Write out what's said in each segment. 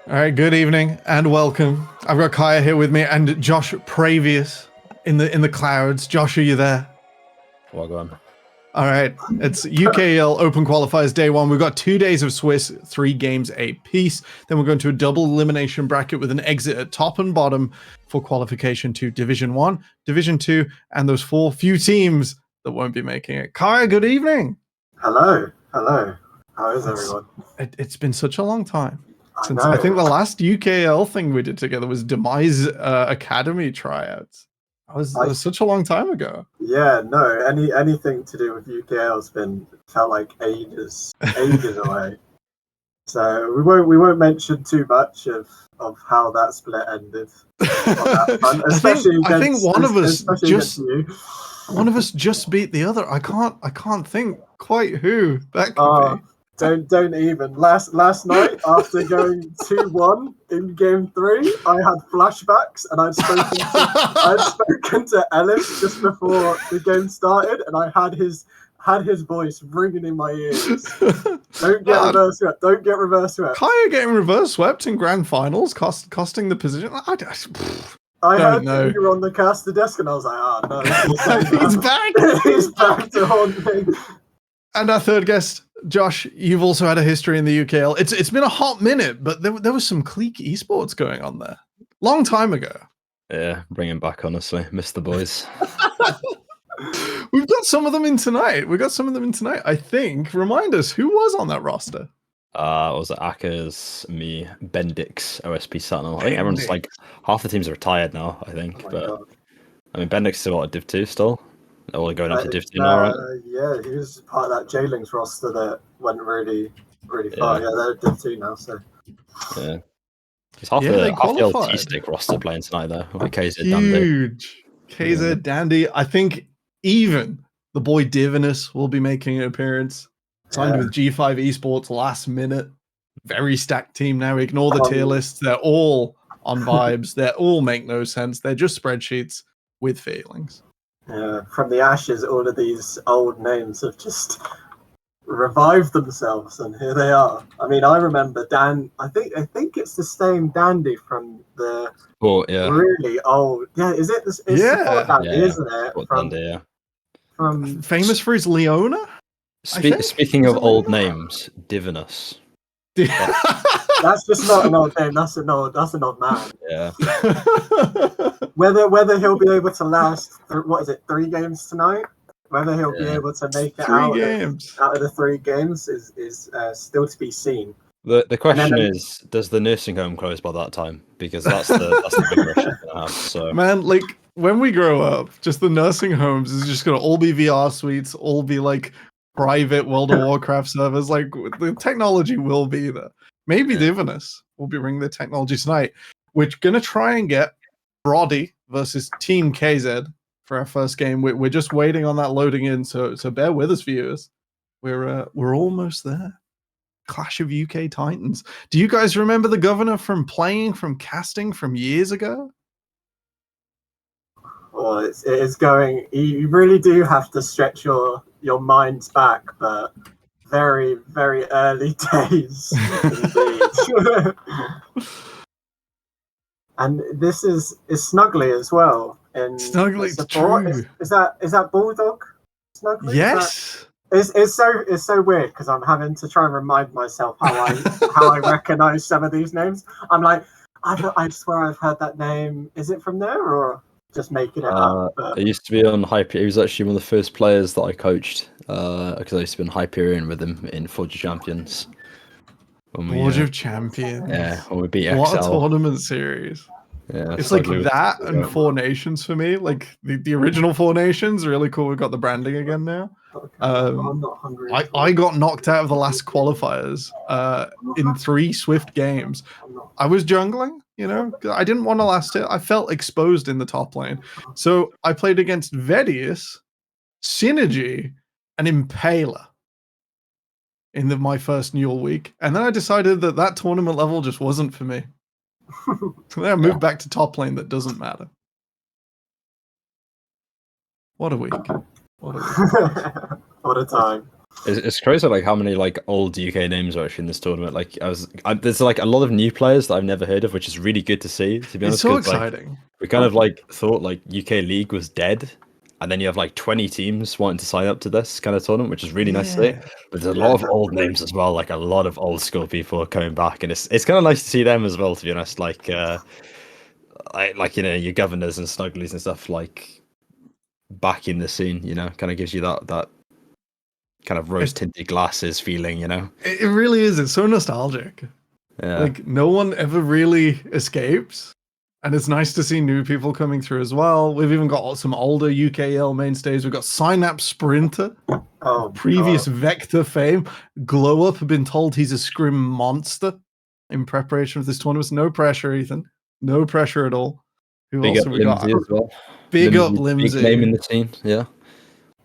All right, good evening and welcome. I've got Kaya here with me and Josh Pravius in the clouds. Josh, are you there? Well gone. All right, it's UKEL Open Qualifiers Day 1. We've got 2 days of Swiss, 3 games apiece. Then we're going to a double elimination bracket with an exit at top and bottom for qualification to Division 1, Division 2, and those few teams that won't be making it. Kaya, good evening. Hello. How is everyone? It's been such a long time. Since I I think the last UKL thing we did together was Demise Academy tryouts. That was such a long time ago. Yeah, no. Anything to do with UKL's felt like ages away. So we won't mention too much of how that split ended. On that front, I think one of us just beat the other. I can't think quite who that could be. Don't even. Last night, after going 2-1 in game 3, I had flashbacks and I'd spoken to Ellis just before the game started, and I had his voice ringing in my ears. Don't get reverse swept. Don't get reverse swept. Kaya getting reverse swept in grand finals, costing the position. I heard that you were on the caster desk, and I was like, no, he's back. He's back to haunt me. And our third guest, Josh, you've also had a history in the UKL. It's been a hot minute, but there was some clique esports going on there. Long time ago. Yeah, bring him back, honestly. Miss the boys. We've got some of them in tonight. I think. Remind us, who was on that roster? It was Akers, me, Bendix, OSP Sentinel. I think everyone's like, half the teams are retired now, I think. God. I mean, Bendix is still at Div 2 still. They're all going up to Div 2 now, right? Yeah, he was part of that J-Links roster that went really far. Yeah, they're at Div 2 now, so. Yeah. It's half the LT stick roster playing tonight, though. KZ Dandy. Huge. KZ Dandy. I think even the boy Divinus will be making an appearance. Signed with G5 Esports last minute. Very stacked team now. Ignore the tier lists. They're all on vibes. They all make no sense. They're just spreadsheets with feelings. Yeah, from the ashes, all of these old names have just revived themselves, and here they are. I mean, I remember Dan. I think it's the same Dandy from the really old. Yeah, is it? It's Dandy, isn't it? Dandy, from famous for his Leona. Speaking of old names, Divinus. That's just not an old name. That's an old man. Yeah. Whether he'll be able to last, 3 games tonight? Whether he'll be able to make it out of the 3 games is still to be seen. The question is, does the nursing home close by that time? Because that's the big question to have. So man, like when we grow up, just the nursing homes is just gonna all be VR suites, all be like private World of Warcraft servers. Like the technology will be there. Maybe Divinus will be bringing the technology tonight. We're gonna try and get Brody versus Team KZ for our first game. We're just waiting on that loading in, so bear with us, viewers. We're almost there. Clash of UK Titans. Do you guys remember the governor from casting from years ago? Well, it is going. You really do have to stretch your minds back, but very, very early days indeed. And this is Snuggly as well. Snuggly, true. Is that Bulldog? Snuggly? Yes. It's so weird because I'm having to try and remind myself how I recognize some of these names. I'm like, I swear I've heard that name. Is it from there or just making it up? It used to be on Hyperion. He was actually one of the first players that I coached because I used to be on Hyperion with him in Forge of Champions. Forge of Champions. Yeah, when we beat XL. What a tournament series. Yeah, it's like that and Four Nations for me. Like the original Four Nations, really cool. We've got the branding again now. I'm not hungry. I got knocked out of the last qualifiers in 3 Swift games. I was jungling, I didn't want to last it. I felt exposed in the top lane. So I played against Vedius, Synergy, and Impaler in my first Newell week. And then I decided that tournament level just wasn't for me. So then I moved back to top lane that doesn't matter. What a week. What a time. It's crazy like how many like old UK names are actually in this tournament. Like there's like a lot of new players that I've never heard of, which is really good to see. To be honest, It's so 'cause, like, exciting. we kind of like thought like UK League was dead, and then you have like 20 teams wanting to sign up to this kind of tournament, which is really nice to see. Yeah. But there's a Yeah, lot of old definitely. names as well, like a lot of old school people coming back, and it's kind of nice to see them as well. To be honest, like you know your governors and snugglies and stuff like back in the scene. You know, kind of gives you that kind of rose tinted glasses feeling. You know, It really is. It's so nostalgic. yeah. Like no one ever really escapes. And it's nice to see new people coming through as well. We've even got some older UKL mainstays. We've got Synapse Sprinter, Oh, previous God. Vector fame. Glow Up have been told he's a scrim monster in preparation for this tournament. No pressure, Ethan. No pressure at all. Who Big else up have we got? Limsey as well. Big up Big name in Limsey. the scene. Yeah.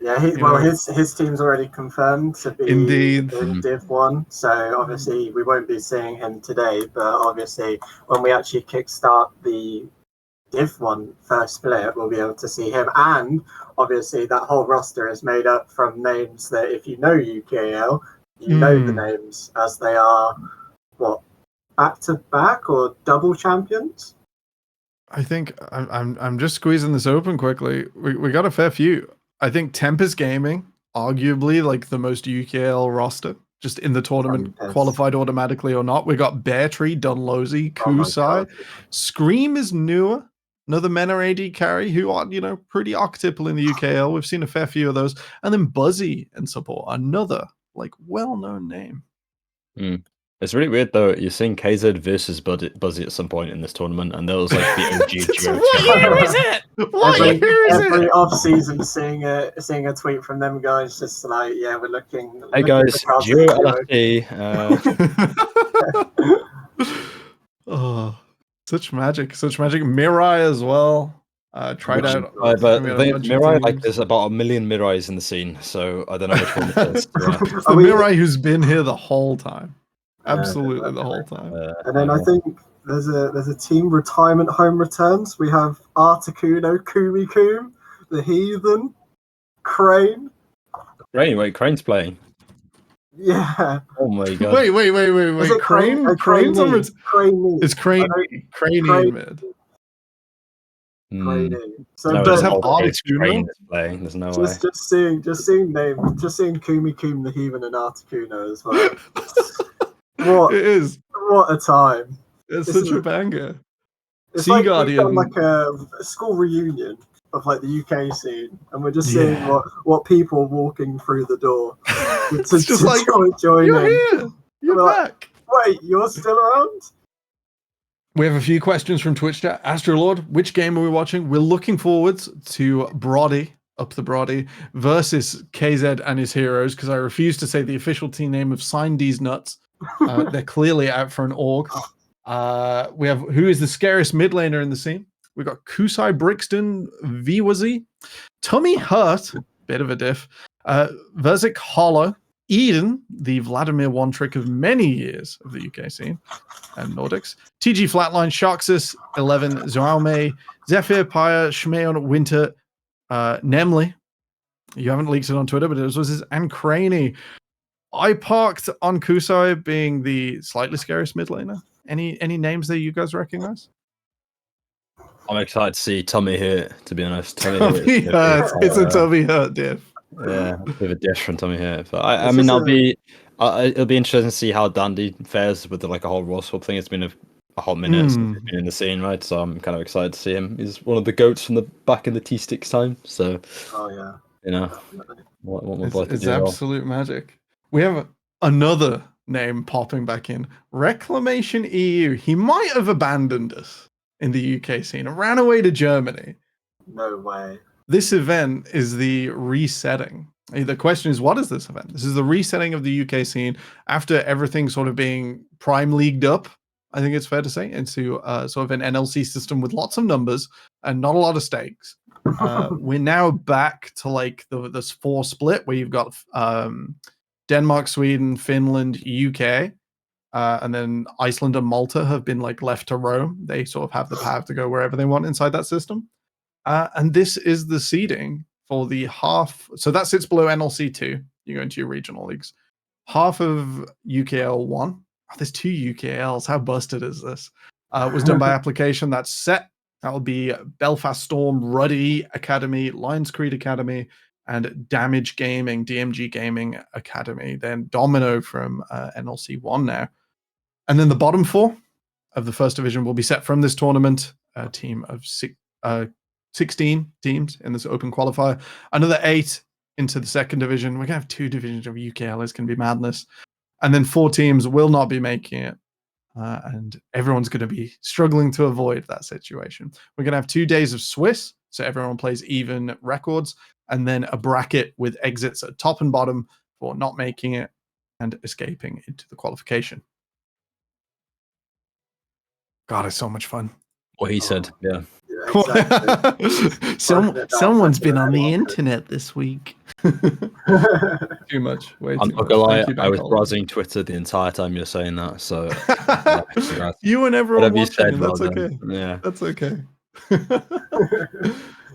Yeah, You well, know, his team's already confirmed to be indeed. in Div 1, so obviously we won't be seeing him today, but obviously when we actually kickstart the Div 1 first split, we'll be able to see him, and obviously that whole roster is made up from names that if you know UKL, you know the names as they are, what, back-to-back or double champions? I think I'm just squeezing this open quickly. We got a fair few. I think Tempest Gaming, arguably like the most UKL roster, just in the tournament, Tempest. qualified automatically or not. We got Bear Tree, Dunlosey, Oh my Kusai. God. Scream is newer. Another Mena AD carry who are, you know, pretty archetypal in the UKL. We've seen a fair few of those. And then Buzzy and support, another like well-known name. It's really weird though. You're seeing KZ versus Buzzy at some point in this tournament, and that was like the OG duo. What year is it? What year is Every it? off season, seeing a tweet from them guys, just like, yeah, we're looking. Hey looking guys, for duo Cosmic LFT. Oh, such magic, such magic. Mirai as well. Tried out. God. But we the had a thing bunch is, of Mirai, like, teams. there's about 1 million Mirais in the scene, so I don't know which one it is. Yeah. It's the Mirai who's been here the whole time. Yeah, Absolutely the whole time. And then I think there's a team retirement home returns. We have Articuno, Kumikum, the Heathen, Crane. Wait, Crane's playing. Yeah. Oh my god. Wait. Is it Crane? Crane's on it. Crane. It's Crane in mid. Crane. So No, does it's have not. It's Articuno? Crane that's playing. There's no way. just seeing Kumikum, the Heathen, and Articuno as well. What It is. What a time! It's such a banger. It's Sea like Guardian. we've done like a school reunion of like the UK scene, and we're just seeing what people walking through the door It's just like, join you're in. here. You're We're back. Wait, you're still around? We have a few questions from Twitch chat. Astrolord, which game are we watching? We're looking forwards to Brody, up the Brody, versus KZ and his heroes, because I refuse to say the official team name of Sign These Nuts. They're clearly out for an org. We have who is the scariest mid laner in the scene? We've got Kusai Brixton, Viwazi, Tummy Hurt, bit of a diff, Verzik Hollow, Eden, the Vladimir one trick of many years of the UK scene, and Nordics, TG Flatline, Sharksis, 11, Zoaume, Zephyr, Pyre, Shmeon, Winter, Nemly. You haven't leaked it on Twitter, but it was his, and Craney. I parked on Kusai being the slightly scariest mid laner. Any names that you guys recognize? I'm excited to see Tommy Hurt, to be honest. Tommy Hurt. It's a Tommy Hurt diff. Yeah, a bit of a diff from Tommy Hurt. But I mean, it'll be interesting to see how Dandy fares with like a whole Raw swap thing. It's been a hot minute since he's been in the scene, right? So I'm kind of excited to see him. He's one of the goats from the back in the T-Sticks time. So, you know, what more to do? It's absolute magic. We have another name popping back in. Reclamation EU. He might have abandoned us in the UK scene and ran away to Germany. No way. This event is the resetting. The question is, what is this event? This is the resetting of the UK scene after everything sort of being prime leagued up, I think it's fair to say, into sort of an NLC system with lots of numbers and not a lot of stakes. We're now back to like this 4 split where you've got Denmark, Sweden, Finland, UK, and then Iceland and Malta have been like left to roam. They sort of have the power to go wherever they want inside that system. And this is the seeding for the half. So that sits below NLC 2. you go into your regional leagues. Half of UKL 1, there's 2 UKLs, how busted is this? Was done by application. That's set. That will be Belfast Storm, Ruddy Academy, Lions Creed Academy, and Damage Gaming, DMG Gaming Academy. Then Domino from NLC 1 now. And then the bottom 4 of the first division will be set from this tournament. A team of 16 teams in this open qualifier. Another 8 into the second division. We're going to have 2 divisions of UKL. It's going to be madness. And then 4 teams will not be making it. And everyone's going to be struggling to avoid that situation. We're going to have 2 days of Swiss, so everyone plays even records, and then a bracket with exits at top and bottom for not making it and escaping into the qualification. God, it's so much fun. What he said, yeah. Exactly. Someone's been on the internet this week. Too much. Way I'm too not much. gonna lie, Thank you, I was Beckle. browsing Twitter the entire time you're saying that, so You and everyone whatever you watching, said, and well that's done. okay. Yeah. That's okay.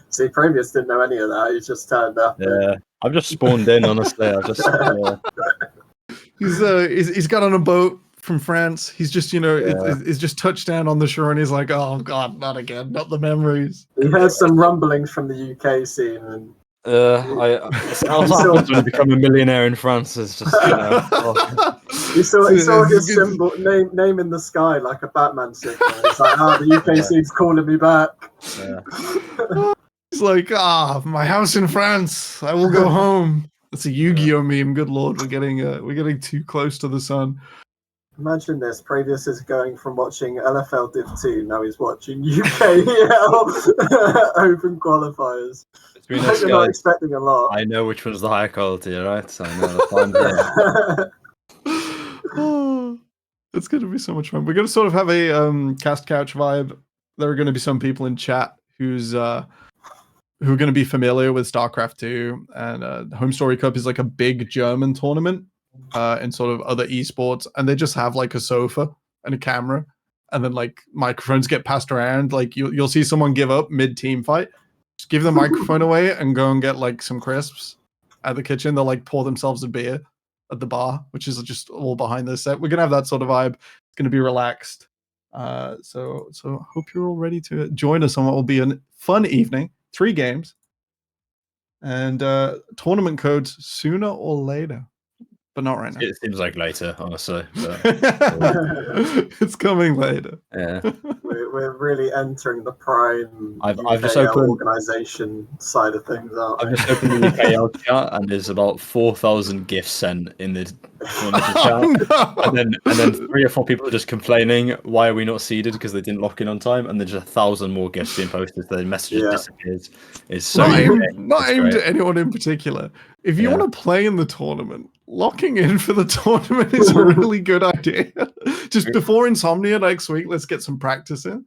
See, Previous didn't know any of that. He's just turned up. Yeah. I've just spawned in, honestly. I've just He's got on a boat from France. He's just, it's just touched down on the shore, and he's like, "Oh God, not again, not the memories." He heard some rumblings from the UK scene, and it's happens when you become a millionaire in France. It's just he saw his symbol name in the sky like a Batman symbol. It's like, the UK scene's calling me back. Yeah. He's like, my house in France. I will go home. That's a Yu-Gi-Oh meme. Good lord, we're getting too close to the sun. Imagine this. Previous is going from watching LFL Div 2, now he's watching UKEL Open Qualifiers. Between You're us not guys, expecting a lot. I know which one's the higher quality, right? So I know the fine. It's going to be so much fun. We're going to sort of have a cast couch vibe. There are going to be some people in chat who are going to be familiar with StarCraft 2, and Home Story Cup is like a big German tournament in sort of other esports, and they just have like a sofa and a camera, and then like microphones get passed around. Like you'll see someone give up mid-team fight, just give the microphone away and go and get like some crisps at the kitchen. They'll like pour themselves a beer at the bar, which is just all behind this set. We're gonna have that sort of vibe. It's gonna be relaxed. So hope you're all ready to join us on what will be a fun evening. 3 games and tournament codes sooner or later, but not right now. It seems like later, honestly. But, it's coming later. yeah. We're really entering the prime I've just opened organization side of things, aren't we? I've just opened the UKL chat, and there's about 4,000 gifts sent in the chat. Oh, no. And then 3 or 4 people are just complaining, why are we not seeded because they didn't lock in on time, and then just 1,000 more gifts being posted, so the message disappears. It's so not aimed at anyone in particular. If you want to play in the tournament, locking in for the tournament is a really good idea. Just before Insomnia next week, let's get some practice in.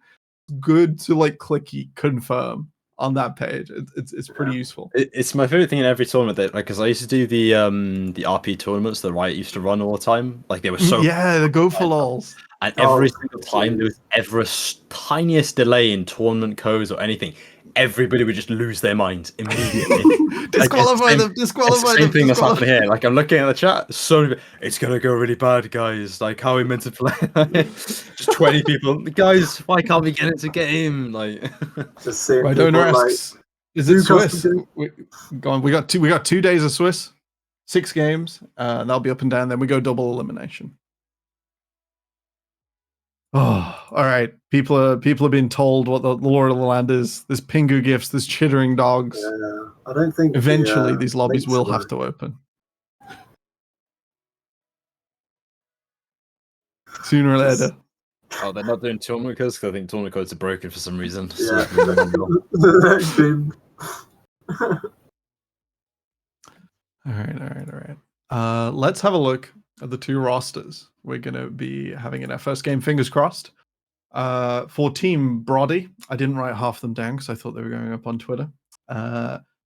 Good to like clicky confirm on that page. It's pretty useful. It's my favorite thing in every tournament, that like, because I used to do the RP tournaments that Riot used to run all the time. Like they were so the go for lols. And every single time there was ever a tiniest delay in tournament codes or anything, everybody would just lose their minds immediately. Disqualify them. It's the same thing that's happening here. Like I'm looking at the chat, so it's gonna go really bad, guys. Like how are we meant to play? Just 20 people, guys. Why can't we get into game? Like, just seeing right, people, donor like, asks, is it Swiss? We got 2 days of Swiss, 6 games. That'll be up and down. Then we go double elimination. Oh, all right. People are being told what the lore of the land is. There's Pingu gifts. There's chittering dogs. Yeah, I don't think eventually these lobbies will have to open. Sooner or later. Oh, they're not doing tournament codes because I think tournament codes are broken for some reason. Yeah. All right. Let's have a look at the 2 rosters we're going to be having in our first game. Fingers crossed. For Team Brody, I didn't write half them down because I thought they were going up on Twitter.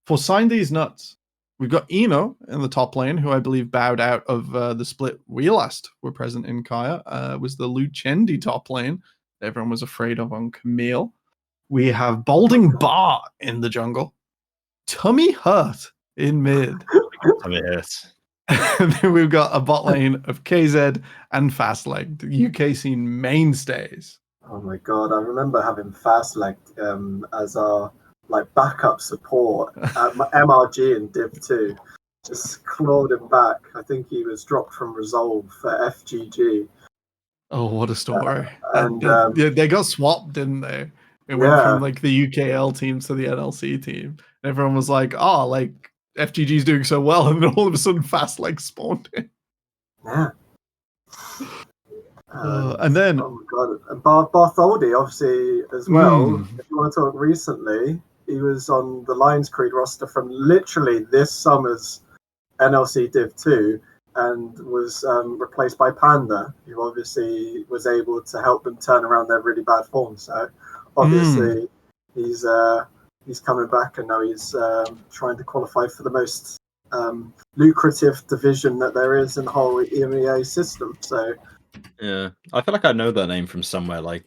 For Sign These Nuts, we've got Eno in the top lane, who I believe bowed out of the split we last were present in Kaya. Was the Lucendi top lane that everyone was afraid of on Camille. We have Balding Bar in the jungle. Tummy Hurt in mid. Tummy Hurt. And then we've got a bot lane of KZ and Fastleg, the UK scene mainstays. Oh my god, I remember having Fastleg as our like backup support at MRG in Div 2. Just clawed him back. I think he was dropped from Resolve for FGG. Oh, what a story! Yeah, they got swapped, didn't they? It went from like the UKL team to the NLC team. And everyone was like, "Oh, like FGG's doing so well," and then all of a sudden, Fastleg spawned in. Yeah. And then, oh my god, and Bartholdi obviously as well. If you want to talk recently, he was on the Lions Creed roster from literally this summer's NLC Div 2 and was replaced by Panda, who obviously was able to help them turn around their really bad form. So obviously he's coming back, and now he's trying to qualify for the most lucrative division that there is in the whole EMEA system. So yeah, I feel like I know that name from somewhere, like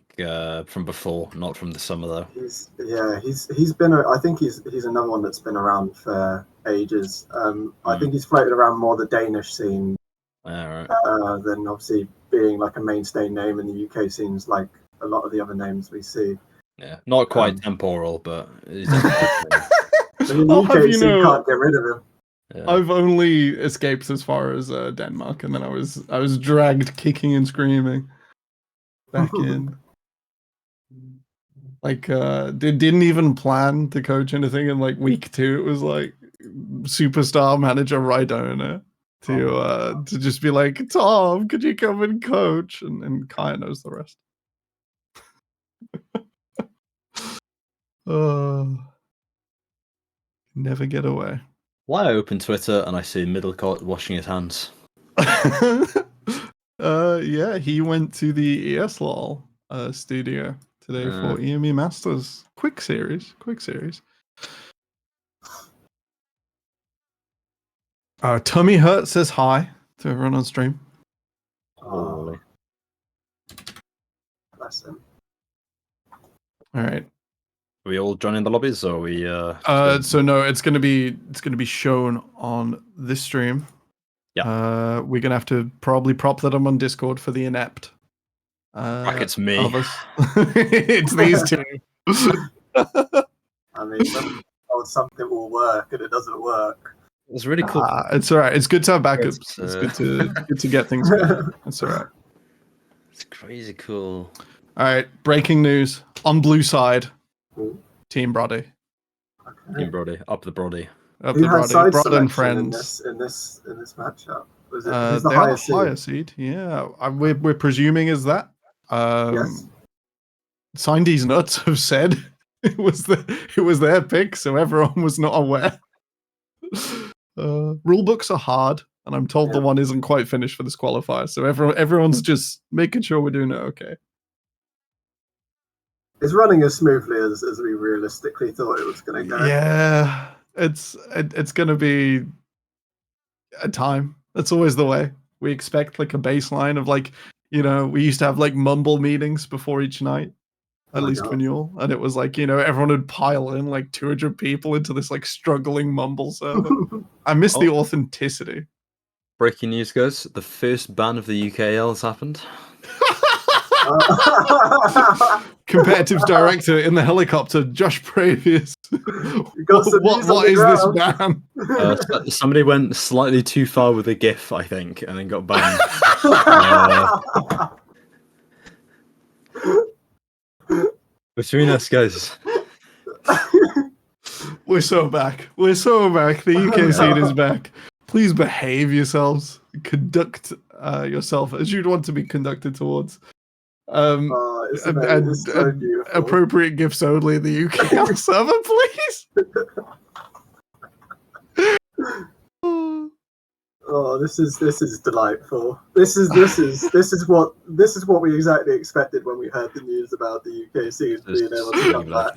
from before, not from the summer though. He's been. I think he's another one that's been around for ages. I think he's floated around more the Danish scene than obviously being like a mainstay name in the UK scenes, like a lot of the other names we see. Yeah, not quite Temporal, but he's UK scene can't get rid of him. Yeah. I've only escaped as far as Denmark, and then I was dragged kicking and screaming back in. Like, didn't even plan to coach anything in like week 2. It was like superstar manager Rydona to just be like, Tom, could you come and coach? And Kaya knows the rest. Never get away. Why I open Twitter and I see Middlecourt washing his hands? Yeah, he went to the ESLOL studio today for EME Masters. Quick series. Tummy Hurt says hi to everyone on stream. Oh, bless him. All right. Are we all joining the lobbies, or are we? So no, it's gonna be shown on this stream. Yeah. We're gonna have to probably prop that up on Discord for the inept. It's me. Of us. It's these two. I mean, something will work, and it doesn't work. It's really cool. It's all right. It's good to have backups. It's good to get things going. It's all right. It's crazy cool. All right. Breaking news on blue side. Team Brody. Okay. Team Brody. Up the Brody. Who had side selection in this matchup? Was it who's the highest seed? Yeah, we're presuming is that. Yes. Sindy's nuts have said it was their pick, so everyone was not aware. Rule books are hard, and I'm told the one isn't quite finished for this qualifier, so everyone's just making sure we're doing it okay. It's running as smoothly as we realistically thought it was going to go. Yeah, it's going to be a time. That's always the way. We expect like a baseline of like, we used to have like mumble meetings before each night, at least for Newell, and it was like, everyone would pile in like 200 people into this like struggling mumble server. I miss the authenticity. Breaking news, guys. The first ban of the UKEL has happened. Competitive director in the helicopter, Josh Pravius. What is this ban? Somebody went slightly too far with a GIF, I think, and then got banned. Between us, guys. We're so back. The UK scene is back. Please behave yourselves. Conduct yourself as you'd want to be conducted towards. And appropriate gifts only in the UK server, please. Oh, this is delightful. This is what we exactly expected when we heard the news about the UK scene being able to come back.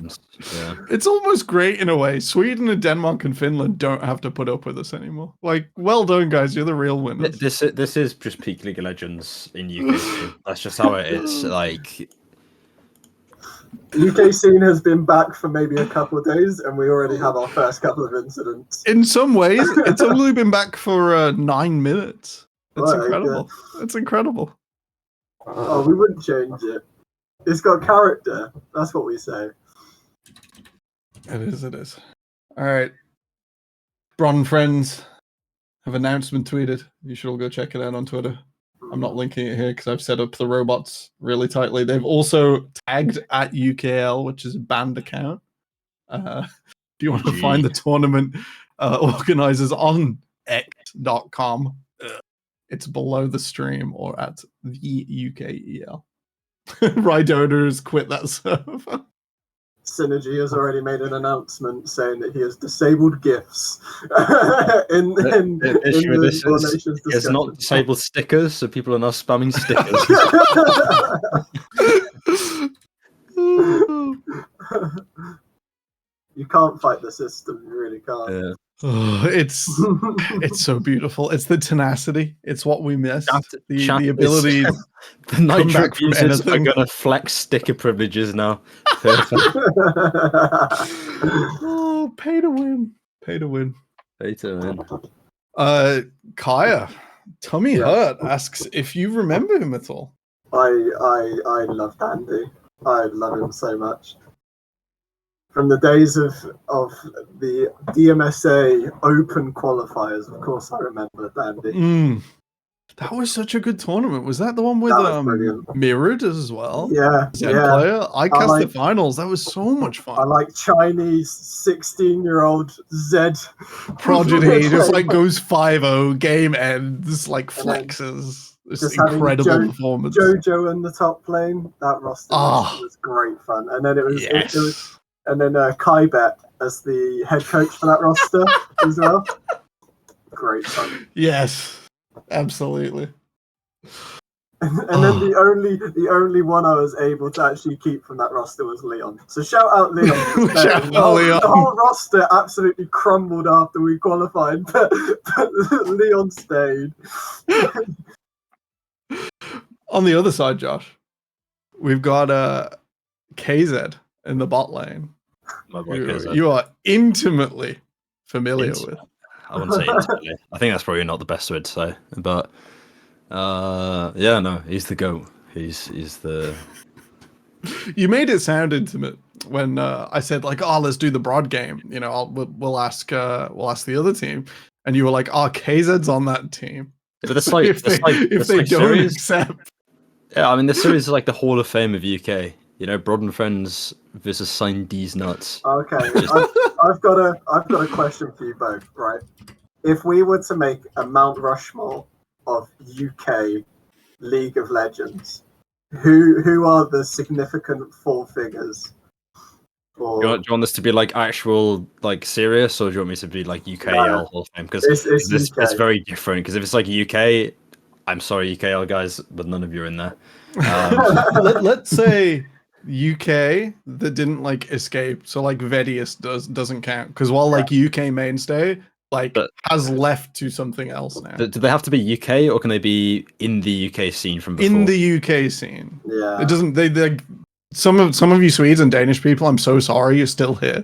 Yeah. It's almost great in a way. Sweden and Denmark and Finland don't have to put up with us anymore. Like, well done, guys. You're the real winners. This is just peak League of Legends in UK. That's just how it is. Like, UK scene has been back for maybe a couple of days, and we already have our first couple of incidents. In some ways, it's only been back for 9 minutes. It's Right, incredible. It's incredible. Oh, we wouldn't change it. It's got character. That's what we say. It is. All right. Bron friends have announcement tweeted. You should all go check it out on Twitter. I'm not linking it here because I've set up the robots really tightly. They've also tagged at UKEL, which is a banned account. If you want to find the tournament organizers on x.com, it's below the stream or at the UKEL. Ride owners quit that server. Synergy has already made an announcement saying that he has disabled GIFs in the donations It's not disabled stickers, so people are not spamming stickers. You can't fight the system. You really can't. Yeah. Oh, it's so beautiful. It's the tenacity. It's what we missed. The ability. The Nitro back from users are anything. going to flex sticker privileges now. Perfect. Oh, pay to win. Pay to win. Pay to win. Kaya, Tummy Hurt asks if you remember him at all. I love Dandy. I love him so much. From the days of the DMSA Open qualifiers, of course, I remember Dandy. That was such a good tournament. Was that the one with Mirrored as well? Yeah, Player? I cast the finals. That was so much fun. I like Chinese 16-year-old Zed prodigy. Just like goes 5-0, game ends, like flexes. It's incredible performance. Jojo in the top lane. That roster was great fun. And then it was and then Kaibet as the head coach for that roster as well. Great fun. Yes, absolutely. And then the only one I was able to actually keep from that roster was Leon. So shout out Leon. The whole roster absolutely crumbled after we qualified, but Leon stayed. On the other side, Josh, we've got KZ in the bot lane. My boy KZ. You are intimately familiar with. I wouldn't say intimately. I think that's probably not the best word to say, but he's the GOAT. He's the. You made it sound intimate when I said like, "Oh, let's do the broad game." You know, we'll ask the other team, and you were like, "Oh, KZ's on that team." But that's like if they don't accept. Yeah, I mean, this series is like the Hall of Fame of UK. You know, Broad and Friends versus Sign D's nuts. Okay, I've got a question for you both. Right, if we were to make a Mount Rushmore of UK League of Legends, who are the significant four figures? Do you want this to be like actual, like serious, or do you want me to be like UKEL Hall of Fame? Because it's very different. Because if it's like UK, I'm sorry, UKEL guys, but none of you are in there. Let's say UK that didn't like escape, so like Vedius doesn't count because while like UK mainstay has left to something else now. Do they have to be UK or can they be in the UK scene from before? In the UK scene, yeah. It doesn't. They some of you Swedes and Danish people, I'm so sorry you're still here.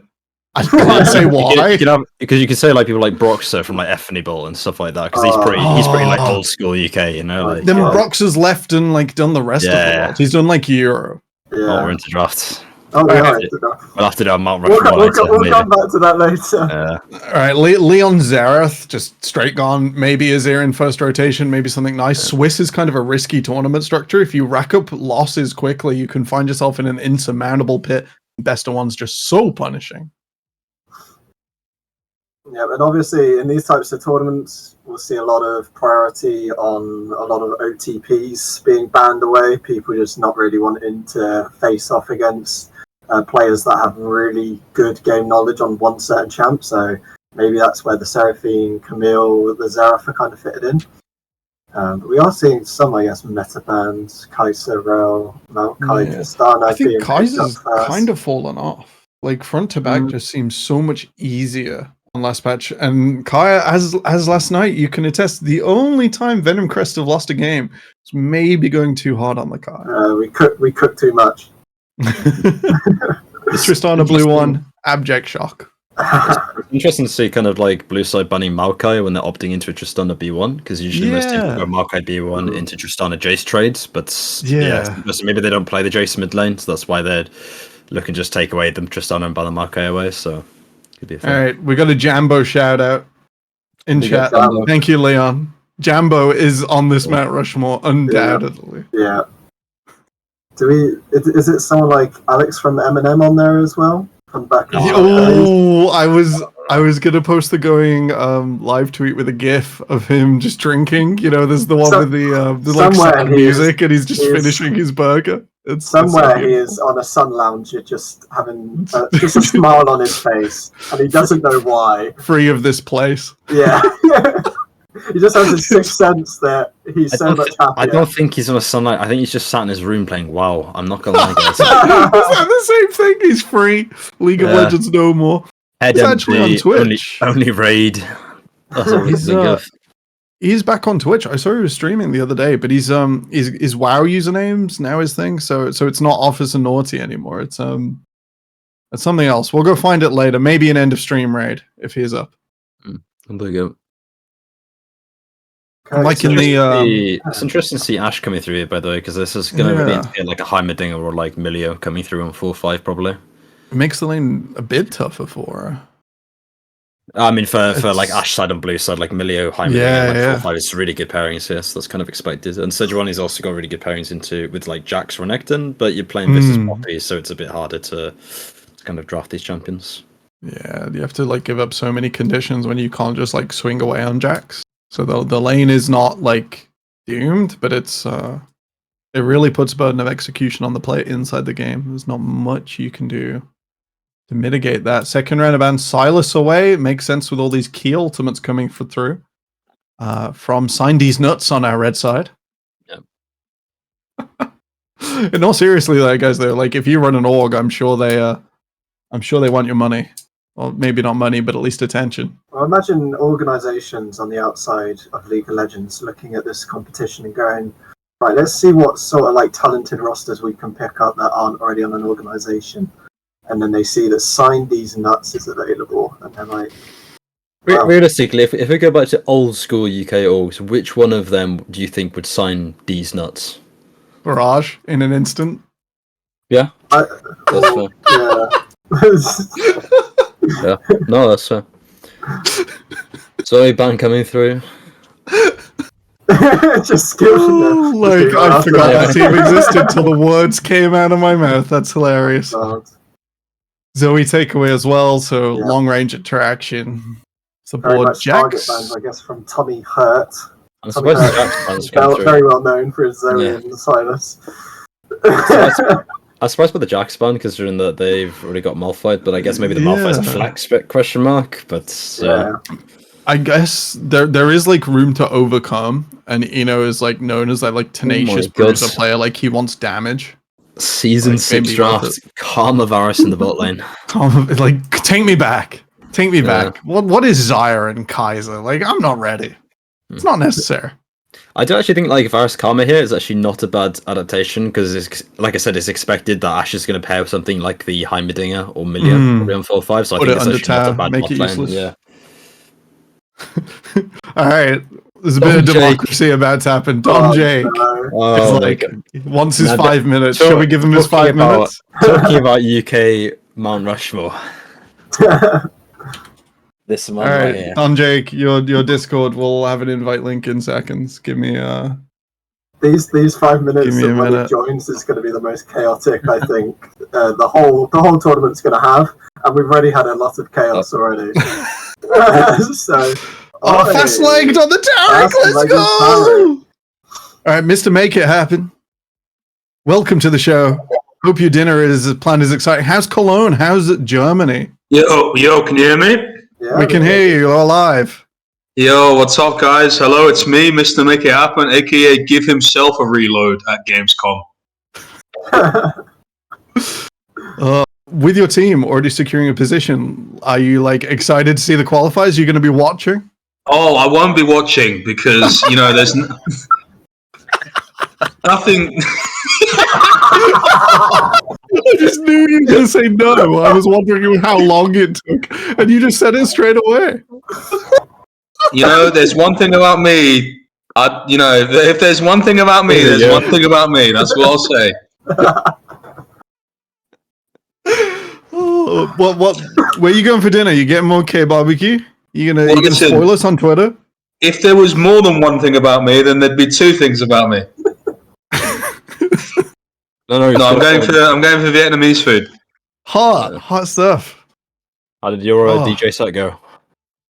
I can't say why. Because you can say like people like Broxer from like Ball and stuff like that because he's pretty like old school UK, you know. Like, then Broxer's left and like done the rest of the world. He's done like Euro. Yeah. Oh, we're into drafts. Oh, we'll have to do a Mount Rushmore. We'll come back to that later. All right, Leon Zareth, just straight gone. Maybe Azir in first rotation, maybe something nice. Swiss is kind of a risky tournament structure. If you rack up losses quickly, you can find yourself in an insurmountable pit. Best of one's just so punishing. Yeah, but obviously in these types of tournaments, we'll see a lot of priority on a lot of OTPs being banned away. People just not really wanting to face off against players that have really good game knowledge on one certain champ. So maybe that's where the Seraphine, Camille, the Xerath are kind of fitted in. But we are seeing some, I guess, meta bans, Kaiser, Rel, Mount Tristana. I think Kaiser's kind of fallen off. Like front to back just seems so much easier on last patch. And Kaya, as last night, you can attest the only time Venom Crest have lost a game is maybe going too hard on the Kaya. We cook too much. Tristana blue 1, abject shock. It's interesting to see kind of like blue side banning Maokai when they're opting into a Tristana B1, because usually most people go Maokai B1 into Tristana Jace trades, but so maybe they don't play the Jace mid lane, so that's why they're looking to just take away the Tristana and ban the Maokai away, so could be a thing. Alright, we got a Jambo shout out in chat. Thank you, Leon. Jambo is on this Mount Rushmore, undoubtedly. Yeah. Is it someone like Alex from Eminem on there as well? From back in I was gonna post the going live tweet with a GIF of him just drinking. You know, there's the one with the like sad music, and he's just finishing his burger. Somewhere he is on a sun lounger, just having just a smile on his face, and he doesn't know why. Free of this place. Yeah. He just has his sixth sense that he's so much happier. I don't think he's on a sunlight. I think he's just sat in his room playing WoW. I'm not gonna lie, guys. Is that the same thing? He's free. League of Legends no more. He's actually on Twitch. Only raid. He's back on Twitch. I saw he was streaming the other day, but his WoW username's now his thing. So it's not Officer Naughty anymore. It's something else. We'll go find it later. Maybe an end of stream raid if he is up. There you go. Like it's interesting to see Ashe coming through here, by the way, because this is going to really get like a Heimerdinger or like Milio coming through on 4-5 probably. It makes the lane a bit tougher for her. I mean, for like Ashe side and blue side, like Milio, Heimerdinger, 4-5 is really good pairings here, so that's kind of expected. And Sejuani's also got really good pairings with like Jax Renekton, but you're playing Vistas Poppy, so it's a bit harder to kind of draft these champions. Yeah, you have to like give up so many conditions when you can't just like swing away on Jax. So the lane is not like doomed, but it really puts burden of execution on the player inside the game. There's not much you can do to mitigate that. Second round of ban Silas away. It makes sense with all these key ultimates coming through. From Sindy's Nuts on our red side. Yep. And all seriously though, guys, though, like if you run an org, I'm sure they want your money. Well, maybe not money, but at least attention. Well, imagine organisations on the outside of League of Legends looking at this competition and going, right, let's see what sort of like talented rosters we can pick up that aren't already on an organisation. And then they see that Sign These Nuts is available, and they're like... Wow. Realistically, if we go back to old school UK orgs, which one of them do you think would sign these nuts? Barrage in an instant. Yeah, that's fair. Yeah. Yeah, no, that's fair. Zoe ban coming through. Just skilled them. Like I forgot that team existed till the words came out of my mouth. That's hilarious. Zoe takeaway as well, so long range interaction. Support Jax. Target bans, I guess, from Tommy Hurt. I'm surprised the Jax ban's coming through. Very well known for his Zoe and Silas. I'm surprised by the Jax ban considering that they've already got Malphite, but I guess maybe the Malphite's a flex question mark. But I guess there is like room to overcome, and Eno is like known as that like tenacious bruiser player. Like he wants damage. Season 6 draft, Karma Varus in the bot lane. Like take me back. Back. What is Zyre and Kaiser? Like I'm not ready. It's not necessary. I do actually think like Varus Karma here is actually not a bad adaptation because, like I said, it's expected that Ashe is going to pair with something like the Heimerdinger or Millia probably on 4-5. So I think it's actually not a bad bot lane. Yeah. All right. There's a bit of democracy about to happen. Don Jake wants his 5 minutes. Shall we give him his 5 minutes? Talking about UK Mount Rushmore. This one right here. Don Jake, your Discord will have an invite link in seconds. Give me these 5 minutes that when he joins is going to be the most chaotic I think the whole tournament's going to have, and we've already had a lot of chaos already. So fast legged on the Tarek, let's go! All right, Mr. Make It Happen. Welcome to the show. Hope your dinner plan is exciting. How's Cologne? How's Germany? Yo, can you hear me? Yeah, we can hear you. You're alive. Yo, what's up, guys? Hello, it's me, Mr. Make It Happen, aka give himself a reload at Gamescom. With your team already securing a position, are you like excited to see the qualifiers? You're going to be watching? Oh, I won't be watching because there's nothing. I just knew you were going to say no. I was wondering how long it took, and you just said it straight away. You know, there's one thing about me. If there's one thing about me, there's one thing about me. That's what I'll say. Oh, what? Where you going for dinner? You getting more K barbecue? You gonna Listen, spoil us on Twitter? If there was more than one thing about me, then there'd be two things about me. No, I'm going for Vietnamese food. Hot stuff. How did your DJ set go?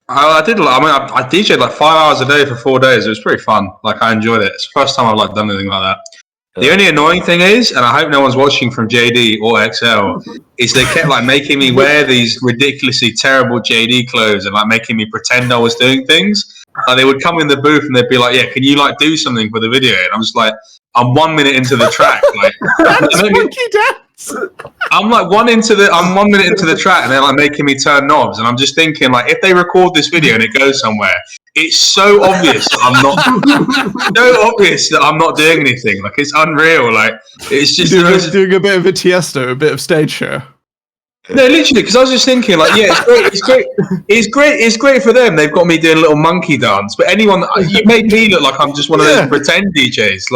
I DJed like 5 hours a day for 4 days. It was pretty fun. Like, I enjoyed it. It's the first time I've done anything like that. The only annoying thing is, and I hope no one's watching from JD or XL, is they kept making me wear these ridiculously terrible JD clothes and making me pretend I was doing things. They would come in the booth and they'd be like, "Yeah, can you do something for the video?" And I'm just like, "I'm 1 minute into the track." That's monkey dance. I'm 1 minute into the track and they're making me turn knobs, and I'm just thinking if they record this video and it goes somewhere, it's so obvious that I'm not doing anything. It's unreal. It's just doing a bit of a Tiesto, a bit of stage show. No, literally, because I was just thinking, it's great for them. They've got me doing a little monkey dance, but you made me look like I'm just one of those pretend DJs.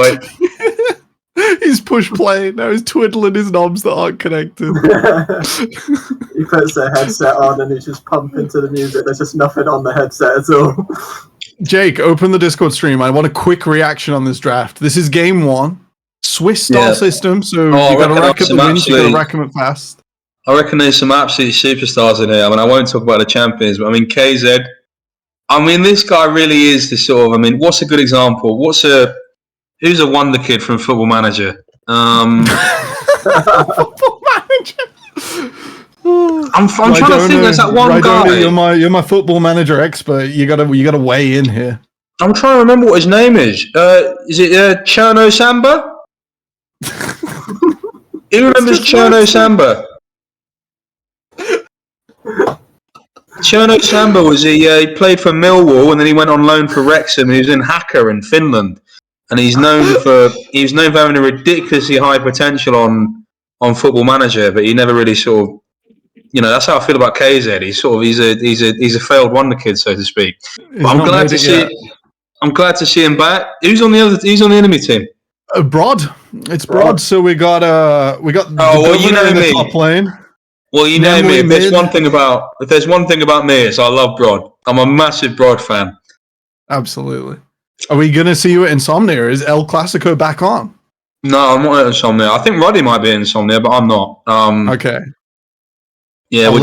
He's push play now. He's twiddling his knobs that aren't connected. He puts a headset on and he's just pumping to the music. There's just nothing on the headset at all. Jake, open the Discord stream. I want a quick reaction on this draft. This is game 1, Swiss style system, so you got to rack up the wins. You got to rack them up fast. I reckon there's some absolute superstars in here. I won't talk about the champions, but KZ. This guy really is the sort of. What's a good example? Who's a wonder kid from Football Manager? Football Manager. I'm trying to think. There's that one guy. You're my Football Manager expert. You gotta weigh in here. I'm trying to remember what his name is. Is it Cherno Samba? Who remembers Cherno Samba? Cherno Samba was he played for Millwall and then he went on loan for Wrexham. He was in Hacker in Finland, and he's known for having a ridiculously high potential on Football Manager, but he never really sort of. That's how I feel about KZ. He's a failed wonder kid, so to speak. But I'm glad to see. I'm glad to see him back. Who's on the enemy team? Broad. It's Broad. So we got the me. Top lane. Well, you know me. If there's one thing about me, it's I love Broad. I'm a massive Broad fan. Absolutely. Are we gonna see you at Insomnia? Is El Clasico back on? No, I'm not at Insomnia. I think Roddy might be at Insomnia, but I'm not. Okay. Yeah, we're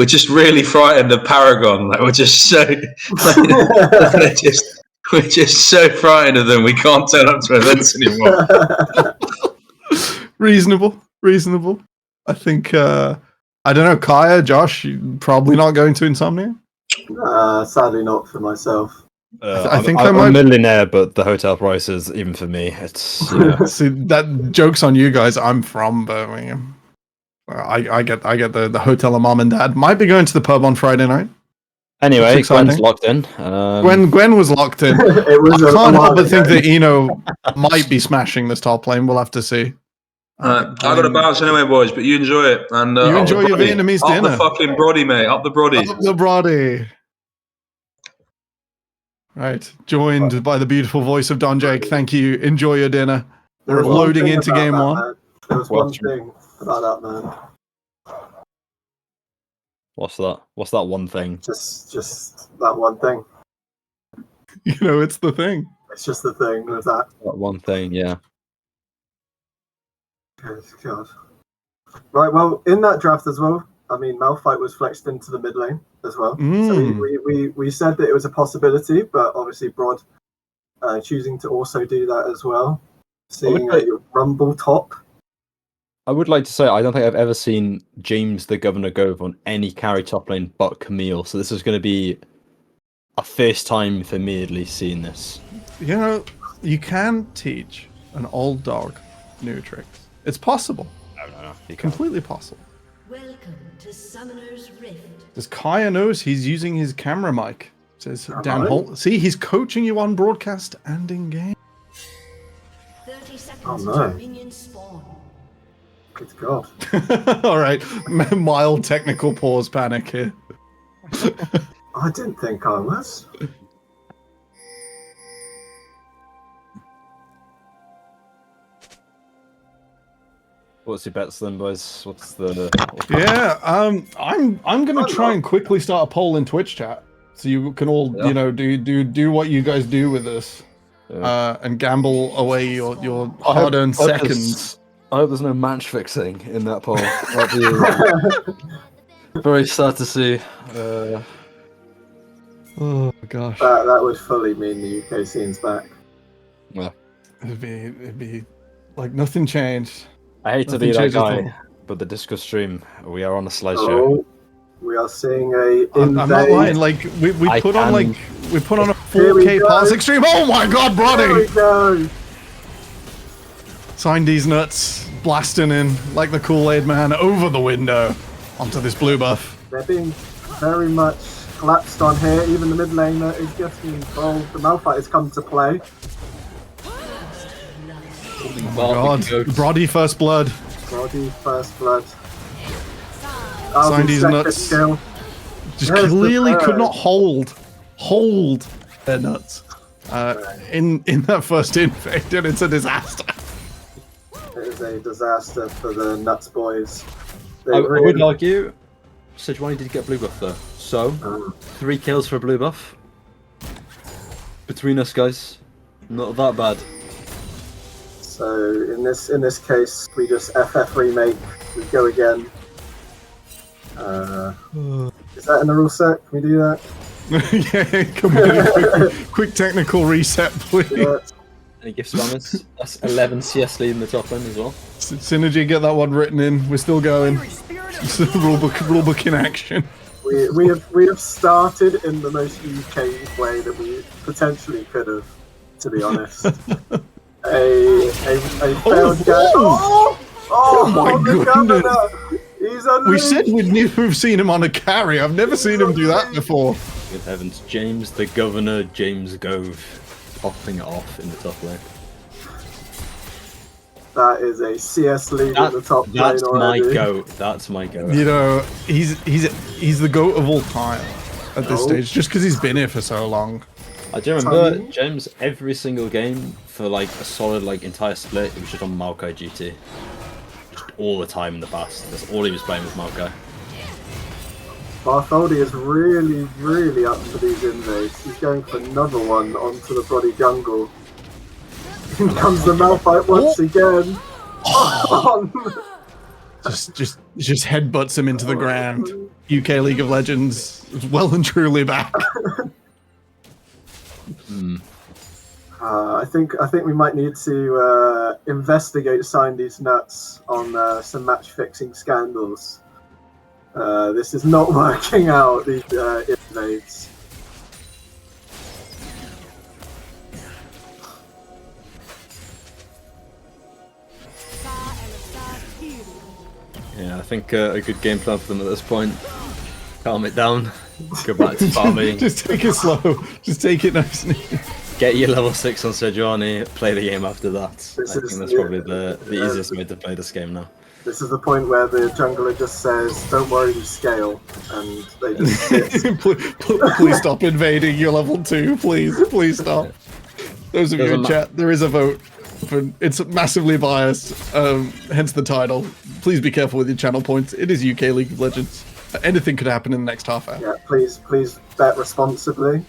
just really frightened of Paragon. We're just so we're just so frightened of them. We can't turn up to events anymore. Reasonable. I think I don't know, Kaya, Josh, probably not going to Insomnia. Sadly not for myself. I think I'm a millionaire, but the hotel prices, even for me, it's see, that joke's on you guys. I'm from Birmingham. I get the hotel of mom and dad. Might be going to the pub on Friday night. Anyway, Gwen's locked in. Gwen was locked in. I can't help but think that Eno might be smashing this top lane. We'll have to see. I got to bounce anyway, boys, but you enjoy it. And you enjoy your Vietnamese dinner. Up the fucking Brody, mate. Up the Brody. Up the Brody. Right. Joined by the beautiful voice of Don Jake. Thank you. Enjoy your dinner. We're loading into game 1. Man. There was one thing about that, man. What's that? What's that one thing? Just that one thing. It's the thing. It's just the thing with that. That one thing, yeah. God. Right, well, in that draft as well, Malphite was flexed into the mid lane as well. So we said that it was a possibility, but obviously Broad choosing to also do that as well. Seeing a Rumble top. I would like to say I don't think I've ever seen James the Governor Gove on any carry top lane but Camille. So this is going to be a first time for me at least seeing this. You can teach an old dog new tricks. It's possible. No. Completely possible. Welcome to Summoner's Rift. Does Kaya knows he's using his camera mic? Says Dan Holt. See, he's coaching you on broadcast and in game. 30 as no. your minions spawn. Good God. All right, mild technical pause panic here. I didn't think I was. What's your bets then, boys? What's the? Yeah, I'm gonna try and quickly start a poll in Twitch chat, so you can all do what you guys do with this, and gamble away your hard-earned seconds. I hope there's no match fixing in that poll. That'd be very sad to see. Oh gosh, That would fully mean the UK scene's back. Yeah. it'd be like nothing changed. I hate to Nothing be that changes at guy, all. but the Disco stream, we are on a slideshow. Oh, we are seeing a I'm not lying. Like we put on a Here we 4K go. parsec stream. Oh my God, There we Brody! go. Sign these nuts, blasting in like the Kool-Aid man over the window onto this blue buff. They're being very much collapsed on here. Even the mid laner is getting involved. The Malphite has come to play. God, Brody first blood. Body first blood. Sign these second nuts. skill. Just There's the clearly could third. not hold their nuts. In that first invade, and it's a disaster. It is a disaster for the Nuts boys. They I would really- argue Sejuani did get blue buff though. So 3 kills for a blue buff. Between us guys, not that bad. So in this case, we just FF remake. We go again. Is that in the rule set? Can we do that? Yeah, come on, quick technical reset, please. Yeah. Any gift spammers? That's 11 CS lead in the top end as well. Synergy, get that one written in. We're still going. Rulebook in action. We have started in the most UK way that we potentially could have, to be honest. a failed game. Oh my the goodness. governor! He's We unleashed. said we've seen him on a carry. I've never seen him do that before. Good heavens, James the Governor, James Gove, popping it off in the top lane. That is a CS lead in the top lane That's my already. goat. That's my goat. You know, he's the GOAT of all time at this stage, just because he's been here for so long. I do remember James every single game for like a solid like entire split. It was just on Maokai GT, just all the time in the past. That's all he was playing with Maokai. Bartholdi is really, really up for these invades. He's going for another one onto the body jungle. Here comes the Malphite once again. Just headbutts him into the ground. UK League of Legends is well and truly back. I think we might need to investigate Sign These Nuts on some match fixing scandals. This is not working out, these invades. Yeah, I think a good game plan for them at this point. Calm it down. Go back to farming. Just take it slow. Just take it nice and easy. Get your level 6 on Sejuani. Play the game after that. I This think is- that's probably the easiest way to play this game now. This is the point where the jungler just says, "Don't worry, we scale," and they just sit. Please stop invading. You're level 2. Please stop. Those of you in chat, there is a vote. It's massively biased, hence the title. Please be careful with your channel points. It is UK League of Legends. Anything could happen in the next half hour. Yeah, please bet responsibly.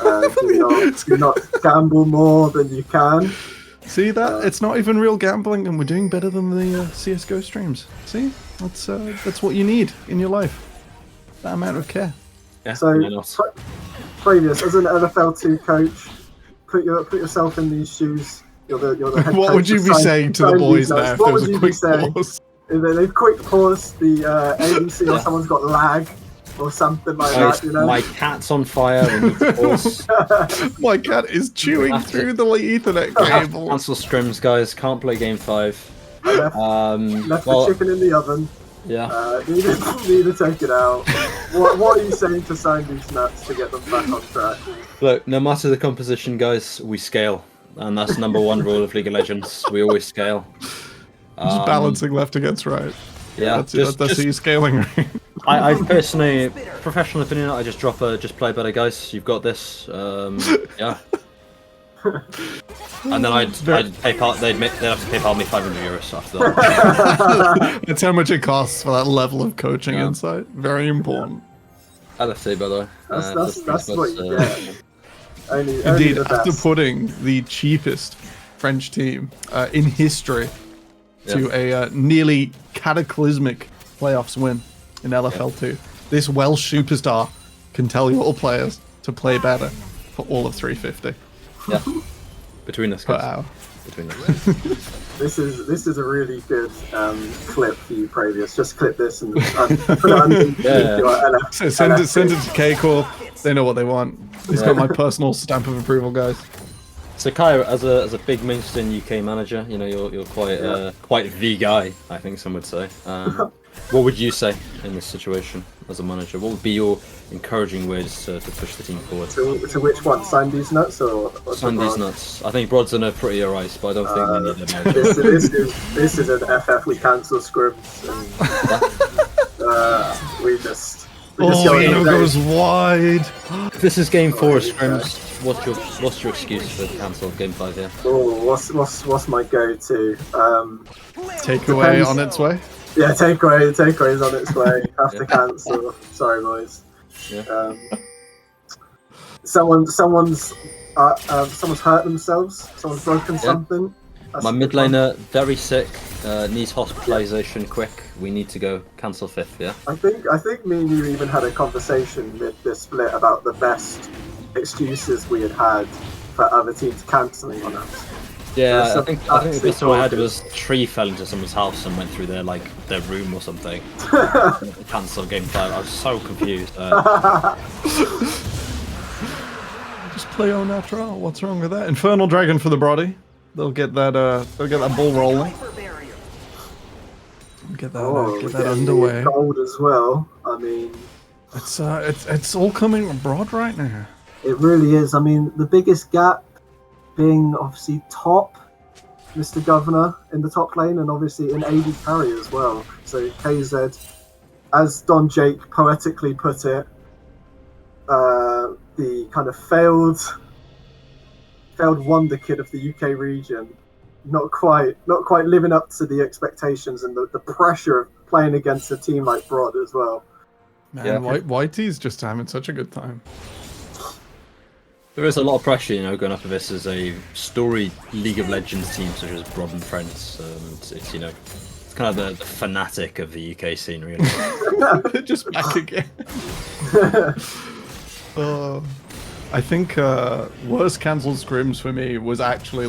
Do not gamble more than you can. See that? It's not even real gambling, and we're doing better than the CS:GO streams. See? That's what you need in your life. That amount of care. Yeah, So, why not? Previous as an LFL2 coach, put yourself in these shoes. You're the head What coach would you of be Sign- saying to the Sign boys These now Nuts. if What there was would a you be quick saying? pause? If they've quick paused the ABC or someone's got lag or something like that, you know. My cat's on fire. We need to pause. My cat is chewing through the Ethernet cable. Cancel scrims, guys. Can't play game 5. Left Well, the chicken in the oven. yeah. Need to take it out. What are you saying to Sign These Nuts to get them back on track? Look, no matter the composition, guys, we scale. and that's number one rule of League of Legends. We always scale. Just balancing left against right. Yeah, That's how you scaling. I personally, professional opinion, I just drop a just play better, guys. You've got this. Yeah. And then I'd PayPal. They'd have to PayPal me €500 after that. That's how much it costs for that level of coaching insight. Very important. LFT, by the way. That's what you get. Only Indeed, the after best. putting the cheapest French team in history to a nearly cataclysmic playoffs win in LFL2, this Welsh superstar can tell your players to play better for all of 350 Yeah. Between us, per guys. hour. Between us. This is a really good clip for you, Pravius. Just clip this and put it underneath your LF. So send it to K-Corp. They know what they want. He's got my personal stamp of approval, guys. So Kai, as a big mainstream UK manager, you know you're quite the guy. I think some would say. What would you say in this situation as a manager? What would be your encouraging words to push the team forward? To which one? Sign these nuts or Sign these nuts. I think Brodson are pretty alright, but I don't think they need them. This is an FF. We cancel scrims. And, we just Oh, Eno goes wide. If this is game 4 of scrims, what's your excuse for the cancel of game 5 here? Oh, what's my go-to? Takeaway on its way. Yeah, takeaway's on its way. Have to cancel. Sorry, boys. Yeah. Someone's hurt themselves. Someone's broken something. That's My mid laner very sick. Needs hospitalization quick. We need to go cancel 5th. Yeah. I think me and you even had a conversation mid this split about the best excuses we had for other teams cancelling on us. Yeah, I think the best one I had was tree fell into someone's house and went through their room or something. Cancel game 5. I was so confused. Just play au natural. What's wrong with that? Infernal Dragon for the Brody. They'll get that ball rolling. Get that underway. Gold as well. I mean, it's all coming abroad right now. it really is. I mean, the biggest gap being obviously top, Mr. Governor in the top lane, and obviously in AD carry as well. So KZ, as Don Jake poetically put it, the kind of failed wonder kid of the UK region, not quite living up to the expectations and the pressure of playing against a team like Broad as well. Man, Whitey's just having such a good time. There is a lot of pressure, going up against this as a storied League of Legends team such as Broad and Friends. It's kind of the fanatic of the UK scene, really. Just back again. I think worst cancelled scrims for me was actually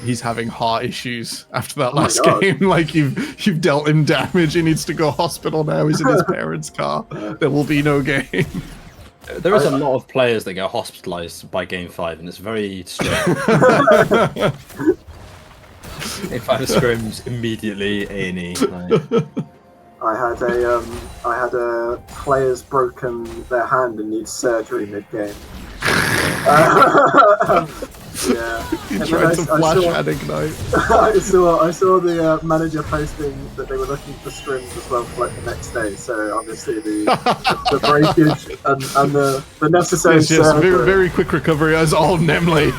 he's having heart issues after that last game. Like you've dealt him damage. He needs to go hospital now. He's in his parents' car. There will be no game. There is a lot of players that get hospitalized by game 5, and it's very strange. In 5 scrims, immediately A&E. I had a player's broken their hand and needs surgery mid-game. Yeah. He tried to flash and ignite. I saw the manager posting that they were looking for scrims as well for the next day. So obviously the breakage and the necessary yes, very, very quick recovery as all Nemley.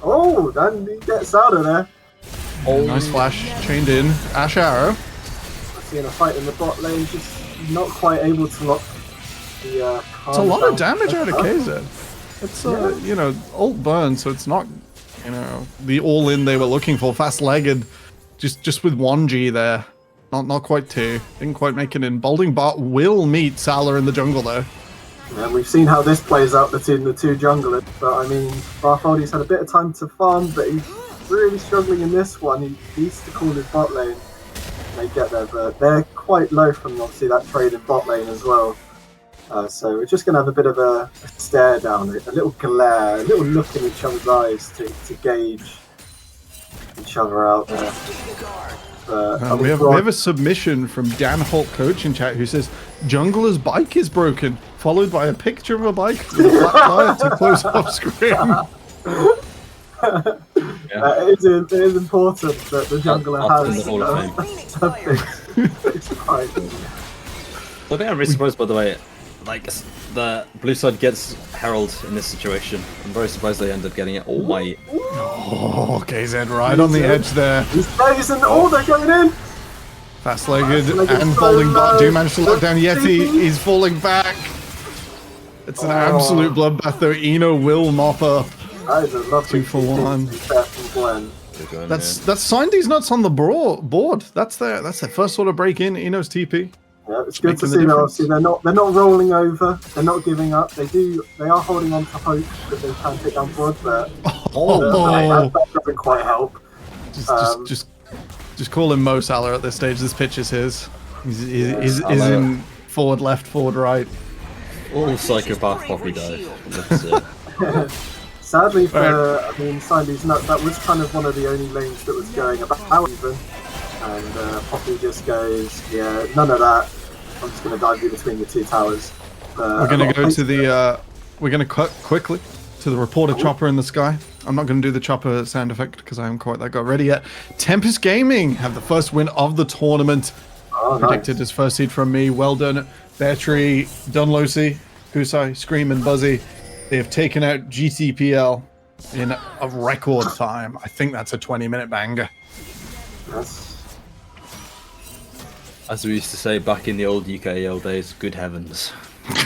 Oh, then he gets out of there. Oh, nice flash chained in. Ash Arrow. Seeing a fight in the bot lane, just not quite able to lock the. It's a lot of damage out of KZ. It's ult burn, so it's not the all in they were looking for. Fast legged, just with 1G there, not quite 2. Didn't quite make it in. Balding bot will meet Salah in the jungle though. Yeah, we've seen how this plays out between the two junglers, but I mean, Bartholdi's had a bit of time to farm, but he's really struggling in this one. He needs to call his bot lane. They get there, but they're quite low from obviously that trade in bot lane as well. So we're just going to have a bit of a stare down, a little glare, a little look in each other's eyes to gauge each other out there. We have a submission from Dan Holt Coach in chat who says Jungler's bike is broken, followed by a picture of a bike with a flat tire to close off screen. It is important that the jungler That's in has the Hall of Fame. a fixed fight. So I think I'm really surprised, by the way, like the blue side gets Herald in this situation. I'm very surprised they end up getting it. Oh my! Oh, KZ right on the edge there. He's frozen. Oh, they're going in. Fast-legged Fast-legged and so folding back. low. Do manage to lock down Yeti. He's falling back. It's an absolute bloodbath though. Eno will mop up. That is a lovely 2 for 1. from Gwen. That's signed these nuts on the board. That's their first sort of break in. Eno's TP. Yeah, it's good to making the see that difference. obviously they're not rolling over, they're not giving up. They are holding on to hope that they can take down Blood, but that doesn't quite help. Just call him Mo Salah at this stage. This pitch is his. He's in forward left, forward right. All psychopath poppy dive. That's it. Sadly for Sandy's nuts, that was kind of one of the only lanes that was going about even. And Poppy just goes, yeah, none of that. I'm just going to dive you between the two towers. We're going to go to the. We're going to cut quickly to the reporter chopper in the sky. I'm not going to do the chopper sound effect because I haven't quite that got ready yet. Tempest Gaming have the first win of the tournament. Predicted as first seed from me. Well done, Beartree, Dunlosi, Kusai, Scream, and Buzzy. They have taken out GTPL in a record time. I think that's a 20-minute banger. As we used to say back in the old UKEL days, good heavens.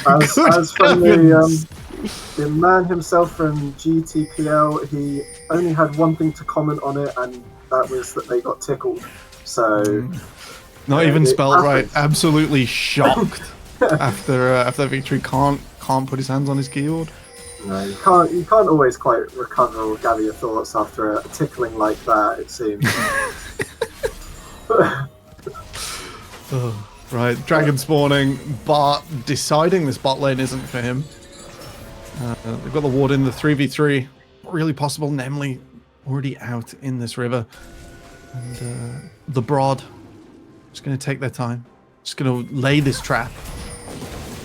As from the man himself from GTPL, he only had one thing to comment on it, and that was that they got tickled. So not even spelled right. Absolutely shocked after victory. Can't put his hands on his keyboard. No, you can't always quite recover or gather your thoughts after a tickling like that, it seems. Right, dragon spawning, Bart deciding this bot lane isn't for him. They've got the ward in the 3v3. Not really possible. Nemly already out in this river. And the Broad just going to take their time. Just going to lay this trap.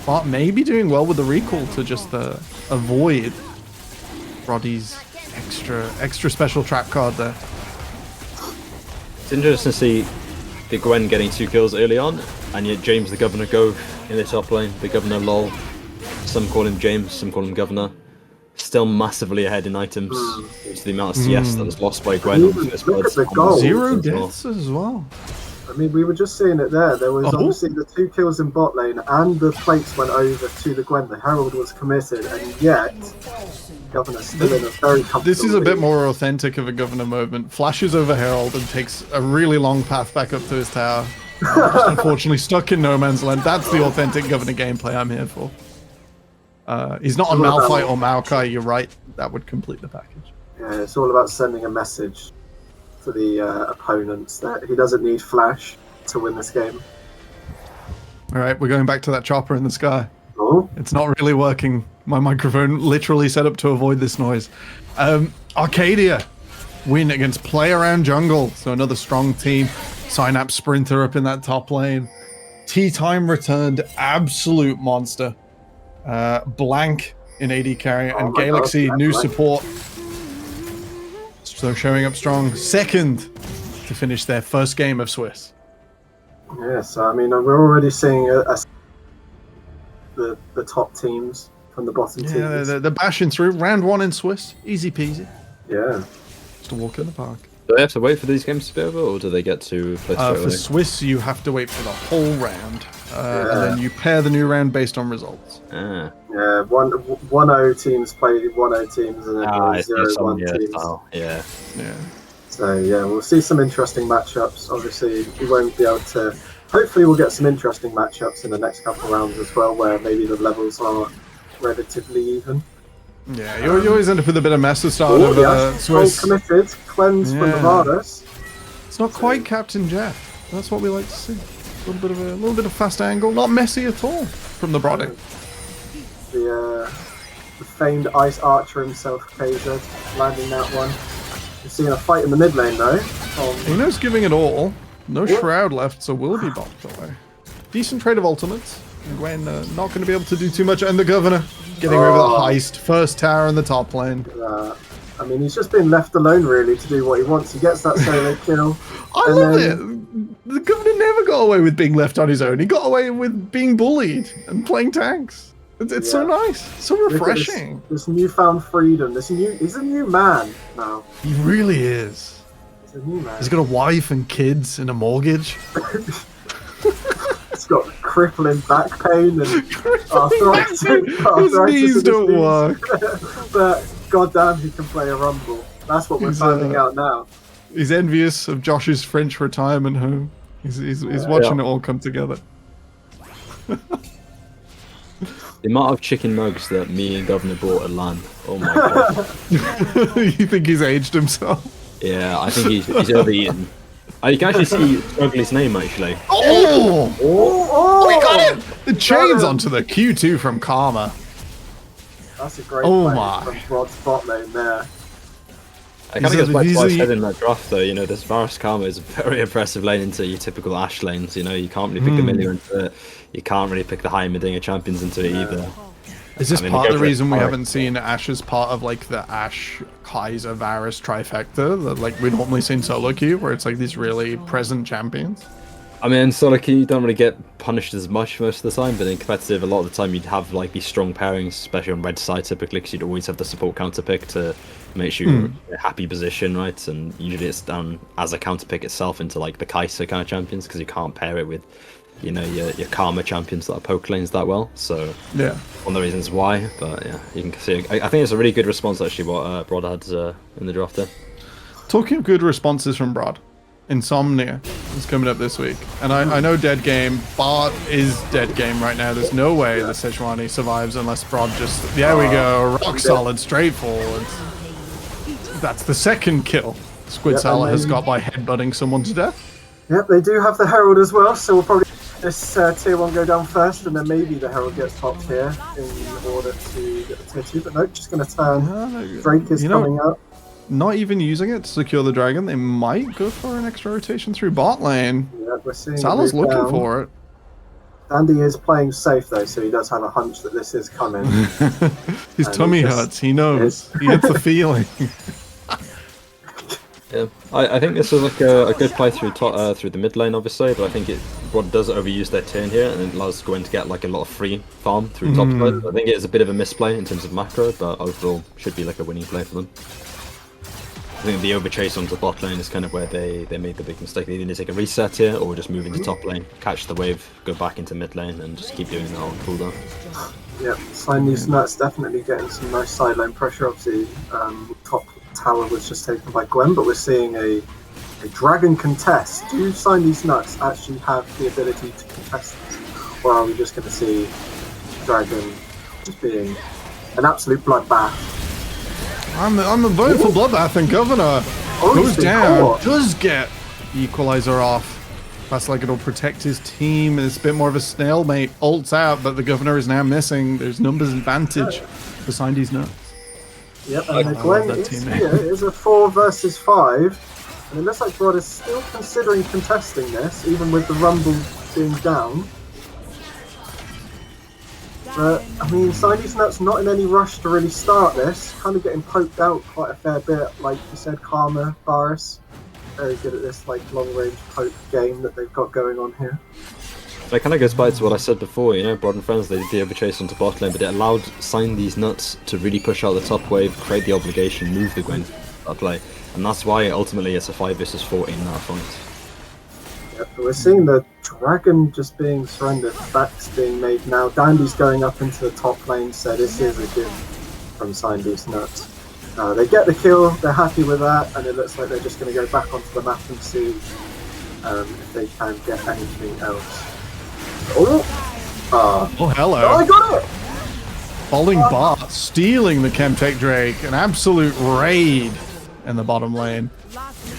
Bart may be doing well with the recall to just avoid Roddy's extra special trap card there. It's interesting to see the Gwen getting 2 kills early on, and yet James the Governor go in the top lane. The Governor lol. Some call him James, some call him Governor. Still massively ahead in items due to the amount of CS that was lost by Gwen. Look at the goal. 0 deaths as well. I mean, we were just seeing it there. There was obviously the 2 kills in bot lane, and the plates went over to the Gwen. The Herald was committed, and yet Governor's still in a very comfortable This is a bit lead. more authentic of a Governor moment. Flashes over Herald and takes a really long path back up to his tower. Just unfortunately stuck in no man's land. That's the authentic Governor gameplay I'm here for. He's not on Malphite or Maokai, you're right. That would complete the package. Yeah, it's all about sending a message to the opponents that he doesn't need flash to win this game. Alright, we're going back to that chopper in the sky. Oh, It's not really working. My microphone literally set up to avoid this noise. Arcadia win against Play Around Jungle. So another strong team. Synapse Sprinter up in that top lane. Tea Time returned. Absolute monster. Blank in AD carry. And Galaxy, new support. So showing up strong. Second to finish their first game of Swiss. yes. I mean, we're already seeing the top teams from the bottom Yeah, teams. they're bashing through. Round 1 in Swiss. Easy peasy. Yeah. Just a walk in the park. Do they have to wait for these games to be over, or do they get to play straight For away? Swiss, you have to wait for the whole round, and then you pair the new round based on results. Ah. Yeah, 1-0 teams play 1-0 teams, and then I see 0-1 some, teams. style. Yeah. Yeah. So yeah, we'll see some interesting matchups. Obviously, we won't be able to. Hopefully, we'll get some interesting matchups in the next couple of rounds as well, where maybe the levels are relatively even. Yeah, you always end up with a bit of mess at the start of Full Swiss. committed, cleanse from Yeah. Nevada's. It's not quite Captain Jeff. That's what we like to see. A little bit of fast angle, not messy at all from the Brody. The famed Ice Archer himself, KZ, landing that one. We're seeing a fight in the mid lane though. Eno's giving it all. No Shroud left, so will be bopped away. Decent trade of ultimates. Gwen not going to be able to do too much. And the Governor getting over the heist. First tower in the top lane. I mean, he's just been left alone really to do what he wants. He gets that solo kill. I and love then- it. The governor never got away with being left on his own. He got away with being bullied and playing tanks. It's so nice, so Look at refreshing. This newfound freedom. He's a new man now. He really is. He's a new man. He's got a wife and kids and a mortgage. He's got crippling back pain and arthritis. His knees don't work. But goddamn, he can play a rumble. That's what we're finding out now. He's envious of Josh's French retirement home. He's watching it all come together. The amount of chicken nugs that me and Governor bought at LAN. Oh my god. You think he's aged himself? Yeah, I think he's overeaten. You can actually see Ugly's name actually. Oh, he got it! The chains onto the Q2 from Karma. That's a great Oh play my. from Brod's bot lane there. I kind of goes back to he's what I a- said in that draft though, you know, this Varus Karma is a very impressive lane into your typical Ashe lanes, you know, you can't really pick the Millia into it, you can't really pick the high Medina champions into it either. Is this I mean, part they of go the for reason we power. haven't seen Ashe as part of like the Ashe, Kaiser, Varus trifecta that like we normally see in solo queue, where it's like these really present champions? I mean, in solo queue you don't really get punished as much most of the time, but in competitive a lot of the time you'd have like these strong pairings, especially on red side typically, because you'd always have the support counter pick to make sure you're in a happy position, right? And usually it's done as a counter pick itself into like the Kaiser kind of champions, because you can't pair it with, you know, your Karma champions that are poke lanes that well. So Yeah. one of the reasons why, but yeah, you can see. I think it's a really good response actually what Brod had in the draft there. Talking of good responses from Brod, Insomnia is coming up this week. And I know Dead Game, Bart is Dead Game right now. There's no way the Sejuani survives unless Brod just, there we go, rock solid, straightforward. That's the second kill Squid Yep, Salad and has then- got by headbutting someone to death. Yep, they do have the Herald as well, so we'll probably this tier 1 go down first, and then maybe the Herald gets popped here in order to get the tier 2, but no, just going to turn. Drake is coming up. Not even using it to secure the dragon, they might go for an extra rotation through bot lane. Yeah, we're seeing Salah's it move looking down. for it. Andy is playing safe though, so he does have a hunch that this is coming. His And tummy he just- hurts, he knows. He gets the feeling. Yeah, I think this is like a good play through through the mid lane, obviously, but I think Brod does overuse their turn here, and it allows Gwen to get like a lot of free farm through top side. I think it is a bit of a misplay in terms of macro, but overall should be like a winning play for them. I think the overchase onto bot lane is kind of where they made the big mistake. They either take a reset here, or just move into top lane, catch the wave, go back into mid lane, and just keep doing that on cooldown. Yep, Siamese Nuts definitely getting some nice sideline pressure. Obviously, top tower was just taken by Gwen, but we're seeing a dragon contest. Do Siamese Nuts actually have the ability to contest this? Or are we just going to see Dragon just being an absolute bloodbath? I'm a vote for Bloodbath, and Governor Oh, he's goes been down, caught. does get Equalizer off. That's like it'll protect his team. It's a bit more of a stalemate. Ults out, but the Governor is now missing. There's numbers advantage for Sindy's Nuts. Yep, I and the love Gwen that is teammate. here. It is a 4 versus 5. And it looks like Brod is still considering contesting this, even with the Rumble being down. But, I mean, Siamese Nuts not in any rush to really start this. Kind of getting poked out quite a fair bit. Like you said, Karma, Varus. Very good at this like long-range poke game that they've got going on here. That kind of goes back to what I said before, you know, Brod and Friends, they did the overchase onto bot lane, but it allowed Sign these nuts to really push out the top wave, create the obligation, move the Gwen that play. And that's why ultimately it's a 5 versus 4 in that fight. Yep, but we're seeing the dragon just being surrendered, backs being made now. Dandy's going up into the top lane, so this is a gift from Siamese Nuts. They get the kill, they're happy with that, and it looks like they're just going to go back onto the map and see if they can get anything else. Oh, hello. Oh, I got it! Falling bot, stealing the Chemtech Drake. An absolute raid in the bottom lane.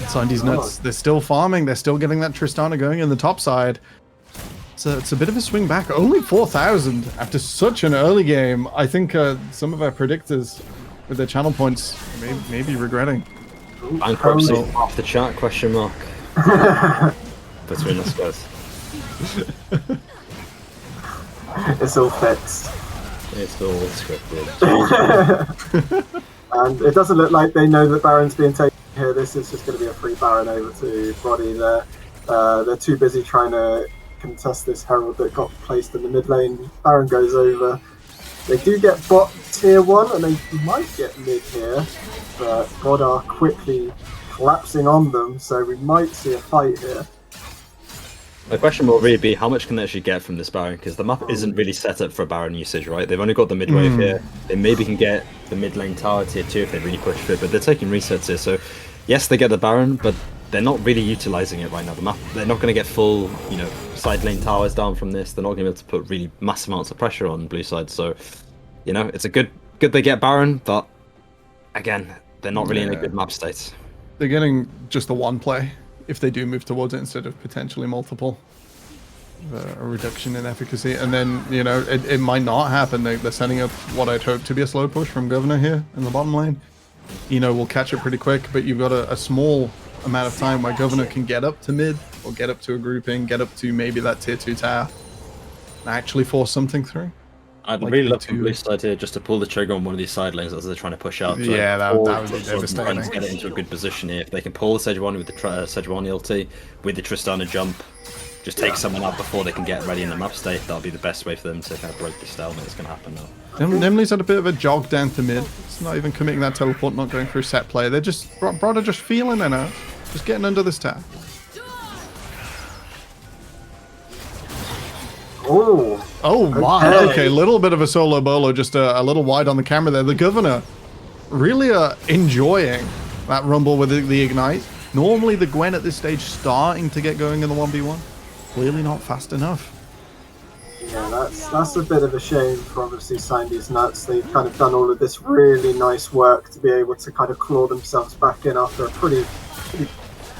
Sindy's Nuts, they're still farming. They're still getting that Tristana going in the top side. It's a bit of a swing back. Only 4,000 after such an early game. I think some of our predictors with their channel points may be regretting. Bankruptcy off the chat, question mark. Between us guys. It's all fixed. It's all scripted. And it doesn't look like they know that Baron's being taken here. This is just going to be a free Baron over to Body there. They're too busy trying to contest this Herald that got placed in the mid lane. Baron goes over. They do get bot tier 1 and they might get mid here, but God are quickly collapsing on them, so we might see a fight here. The question will really be how much can they actually get from this Baron, because the map isn't really set up for Baron usage, right? They've only got the mid wave here. They maybe can get the mid lane tower tier 2 if they really push for it, but they're taking resets here, so yes, they get the Baron, but they're not really utilizing it right now. The map, they're not going to get full, side lane towers down from this. They're not going to be able to put really massive amounts of pressure on blue side, so, it's a good they get Baron, but again, they're not really in a good map state. They're getting just the one play if they do move towards it instead of potentially multiple. A reduction in efficacy, and then it might not happen. They're setting up what I'd hope to be a slow push from Governor here in the bottom lane. Will catch it pretty quick, but you've got a small amount of time where Governor can get up to mid or get up to a grouping, get up to maybe that tier 2 tower and actually force something through. I'd really love from blue side here just to pull the trigger on one of these side lanes as they're trying to push out. Yeah, that would be devastating. Get it into a good position here. If they can pull the Sejuani with the Sejuani ulti, with the Tristana jump, just take someone out before they can get ready in the map state, that'll be the best way for them to kind of break the stalemate that's going to happen now. Nimley's had a bit of a jog down to mid. It's not even committing that teleport, not going through set play. They're just, Broad are just feeling it now. Just getting under this tower. Oh wow, okay, little bit of a solo bolo, just a little wide on the camera there. The Governor really enjoying that rumble with the ignite. Normally the Gwen at this stage starting to get going in the 1v1. Clearly not fast enough. Yeah, that's a bit of a shame for obviously Sandy's Nuts. They've kind of done all of this really nice work to be able to kind of claw themselves back in after a pretty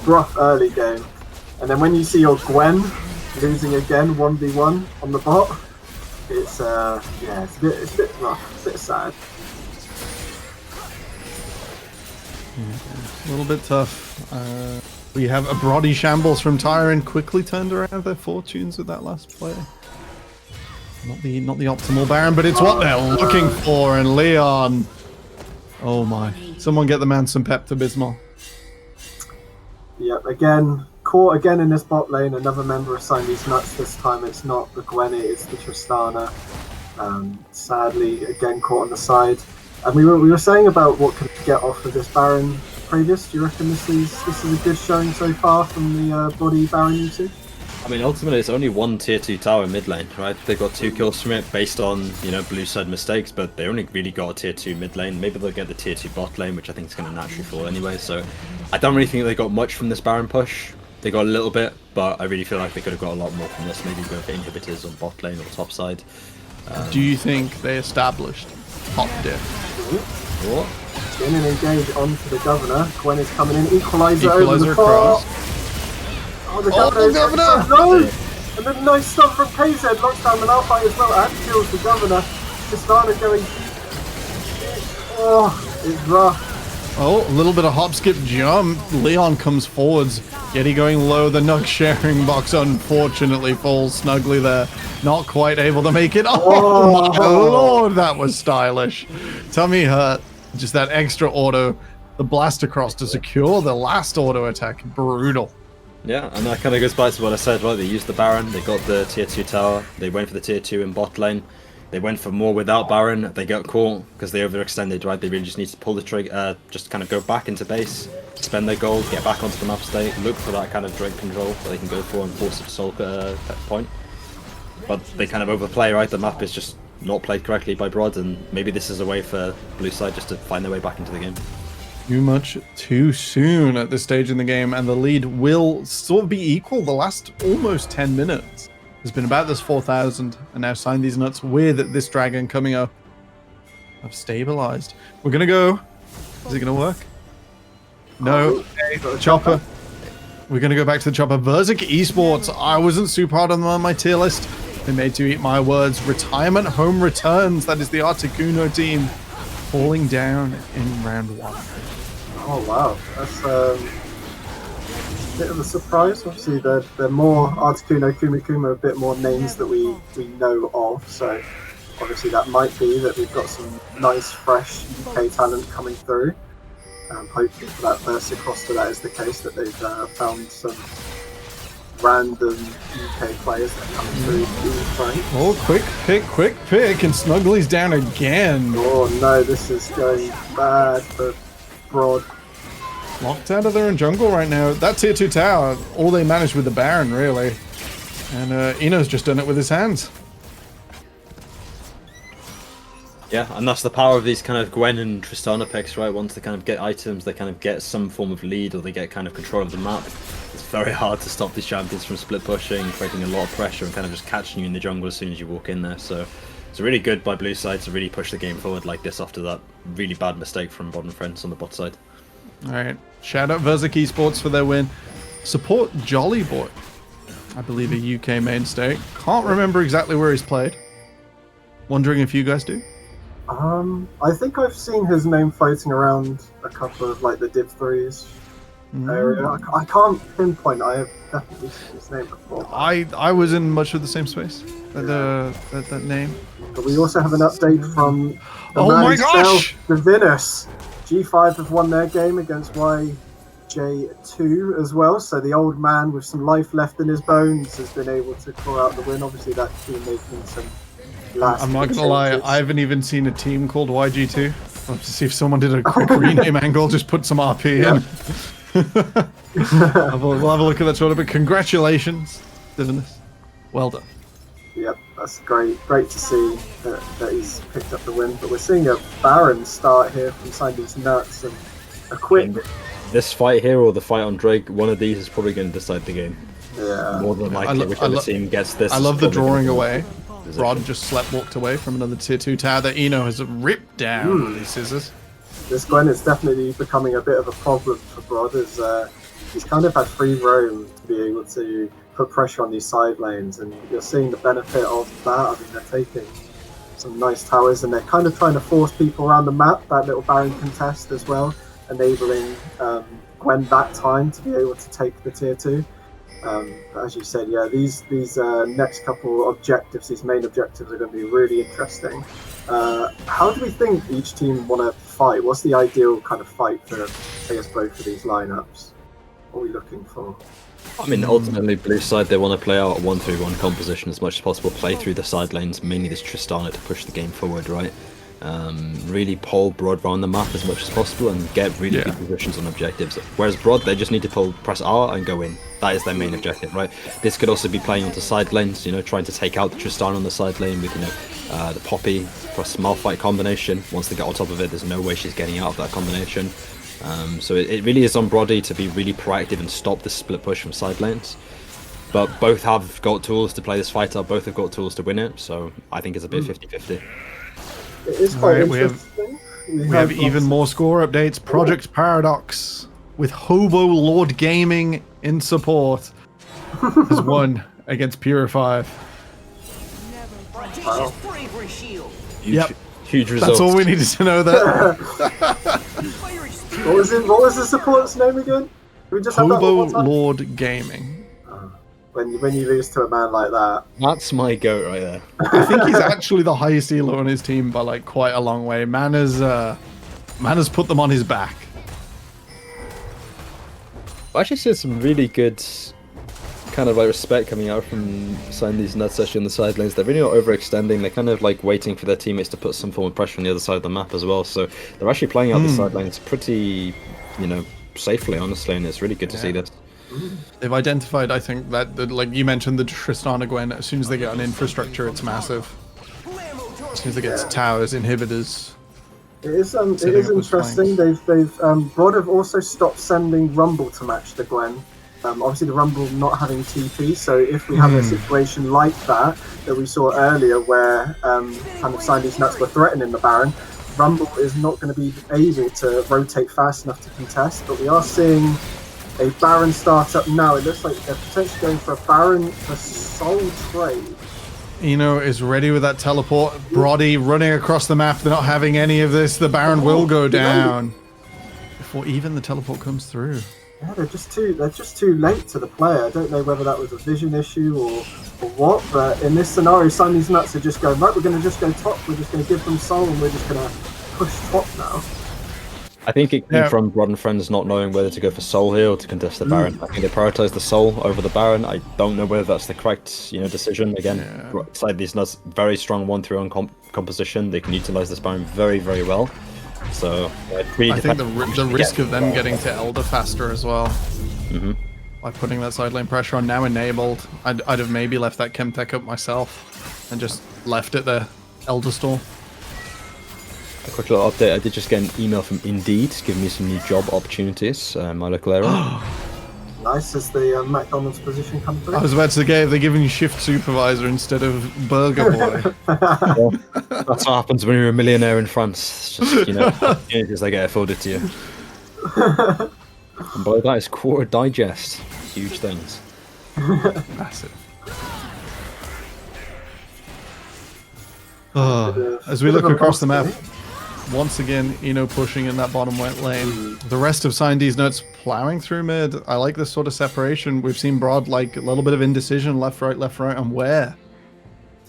rough early game. And then when you see your Gwen losing again 1v1 on the bot, it's it's a bit rough, a bit sad. A little bit tough. We have a Brody shambles from Tyron, quickly turned around their fortunes with that last play. Not the optimal Baron, but it's what they're looking for. And Leon, oh my! Someone get the man some Pepto-Bismol. Yep, again caught again in this bot lane. Another member of Siamese Nuts. This time it's not the Gwenny, it's the Tristana. Sadly, again caught on the side. And we were saying about what could get off of this Baron previous. Do you reckon this is a good showing so far from the body Baron usage? I mean, ultimately, it's only one tier 2 tower mid lane, right? They got 2 kills from it based on, blue side mistakes, but they only really got a tier 2 mid lane. Maybe they'll get the tier 2 bot lane, which I think is going to naturally fall anyway. So I don't really think they got much from this Baron push. They got a little bit, but I really feel like they could have got a lot more from this. Maybe go for inhibitors on bot lane or top side. Do you think they established top diff? What? In and engage onto the Governor. Gwen is coming in. Equalizer over the across. Oh, the Governor! No! And then nice stuff from KZ. Locks down the Malphite as well and kills the Governor. Tristana going... Oh, it's rough. Oh, a little bit of hop, skip, jump. Leon comes forwards. Yeti going low. The Nug sharing box unfortunately falls snugly there. Not quite able to make it. Oh my lord, that was stylish. Tummy hurt. Just that extra auto. The blast across to secure the last auto attack. Brutal. Yeah, and that kind of goes back to what I said, right? They used the Baron, they got the tier 2 tower, they went for the tier 2 in bot lane, they went for more without Baron, they got caught because they overextended, right? They really just need to pull the trigger, just kind of go back into base, spend their gold, get back onto the map state, look for that kind of Drake control that they can go for and force it to solve that point. But they kind of overplay, right? The map is just not played correctly by Broad, and maybe this is a way for blue side just to find their way back into the game. Too much too soon at this stage in the game, and the lead will sort of be equal. The last almost 10 minutes has been about this 4,000, and now Sign These Nuts with this dragon coming up have stabilized. We're gonna go. Is it gonna work? No. Okay, Chopper. We're gonna go back to the Chopper. Verzik Esports. I wasn't super hard on them on my tier list. They made to eat my words. Retirement home returns. That is the Articuno team falling down in round 1. Oh wow, that's a bit of a surprise. Obviously, they're more Articuno, Kuma, a bit more names that we know of. So obviously that might be that we've got some nice, fresh UK talent coming through. Hopefully for that first across that is the case, that they've found some random UK players that come through the frame. Oh, quick pick, and Snuggly's down again. Oh no, this is going bad for Broad. Locked out of their own jungle right now. That tier 2 tower, all they managed with the Baron, really. And Eno's just done it with his hands. Yeah, and that's the power of these kind of Gwen and Tristana picks, right? Once they kind of get items, they kind of get some form of lead, or they get kind of control of the map. It's very hard to stop these champions from split pushing, creating a lot of pressure, and kind of just catching you in the jungle as soon as you walk in there. So it's really good by blue side to really push the game forward like this after that really bad mistake from Bottom Friends on the bot side. Alright, shout out Verzik Esports for their win. Support Jolly Boy, I believe a UK mainstay. Can't remember exactly where he's played. Wondering if you guys do? I think I've seen his name floating around a couple of like the Div 3s area. I can't pinpoint. I have definitely seen his name before. I was in much of the same space. That name. But we also have an update from the Oh man my himself, gosh! the Venus. G5 have won their game against YJ2 as well. So the old man with some life left in his bones has been able to claw out the win. Obviously that team making some last. I'm not gonna lie, I haven't even seen a team called YG2. I'll have to see if someone did a quick rename angle, just put some RP in. We'll have a look at that shortly, but congratulations, Divinus. Well done. Yep, that's great. Great to see that he's picked up the win. But we're seeing a Baron start here from Sandy's Nuts, and a quick. This fight here or the fight on Drake, one of these is probably going to decide the game. Yeah. More than likely, whichever team gets this. I love the drawing away. Position. Rod just walked away from another tier 2 tower that Eno has ripped down with these scissors. This Gwen is definitely becoming a bit of a problem for Brod, as he's kind of had free roam to be able to put pressure on these side lanes, and you're seeing the benefit of that. I mean, they're taking some nice towers, and they're kind of trying to force people around the map, that little Baron contest as well, enabling Gwen that time to be able to take the tier 2. As you said, yeah, these next couple objectives, these main objectives, are going to be really interesting. How do we think each team want to fight? What's the ideal kind of fight for, I guess, both of these lineups? What are we looking for? I mean, ultimately, blue side, they want to play out a 1-3-1 composition as much as possible, play through the side lanes, mainly this Tristana to push the game forward, right? Really pull Broad around the map as much as possible and get really good positions on objectives. Whereas Broad, they just need to press R and go in. That is their main objective, right? This could also be playing onto side lanes, you know, trying to take out the Tristana on the side lane with, you know, the Poppy plus Malphite combination. Once they get on top of it, there's no way she's getting out of that combination. So it really is on Brody to be really proactive and stop this split push from side lanes. But both have got tools to play this fight out, both have got tools to win it, so I think it's a bit 50-50. It is quite Right, interesting. We have even more score updates. Project Paradox with Hobo Lord Gaming in support has won against Purify. Wow. Huge result. That's all we needed to know there. What was the support's name again? Can we just have that Hobo one more time? Lord Gaming. When you lose to a man like that. That's my goat right there. I think he's actually the highest elo on his team by like quite a long way. Man has put them on his back. I actually see some really good kind of like respect coming out from Sandy's Nuts actually on the side lanes. They're really not overextending. They're kind of like waiting for their teammates to put some form of pressure on the other side of the map as well. So they're actually playing out the side lanes pretty, you know, safely, honestly, and it's really good to see this. They've identified, I think, that like you mentioned, the Tristana Gwen. As soon as they get an infrastructure, it's massive. As soon as they get to towers, inhibitors. It is Setting up with interesting. They've Broad have also stopped sending Rumble to match the Gwen. Obviously the Rumble not having TP, so if we have a situation like that we saw earlier where kind of Sandy's Nuts were threatening the Baron, Rumble is not going to be able to rotate fast enough to contest, but we are seeing a Baron startup now. It looks like they're potentially going for a Baron for Soul Trade. Eno is ready with that teleport. Brody running across the map. They're not having any of this. The Baron will go down before even the teleport comes through. Yeah, they're just too late to the play. I don't know whether that was a vision issue or what, but in this scenario, Siamese Nuts are just going, right, we're going to just go top, we're just going to give them soul, and we're just going to push top now. I think it came from Rod and Friends not knowing whether to go for soul here or to contest the Baron. I think they prioritized the soul over the Baron. I don't know whether that's the correct, decision. Again, side these Nuts, very strong 1-3-1 composition. They can utilize this Baron very, very well. So really I think the risk of them getting to Elder faster as well. By putting that side lane pressure on, now enabled. I'd have maybe left that Chemtech up myself and just left it there. Elder stall. A quick little update. I did just get an email from Indeed giving me some new job opportunities. My local area. Nice as the McDonald's position come through. I was about to say, they're giving you shift supervisor instead of burger boy. Well, that's what happens when you're a millionaire in France. It's just, opportunities they get afforded to you. And below that is Quarter Digest. Huge things. Massive. As we look across the map, once again, Eno pushing in that bottom wet lane. The rest of Sindy's Nuts plowing through mid. I like this sort of separation. We've seen Broad like a little bit of indecision, left, right, on where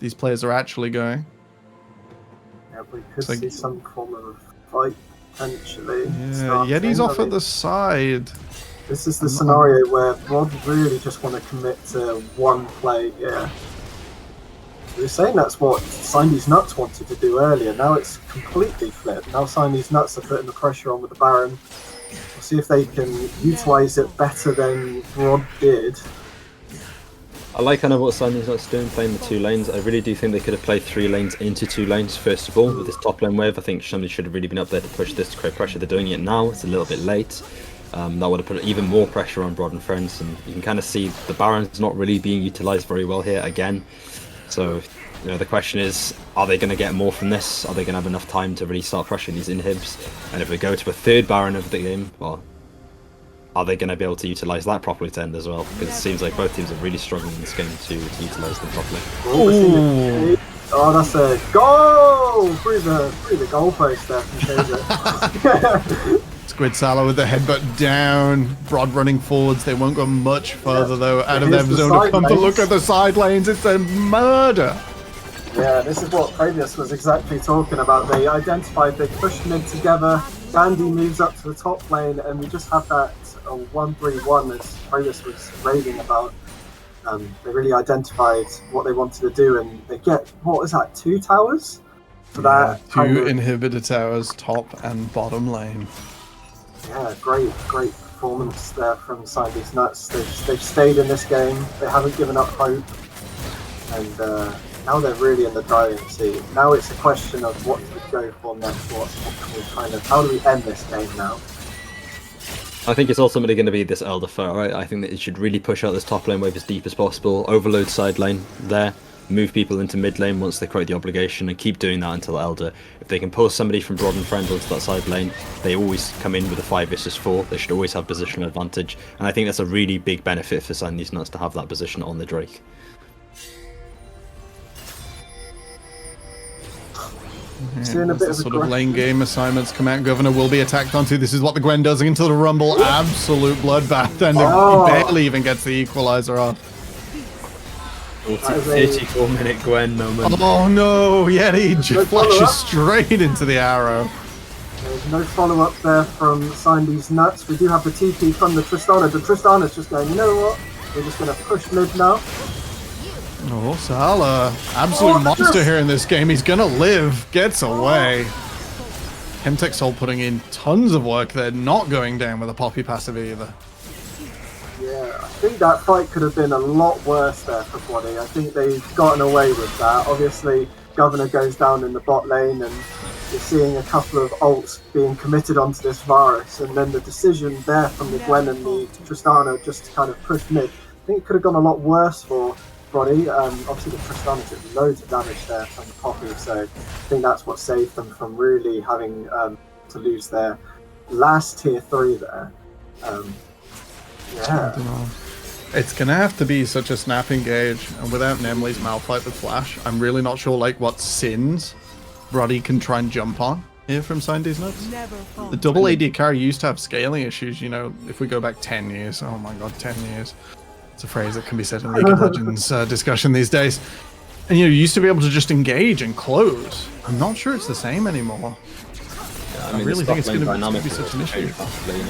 these players are actually going. Yeah, we could see some form of fight potentially. Yeah, Yeti's off at the side. This is the scenario where Broad really just want to commit to one play. Yeah. We were saying that's what Sindy's Nuts wanted to do earlier. Now it's completely flipped. Now Sindy's Nuts are putting the pressure on with the Baron. We'll see if they can utilise it better than Broad did. I like kind of what Sindy's Nuts doing, playing the 2 lanes. I really do think they could have played 3 lanes into 2 lanes first of all with this top lane wave. I think somebody should have really been up there to push this to create pressure. They're doing it now. It's a little bit late. That would have put even more pressure on Broad and Friends, and you can kind of see the Baron's not really being utilised very well here again. So, the question is, are they going to get more from this? Are they going to have enough time to really start pressuring these inhibs? And if we go to a 3rd Baron of the game, well, are they going to be able to utilise that properly to end as well? Because it seems like both teams are really struggling in this game to utilise them properly. Ooh. Oh, that's a goal! Through the goalpost there from Taser. Squid Salah with the headbutt down. Broad running forwards. They won't go much further though out of their zone of comfort. Look at the side lanes. It's a murder. Yeah, this is what Pravius was exactly talking about. They identified, they pushed mid together. Dandy moves up to the top lane, and we just have that 1-3-1 as Pravius was raving about. They really identified what they wanted to do, and they get, what was that, 2 towers? For that 2 inhibitor towers, top and bottom lane. Yeah, great performance there from Sindy's Nuts. They've stayed in this game. They haven't given up hope, and now they're really in the driving seat. Now it's a question of what to go for next. How do we end this game now? I think it's ultimately going to be this Elder fight, right? I think that it should really push out this top lane wave as deep as possible, overload side lane there, move people into mid lane once they create the obligation, and keep doing that until Elder. If they can pull somebody from Broad and Friend onto that side lane, they always come in with a 5 versus 4. They should always have positional advantage, and I think that's a really big benefit for Sindy's Nuts to have that position on the Drake. Yeah, the sort of lane game assignments come out. Governor will be attacked onto. This is what the Gwen does into the Rumble. Absolute bloodbath, and he barely even gets the equalizer off. 34-minute Gwen moment. Oh no, Yeti just flashes straight into the arrow. There's no follow-up there from Sindy's Nuts. We do have the TP from the Tristana. The Tristana's just going, you know what? We're just going to push mid now. Oh, Salah. Absolute monster here in this game. He's going to live. Gets away. Chemtech Soul putting in tons of work there. Not going down with a Poppy passive either. Yeah, I think that fight could have been a lot worse there for Quaddy. I think they've gotten away with that. Obviously, Governor goes down in the bot lane, and you're seeing a couple of ults being committed onto this Varus, and then the decision there from the Gwen and the Tristana just to kind of push mid. I think it could have gone a lot worse for Quaddy. Obviously, the Tristana took loads of damage there from the Poppy, so I think that's what saved them from really having to lose their last tier 3 there. Yeah. It's gonna have to be such a snap engage, and without Nemli's Malphite with Flash, I'm really not sure like what sins Brody can try and jump on. here from Sign These Nuts. Never fall. The double AD carry used to have scaling issues, you know, if we go back 10 years. Oh my god, 10 years. It's a phrase that can be said in League of Legends discussion these days. And you used to be able to just engage and close. I'm not sure it's the same anymore. Yeah, I really think it's going to be such such an issue.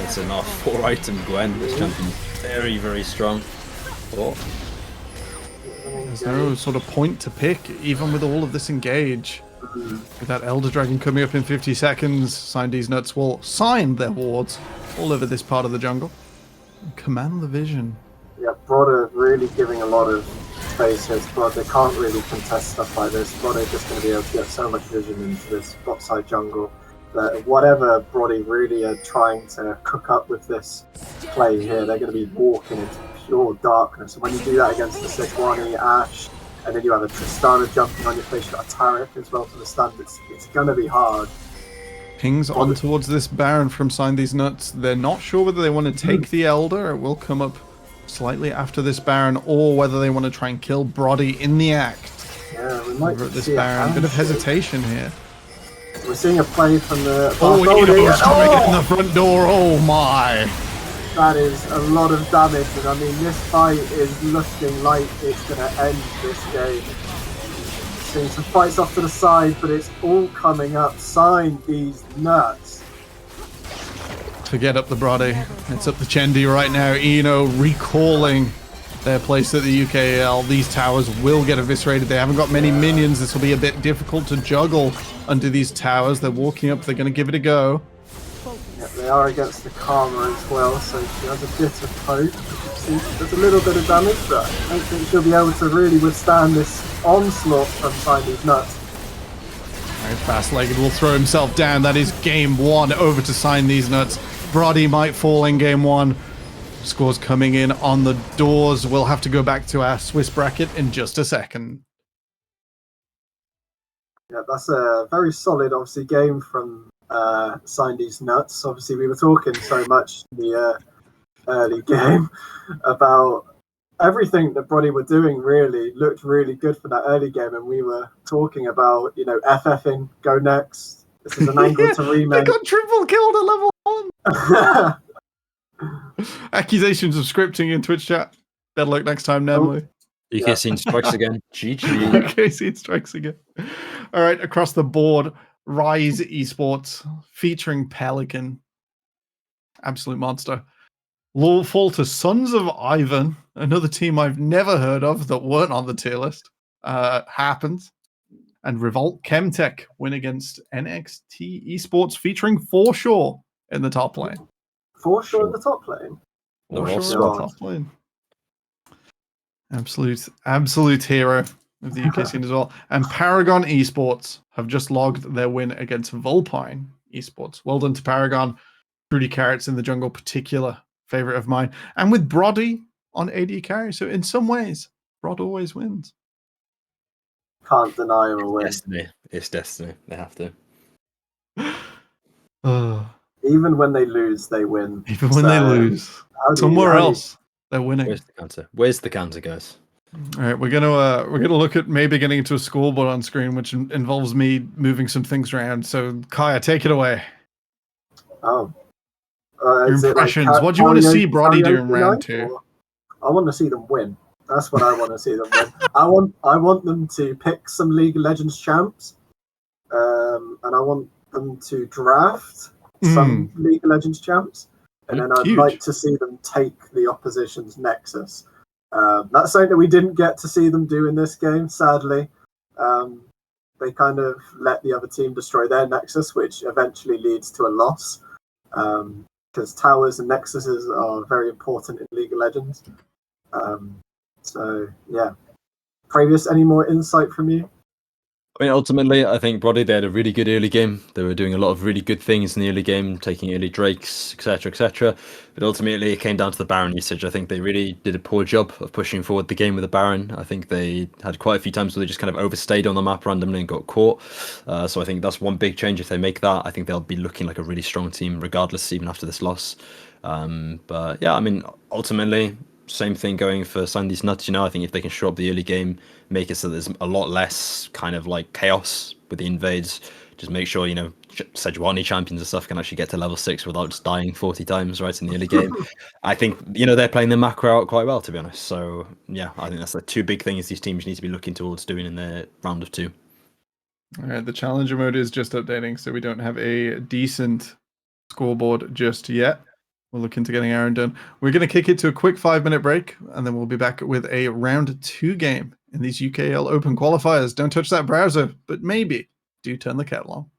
It's an R4 item Gwen. This champion very, very strong. Oh. There's no sort of point to pick, even with all of this engage. With that Elder Dragon coming up in 50 seconds, Sign These Nuts will sign their wards all over this part of the jungle. And command the vision. Yeah, Broder really giving a lot of space here. But they can't really contest stuff like this. Broder just going to be able to get so much vision into this bot side jungle that whatever Brody really are trying to cook up with this play here, they're going to be walking into pure darkness. And when you do that against the Sejuani, Ashe, and then you have a Tristana jumping on your face, you've got a Taric as well to the stand, it's going to be hard. Pings on towards this Baron from Sign These Nuts. They're not sure whether they want to take the Elder. It will come up slightly after this Baron, or whether they want to try and kill Brody in the act. Yeah, we might Over at this see Baron. A bit of hesitation here. We're seeing a play from the... Oh, Ito's coming in the front door. Oh my. That is a lot of damage, and I mean, this fight is looking like it's going to end this game. Seeing some fights off to the side, but it's all coming up. Sign These Nuts. To get up the Brody. It's up the Chendi right now. Eno recalling their place at the UKEL. These towers will get eviscerated. They haven't got many minions. This will be a bit difficult to juggle under these towers. They're walking up. They're going to give it a go. Yeah, they are against the Karma as well, so she has a bit of hope. See, there's a little bit of damage, but I don't think she'll be able to really withstand this onslaught from Sign These Nuts. Alright, Fast-Legged will throw himself down. That is game one over to Sign These Nuts. Brody might fall in game one. Scores coming in on the doors. We'll have to go back to our Swiss bracket in just a second. Yeah, that's a very solid, obviously, game from Sign These Nuts. Obviously, we were talking so much in the early game about everything that Brody were doing. Really looked really good for that early game, and we were talking about, you know, FFing, go next. This is an angle to remake. They got triple killed at level 1. Accusations of scripting in Twitch chat. Better luck next time, Namely. UK scene strikes again. GG. UK scene strikes again. All right, across the board, Rise Esports featuring Pelican. Absolute monster. Fall to Sons of Ivan, another team I've never heard of that weren't on the tier list. Happens. And Revolt Chemtech win against NXT Esports featuring Foreshore in the top lane. Foreshore in the top lane? Foreshore in the top lane. Absolute hero of the UK scene as well. And Paragon Esports have just logged their win against Vulpine Esports. Well done to Paragon. Trudy Carrots in the jungle, particular favorite of mine. And with Brody on AD carry. So in some ways, Brod always wins. Can't deny him a win. Destiny. It's destiny. They have to. Even when they lose, they win. Even when they lose. Somewhere else, they're winning. Where's the counter? Where's the counter, guys? All right, we're gonna look at maybe getting into a scoreboard on screen, which involves me moving some things around. So, Kaya, take it away. Oh, your impressions. What do you want to see Brody do in round 2? I want to see them win. That's what I want to see them win. I want them to pick some League of Legends champs, and I want them to draft some League of Legends champs, and then I'd like to see them take the opposition's Nexus. That's something that we didn't get to see them do in this game, sadly. They kind of let the other team destroy their Nexus, which eventually leads to a loss, because towers and Nexuses are very important in League of Legends. So, yeah. Previous, any more insight from you? I mean, ultimately, I think Brody, they had a really good early game. They were doing a lot of really good things in the early game, taking early Drakes, etc., etc. But ultimately, it came down to the Baron usage. I think they really did a poor job of pushing forward the game with the Baron. I think they had quite a few times where they just kind of overstayed on the map randomly and got caught. So I think that's one big change. If they make that, I think they'll be looking like a really strong team, regardless, even after this loss. But yeah, I mean, ultimately, same thing going for Sign These Nuts. You know, I think if they can show up the early game, make it so there's a lot less kind of like chaos with the invades, just make sure Sejuani champions and stuff can actually get to level 6 without just dying 40 times right in the early game. I think they're playing the macro out quite well, to be honest. So yeah, I think that's the two big things these teams need to be looking towards doing in their round of 2. All right, the challenger mode is just updating, so we don't have a decent scoreboard just yet. We'll look into getting Aaron done. We're going to kick it to a quick 5-minute break, and then we'll be back with a round 2 game in these UKEL Open qualifiers. Don't touch that browser, but maybe do turn the kettle on.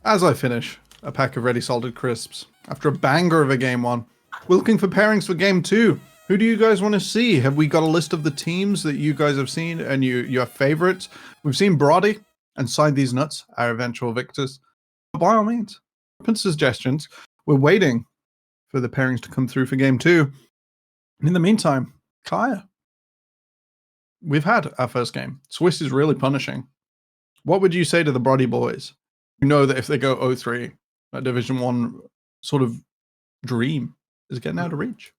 As I finish a pack of ready salted crisps after a banger of a game 1, we're looking for pairings for game 2. Who do you guys want to see? Have we got a list of the teams that you guys have seen and your favorites? We've seen Brody and Side These Nuts, our eventual victors. But by all means, open suggestions. We're waiting for the pairings to come through for game 2. And in the meantime, Kaya, we've had our first game. Swiss is really punishing. What would you say to the Brody boys? You know that if they go 0-3, that Division 1 sort of dream is getting out of reach.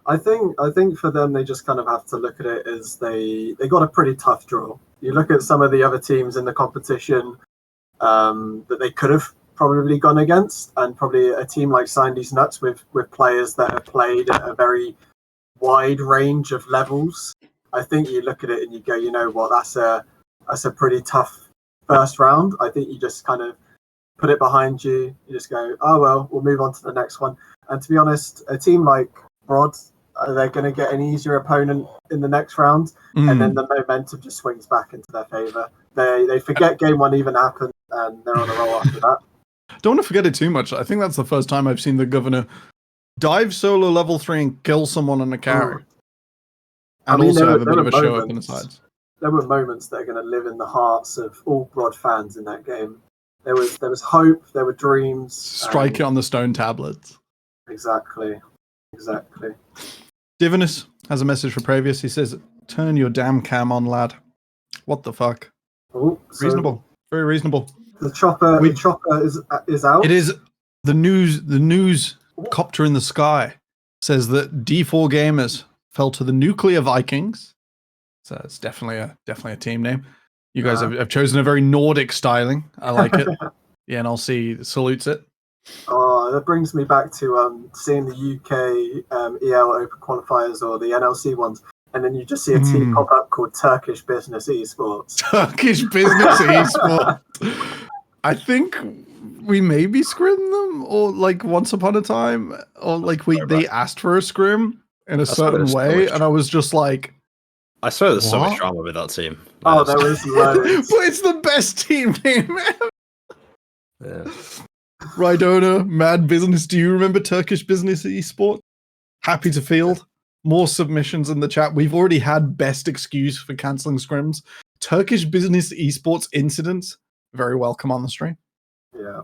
I think for them, they just kind of have to look at it as they got a pretty tough draw. You look at some of the other teams in the competition that they could have probably gone against, and probably a team like Sandy's Nuts with players that have played at a very wide range of levels. I think you look at it and you go, you know what, that's a pretty tough first round. I think you just kind of put it behind you. You just go, oh well, we'll move on to the next one. And to be honest, a team like Rod, they're going to get an easier opponent in the next round, and then the momentum just swings back into their favour. They forget game 1 even happened, and they're on a roll after that. Don't want to forget it too much. I think that's the first time I've seen the governor dive solo level 3 and kill someone on a carry. And also have a bit of a show up in the sides. There were moments that are going to live in the hearts of all Brod fans in that game. There was hope, there were dreams. Strike it on the stone tablets. Exactly. Divinus has a message for Pravius. He says, turn your damn cam on, lad. What the fuck? Oh, reasonable. Very reasonable. The chopper is out. It is the news copter in the sky says that D4 Gamers fell to the Nuclear Vikings. So it's definitely a team name. You guys have chosen a very Nordic styling. I like it. The NLC salutes it. Oh, that brings me back to seeing the UK EL Open Qualifiers or the NLC ones, and then you just see a team pop up called Turkish Business Esports. Turkish Business Esports. I think we maybe scrimmed them, or like once upon a time, or like they asked for a scrim in a certain way, and I was just like, I swear there's so much drama with that team. Oh, there was loads. But it's the best team name ever. Yeah. Rydona, Mad Business. Do you remember Turkish Business Esports? Happy to field more submissions in the chat. We've already had best excuse for cancelling scrims. Turkish Business Esports incidents. Very welcome on the stream. Yeah.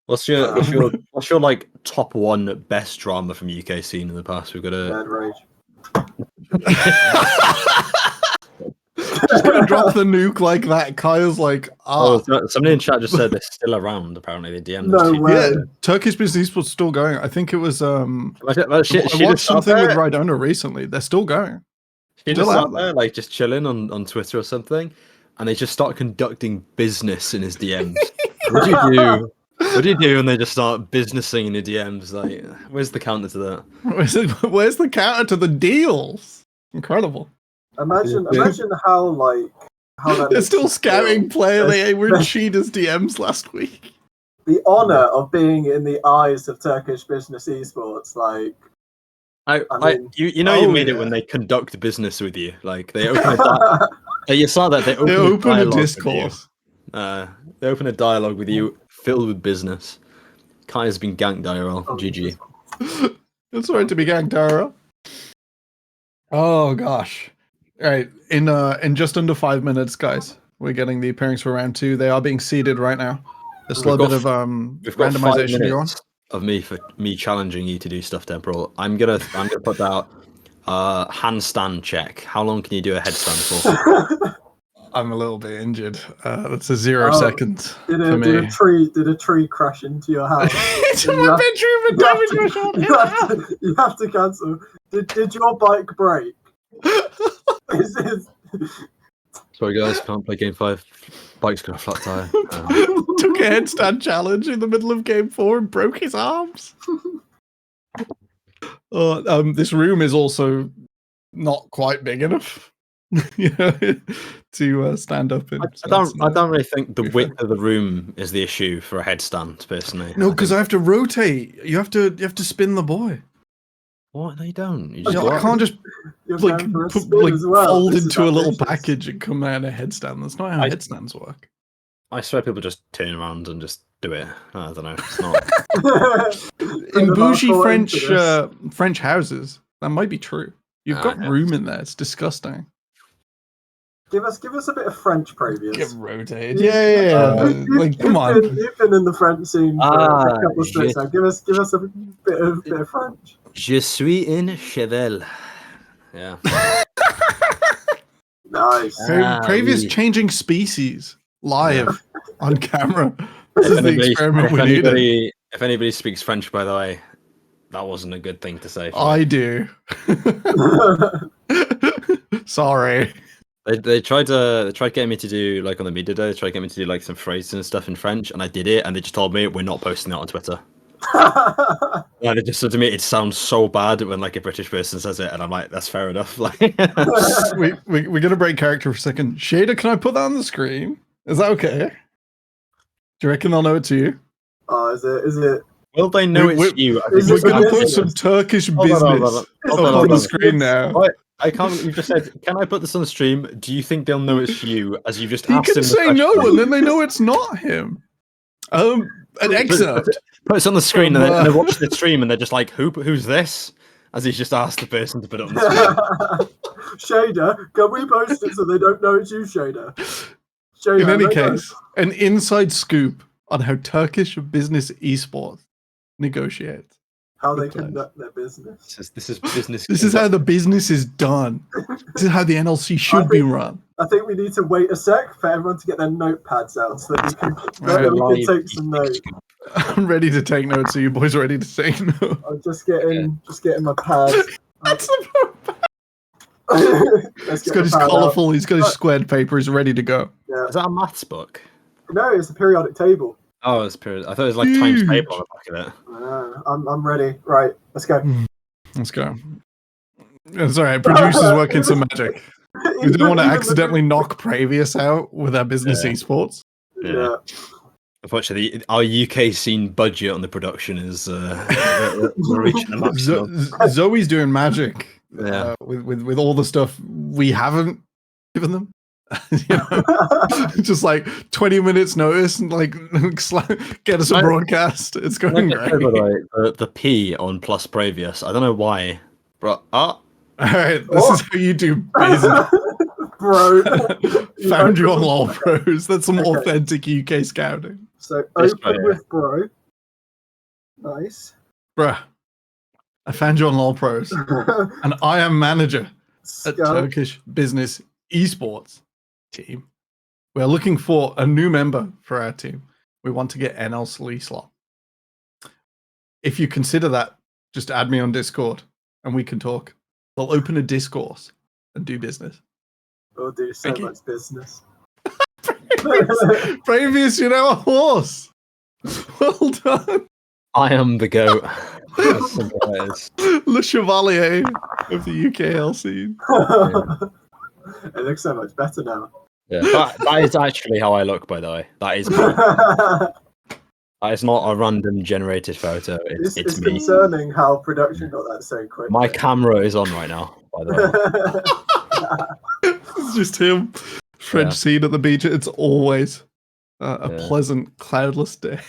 What's your like top 1 best drama from UK scene in the past? We've got Dead Rage. Just gonna drop the nuke like that. Kyle's like, somebody in chat just said they're still around. Apparently, they DM'd No way. Yeah, Turkish Business Esports still going. I think it was I she watched something with Rydona recently. They're still going. She just out there, like just chilling on Twitter or something, and they just start conducting business in his DMs. What do you do? What do you do when they just start businessing in your DMs? Like, where's the counter to that? Where's the counter to the deals? Incredible. Imagine how that they're still scamming player. They were in cheaters DMs last week. The honor of being in the eyes of Turkish Business Esports, like. You made it when they conduct business with you. Like they open a you saw that they open a discourse. They open a dialogue with you filled with business. Kai has been ganked, IRL. GG. It's right to be ganked, IRL. Oh gosh. All right, in just under 5 minutes, guys, we're getting the appearance for round 2. They are being seeded right now. There's still a bit of randomization of me challenging you to do stuff, Temporal. I'm gonna put out handstand check. How long can you do a headstand for? I'm a little bit injured. That's a 0 seconds for me. Did a tree crash into your house? Into my bedroom and damage your shoulder. You have to cancel. Did your bike break? Sorry guys, can't play game 5. Bike's got a flat tire. Took a headstand challenge in the middle of game 4 and broke his arms. This room is also not quite big enough, to stand up in. I don't really think the width of the room is the issue for a headstand, personally. No, because I have to rotate. You have to spin the boy. What? No, you don't. You I can't just fold into a little package and come out in a headstand. That's not how headstands work. I swear people just turn around and just do it. I don't know. It's not. In bougie Thought French into this. French houses, that might be true. You've got Okay. room in there. It's disgusting. Give us a bit of French previous. Get rotated. Yeah. Like, come on. You've been in the French scene for a couple of splits now. Give us a bit of French. Je suis un cheval. Yeah. Nice. Previous oui. changing species live on camera. This is the experiment we needed. If anybody speaks French, by the way, that wasn't a good thing to say. I do. Sorry. They tried getting me to do, like, on the media day, they tried getting me to do like some phrases and stuff in French, and I did it, and they just told me we're not posting that on Twitter. Like, they just said to me it sounds so bad when like a British person says it, and I'm like, that's fair enough. Like, We're gonna break character for a second. Shader, can I put that on the screen? Is that okay? Do you reckon they'll know it's you? Oh, is it? will they know We're- it's you? I is We're this gonna a put business? some Turkish Hold on, business hold on, hold up on, on hold the on. screen now. What? I can't. You just said, "Can I put this on the stream?" Do you think they'll know it's you? As you just He asked can him the say no, question? and then they know it's not him. An excerpt. Put it on the screen, and From, they watch the stream, and they're just like, "Who's this?" As he's just asked the person to put it on the screen. Shader, can we post it so they don't know it's you, Shader? Shader, In any they know. case, an inside scoop on how Turkish business esports negotiate. How they Good times. conduct their business. This is business. This is how the business is done. This is how the NLC should be run. I think we need to wait a sec for everyone to get their notepads out so that Right, we can take some notes. I'm ready to take notes. Are you boys ready to take notes? I'm just getting my pad. That's Let's He's get got his the pad out. colourful, he's got his squared paper, he's ready to go. Yeah. Is that a maths book? No, it's a periodic table. Oh, it's period. I thought it was like times Huge. table on the back of it. I'm ready. Right, let's go. Let's go. It's alright, producers working some magic. We don't want to accidentally knock Previous out with our business Yeah. esports. Yeah. Unfortunately, our UK scene budget on the production is we're reaching the maximum. Zoe's doing magic. Yeah. With all the stuff we haven't given them. You know? Just like 20 minutes notice and like get us a broadcast. It's going Like, great. by the way, the P on plus previous. I don't know why, but All right, this is how you do business. Bro. Found you on LOL Pros. That's some Okay. authentic UK scouting. So This open guy, with bro. Nice. Bruh, I found you on LOL Pros. And I am manager at Scout. Turkish Business Esports team. We're looking for a new member for our team. We want to get NL Sleeslot. If you consider that, just add me on Discord and we can talk. We'll open a discourse and do business. We'll do so Thank you. much business. Previous, you know, a horse. Well done. I am the goat. As simple as it is. Le Chevalier of the UKEL scene. It looks so much better now. Yeah, that is actually how I look. By the way, that is me. That is not a random generated photo. It's It's me. concerning how production got that so quick. My camera is on right now. By the way, It's just him. French Yeah. scene at the beach. It's always a Yeah. pleasant, cloudless day.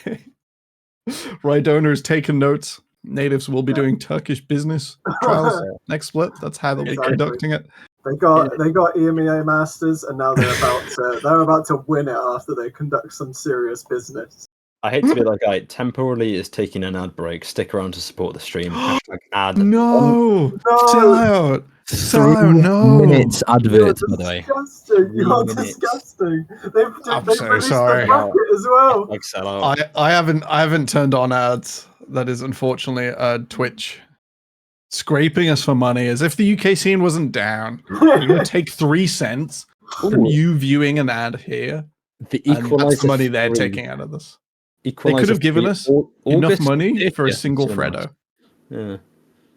Right owner is taking notes. Natives will be doing Turkish business trials next split. That's how they'll be Exactly. conducting it. They got EMEA Masters, and now they're about to win it after they conduct some serious business. I hate to be that guy. Temporally is taking an ad break. Stick around to support the stream. Hashtag ad. No! No! Sell out! Sell out, no! Minutes advert, You're by the way. disgusting. You're 3 minutes. disgusting. I'm They've so released sorry. the bracket as well. Like sell out. I haven't turned on ads. That is unfortunately Twitch scraping us for money as if the UK scene wasn't down. It would take 3 cents from you viewing an ad here. The And that's equalizer the money they're 3. taking out of this. They Equalizer could have given 3, us August enough money for a 50th, single so Freddo. Yeah.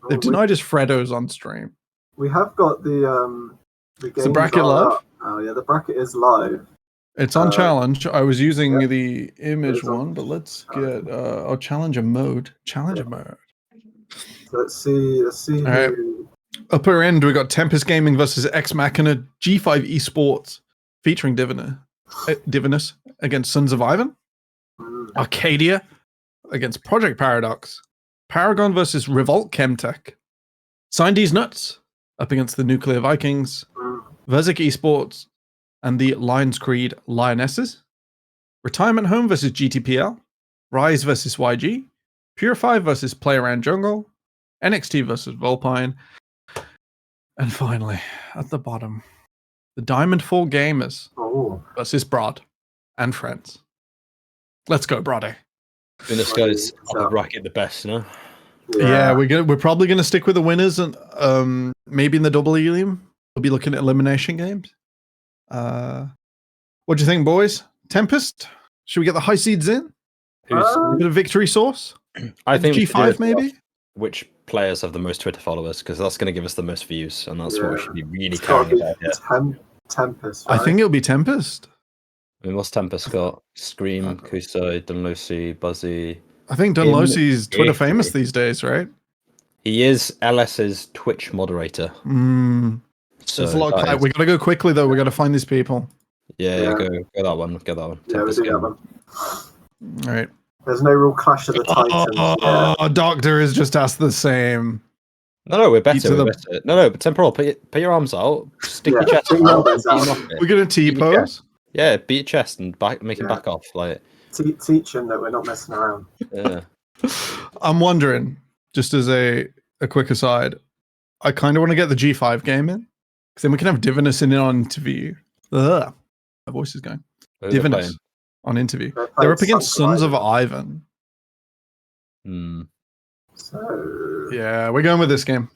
They've denied us Freddos on stream. We have got the games bracket are live? up. Oh yeah, the bracket is live. It's on challenge. I was using yeah. the image It's on- one, but let's get challenger mode. Challenger mode. So let's see All right. who. Upper end, we got Tempest Gaming versus Ex Machina G5 Esports featuring Diviner. Divinus against Sons of Ivan. Arcadia against Project Paradox. Paragon versus Revolt Chemtech. Sindy's Nuts up against the Nuclear Vikings. Verzik Esports and the Lions Creed Lionesses. Retirement Home versus GTPL. Rise versus YG. Purify versus Play Around Jungle. NXT versus Volpine. And finally, at the bottom, the Diamond 4 Gamers versus Brod and Friends. Let's go, Brody. I think this guy's upper bracket the best, you know? Yeah, we're probably gonna stick with the winners, and maybe in the double elium we'll be looking at elimination games. What do you think, boys? Tempest? Should we get the high seeds in? A bit of victory sauce? I think G5 maybe? Which players have the most Twitter followers, because that's going to give us the most views, and that's what we should be really caring about. Tempest, right? I think it'll be Tempest. I mean, what's Tempest got? Scream, Kusai, Dunlosi, Buzzy. I think Dunlosi's Twitter famous these days, right? He is LS's Twitch moderator. So there's a lot of clout. We gotta go quickly though. We gotta find these people. Yeah, go that one. Go that one. Yeah, we do that one. All right. There's no real Clash of the Titans. Doctor has just asked the same. No, we're better. No, but Temporal, put your arms out. Stick your chest out. We're gonna T-pose. Yeah, beat your chest and make him back off. Like teach him that we're not messing around. Yeah. I'm wondering, just as a quick aside, I kind of want to get the G5 game in, because then we can have Divinus in on interview. Ugh, my voice is going. Divinus on interview. They're up against Sons of Ivan. So yeah, we're going with this game.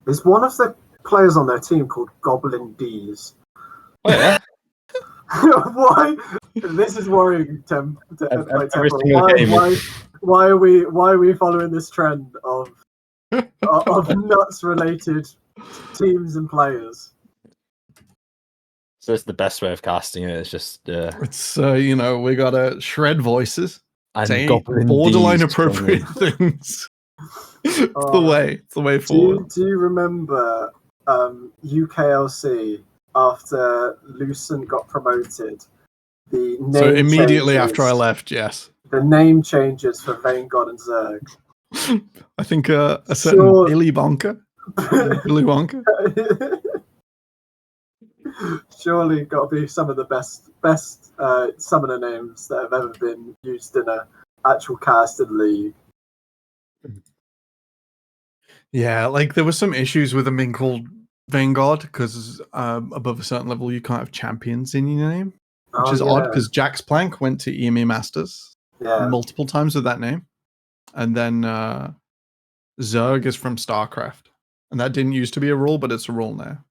There's one of the players on their team called Goblin D's. Oh yeah. Why? This is worrying, Why are we following this trend of nuts related teams and players? So it's the best way of casting it. It's just it's we gotta shred voices and say borderline appropriate things. It's the way forward. Do you remember UKLC after Lucent got promoted? The name so immediately changes, after I left, yes. The name changes for Vanguard and Zerg. I think a certain Billy Bonker. Billy Wonka. Surely got to be some of the best summoner names that have ever been used in a actual casted league. Yeah, like there was some issues with them being called Vanguard because above a certain level you can't have champions in your name, which is odd because Jax Plank went to EME Masters multiple times with that name, and then Zerg is from StarCraft, and that didn't used to be a rule, but it's a rule now.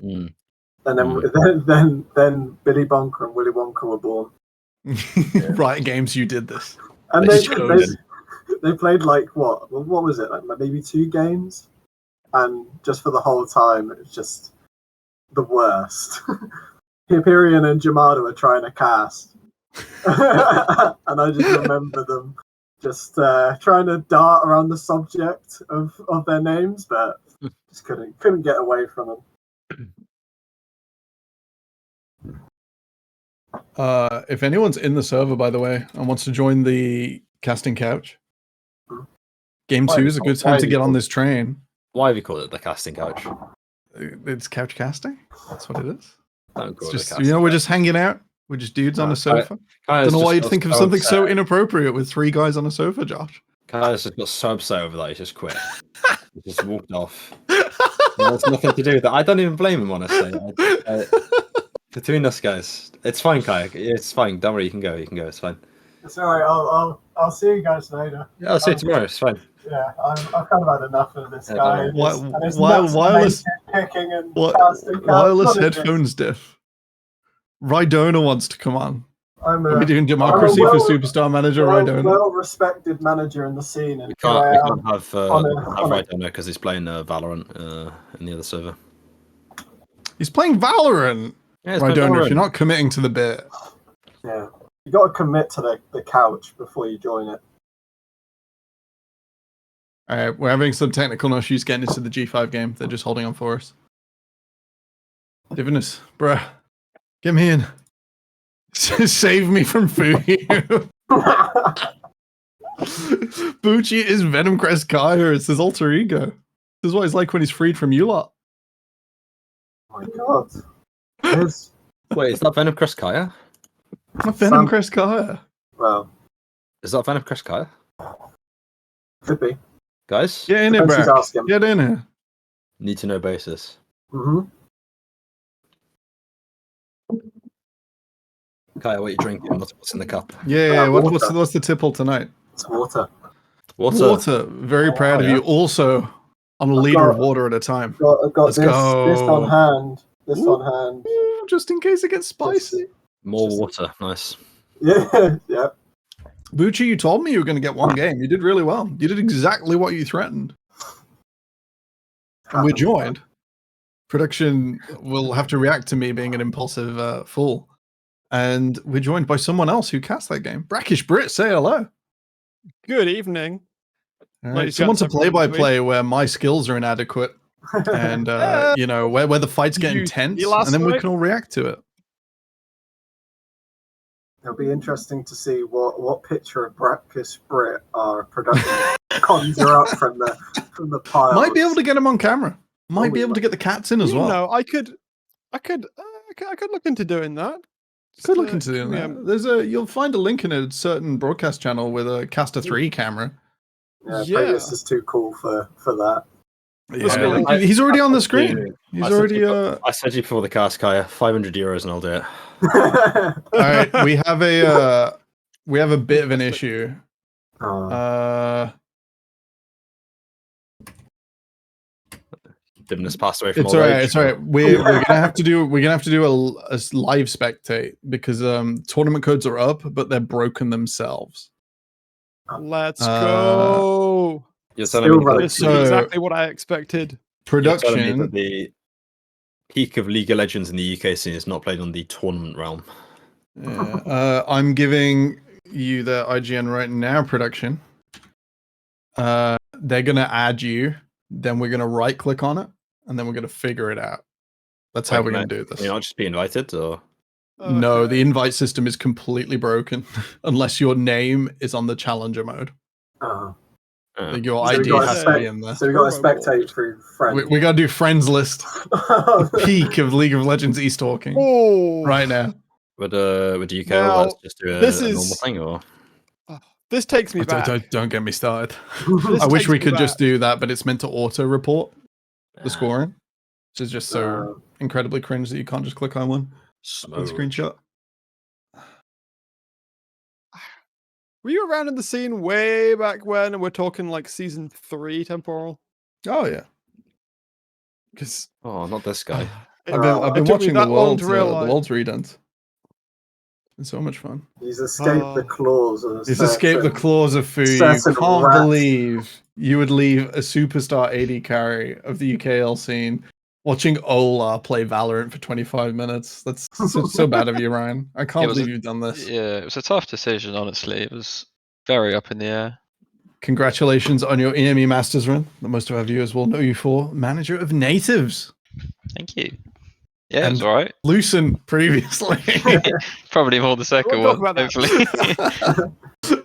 And then Billy Bonker and Willy Wonka were born. Right, games you did this, and they played like what was it, like maybe 2 games, and just for the whole time it was just the worst. Hyperion and Jamada were trying to cast, and I just remember them just trying to dart around the subject of their names, but just couldn't get away from them. If anyone's in the server, by the way, and wants to join the casting couch, Game 2 is a good time to get on this train. Why have you called it the casting couch? It's couch casting. That's what it is. It's just, we're just hanging out. We're just dudes on a sofa. I don't know why you'd think of something so inappropriate with 3 guys on a sofa, Josh. Kai's just got so upset over that, he just quit. He just walked off. There's nothing to do with that. I don't even blame him, honestly. Between us guys, it's fine, Kai. It's fine. Don't worry, you can go. It's fine. It's alright. I'll see you guys later. Yeah, I'll see you tomorrow. It's fine. Yeah, I've kind of had enough of this guy. Wireless picking and wireless headphones diff. Rydona wants to come on. Are we doing democracy for superstar manager Rydona? Well-respected manager in the scene. And we can't have Rydona because he's playing Valorant in the other server. He's playing Valorant. Yeah, Rydona, if you're not committing to the bit. Yeah, you got to commit to the couch before you join it. All right, we're having some technical issues getting into the G5 game. They're just holding on for us. Divinus, bruh, get me in. Save me from Fuyu. Bucci is Venom Crest Kaya. It's his alter ego. This is what he's like when he's freed from you lot. Oh my god. There's, Wait, is that Venom Crest Kaya? Venom Crest Kaya. well, Is that Venom Crest Kaya? could be. Guys, Get in here, Depends who's Brack. asking. Get in here. need to know basis. Mm-hmm. Kaya, what are you drinking? What's in the cup? Yeah, water. what's the tipple tonight? It's water. Water. Very proud of yeah. you. Also, on a I've liter got- of water at a time. I've got Let's this go. on hand. This Ooh. on hand. Ooh, just in case it gets spicy. More Just- water, nice. Yeah, yeah. Bucci, you told me you were going to get one game. You did really well. You did exactly what you threatened. And we're joined. Production will have to react to me being an impulsive fool. And we're joined by someone else who cast that game. Brackish Brit, say hello. Good evening. All right. Ladies, Someone's a gents, everyone in play-by-play where my skills are inadequate. And, you know, where the fights get You- intense. you last And then we night? can all react to it. It'll be interesting to see what picture of Brackish Brit our production conjure up from the pile. Might be able to get him on camera. Might Oh, be we able to get the cats in as you well. know, I could look into doing that. Could look Just, into doing yeah, that. You'll find a link in a certain broadcast channel with a Caster 3 camera. Yeah, Yeah. Praetus is too cool for that. Yeah, he's already on the screen. He's already. I said you before the cast, Kaya. €500 and I'll do it. All right, we have a bit of an issue. Oh, Dimnus passed away from It's old all right. age. It's all right. We're gonna have to do a live spectate because tournament codes are up, but they're broken themselves. let's Uh, go. You're Still telling me right. that This is so- exactly what I expected. you're telling me Production. that the peak of League of Legends in the UK scene is not played on the tournament realm. Yeah, I'm giving you the IGN right now. Production. They're gonna add you. Then we're gonna right click on it, and then we're gonna figure it out. That's how Like, we're gonna can do this. Can you not just be invited, or No, the Okay. invite system is completely broken unless your name is on the challenger mode. oh. Like your So we ID gotta has to spec- be in there. So we got to Turbo spectate board. through friends. We gotta do friends list. Peak of League of Legends e-stalking Oh, right now. would UKEL Now, let's just do this a normal is- thing, or this takes me back. Don't get me started. This I wish takes we me could just back. do that, but it's meant to auto report the scoring, which is just so Uh, incredibly cringe that you can't just click on one smoke? screenshot. Were you around in the scene way back when? And we're talking like season 3 Temporal. Oh yeah, because Oh, not this guy. I've It been took me watching the that long world's to realise. redone. It's so much fun. He's escaped the Oh. claws of He's escaped the claws of Fu. You certain can't rats. believe you would leave a superstar AD carry of the UKL scene watching Ola play Valorant for 25 minutes. That's so bad of you, Ryan. I can't was believe a- you've done this. Yeah, it was a tough decision, honestly. It was very up in the air. Congratulations on your EME Masters run that most of our viewers will know you for. Manager of Natives. Thank you. Yeah, it was And- alright. Lucent previously. Probably more the second We'll one, talk about that. hopefully.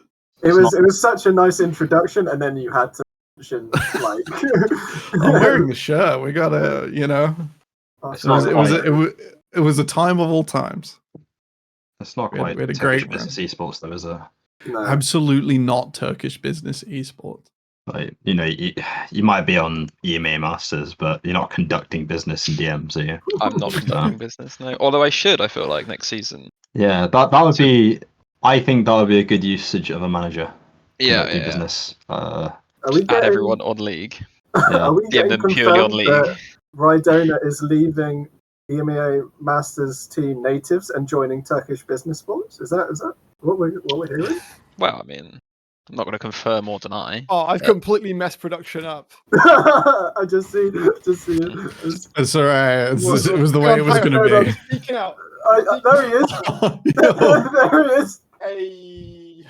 It was such a nice introduction, and then you had to mention like. I'm wearing the shirt. We gotta, you know. That's It was, not it was, funny. it was a time of all times. It's not We had- quite we had a Turkish great business esports, though, is it? No. Absolutely not Turkish business esports. Like, you know, you might be on EMA Masters, but you're not conducting business in DMs, are you? I'm not conducting business, no. Although I should, I feel like, next season. Yeah, that would be. I think that would be a good usage of a manager. Yeah, Conducting yeah. business. Are we Add getting, everyone on League. are we DM getting them purely on confirmed League. that Rydona is leaving EMEA Masters team natives and joining Turkish business sports? Is that what we're hearing? Well, I mean, I'm not going to confirm or deny. Oh, I've completely messed production up. I just see it. It's- It's alright. It What- was the way it was Hang on, going hold to on, Speaking out. there he is. be. There he is. Hey.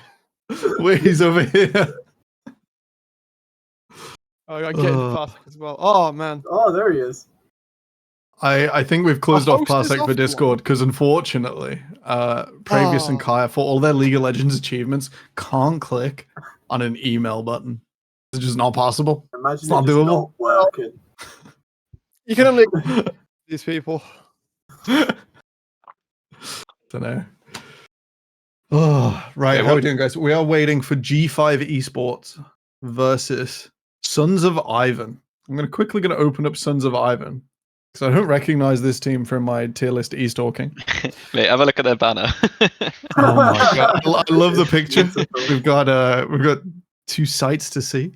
Wait, he's over here. Oh, I get Oh. fast as well. Oh man. Oh, there he is. I think we've closed off host is Parsec off for the Discord because unfortunately, Pravius and Kaya, for all their League of Legends achievements, can't click on an email button. It's just not possible. Imagine It's not it just doable. not working. You can only these people. Don't know. Oh, right. Okay, How are we what- doing, guys? We are waiting for G5 Esports versus Sons of Ivan. I'm quickly going to open up Sons of Ivan because I don't recognize this team from my tier list e-stalking. Mate, have a look at their banner. Oh my god! I love the It's picture. beautiful. We've got 2 sites to see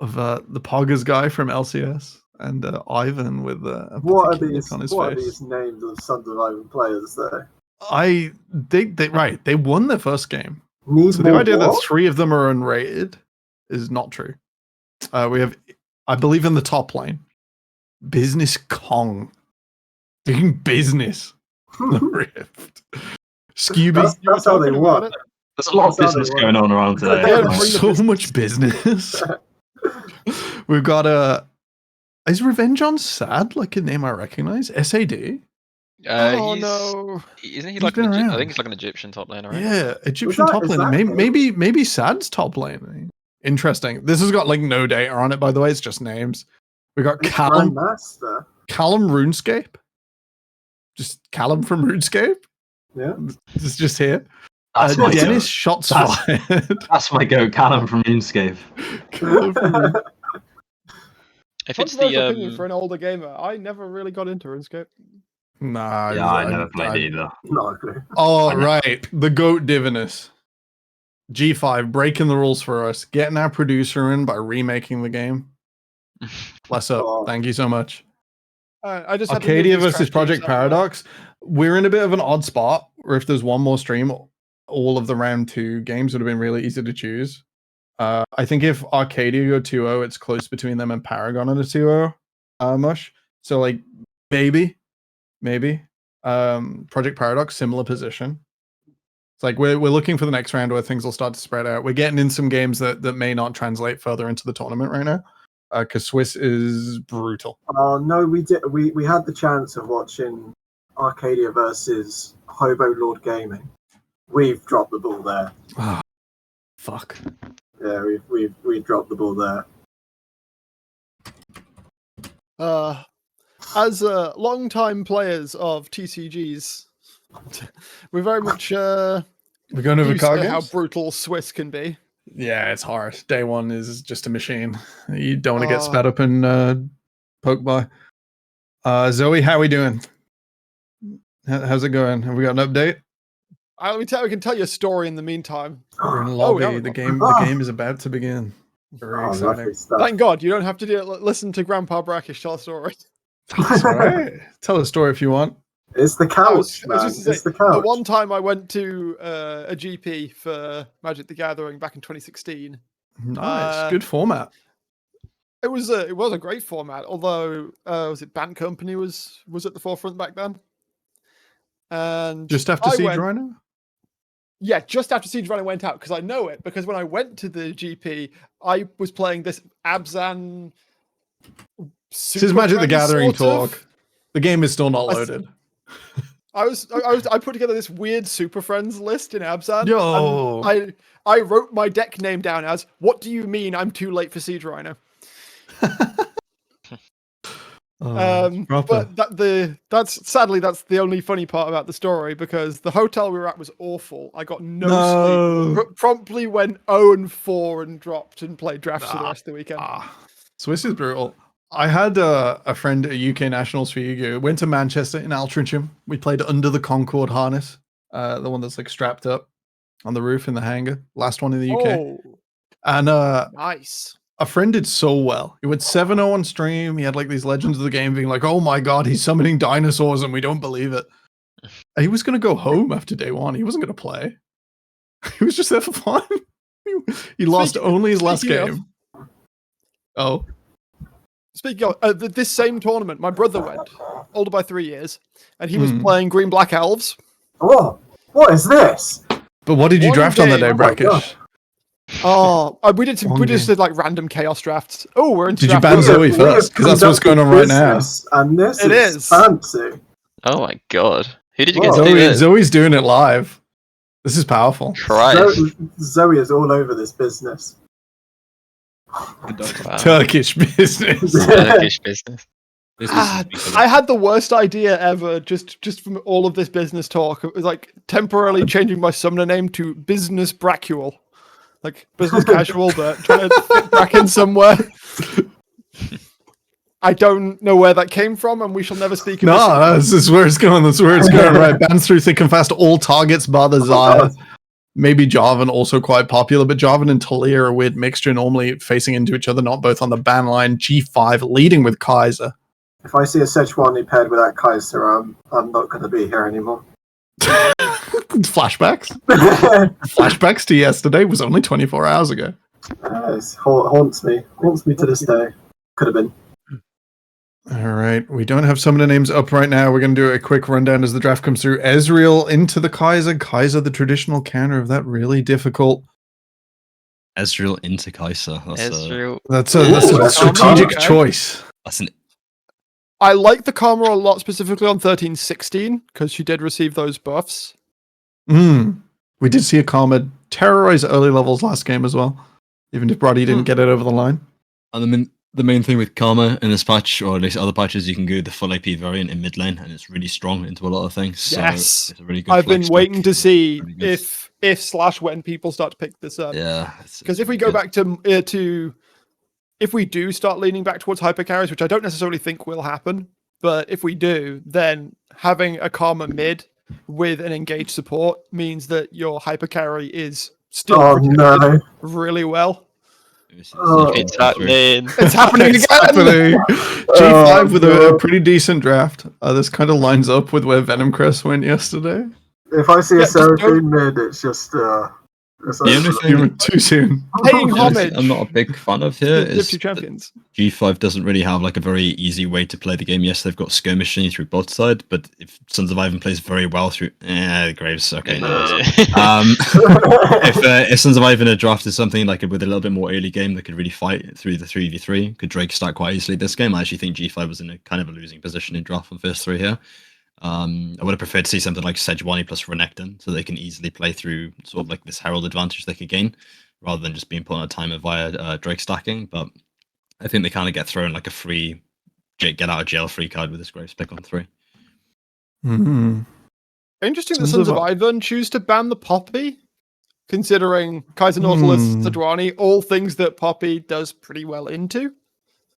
of the Poggers guy from LCS and Ivan with a What are particular these? look on his What are face. these names of Sons of Ivan players though? They won their first game. Need So the more idea that what? 3 of them are unrated is not true. We have, I believe, in the top lane, Business Kong doing business on the Rift. Scooby, That's how they about work. it. There's a lot of That's how they business work. going on around today. Yeah, Like, bring the so business. much business. We've got is Revenge on Sad like a name I recognize? SAD? Oh He's, no! Isn't he He's like been I around. think he's like an Egyptian top laner, right? Yeah, Egyptian that- top is lane. that him? Maybe Sad's top lane. Interesting. This has got like no data on it, by the way. It's just names. We got It's Callum Grandmaster. RuneScape. Just Callum from RuneScape. Yeah. It's just here. that's my Dennis goat. shots That's- fired. That's my goat, Callum from RuneScape. Callum from Rune- If it's Controversial opinion the for an older gamer. I never really got into RuneScape. Nah. Yeah, I never played either. Not a clue. Oh, I know. right. The GOAT Divinus. G5 breaking the rules for us, getting our producer in by remaking the game. Bless up. Oh. Thank you so much. I just had to Arcadia leave this versus strategy Project somewhere. Paradox. We're in a bit of an odd spot where if there's one more stream, all of the round 2 games would have been really easy to choose. I think if Arcadia go 2-0, it's close between them and Paragon in a 2-0 mush. So like maybe. Project Paradox, similar position. It's like we're looking for the next round where things will start to spread out. We're getting in some games that may not translate further into the tournament right now. Because Swiss is brutal. Oh no, we did. We had the chance of watching Arcadia versus Hobo Lord Gaming. We've dropped the ball there. Oh, fuck. Yeah, we've dropped the ball there. As long-time players of TCGs, we're very much We're going over used card to how games? brutal Swiss can be. Yeah, it's hard. Day 1 is just a machine. You don't want to get Oh. spat up and poked by. Zoe, how we doing? How's it going? Have we got an update? We can tell you a story in the meantime. We're in Oh, lobby. yeah. The game is about to begin. Very Oh, exciting. lovely stuff. Thank God you don't have to listen to Grandpa Brackish tell a story. That's all right. Tell a story if you want. It's the I was couch, man. just to say, It's the couch. the one time I went to a GP for Magic the Gathering back in 2016, Nice. Good format. it was a great format. Although was it Band Company was at the forefront back then, and Just after I Siege went- Rhino? Yeah, just after Siege Runner went out because I know it because when I went to the GP, I was playing this Abzan. This is Magic the Super Gathering sort of. talk. The game is still not I s- loaded. I put together this weird Super Friends list in Abzan. Yo. and I wrote my deck name down as "What do you mean I'm too late for Siege Rhino?" Proper. But that's sadly that's the only funny part about the story because the hotel we were at was awful. I got no sleep. Promptly went 0-4 and dropped and played drafts for the rest of the weekend. Swiss is brutal. I had a friend at UK Nationals for Yu-Gi-Oh! Went to Manchester in Altrincham. We played under the Concorde harness, the one that's like strapped up on the roof in the hangar. Last one in the UK. Oh, And nice. a friend did so well. He went 7-0 on stream. He had like these legends of the game being like, oh my god, he's summoning dinosaurs and we don't believe it. And he was going to go home after day 1. He wasn't going to play. He was just there for fun. He lost only his last speaking of- game. Oh. Speaking of this same tournament, my brother went, older by 3 years, and he was playing Green Black Elves. Oh, what is this? But what did you One draft on that game- day, Oh my Brackish? Oh, we just One game. did like random chaos drafts. Oh, we're into Did you draft ban one. Zoe first? Because that's what's going on right now. Business, and this It is is. fancy. Oh my god. Who did you Whoa. get to do this? Zoe's doing it live. This is powerful. Christ. Zoe is all over this business. Wow. Turkish business. Turkish business. I had the worst idea ever just from all of this business talk. It was like temporarily changing my summoner name to Business Bracule. Like business casual, but trying to fit back in somewhere. I don't know where that came from, and we shall never speak of this. No, this is where it's going. That's where it's going. Right. Bans through thick and fast all targets bar the Zaya. Maybe Jarvan also quite popular, but Jarvan and Talia are a weird mixture, normally facing into each other, not both on the ban line. G5 leading with Kaiser. If I see a Sejuani paired with that Kaiser, I'm not going to be here anymore. Flashbacks? Flashbacks to yesterday was only 24 hours ago. It haunts me to this day. Could have been. All right, we don't have summoner names up right now. We're going to do a quick rundown as the draft comes through. Ezreal into the Kaiser. Kaiser, the traditional counter of that, really difficult. Ezreal into Kaiser. That's a strategic okay. choice. That's an I like the Karma a lot, specifically on 13-16, because she did receive those buffs. We did see a Karma terrorize early levels last game as well, even if Brody didn't get it over the line. And the main thing with Karma in this patch, or at least other patches, you can go the full AP variant in mid lane, and it's really strong into a lot of things. So Yes, it's a really good I've been flex waiting pick. to see Really if/when people start to pick this up. Yeah, Because if we go back to if we do start leaning back towards hyper carries, which I don't necessarily think will happen, but if we do, then having a Karma mid with an engaged support means that your hyper carry is still protected really well. It's happening. It's happening again. G5 with a pretty decent draft. This kind of lines up with where Venom Crest went yesterday. If I see a Seraphine mid, it's just The only thing You were too soon. Paying homage. I'm not a big fan of here to is Div 2 champions. G5 doesn't really have like a very easy way to play the game. Yes, they've got skirmishing through bot side, but if Sons of Ivan plays very well through Graves, okay, no. If Sons of Ivan had drafted something like with a little bit more early game that could really fight through the 3v3, could Drake stack quite easily this game. I actually think G5 was in a kind of a losing position in draft on first 3 here. I would have preferred to see something like Sejuani plus Renekton, so they can easily play through sort of like this Herald advantage they could gain, rather than just being put on a timer via Drake stacking. But I think they kind of get thrown like a free get out of jail free card with this Graves pick on 3. Interesting that Sons of Ivan choose to ban the Poppy, considering Kaiser Nautilus, Sejuani, all things that Poppy does pretty well into.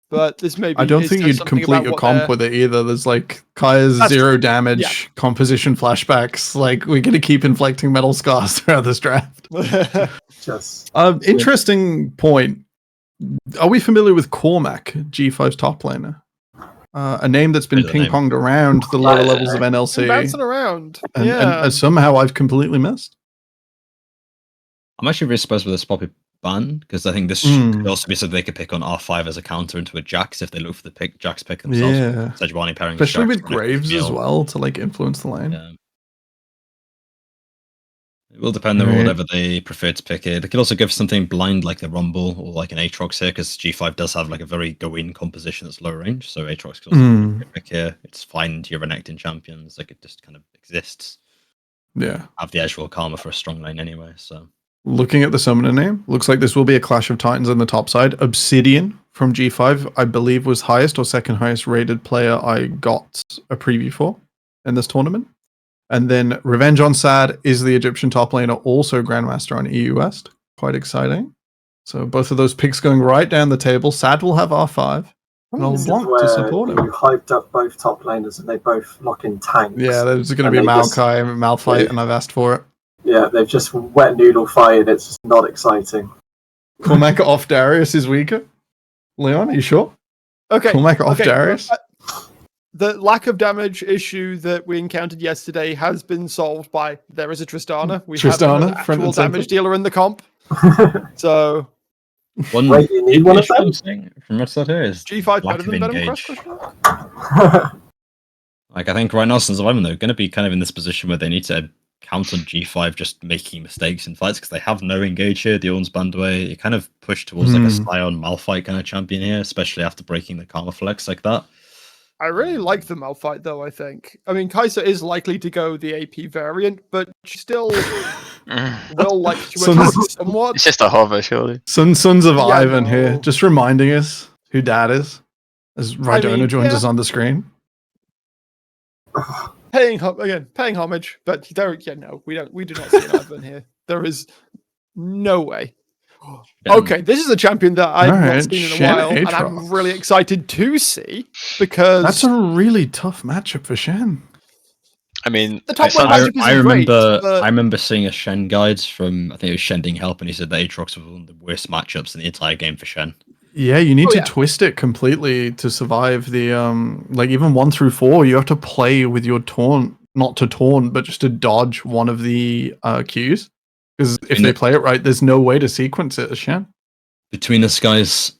But this maybe I don't think you'd complete your comp with it either. There's like Kaya's 0 damage, composition flashbacks. Like, we're going to keep inflicting metal scars throughout this draft. Interesting point. Are we familiar with Cormac, G5's top laner? A name that's been ping-ponged around the lower levels of NLC. Bouncing around. And somehow I've completely missed. I'm actually really surprised with this Poppy ban, because I think this could also be something they could pick on R5 as a counter into a Jax if they look for the Jax pick themselves. Yeah. Sejuani pairing especially Jax with Graves as well to like influence the lane. Yeah. It will depend on whatever they prefer to pick here. They could also give something blind like the Rumble or like an Aatrox here, because G5 does have like a very go-in composition that's low range. So Aatrox could also be a pick here. It's fine to your Renekton champions. Like, it just kind of exists. Yeah. Have the Ezreal Karma for a strong lane anyway. So looking at the summoner name, looks like this will be a Clash of Titans on the top side. Obsidian from G5, I believe, was highest or second highest rated player I got a preview for in this tournament. And then Revenge on Sad is the Egyptian top laner, also Grandmaster on EU West. Quite exciting. So both of those picks going right down the table. Sad will have R5. And I'll want to support him. You hyped up both top laners and they both lock in tanks. Yeah, there's going to be a Maokai Malphite, and I've asked for it. Yeah, they've just wet noodle fired. It's just not exciting. Cormac off Darius is weaker. Leon, are you sure? Okay. Cormac off Darius. The lack of damage issue that we encountered yesterday has been solved by there is a Tristana. We have an actual damage dealer in the comp. So wait, you need one of them? From what's that here is G5 better than Venom Crest? Like, I think right now, Sons of Ivan, they're going to be kind of in this position where they need to count on G5 just making mistakes in fights because they have no engage here. The Orn's banned away. You kind of push towards like a Scion Malphite kind of champion here, especially after breaking the Karma Flex like that. I really like the Malphite, though, I think. I mean, Kai'Sa is likely to go the AP variant, but she still will like to attack somewhat. It's just a hover, surely. Sons of Ivan here, just reminding us who Dad is, as Rhydona joins us on the screen. Paying homage, but there, we do not see an Ivan here. There is no way. Okay, this is a champion that I've not seen in a while, and I'm really excited to see because that's a really tough matchup for Shen. I mean, the top one matchup is great. I remember seeing a Shen guides from, I think it was Shending Help, and he said that Aatrox was one of the worst matchups in the entire game for Shen. Yeah, you need to twist it completely to survive the like even 1 through 4. You have to play with your taunt, not to taunt, but just to dodge one of the Qs. Because if they play it right, there's no way to sequence it as Shen. Between us guys,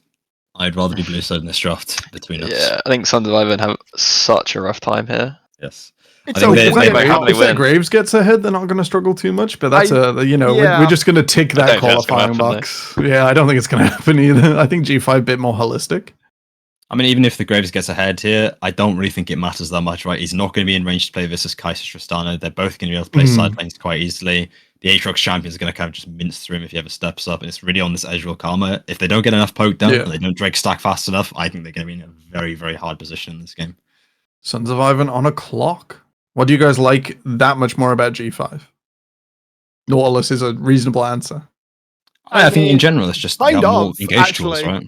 I'd rather be blue side in this draft. Between us, yeah, I think Sons of Ivan have such a rough time here. Yes. If their Graves gets ahead, they're not going to struggle too much. But that's we're just going to tick that qualifying box. Yeah, I don't think it's going to happen either. I think G5 a bit more holistic. I mean, even if the Graves gets ahead here, I don't really think it matters that much, right? He's not going to be in range to play versus Kai'Sa Tristana. They're both going to be able to play side lanes quite easily. The Aatrox champion is going to kind of just mince through him if he ever steps up. And it's really on this Ezreal Karma. If they don't get enough poke down, and they don't Drake stack fast enough, I think they're going to be in a very, very hard position in this game. Sons of Ivan on a clock. What do you guys like that much more about G5? Nautilus is a reasonable answer. I think in general, it's just more engaged tools, right?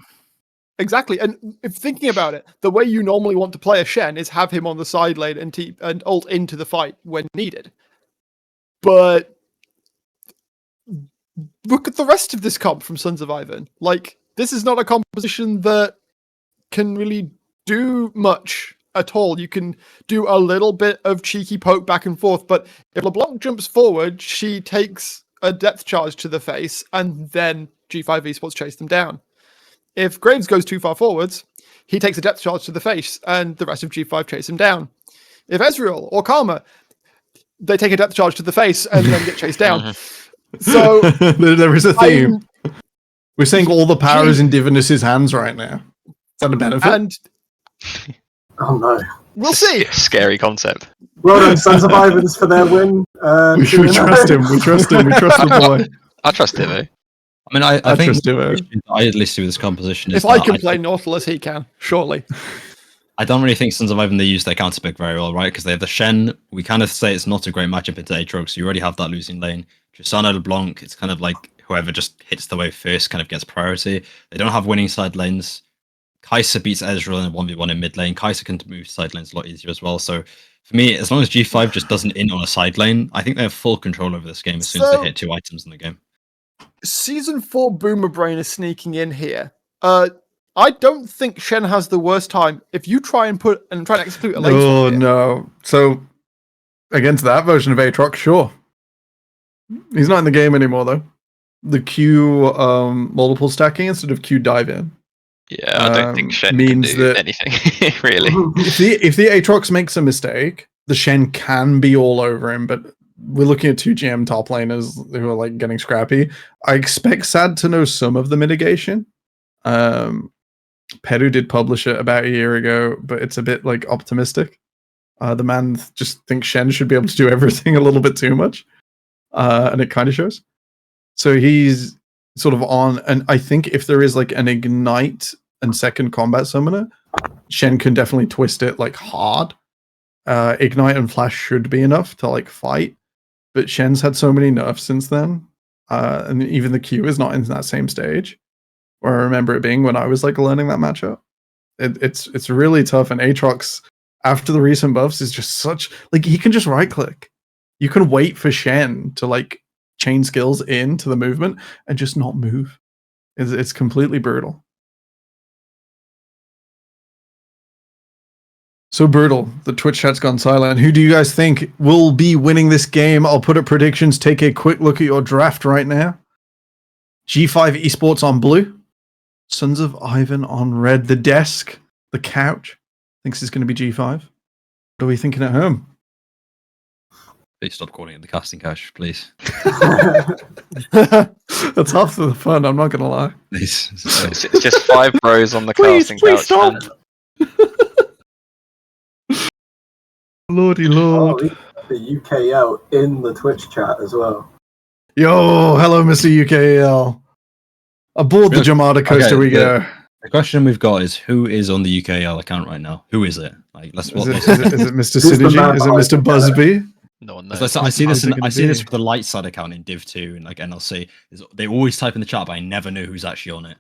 Exactly, and if thinking about it, the way you normally want to play a Shen is have him on the side lane and ult into the fight when needed. But look at the rest of this comp from Sons of Ivan. Like, this is not a composition that can really do much at all. You can do a little bit of cheeky poke back and forth, but if LeBlanc jumps forward, she takes a depth charge to the face, and then G5 Esports chase them down. If Graves goes too far forwards, he takes a depth charge to the face, and the rest of G5 chase him down. If Ezreal or Karma, they take a depth charge to the face and then get chased down. So there is a theme. We're saying all the power is in Divinus's hands right now. Is that a benefit? And oh no, we'll see. Scary concept. Well done, Sons of Ivans, for their win. We trust him. We trust him. We trust the boy. I trust him. Eh? I mean, I think I at least do with this composition. If I can play Nautilus, he can, surely. I don't really think Sons of Ivan, they use their counter pick very well, right? Because they have the Shen. We kind of say it's not a great matchup into Aatrox, so you already have that losing lane. Tristana LeBlanc, it's kind of like whoever just hits the wave first kind of gets priority. They don't have winning side lanes. Kai'Sa beats Ezreal in a 1v1 in mid lane. Kai'Sa can move side lanes a lot easier as well. So for me, as long as G5 just doesn't in on a side lane, I think they have full control over this game as soon as they hit 2 items in the game. Season 4 Boomer Brain is sneaking in here. I don't think Shen has the worst time. If you try and execute a lane swap here. No. So against that version of Aatrox, sure. He's not in the game anymore though. The Q multiple stacking instead of Q dive in. Yeah, I don't think Shen means can do that anything really. If the Aatrox makes a mistake, the Shen can be all over him, but we're looking at 2 GM top laners who are like getting scrappy. I expect Sad to know some of the mitigation. Peru did publish it about a year ago, but it's a bit like optimistic. The man just thinks Shen should be able to do everything a little bit too much. And it kind of shows. So he's sort of on, and I think if there is like an Ignite and second combat summoner, Shen can definitely twist it like hard. Ignite and Flash should be enough to like fight, but Shen's had so many nerfs since then, and even the Q is not in that same stage where I remember it being when I was like learning that matchup. It's really tough, and Aatrox after the recent buffs is just such like he can just right click. You can wait for Shen to like chain skills into the movement and just not move. It's completely brutal. So brutal. The Twitch chat's gone silent. Who do you guys think will be winning this game? I'll put up predictions. Take a quick look at your draft right now. G5 Esports on blue. Sons of Ivan on red. The desk, the couch, thinks it's going to be G5. What are we thinking at home? Please stop calling it the casting couch, please. That's half the fun. I'm not gonna lie. Please. It's just 5 bros on the Please, casting please couch. stop. Lordy Oh, lord. we got the UKL in the Twitch chat as well. Yo, hello, Mr. UKEL. Aboard the Jamada coaster we go. The question we've got is, who is on the UKL account right now? Who is it? Like, let's. Is it Mr. Who's the man Synergy? Is it behind Mr. the Busby? No one I knows. see this. How's it I gonna see this be? with the light side account in Div 2 and like NLC. They always type in the chat, but I never know who's actually on it.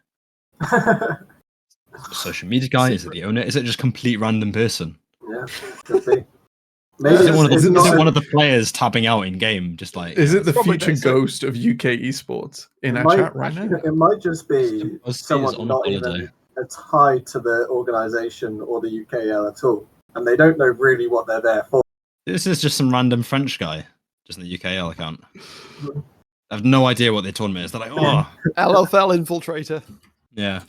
Social media guy? Is it the owner? Is it just complete random person? Yeah, could be. Maybe Is it one of the, it's is not it a- one of the players tapping out in game? Just like Is it the probably future basic. ghost of UK esports in it our might- chat right now? It might just be Busby is someone on not holiday. even tied to the organisation or the UKL at all, and they don't know really what they're there for. This is just some random French guy, just in the UKL account. I have no idea what their tournament is. They're like, oh, LFL infiltrator. yeah.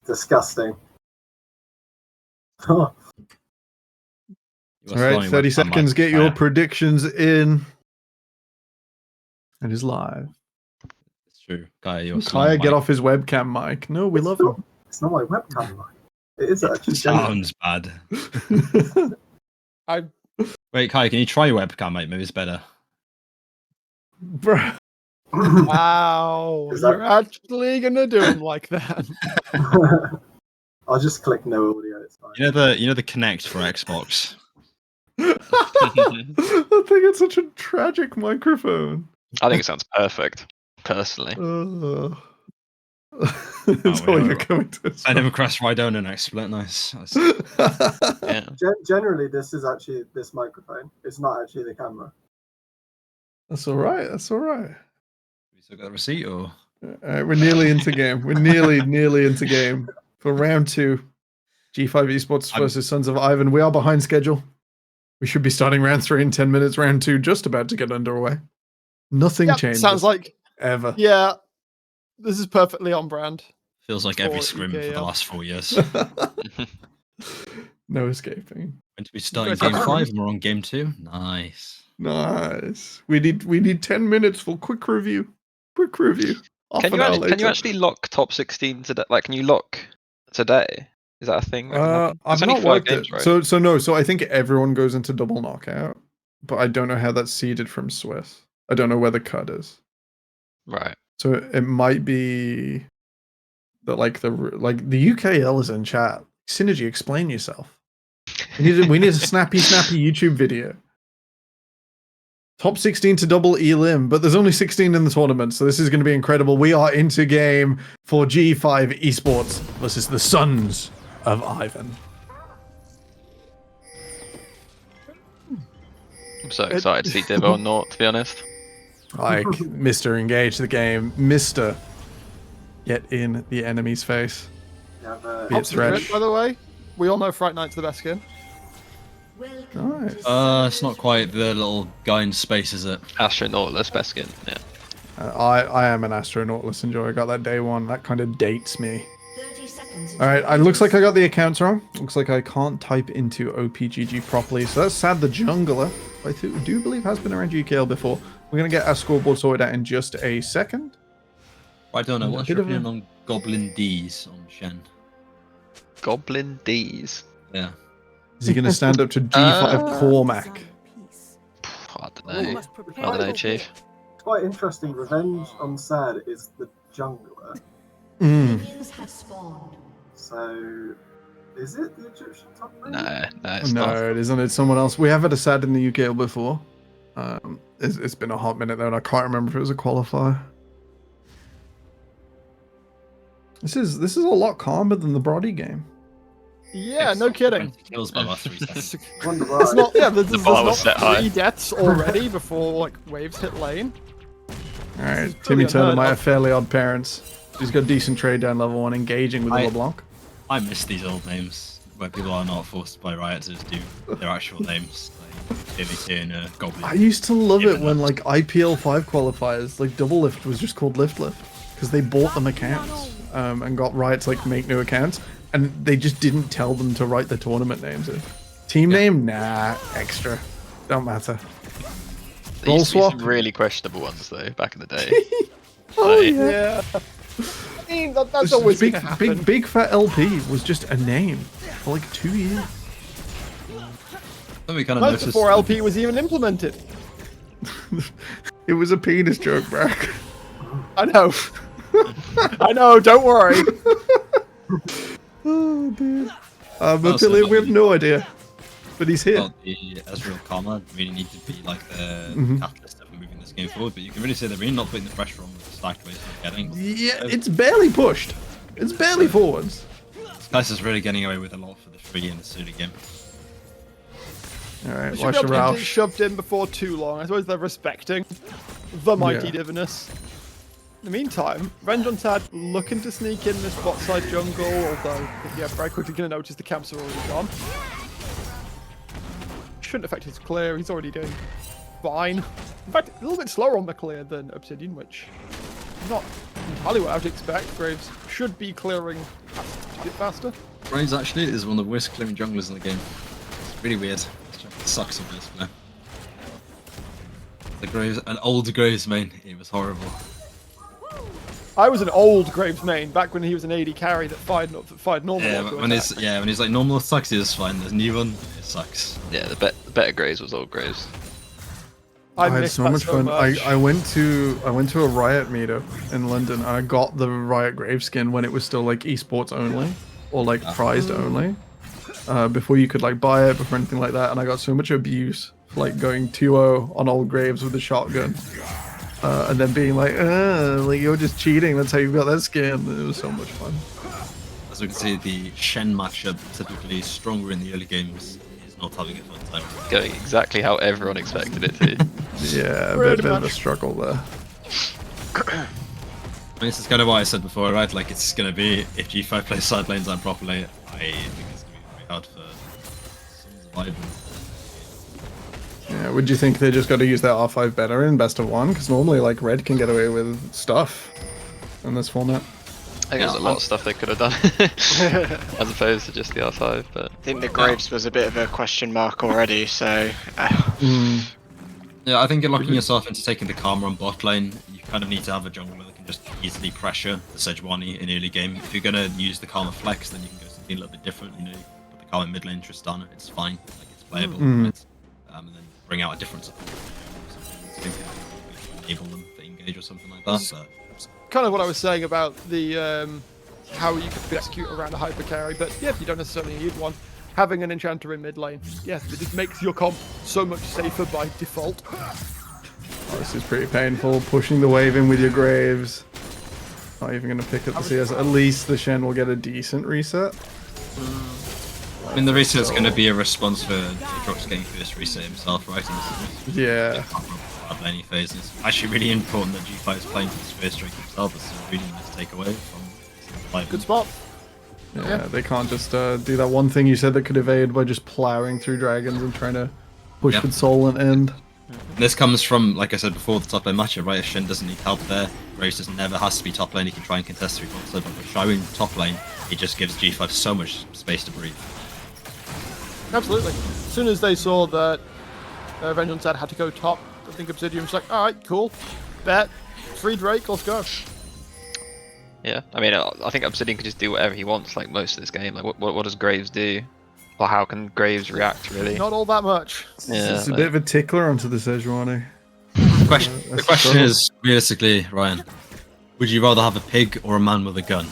Disgusting. All right, 30 seconds. Get your predictions in. It is live. It's true. Kaya, Kaya, get off his webcam mic. No, we love him. It's not my webcam mic. It is actually. Sounds bad. I Wait, Kaya, can you try your webcam, mate? Maybe it's better. Bro. wow, Is that- you're actually gonna do him like that? I'll just click no audio. It's fine. You know the Connect for Xbox. I think it's such a tragic microphone. I think it sounds perfect, personally. That's all you're going to. I never crashed right down an XSplit. Nice. Yeah. Generally, this is actually this microphone. It's not actually the camera. That's all right. That's all right. You still got a receipt or? All right, we're nearly into game. We're nearly into game for round 2. G5 Esports versus Sons of Ivan. We are behind schedule. We should be starting round 3 in 10 minutes. Round 2 just about to get underway. Nothing Yep, changes. sounds like ever. yeah. This is perfectly on brand. Feels like every For scrim for the UKEL. last 4 years. No escaping. When to be starting Guys, game 5 and we're on game 2. Nice. Nice. We need 10 minutes for quick review. Quick review. Can you actually lock top 16 today? Like, can you lock today? Is that a thing? that can happen? I've It's only not 5 worked games, it. right? So I think everyone goes into double knockout, but I don't know how that's seeded from Swiss. I don't know where the cut is. Right. So it might be that like the UKL is in chat. Synergy, explain yourself. We need a snappy YouTube video. Top 16 to double elim, but there's only 16 in the tournament, so this is going to be incredible. We are into game for G5 Esports versus the Sons of Ivan. I'm so excited to see Divo on Naught, to be honest. Like, Mr. Engage the game. Mr. Get in the enemy's face. Yeah, Be it Top secret, Thresh. by the way, we all know Fright Knight's the best skin. Nice. It's not quite the little guy in space, is it? Astronautless best skin. Yeah. I am an Astronautless enjoyer. I got that day one. That kind of dates me. 30 seconds. Alright, it looks like I got the accounts wrong. Looks like I can't type into OPGG properly. So that's sad. The jungler, I do believe, has been around UKL before. We're going to get our scoreboard sorted out in just a second. I don't know. What's bit your of a- opinion on Goblin D's on Shen? Goblin D's. Yeah. Is he going to stand up to G5 Cormac? I don't know. I don't know, Chief. It's quite interesting. Revenge on Sad is the jungler. Minions have spawned. So, is it the Egyptian top lane? No, it's No, not. it isn't. It's someone else. We have had a SAD in the UKL before. It's been a hot minute though, and I can't remember if it was a qualifier. This is a lot calmer than the Brody game. Yeah, no kidding. Kills by last 3 seconds. Wonder why. It's not. Yeah, there's bar not was set high. 3 deaths already before like waves hit lane. All right, is Timmy pretty Turner unheard might of. have fairly odd parents. He's got decent trade down level 1, engaging with LeBlanc. I miss these old names where people are not forced by Riot to just do their actual names. Like Billy Turner, Goblin. I used to love it when Even like IPL 5 qualifiers, like Double Lift was just called Lift because they bought them accounts and got Riot to like make new accounts, and they just didn't tell them to write the tournament names in. Team name, nah, extra, don't matter. There used to be swap. some really questionable ones though back in the day. Oh Like, yeah. I mean, that's always big, going to happen. big fat LP was just a name for like 2 years. Then we kind of That's noticed. before LP was even implemented. It was a penis joke, Brack. I know. I know, don't worry. Oh dear. Also, Matillion, we have no idea. But he's here. Well, the Ezreal Karma really need to be like the catalyst of moving this game forward, but you can really say they're really not putting the pressure on with the stacked ways they're getting. Yeah, it's barely pushed. It's barely forwards. Slice is really getting away with a lot for the free in this early game. Alright, We should watch be the able to get it Roush. shoved in before too long. I suppose they're respecting the mighty Yeah. Divinus. In the meantime, Vengeance had looking to sneak in this bot side jungle, although, yeah, very quickly going to notice the camps are already gone. Shouldn't affect his clear, he's already doing fine. In fact, a little bit slower on the clear than Obsidian, which is not entirely what I would expect. Graves should be clearing a bit faster. Graves actually is one of the worst clearing junglers in the game. It's really weird. It sucks of this player. The Graves, an old Graves main, it was horrible. I was an old Graves main back when he was an AD carry that fired normal. Yeah, auto when attack. he's like normal attacks, it's fine. The new one, it sucks. yeah, the better Graves was old Graves. I had missed so that much fun. much. I went to a Riot meetup in London and I got the Riot Grave skin when it was still like esports only or like prized only. Before you could like buy it, before anything like that, and I got so much abuse for like going 2-0 on old Graves with a shotgun. And then being like you're just cheating, that's how you got that skin. It was so much fun. As we can see, the Shen matchup, typically stronger in the early games, is not having a fun time. Going exactly how everyone expected it to. Yeah, a Pretty bit of a much. struggle there. I mean, this is kind of what I said before, right? Like, it's going to be, if G5 plays side lanes on properly, I think it's going to be very hard for some survival. Yeah, would you think they just got to use that R5 better in best of one? Because normally, like, Red can get away with stuff in this format. I think there's a lot of stuff they could have done, as opposed to just the R5. But I think the Graves was a bit of a question mark already, so Yeah, I think you're locking yourself into taking the Karma on bot lane. You kind of need to have a jungler that can just easily pressure the Sejuani in early game. If you're going to use the Karma flex, then you can go something a little bit different. You know, put the Karma mid lane Tristana, it's fine, like it's playable. Right? And then bring out a different support. Enable them for engage or something like that. But Kind of what I was saying about the how you could execute around a hyper carry, but yeah, you don't necessarily need one. Having an enchanter in mid lane, yeah, it just makes your comp so much safer by default. Oh, this is pretty painful. Pushing the wave in with your Graves. Not even going to pick up the CS. At least the Shen will get a decent reset. I mean, the reset's going to be a response for Aatrox getting first reset himself, right? In Yeah. the laning phase. It's actually really important that G5 is playing for his first streak himself. It's a really nice takeaway from G5. Good spot. Yeah, they can't just do that one thing you said that could evade by just plowing through dragons and trying to push with soul and end. This comes from, like I said before, the top lane matchup, right? If Shen doesn't need help there, Graves just never has to be top lane, he can try and contest through bot side, but by showing top lane, it just gives G5 so much space to breathe. Absolutely. As soon as they saw that Vengeance had to go top, I think Obsidian was like, alright, cool, bet, free Drake, let's go. yeah, I mean, I think Obsidian can just do whatever he wants, like most of this game. Like, what does Graves do? Or how can Graves react, really? Not all that much. Yeah, It's a bit of a tickler onto the Sejuani. The question is, realistically, Ryan, would you rather have a pig or a man with a gun?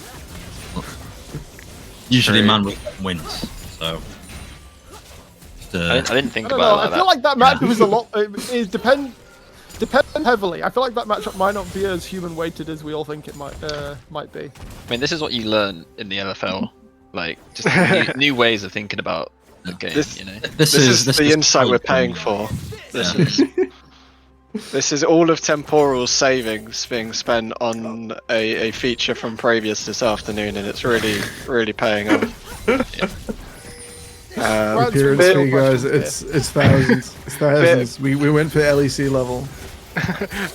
Usually, a man with a gun wins. So, I didn't think I don't about know, it like I feel that. like that matchup is a lot. It depends heavily. I feel like that matchup might not be as human weighted as we all think it might be. I mean, this is what you learn in the LFL, like just new ways of thinking about the game. You know, this is the insight we're paying for. This is all of Temporal's savings being spent on a feature from previous this afternoon, and it's really paying off. Appearance fee, guys, it's thousands. It's thousands. We went for LEC level.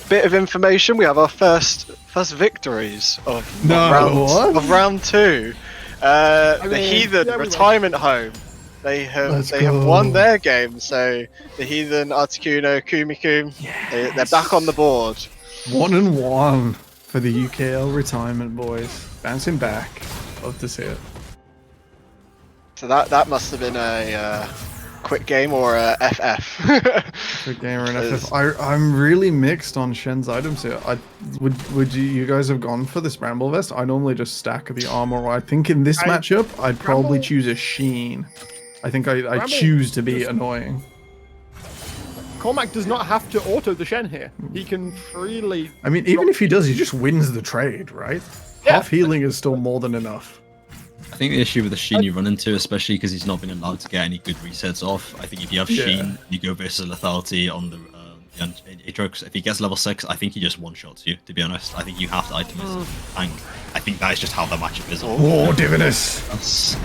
Bit of information: we have our first victories of what? round two. The Heathen yeah, we retirement home They have Let's have won go. their game. So the Heathen, Articuno, Kumikun, they're back on the board. 1-1 for the UKL retirement boys. Bouncing back. Love to see it. So that must have been a quick game or a FF. Good game or an FF. I'm really mixed on Shen's items here. Would you guys have gone for this Bramble Vest? I normally just stack the armor. I think in this matchup, I'd probably choose a Sheen. I think I choose to be annoying. Cormac does not have to auto the Shen here. He can freely... I mean, even if he does, he just wins the trade, right? Yeah. Half healing is still more than enough. I think the issue with the Sheen you run into, especially because he's not been allowed to get any good resets off, I think if you have Sheen, you go versus lethality on the Aatrox. If he gets level 6, I think he just one-shots you, to be honest. I think you have to itemize his tank. I think that is just how the matchup is. Oh, Divinus!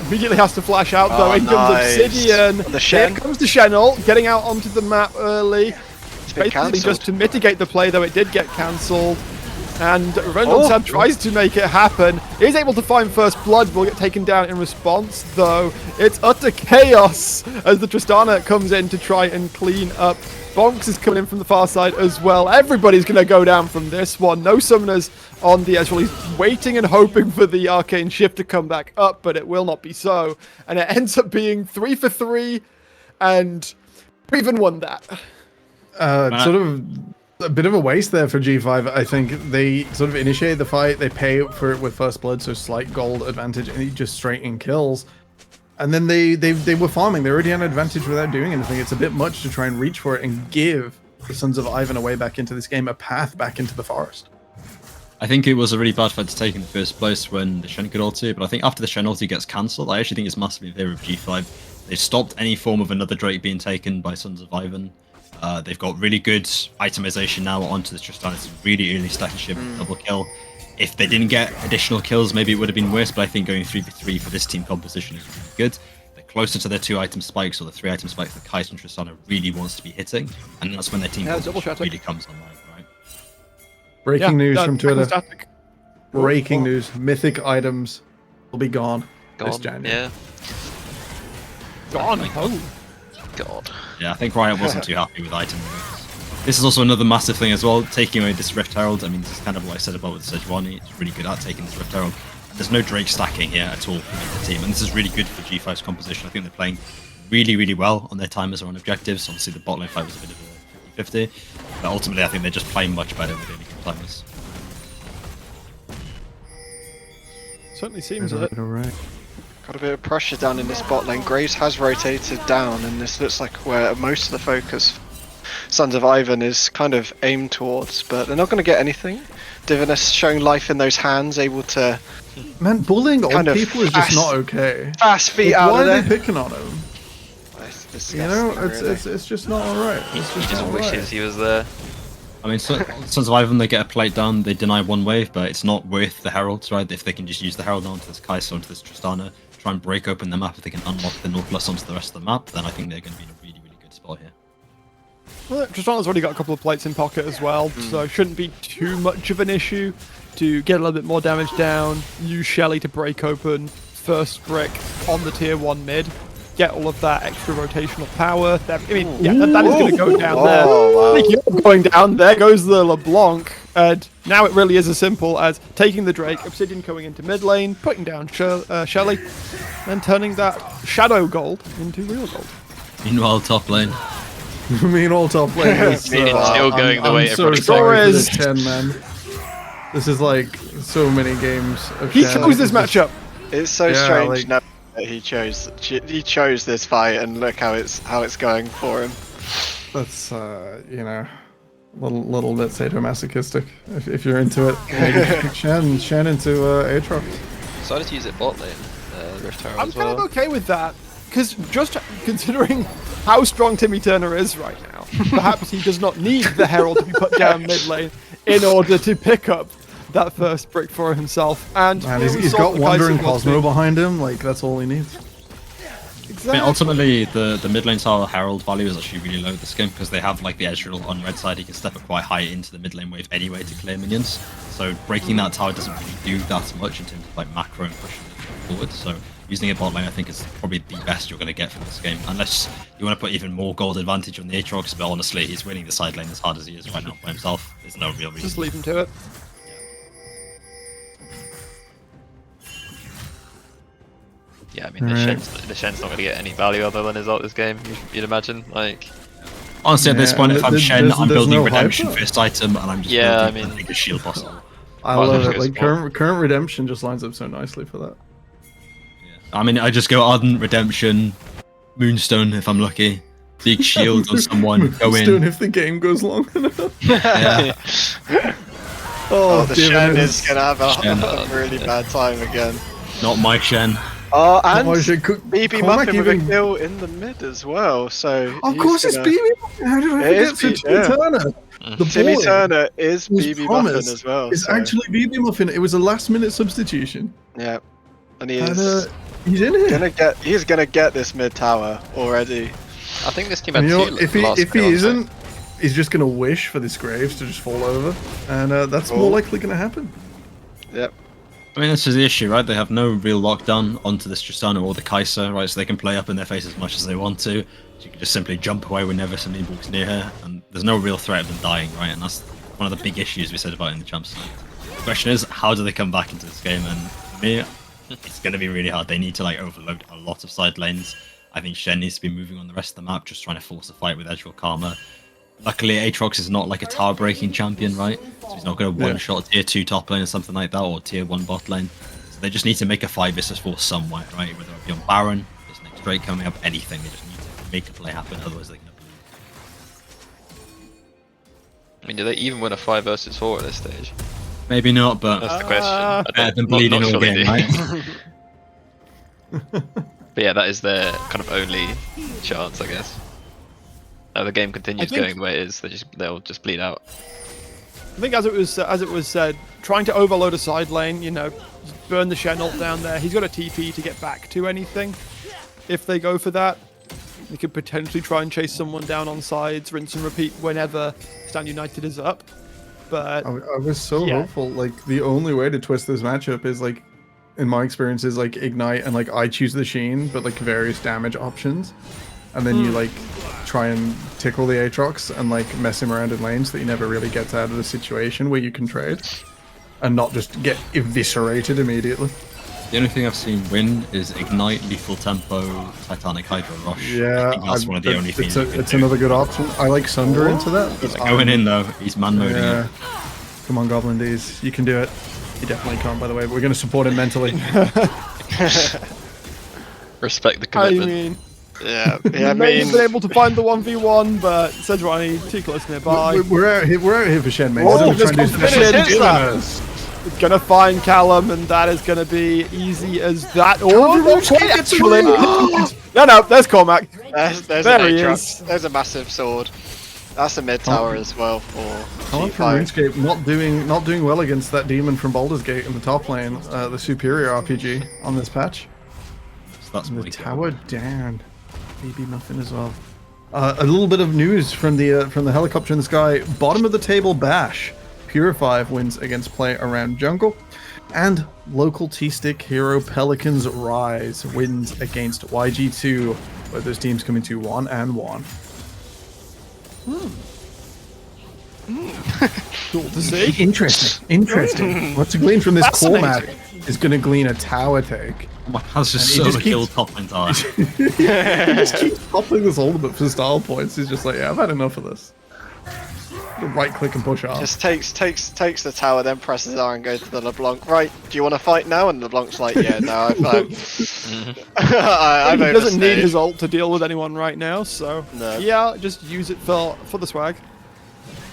Immediately has to flash out though. In comes Obsidian. Here comes the Shen ult, getting out onto the map early. Basically just to mitigate the play, though it did get cancelled. And Rendon Sam tries to make it happen. Is able to find first blood, will get taken down in response, though. It's utter chaos as the Tristana comes in to try and clean up. Bonks is coming in from the far side as well. Everybody's going to go down from this one. No summoners on the Ezreal. He's waiting and hoping for the Arcane Shift to come back up, but it will not be so. And it ends up being 3 for 3, and we even won that. Sort of a bit of a waste there for G5. I think they sort of initiate the fight, they pay for it with first blood, so slight gold advantage, and he just straight in kills. And then they were farming. They already had an advantage without doing anything. It's a bit much to try and reach for it and give the Sons of Ivan a way back into this game, a path back into the forest. I think it was a really bad fight to take in the first place when the Shen could ulti, but I think after the Shen ulti gets cancelled, I actually think it's massively in favour of G5. They've stopped any form of another Drake being taken by Sons of Ivan. They've got really good itemization now onto the Tristana. It's really early stacking ship, double kill. If they didn't get additional kills, maybe it would have been worse, but I think going 3v3 for this team composition is really good. They're closer to their 2-item spikes or the 3-item spikes that Kai'Sa and Tristana really wants to be hitting, and that's when their team composition really comes online, right? Breaking news from Twitter. Breaking news. Mythic items will be gone this January. Yeah. Gone. Oh. God. Yeah, I think Riot wasn't too happy with item removes. This is also another massive thing as well, taking away this Rift Herald. I mean, this is kind of what I said about with Sejuani. It's really good at taking this Rift Herald. There's no Drake stacking here at all for the team, and this is really good for G5's composition. I think they're playing really, really well on their timers or on objectives. Obviously, the bot lane fight was a bit of a 50-50, but ultimately, I think they're just playing much better with early game timers. Certainly seems it. Alright. Got a bit of pressure down in this bot lane. Graves has rotated down, and this looks like where most of the focus Sons of Ivan is kind of aimed towards, but they're not going to get anything. Divinus showing life in those hands, able to... Man, bullying old people is just not okay. Fast feet like, out why of there. are they picking on him? It's you know, really. it's just not alright. He just wishes he was there. I mean, Sons of Ivan, they get a plate down, they deny one wave, but it's not worth the Heralds, right? If they can just use the Herald onto this Kai'Sa, onto this Tristana, try and break open the map, if they can unlock the North Plus onto the rest of the map, then I think they're going to be in a really, really good spot here. Well, Tristana's already got a couple of plates in pocket as well, so it shouldn't be too much of an issue to get a little bit more damage down, use Shelly to break open first brick on the tier 1 mid, get all of that extra rotational power. That is going to go down there. Wow. You're going down, there goes the LeBlanc, and now it really is as simple as taking the Drake, Obsidian going into mid lane, putting down Shelly, and turning that shadow gold into real gold. Meanwhile, top lane. Meanwhile, top lane is still going the way I'm so everybody sorry for thought. this Shen, man. This is like so many games of He Shen. chose this matchup. It's so Yeah, strange like- now that he chose this fight, and look how it's going for him. That's you know, little bit sadomasochistic if you're into it. Maybe pick Shen into Aatrox. Decided to use it bot lane, Rift Herald I'm as kind well. of okay with that, because just considering how strong Timmy Turner is right now, perhaps he does not need the Herald to be put down mid lane in order to pick up that first brick for himself. And Man, here we he's saw got the Wandering Kai'Sa Cosmo behind him. Like that's all he needs. I mean, ultimately, the mid lane tower Herald value is actually really low this game because they have like the Ezreal on red side. He can step up quite high into the mid lane wave anyway to clear minions. So breaking that tower doesn't really do that much in terms of like macro and pushing it forward. So using a bot lane I think is probably the best you're going to get from this game, unless you want to put even more gold advantage on the Aatrox, but honestly he's winning the side lane as hard as he is right now by himself. There's no real reason. Just leave him to it. Yeah, I mean, the Shen's not going to get any value other than his ult this game, you'd imagine. Like, honestly, at this point, if I'm Shen, I'm building no Redemption hyper. first item, and I'm just building the biggest shield possible. I love it. Like current Redemption just lines up so nicely for that. I mean, I just go Ardent, Redemption, Moonstone if I'm lucky, big shield on someone, go in. Moonstone if the game goes long enough. Yeah. Oh, the Shen Divinus. is gonna have a really bad time again. Not my Shen. Oh, and Oh, shit, BB Cormac Muffin with a even- kill in the mid as well. So Of he's course, it's gonna- BB. How did I It is forget to B- yeah. Turner? The Timmy boy Turner is was BB Muffin promised as well. It's so, actually BB Muffin. It was a last-minute substitution, yeah, and he and is he's in here. he's gonna get this mid tower already. I think this team And had you know, two if he last if he kills, isn't, he's just gonna wish for this Graves to just fall over, and that's more likely gonna happen. Yep. I mean, this is the issue, right? They have no real lockdown onto this Tristana or the Kai'Sa, right? So they can play up in their face as much as they want to. So you can just simply jump away whenever somebody walks near her, and there's no real threat of them dying, right? And that's one of the big issues we said about in the champs side. The question is, how do they come back into this game? And for me, it's going to be really hard. They need to like overload a lot of side lanes. I think Shen needs to be moving on the rest of the map, just trying to force a fight with Edge or Karma. Luckily, Aatrox is not like a tower-breaking champion, right? So he's not going to one-shot tier 2 top lane or something like that, or tier 1 bot lane. So they just need to make a 5 vs 4 somewhere, right? Whether it be on Baron, there's next Drake coming up, anything. They just need to make a play happen, otherwise they're going to bleed. I mean, do they even win a 5 vs 4 at this stage? Maybe not, but That's the question. better than bleeding all game, right? But yeah, that is their kind of only chance, I guess. The game continues going the way it is. They'll just bleed out. I think as it was said, trying to overload a side lane, you know, burn the Shen ult down there. He's got a TP to get back to anything. If they go for that, they could potentially try and chase someone down on sides, rinse and repeat whenever Stand United is up. But I was so hopeful. Like the only way to twist this matchup is like, in my experience, is like Ignite and like I choose the Sheen, but like various damage options, and then you like try and tickle the Aatrox and like mess him around in lanes that he never really gets out of the situation where you can trade, and not just get eviscerated immediately. The only thing I've seen win is Ignite, Lethal Tempo, Titanic Hydra Rush. Yeah, I think that's one of the only things. It's another good option. I like Sunder into that. He's going in though. He's man moding. Yeah. Come on, Goblin D's. You can do it. You definitely can't, by the way, but we're going to support him mentally. Respect the commitment. I mean, Yeah, I may have been able to find the 1v1, but Sejuani too close nearby. We're out here for Shen, mate. Oh, Still this trying to do comes some finish, shit. is that? Gonna find Callum, and that is gonna be easy as that. Oh, actually. No, there's Cormac. There's There an he Aatrox. is. There's a massive sword. That's a mid tower as well for Colin from G5. RuneScape not doing well against that demon from Baldur's Gate in the top lane, the superior RPG on this patch. So that's And the really tower down. BB Muffin as well. A little bit of news from the helicopter in the sky. Bottom of the table bash. Pure 5 wins against Play Around Jungle. And local T-Stick hero Pelicans Rise wins against YG2, where those teams coming to 1-1. Cool to see. Interesting. What's to glean from this Fascinating. Cormac is going to glean a tower take. That's just And he so just kill top lane tower. He just keeps popping this ultimate for style points. He's just like, yeah, I've had enough of this. Right click and push off. Just takes the tower, then presses R and goes to the LeBlanc. Right, do you want to fight now? And LeBlanc's like, yeah, no, I've He doesn't need overstayed. his ult to deal with anyone right now, so No. yeah, just use it for the swag.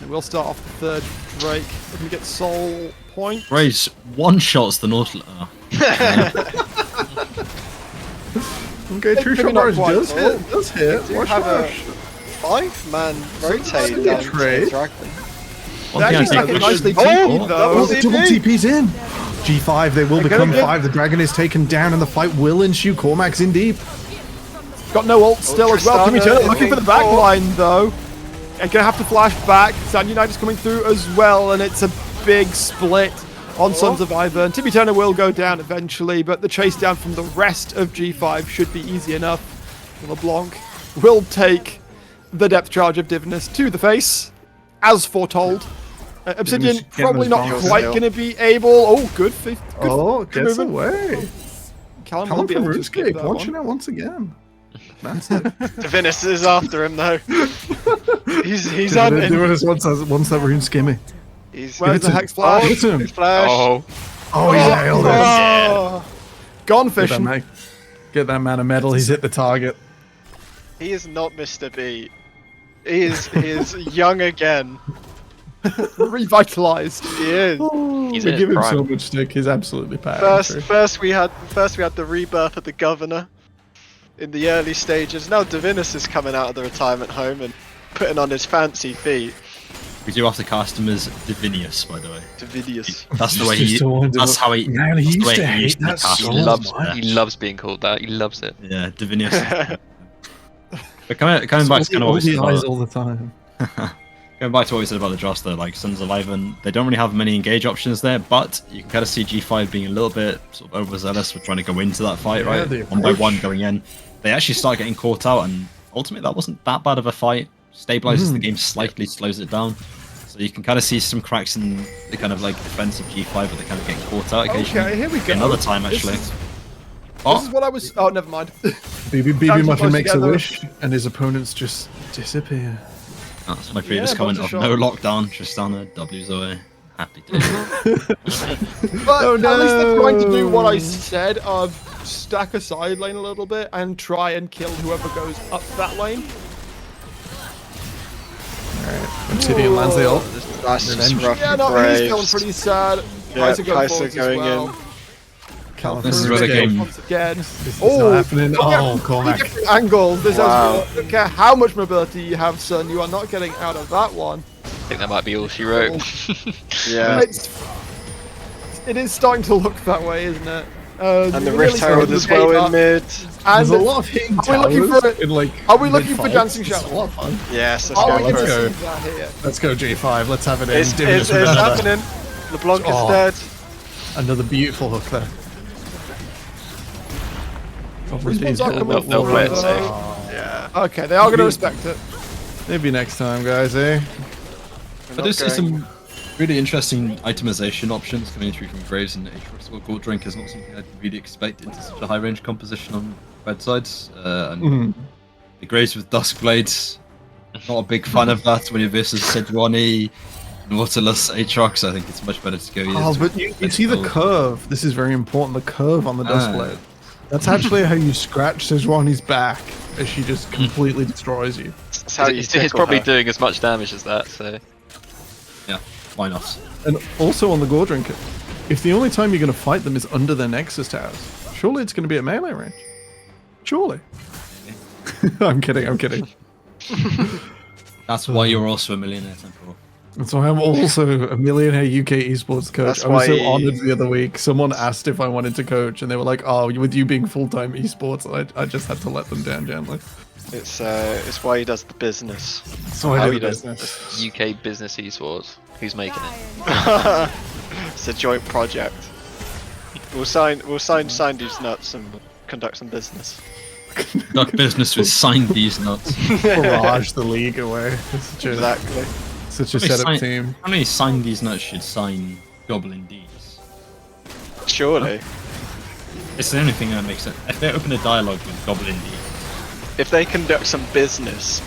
And we'll start off the third Drake. We're gonna get soul point. Raze one shots the Nautilus. Okay, True Maybe Shot not Barrage quite. does hit. Do Watch have a Rush. 5-man rotate be a down to trade. Dragon. One thing I Actually, think that's we nicely should- TP'd, though. Oh, the double TP's in. G5, they will They're become gonna get- 5. The dragon is taken down and the fight will ensue. Cormac's in deep. Got no ult still as well. Timmy Tristana Turner is looking for the being back caught. line though. And gonna have to flash back. Stand United's coming through as well, and it's a big split on Sons of Ivan. Timmy Turner will go down eventually, but the chase down from the rest of G5 should be easy enough. LeBlanc will take the depth charge of Divinus to the face, as foretold. Obsidian Divinus probably getting not those quite bombs. going to be able. Oh, good. Oh, good gets movement. away. Callum will Callum be from able to skip RuneScape that launching one. it once again. Massive. Divinus is after him though. He's Divinus wants that rune skimmy. He's Where's Give it the to Hex Flash? Give it to him. Flash. Oh, Oh, he's nailed it. Oh, gone Get that, fishing. man. Get that man a medal. He's hit the target. He is not Mr. B. He is young again. Revitalized. He is. He's We in give his him so prime. much stick. He's absolutely powerful. First we had the rebirth of the governor in the early stages. Now Divinus is coming out of the retirement home and putting on his fancy feet. We do have to cast him as Divinius, by the way. Dividius. That's the way he. Just don't That's how he. Man, he that's the used way to he hate used to that cast so He him. loves, much. he loves being called that. He loves it. Yeah, Divinius. But coming back to kind of what we said the eyes about, all the time. going back to what we said about the Dross though, like Sons of Ivan, they don't really have many engage options there, but you can kind of see G5 being a little bit sort of overzealous with trying to go into that fight, Yeah, right? the One by approach. one going in. They actually start getting caught out, and ultimately that wasn't that bad of a fight. Stabilizes the game slightly, slows it down. So you can kind of see some cracks in the kind of like defensive G5, but they kind of get caught out occasionally. Okay, here we go. Another time This actually. is- This is what I was. Oh, never mind. BB Time to Muffin close makes a together. wish, and his opponents just disappear. That's my previous Yeah, comment bunch of of no shots. lockdown. Tristana W's away. Happy days. But Oh, at least they're trying to do what I no. said of stack a side lane a little bit and try and kill whoever goes up that lane. Obsidian lands the ult. That's just Revenge. rough Yeah, for no, he's Braves. feeling pretty sad. Yeah, Kaiser going Kaiser forwards going as well. in. Callum This is from where the RuneScape. game- Once again. This is not happening. Oh, Cormac. Different angles. This Wow. has, I don't care how much mobility you have, son. You are not getting out of that one. I think that might be all she wrote. Yeah. It is starting to look that way, isn't it? And the really Rift Herald starting as to well gate in up. mid. And There's a lot of hitting are we looking towers for- in like. are we looking for mid-fights. Dancing It's Shadow? a lot of fun. Yes, let's Oh, go we're for let's it. go. see that here. Let's go G5. Let's have it in. It's Divinus with another, happening. LeBlanc is Oh. dead. another beautiful hook there. These ones are coming They'll forward, play it though. safe. Yeah. Okay, they are going to respect it. Maybe next time, guys, eh? I do see some really interesting itemization options coming through from Graves and Aatrox. Well, Gold Drink is not something I'd really expect into such a high range composition on red sides. And the Graves with Dusk Blades, not a big fan of that when you're versus Sejuani, Nautilus, Aatrox. I think it's much better to go. Oh, but you see the curve. This is very important. The curve on the dust blade. That's actually how you scratch Sejuani's back as she just completely destroys you. That's how you He's tickle probably her. doing as much damage as that, so. Yeah, why not? And also on the Gore Drinker, if the only time you're going to fight them is under their Nexus towers, surely it's going to be at melee range. Surely. I'm kidding. That's why you're also a millionaire, Temporal. That's why I'm also a millionaire UK esports coach. That's I was so why- honored the other week. Someone asked if I wanted to coach, and they were like, "Oh, with you being full-time esports, I just had to let them down gently." It's why he does the business. So I How did he the does business. UK business esports. Who's making it? It's a joint project. We'll sign Sandy's nuts and conduct some business. Not business with signed these nuts. Barrage the league away. It's Exactly. such a How many setup sign- team. How many signed these nuts should sign Goblin D's? Surely. It's the only thing that makes sense. If they open a dialogue with Goblin D, If they conduct some business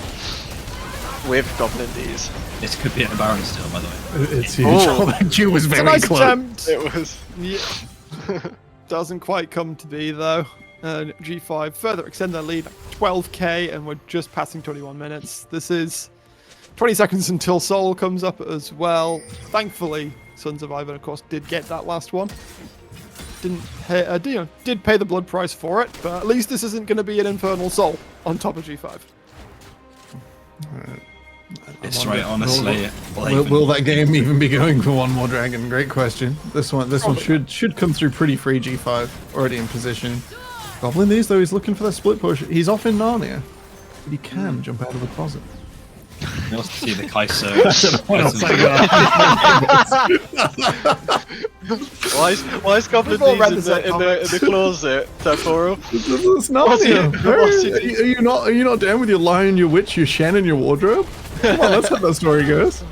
with Goblin D's. this could be an Baron still, by the way. It's huge. Oh. Oh, that Q was It's a very nice close. attempt. It was. Yeah. Doesn't quite come to be though. G5 further extend their lead 12k, and we're just passing 21 minutes. This is 20 seconds until Soul comes up as well. Thankfully, Sons of Ivan, of course, did get that last one. Did pay the blood price for it, but at least this isn't going to be an Infernal Soul on top of G5. It's right, honestly. Will that game even be going for one more dragon? Great question. This one should come through pretty free. G5 already in position. Goblin these though, he's looking for that split push. He's off in Narnia, but he can jump out of the closet. He wants to see the Kaiser. Why is Goblin We've all read D's this in the closet, Temporal? It's not What's he- you. what's he Are you not down with your lion, your witch, your Shen, and your wardrobe? Come on, that's how that story goes.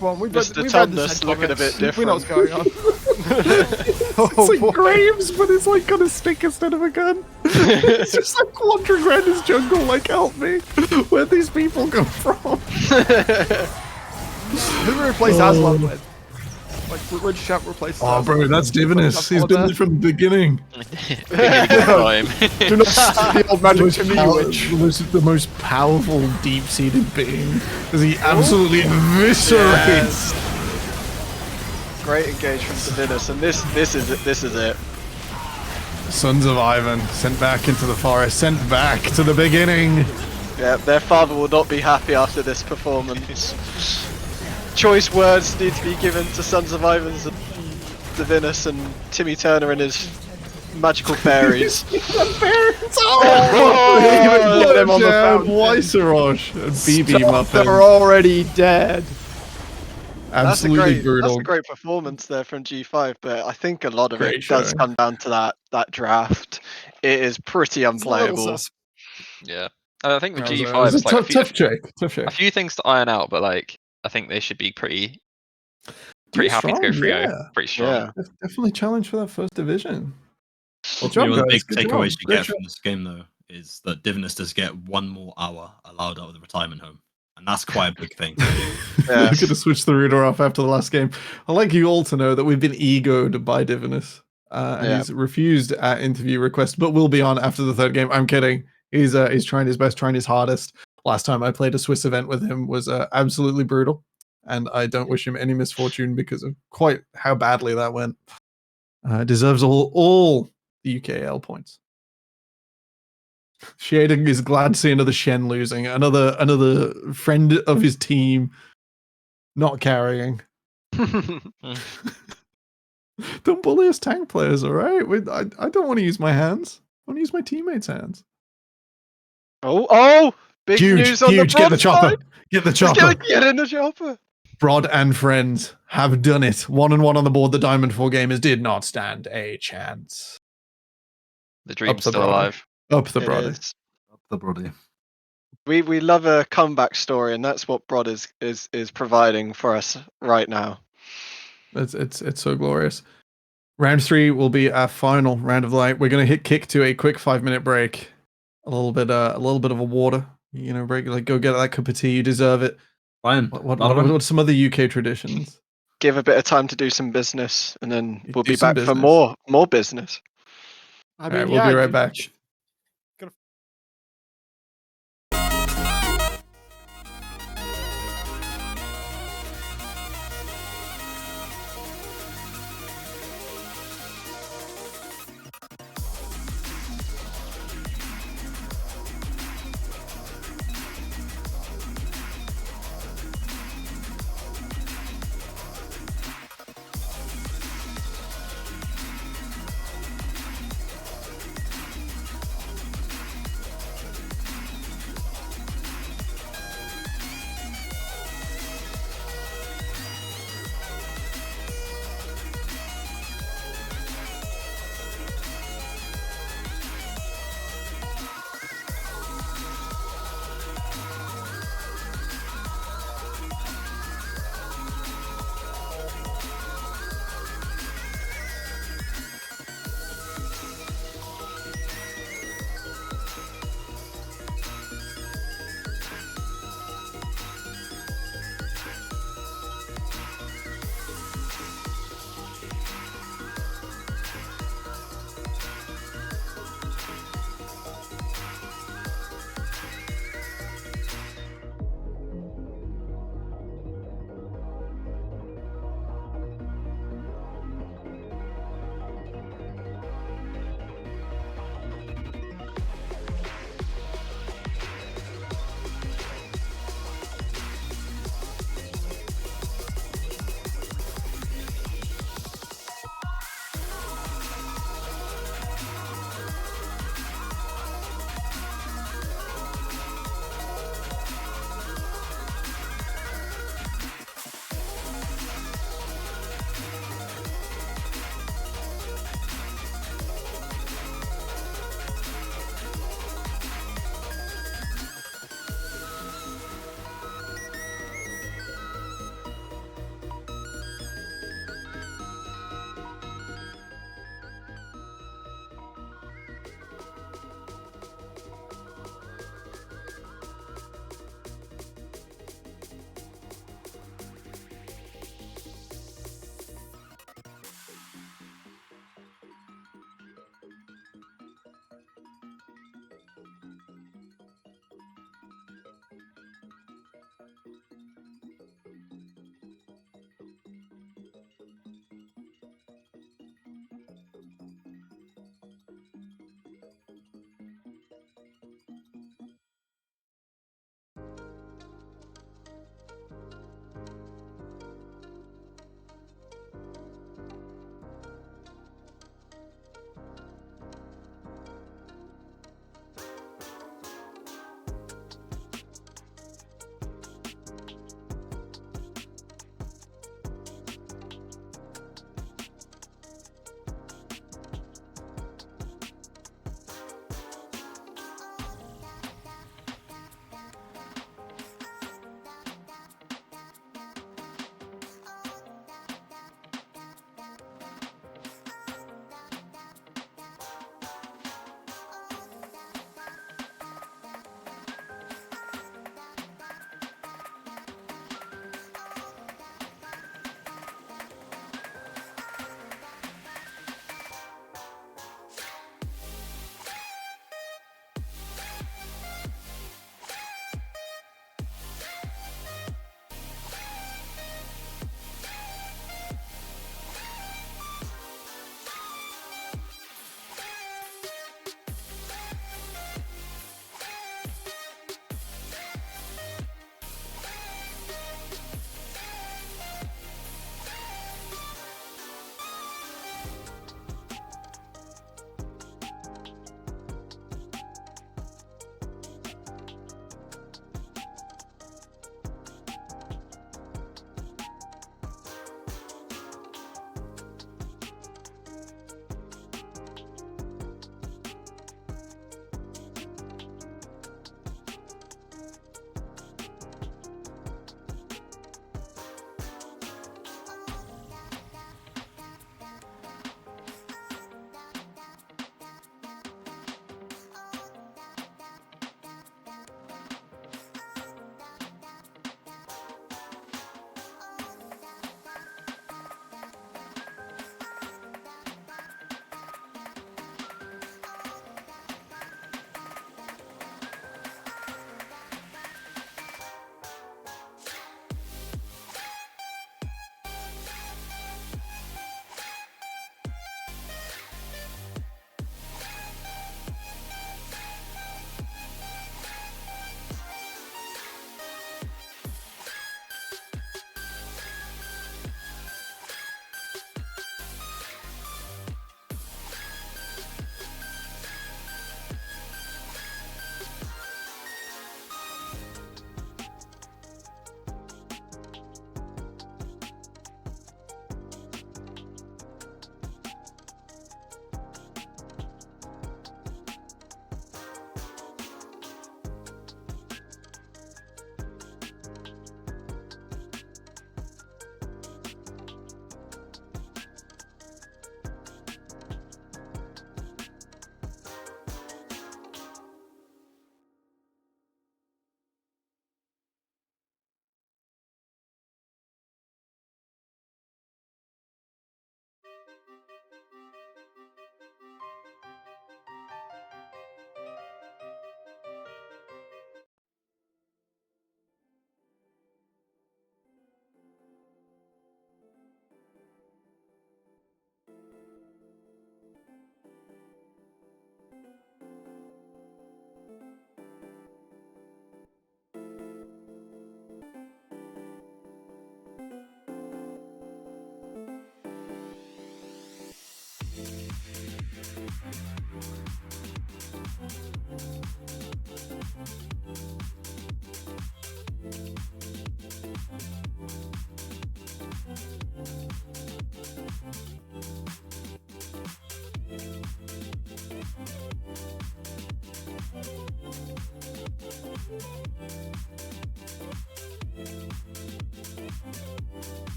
Well, we've Mr. read the Tumnus said looking a comments. bit We know what's different. going on. It's like Graves, but it's like got a stick instead of a gun. It's just like wandering around his jungle, like, help me. Where'd these people come from? Who do we replace Aslan with? Like, which champ replaces Oh, Aslan? bro, that's Divinus. He's been there from the beginning. Time. Do not steal old magic to me, you witch. The most powerful, deep-seated being. As he absolutely eviscerates. Great engage from Divinus, and this is it. Sons of Ivan, sent back into the forest, sent back to the beginning. Yeah, their father will not be happy after this performance. Choice words need to be given to Sons of Ivan's Divinus and Timmy Turner and his magical fairies. Oh, them on the fountain. Weiserosh and BB Muffin. They're already dead. Absolutely brutal. That's a great performance there from G5, but I think a lot of Great it does showing. come down to that draft. It is pretty unplayable. Yeah. I think with It G5, was a it's like tough check. Tough check. a few things to iron out, but like I think they should be pretty happy to go strong, 3-0. yeah. Pretty strong. Yeah. Definitely challenge for that first division. Ultimately, one of the guys. big Good takeaways job. you Great get job. from this game, though, is that Divinus does get 1 more hour allowed out of the retirement home. And that's quite a big thing. Yeah. We could have switched the router off after the last game. I'd like you all to know that we've been egoed by Divinus. And Yeah. he's refused our interview request, but will be on after the third game. I'm kidding. He's trying his best, trying his hardest. Last time I played a Swiss event with him was absolutely brutal. And I don't wish him any misfortune because of quite how badly that went. Deserves all the UKEL points. Shading is glad to see another Shen losing, another friend of his team not carrying. Don't bully us tank players, all right? I don't want to use my hands. I want to use my teammates' hands. Oh! Big news on the Get the Brod chopper. side. Get the Let's chopper. get in the chopper. Brod and friends have done it. 1-1 on the board. The Diamond 4 gamers did not stand a chance. The dream's the still Brody. alive. Up the It Brody. is. The Brody. We love a comeback story, and that's what Brod is providing for us right now. It's so glorious. Round 3 will be our final round of the night. We're gonna hit kick to a quick 5-minute break. A little bit of a water, break. Like go get that cup of tea. You deserve it. Fine. What are some other UK traditions? Give a bit of time to do some business, and then we'll Do be some back for business. more business. I All mean, right, we'll be right back.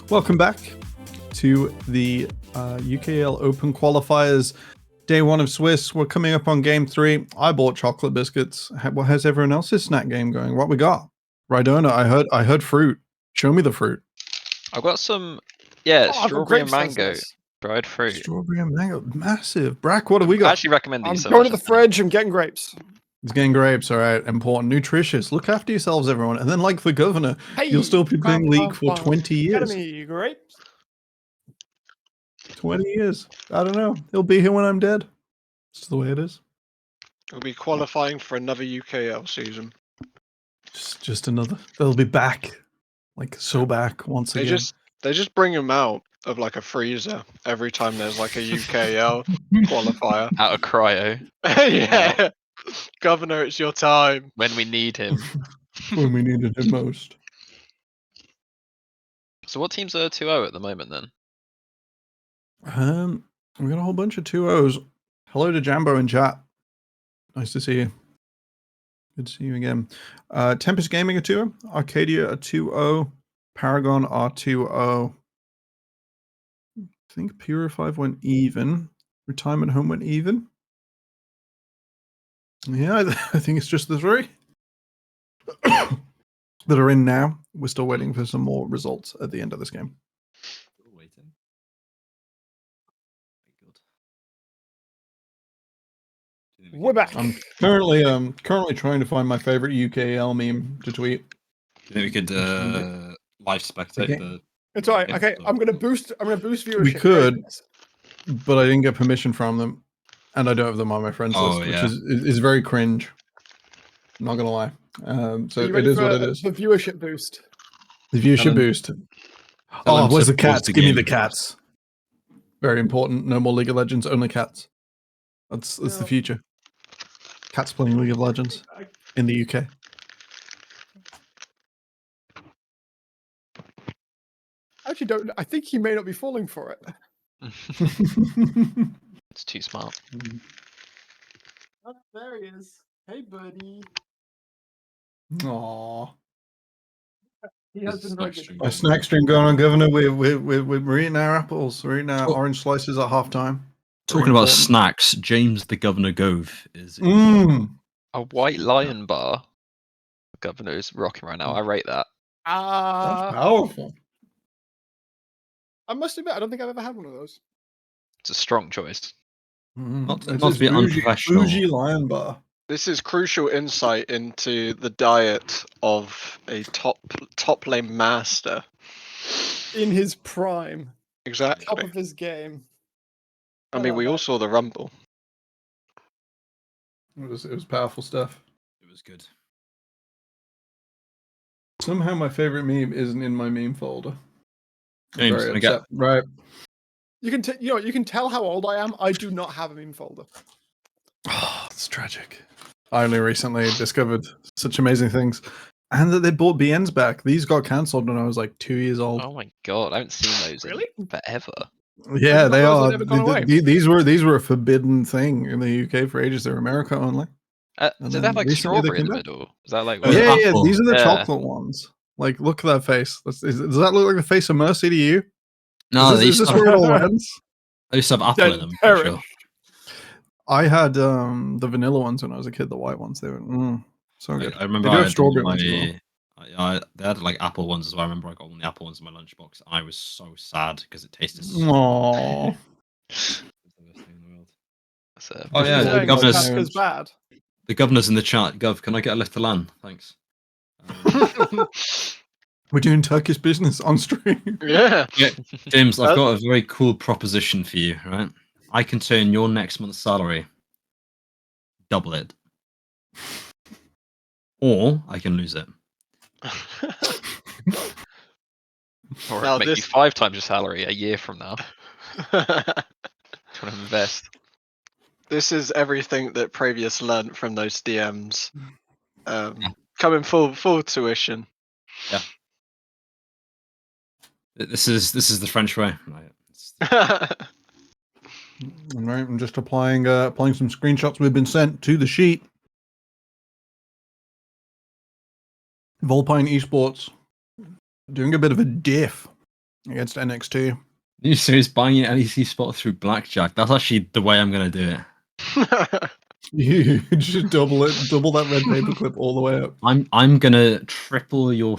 Welcome back to the UKEL Open Qualifiers. Day 1 of Swiss. We're coming up on game 3. I bought chocolate biscuits. How's everyone else's snack game going? What we got? Rhydona, I heard fruit. Show me the fruit. I've got some, I've got strawberry and grapes, that's mango, nice. dried fruit. Strawberry and mango. Massive. Brack, what do we I got? actually recommend I'm these so going to much. the fridge. I'm getting grapes. It's getting grapes, all right. Important. Nutritious. Look after yourselves, everyone. And then, like the governor, you'll still be playing League for 20 years. Academy grapes. 20 years. I don't know. He'll be here when I'm dead. It's the way it is. We'll be qualifying for another UKL season. Just another. They'll be back. Like, so back once They again. just bring them out of like a freezer every time there's like a UKL qualifier. Out of cryo Yeah. Governor, it's your time. when we need him. When we needed it most. So what teams are 2-0 at the moment then? We got a whole bunch of 2-0s. Hello to Jambo in chat. Nice to see you. Good to see you again. Tempest Gaming a 2-0. Arcadia a 2-0. Paragon are 2-0. I think Purify went even. Retirement Home went even. Yeah, I think it's just the 3 that are in now. We're still waiting for some more results at the end of this game. Waiting. We're back. I'm currently trying to find my favorite UKL meme to tweet. Do you think we could live spectate Okay. the? It's all right. Okay, I'm gonna boost viewership. We could, but I didn't get permission from them, and I don't have them on my friends list, which is very cringe. Not gonna lie. So it is what it is. The viewership boost. The viewership boost. Oh, where's the cats? Give me the cats. Very important. No more League of Legends. Only cats. That's the future. Cats playing League of Legends in the UK. I actually don't. I think he may not be falling for it. It's too smart. Oh, there he is. Hey, buddy. Aww. He has been very good. A snack stream going on, Governor. We're eating our apples. We're eating our orange slices at halftime. Talking about snacks, James the Governor Gove is A white lion bar. Governor is rocking right now. I rate that. That's powerful. I must admit, I don't think I've ever had one of those. It's a strong choice. not to be unprofessional. Bougie lion bar. This is crucial insight into the diet of a top lane master. In his prime. Exactly. Top of his game. I mean, we all saw the Rumble. It was powerful stuff. It was good. Somehow my favorite meme isn't in my meme folder. James, Very upset. Right. You can tell how old I am. I do not have a meme folder. Oh, it's tragic. I only recently discovered such amazing things. And that they brought BNs back. These got cancelled when I was like 2 years old. Oh my god, I haven't seen those in forever. Yeah, they those are. have never gone away. These were a forbidden thing in the UK for ages. They're America only. And Did they then have like recently they strawberry in came the back. middle? Is that like? Oh, Yeah, yeah, yeah, apple. these are the Yeah. chocolate ones. Like, look at that face. Does that look like the face of Mercy to you? No, is they this used, to where have, it all ends? they used to have apple in them. I'm pretty sure. I had the vanilla ones when I was a kid. The white ones. They were so good. I remember They do I have had strawberry my, ones as well. they had like apple ones as well. I remember I got one of the apple ones in my lunchbox. I was so sad because it tasted so Aww. So, Oh yeah, You're the saying governor's, Kafka's bad. the governor's in the chat. Gov, can I get a lift to land? Thanks. We're doing Turkish business on stream. Yeah. Yeah, James, I've got a very cool proposition for you, right? I can turn your next month's salary, double it. Or I can lose it. Or Now make you this- 5 times your salary a year from now. Trying to invest. This is everything that Previous learnt from those DMs. Coming full tuition. Yeah. This is the French way. Right. All right, I'm just applying some screenshots we've been sent to the sheet. Volpine Esports doing a bit of a diff against NX2. You serious buying an LEC spot through blackjack? That's actually the way I'm gonna do it. You just double that red paperclip all the way up. I'm gonna triple your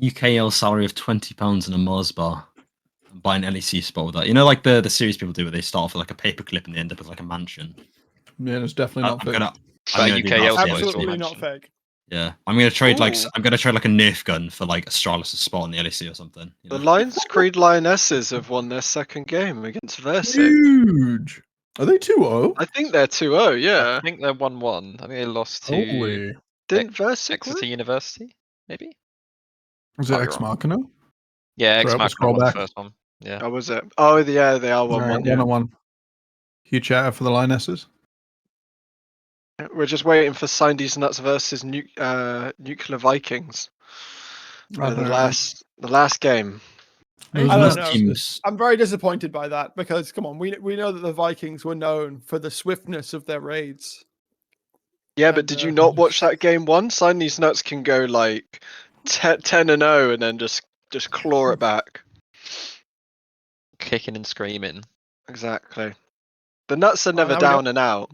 UKEL salary of £20 in a Mars bar and buy an LEC spot with that. You know, like the series people do, where they start off with like a paperclip and they end up with like a mansion. Yeah, it's definitely not I'm fake. gonna do UKEL that. Absolutely not fake. Yeah, I'm gonna trade Ooh. I'm gonna trade like a Nerf gun for like Astralis' spot in the LEC or something. You The know? Lions Creed Lionesses have won their second game against Versic. Huge. Are they 2-0? I think they're 2-0, I yeah. think they're 1-1. I think they lost to Holy. Didn't Versic Exeter win? University, maybe? Was it Might be Ex wrong. Machina? Yeah, Sorry, X I'll Machina scroll won the back. first one. Yeah. Oh, was it? Oh, yeah, they are All 1-1, right, yeah. 1-1. Huge chatter for the Lionesses. We're just waiting for Sindy's Nuts versus Nuclear Vikings. I The don't last game. Those I don't nuts. know. Teams. I'm very disappointed by that because, come on, we know that the Vikings were known for the swiftness of their raids. Yeah, but And, did you not watch that game one? Sindy's Nuts can go like 10-0 and then just claw it back. Kicking and screaming. Exactly. The Nuts are Well, never now we know- down and out.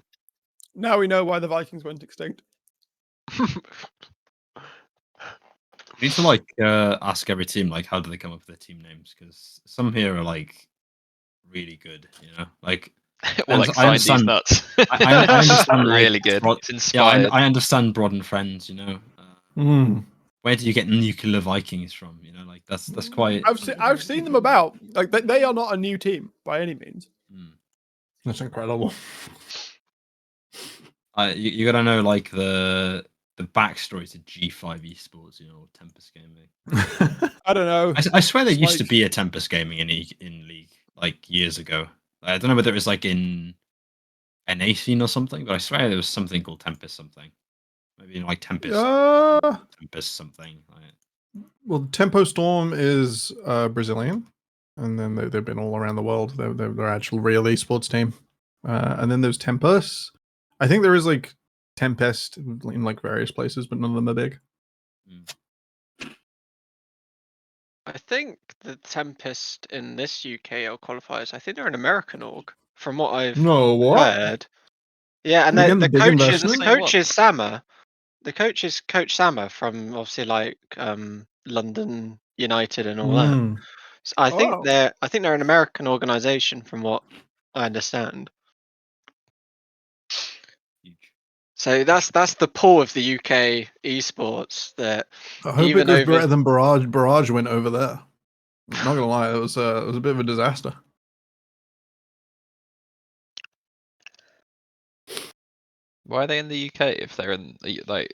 Now we know why the Vikings went extinct. We need to like ask every team like how do they come up with their team names, because some here are like really good, you know, like Or like I Sindy's understand. Nuts. I understand like, Really good. Broad, It's yeah, inspired. I understand Broad and Friends, you know. Where do you get Nuclear Vikings from? You know, like that's quite. I've seen them about. Like they are not a new team by any means. That's incredible. You gotta know like the backstory to G5 Esports, you know, Tempest Gaming. I don't know. I swear there It's used to like- be a Tempest Gaming in League like years ago. I don't know whether it was like in NA scene or something, but I swear there was something called Tempest something. Maybe like Tempest. Tempest something. Well, Tempo Storm is Brazilian, and then they've been all around the world. They're actual real esports team. And then there's Tempest. I think there is like Tempest in like various places, but none of them are big. I think the Tempest in this UKL qualifiers, I think they're an American org, from what I've heard. Yeah, and Again, the big coach investment? is Sama. The coach is Coach Sama from obviously like London United and all that. So I think they're an American organization from what I understand. So that's the pull of the UK esports that I hope even it goes over better than Barrage. Barrage went over there. I'm not gonna lie, it was a bit of a disaster. Why are they in the UK if they're in like?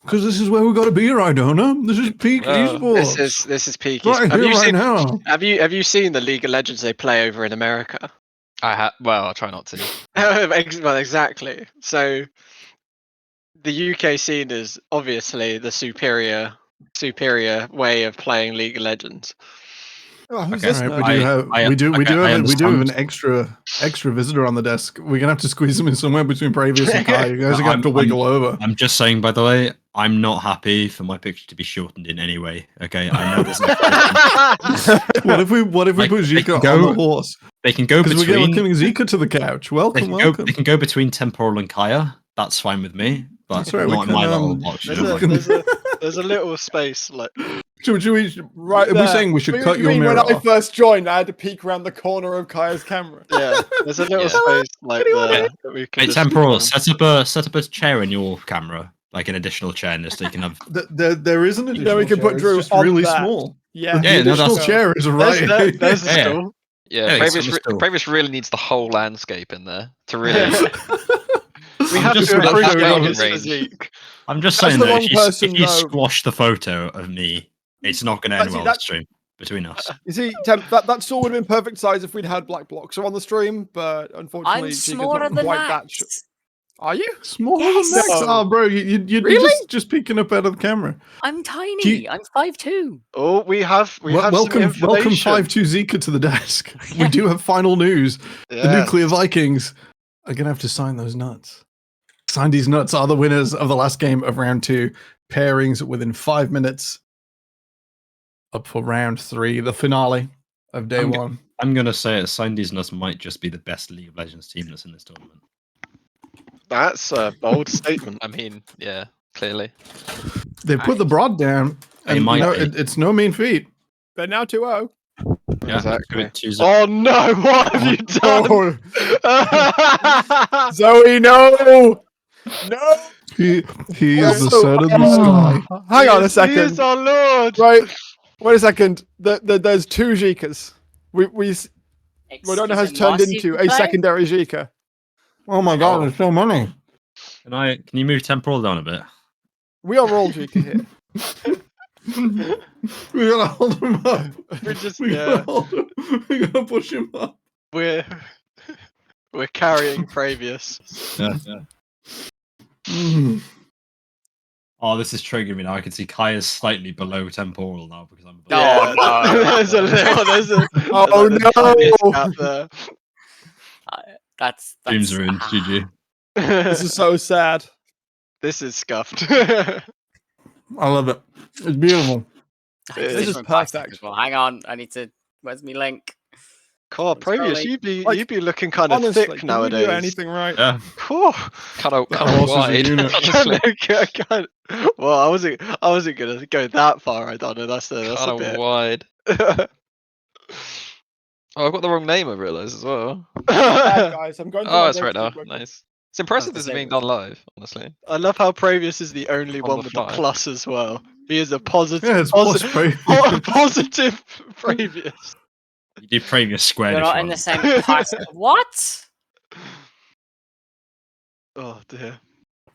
Because this is where we got to be right now. No? This is peak esports. this is peak Right esports. here, right now. Have you seen the League of Legends they play over in America? Well, I'll try not to. Well, exactly. So the UK scene is obviously the superior way of playing League of Legends. Oh, who's Okay, this All right, nerd? we do have understand. an extra visitor on the desk. We're gonna have to squeeze him in somewhere between Previous and Kai. You guys are gonna have to wiggle over. I'm just saying, by the way, I'm not happy for my picture to be shortened in any way. Okay, I know there's What if we Like, put they Zika can on go- the horse? They can go Because we're between. getting Zika to the couch. Welcome, welcome. They can go between Temporal and Kaya. That's fine with me. But That's right, we not in my can, little um, box. There's you know, a, like- there's a little space like Should we Right are we there. saying we should cut You your mean mirror when I off? first joined, I had to peek around the corner of Kaya's camera. yeah. There's a little Yeah. space like there that we can Hey, just Temporal, set up a chair in your camera, like an additional chair, just so you can have. There is an additional we can chair. put Drew it's just on really that. small. Yeah. The Yeah, no, additional that's- chair is right. There's the Yeah. stool. Yeah, Yeah, it's Previous, understood. Previous really needs the whole landscape in there to really. We I'm have just to gonna appreciate show his range. physique. I'm just That's saying the that wrong if person, you though. squash the photo of me, it's not going to end Actually, well that- this stream between us. You see, Temp, that stool would have been perfect size if we'd had Black Bloxer on the stream, but unfortunately, I'm Zika's smaller not than quite Max. that. Are you? Smaller Yes. than Max. No. Oh, bro, you'd Really? be just peeking up out of the camera. I'm tiny. I'm 5'2". Oh, we have Welcome, some welcome information. 5-2 Zika to the desk. We do have final news. The Yes. Nuclear Vikings are gonna have to sign those nuts. Sign these nuts are the winners of the last game of round 2. Pairings within 5 minutes. Up for round 3, the finale of day 1. I'm going to say it. Cindy's Nuts might just be the best League of Legends team that's in this tournament. That's a bold statement. I mean, yeah, clearly. They put the broad down, They and might you know, be. it's no mean feat. They're now 2-0. Yeah, Exactly. 2-0. Oh no! What have you done? Oh, Zoe, no! No! He is the Also- sun of the sky. Hang on a He is second. our lord. Right. Wait a second. There's 2 Zikas. We don't know how it's turned into a secondary Zika. Oh my god, there's so many. Can you move Temporal down a bit? We are all Zika here. We gotta hold him up. We're just We gotta hold him. We gotta push him up. we're carrying Previous. Yeah. Mm. Oh, this is triggering me now. I can see Kaya's slightly below Temporal now because I'm. No, no. there's a Oh, there's a no. tiniest gap there. That's Dreams are in. GG. This is so sad. This is scuffed. I love it. It's beautiful. This is Different plastic perfect. as well. Hang on, I need to. Where's my link? God, Previous, Scrolling. you'd be looking kind of Honestly, thick can nowadays. we do anything right? Yeah. Whew. Kind of horse is a wide. unit. Honestly, Well, I wasn't gonna go that far. I don't know. That's a kind of bit. wide. Oh, I've got the wrong name. I realised as well. Bad guys, I'm going to Oh, my that's right go-to now. web- Nice. It's impressive this is being done live. Honestly. I love how Previous is the only On one the with fly. the plus as well. He is a positive, Yeah, it's plus positive Previous. You do previous squared. You're if not you in the want. same class. What? Oh dear.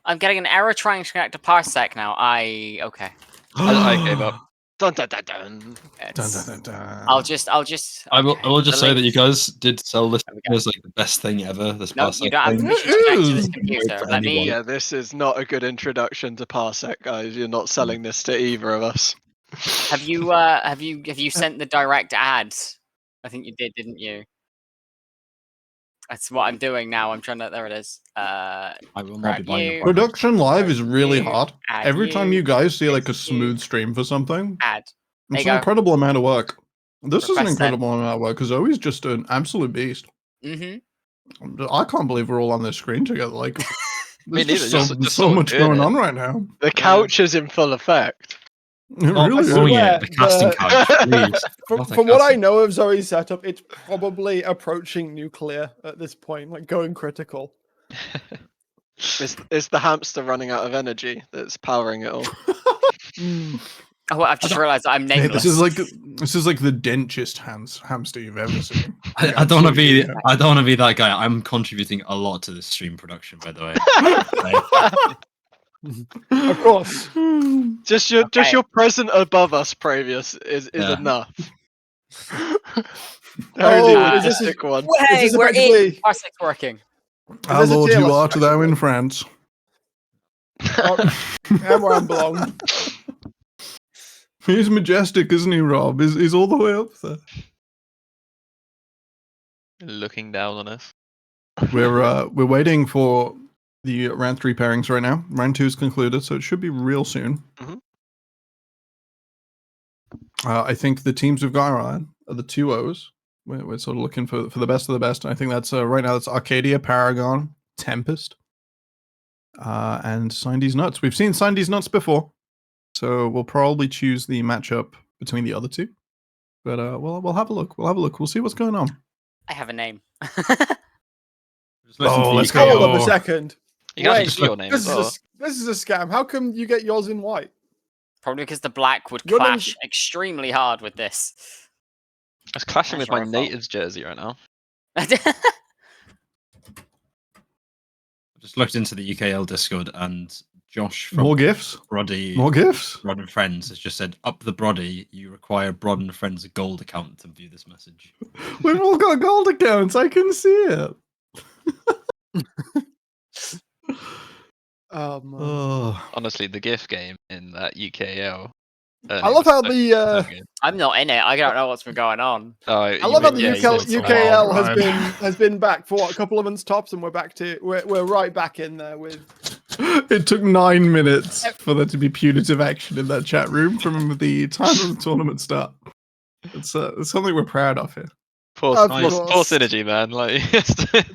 I'm getting an error trying to connect to Parsec now. Okay. I gave up. Dun dun dun dun. Dun, It's- dun, dun, dun. I'll just. I will just The say that you link- guys did sell this There we go. as like the best thing ever. This No, past you don't have thing. permission to connect to this Ooh. computer. For Let me. anyone. Yeah, this is not a good introduction to Parsec, guys. You're not selling this to either of us. Have you sent the direct ads? I think you did, didn't you? That's what I'm doing now. I'm trying to. There it is. I will not be Right, buying you- your product. Production live is really You, hard. add Every time you guys see like a it's you, smooth stream for something, Ad. There it's you an go. incredible amount of work. This is an Request sent. incredible amount of work because Zoe's just an absolute beast. Mm-hmm. I can't believe we're all on this screen together. Like, Me there's just neither, so, just so sort of much doing going it. on right now. The couch is in full effect. It Oh, really swear is. yeah, the casting the- couch, please. From, Not a from what I casting- know of Zoe's setup, it's probably approaching nuclear at this point, like going critical. It's the hamster running out of energy that's powering it all. Oh, I've just realised I'm Hey, nameless. this is like the dentiest hamster you've ever seen. I don't want to be. Absolutely. I don't want to be that guy. I'm contributing a lot to this stream production, by the way. Of course. Just Okay. your present above us, Previous, is Yeah. enough. Oh, Only is with the this- sick one. Hey, Is this we're in. effectively- Parsec's working. Our There's a Lord, tier you list, are to thou in France. And where I belong. He's majestic, isn't he, Rob? He's all the way up there. Looking down on us. We're waiting for the round 3 pairings right now. Round 2 is concluded, so it should be real soon. Mhm. I think the teams we've got on are the 2-0s. We're sort of looking for the best of the best. And I think that's right now that's Arcadia, Paragon, Tempest, and Sindy's Nuts. We've seen Sindy's Nuts before, so we'll probably choose the matchup between the other two. But we'll have a look. We'll see what's going on. I have a name. Let's Hold go. on a second. You can actually Wait, see your name as well. This is a scam. How come you get yours in white? Probably because the black would Your clash name's- extremely hard with this. It's clashing That's with my your fault. natives jersey right now. Just looked into the UKL Discord, and Josh from More gifts. Broddy, More gifts. Brod and Friends has just said, "Up the Broddy, you require Brod and Friends a gold account to view this message." We've all got gold accounts. I can see it. Man. Oh. Honestly, the gift game in that UKL. I love how the I'm not in it. I don't know what's been going on. I love how the UKL has been back for what, a couple of months tops, and we're right back in there with. It took 9 minutes for there to be punitive action in that chat room from the time of the tournament start. It's something we're proud of here. Poor synergy, man. Like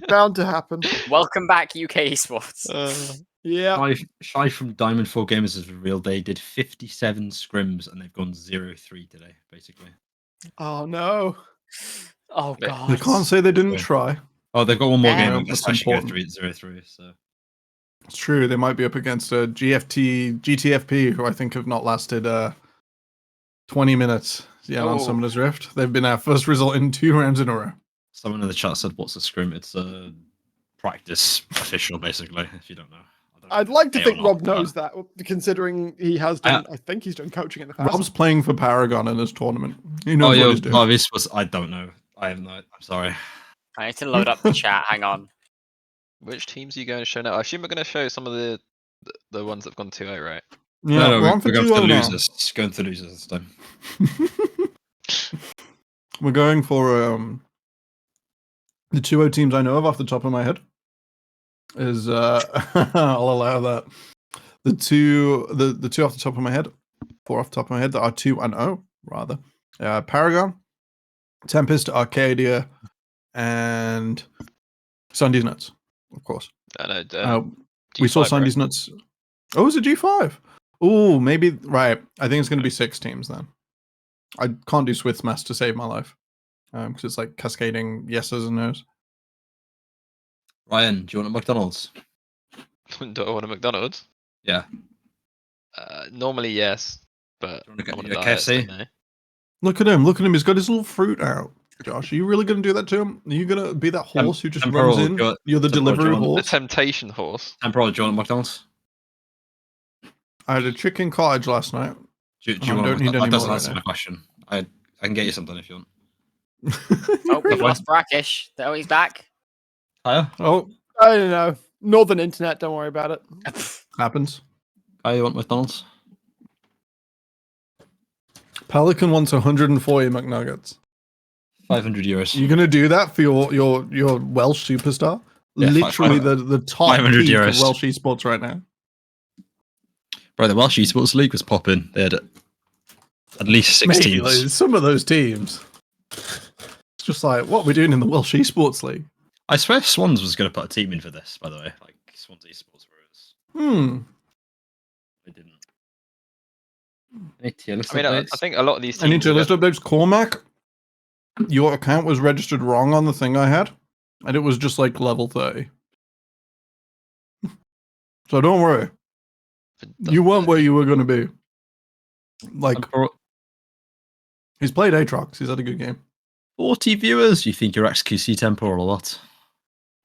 bound to happen. Welcome back, UK Esports. Yeah. Shy from Diamond 4 Gamers has revealed they did 57 scrims and they've gone 0-3 today, basically. Oh no. Oh god. They can't say they didn't try. Oh, they've got one more game. That's That's go important. 0-3. So It's true. They might be up against a GTFP, who I think have not lasted 20 minutes yet on Summoner's Rift. They've been our first result in 2 rounds in a row. someone in the chat said, "What's a scrim?" It's a practice official, basically. If you don't know. I'd like to Hey, think or not, Rob knows that, considering he has done. I think he's done coaching in the past. Rob's playing for Paragon in this tournament. He knows what he's doing. This was. I don't know. I have no. I'm sorry. I need to load up the chat. Hang on. Which teams are you going to show now? I assume we're going to show some of the ones that've gone 2-0, right? Yeah, no, we're on for going for the 2-0 now. losers. Going for the losers this time. We're going for the 2-0 teams I know of off the top of my head. Is I'll allow that. The two off the top of my head, 4 off the top of my head that are 2-0 rather. Paragon, Tempest, Arcadia, and Sundy's Nuts, of course. We saw Sundy's Nuts. Oh, is it G5? Oh, maybe right. I think it's going to be 6 teams then. I can't do Swift's Mass to save my life because it's like cascading yeses and nos. Ryan, do you want a McDonald's? Do I want a McDonald's? Yeah. Normally yes, but Do you I'm want on a a diet, so KFC? no. Look at him. He's got his little fruit out. Josh, are you really going to do that to him? Are you going to be that horse who just Temporal, runs in? You're the Temporal, delivery The horse? temptation horse. Temporal, do you want a McDonald's? I had a chicken cottage last night. Do you I want don't need any that doesn't more answer right my question. I can get you something if you want. Oh, we've lost Brackish. Oh, he's back. Hiya? Oh, I don't know. Northern internet. Don't worry about it. happens. Hiya, you want McDonald's? Pelican wants 140 McNuggets. 500 euros. You gonna do that for your Welsh superstar? Yeah, Literally the top 500 peak euros. of Welsh esports right now. Bro, the Welsh Esports League was popping. They had at least 6 Mate, teams. like, some of those teams. It's just like, what are we doing in the Welsh esports league? I swear Swans was going to put a team in for this, by the way. Like, Swans Esports were They didn't. Any tier list I mean, I updates? think a lot of these teams. Any tier are list updates? Cormac, your account was registered wrong on the thing I had, and it was just like level 30. So don't worry. You weren't where you were going to be. Like, he's played Aatrox. He's had a good game. 40 viewers. You think you're XQC Temporal a lot?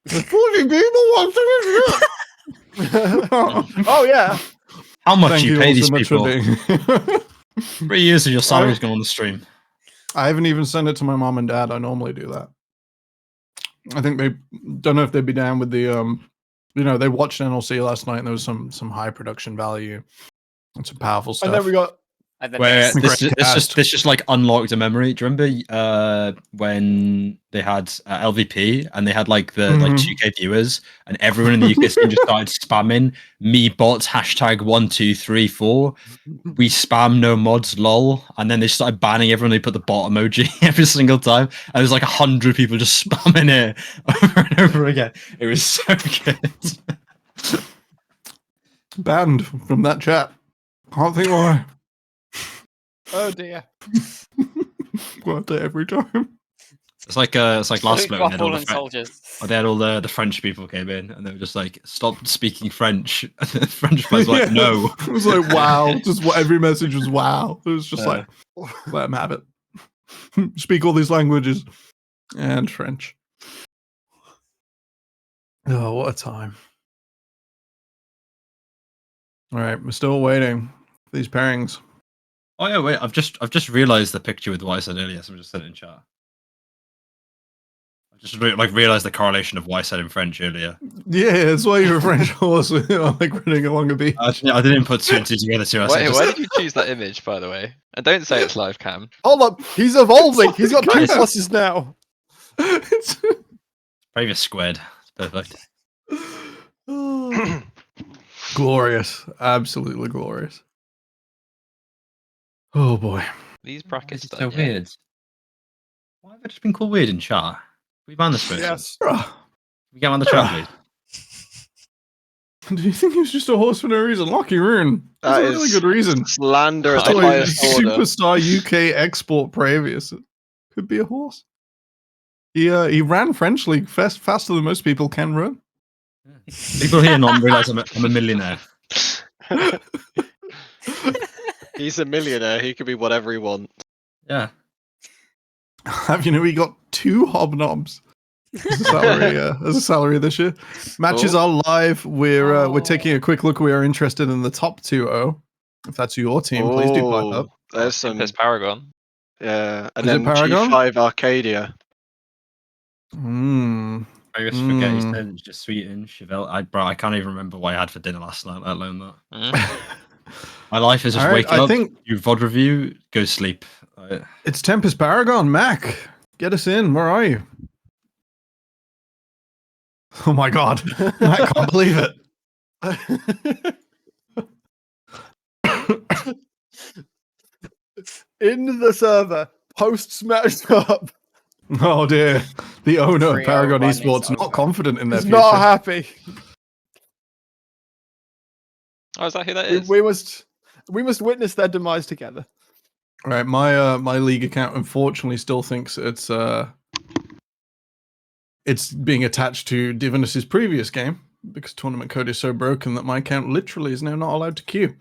40 people watching this shit. Oh yeah. How much Thank do you you pay all these so much for people? being- 3 years of your salary's gone on the stream. I haven't even sent it to my mom and dad. I normally do that. I think they don't know if they'd be down with the they watched NLC last night and there was some high production value and some powerful stuff. And then we got Where Great this just like unlocked a memory. Do you remember when they had LVP and they had like the like 2K viewers and everyone in the UK scene just started spamming me bots #1234. We spam no mods lol, and then they started banning everyone. They put the bot emoji every single time, and there was like 100 people just spamming it over and over again. It was so good. Banned from that chat. Can't think why. Oh dear. Go out there every time. It's like last vote. Soldiers. They had all the French people came in, and they were just like, "Stop speaking French." And the French guys were like, "No." It was like wow. Just what every message was wow. It was just like, let them have it. Speak all these languages and French. Oh, what a time! All right, we're still waiting for these pairings. Oh yeah, wait. I've just realized the picture with what I said earlier. So I'm just sent it in chat. I just realized the correlation of what I said in French earlier. Yeah, that's why you're a French horse. Like running along a beach. I didn't put two and two together too. Why did you choose that image, by the way? And don't say it's live cam. Hold up, he's evolving. He's got 2 pluses now. Previous squared. It's perfect. Glorious, absolutely glorious. Oh boy, these brackets are so weird. Why have I just been called weird in chat? Can we ban this person? Yes. Can we get him on the chat, please? Do you think he was just a horse for no reason? Lucky Rune. That's a really good reason. Slander at That's the like highest order. Superstar UK export Praevius. It could be a horse. He ran French League faster than most people can run. People here not realize I'm a millionaire. He's a millionaire. He can be whatever he wants. Yeah. Have you know he got 2 hobnobs as a salary this year? Matches are live. We're taking a quick look. We are interested in the top 2-0. If that's your team, please do pipe up. There's some. There's Paragon. Yeah, and Is then it Paragon? G5 Arcadia. I just forget his name. Just Sweeten, Chevelle. I can't even remember what I had for dinner last night, let alone that. My life is just waking up, you VOD review, go sleep. It's Tempest Paragon. Mac, get us in. Where are you? Oh my god. I can't believe it. In the server, posts matched up. Oh dear. The owner of Paragon Esports not confident in their future. Not happy. Oh, is that who that is? We must witness their demise together. All right, my league account unfortunately still thinks it's being attached to Divinus's previous game because tournament code is so broken that my account literally is now not allowed to queue.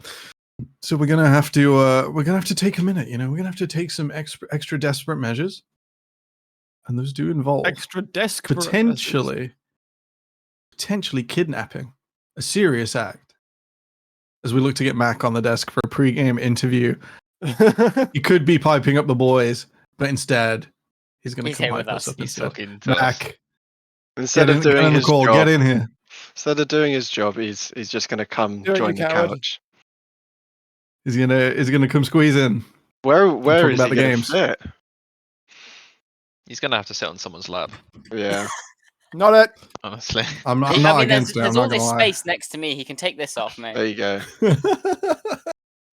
So we're gonna have to take a minute. We're gonna have to take some extra desperate measures, and those do involve extra desperate potentially kidnapping, a serious act. As we look to get Mac on the desk for a pre-game interview. He could be piping up the boys, but instead he's going to come pipe us up instead. Mac, instead of doing his job, get in here. Instead of doing his job, he's just going to come join the couch. He's gonna come squeeze in. Where is about he the going games? to sit? He's gonna have to sit on someone's lap. Yeah. Not it. Honestly. I'm not against it. There's all this space next to me. He can take this off, mate. There you go.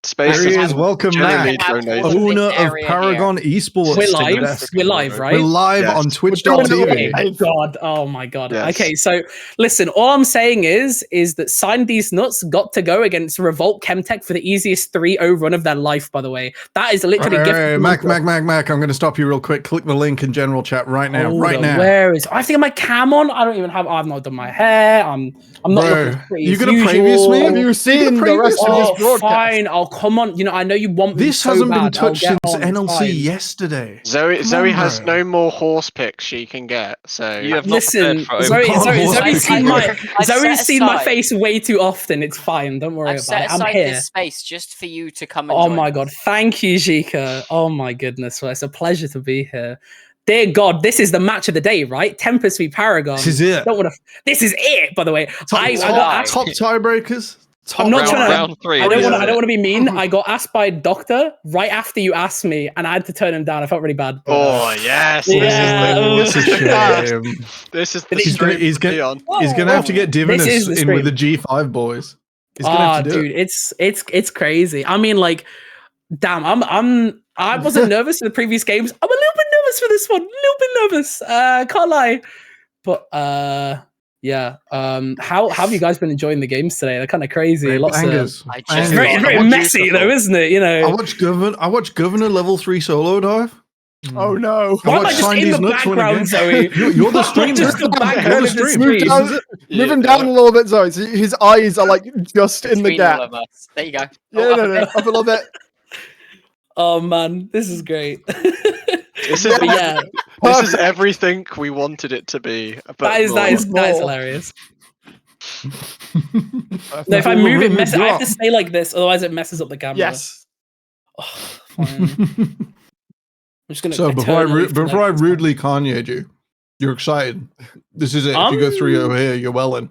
Space There he is. Welcome, Mac, donated. owner of Paragon Esports. We're live. We're live, right? We're live on Twitch.tv. Oh god. Oh my god. Yes. Okay, so listen, all I'm saying is that Sign These Nuts got to go against Revolt Chemtech for the easiest 3-0 run of their life, by the way. That is literally a gift. Right, Mac. I'm going to stop you real quick. Click the link in general chat right now. Where is? I have to get my cam on. I've not done my hair. I'm not looking pretty. You gonna previous me? Have you seen the rest of this broadcast? Fine. Oh, come on. I know you want me this so hasn't been bad. touched since NLC NLC yesterday. Zoe has no more horse picks she can get. So you have listen, Zoe's seen my face way too often. It's fine. Don't worry about it. I'm here. This space just for you to come and Oh join my us. god. Thank you, Jika. Oh my goodness. Well, it's a pleasure to be here. Dear God, this is the match of the day, right? Tempest v Paragon. This is it. This is it, by the way. Top tiebreakers. I'm not trying to. round 3. I don't want to be mean. I got asked by a doctor right after you asked me, and I had to turn him down. I felt really bad. Oh yes, Yeah, this is the Shame. This is the He's gonna have to get Divinus in with the G5 boys. He's gonna have to do dude, it. it's crazy. I mean, like, damn, I wasn't nervous for the previous games. I'm a little bit nervous for this one. A little bit nervous. Can't lie. But yeah. How have you guys been enjoying the games today? They're kind of crazy. Lots bangers. of. It's very messy though, isn't it? You know. I watched Governor level 3 solo dive. Oh no! Why am I just in the background, Zoe? You're the streamer. Just the background of the stream. Move him down a little bit, Zoe. So his eyes are like just in the Between all gap. of us. There you go. Yeah, no, up a little bit. Oh man, this is great. This is everything we wanted it to be. That is hilarious. No, if I move it, I have to stay like this, otherwise it messes up the camera. Yes. Oh, fine. I'm just gonna. So before I rudely Kanye you, you're excited. This is it. If you go 3-0 here, you're well in.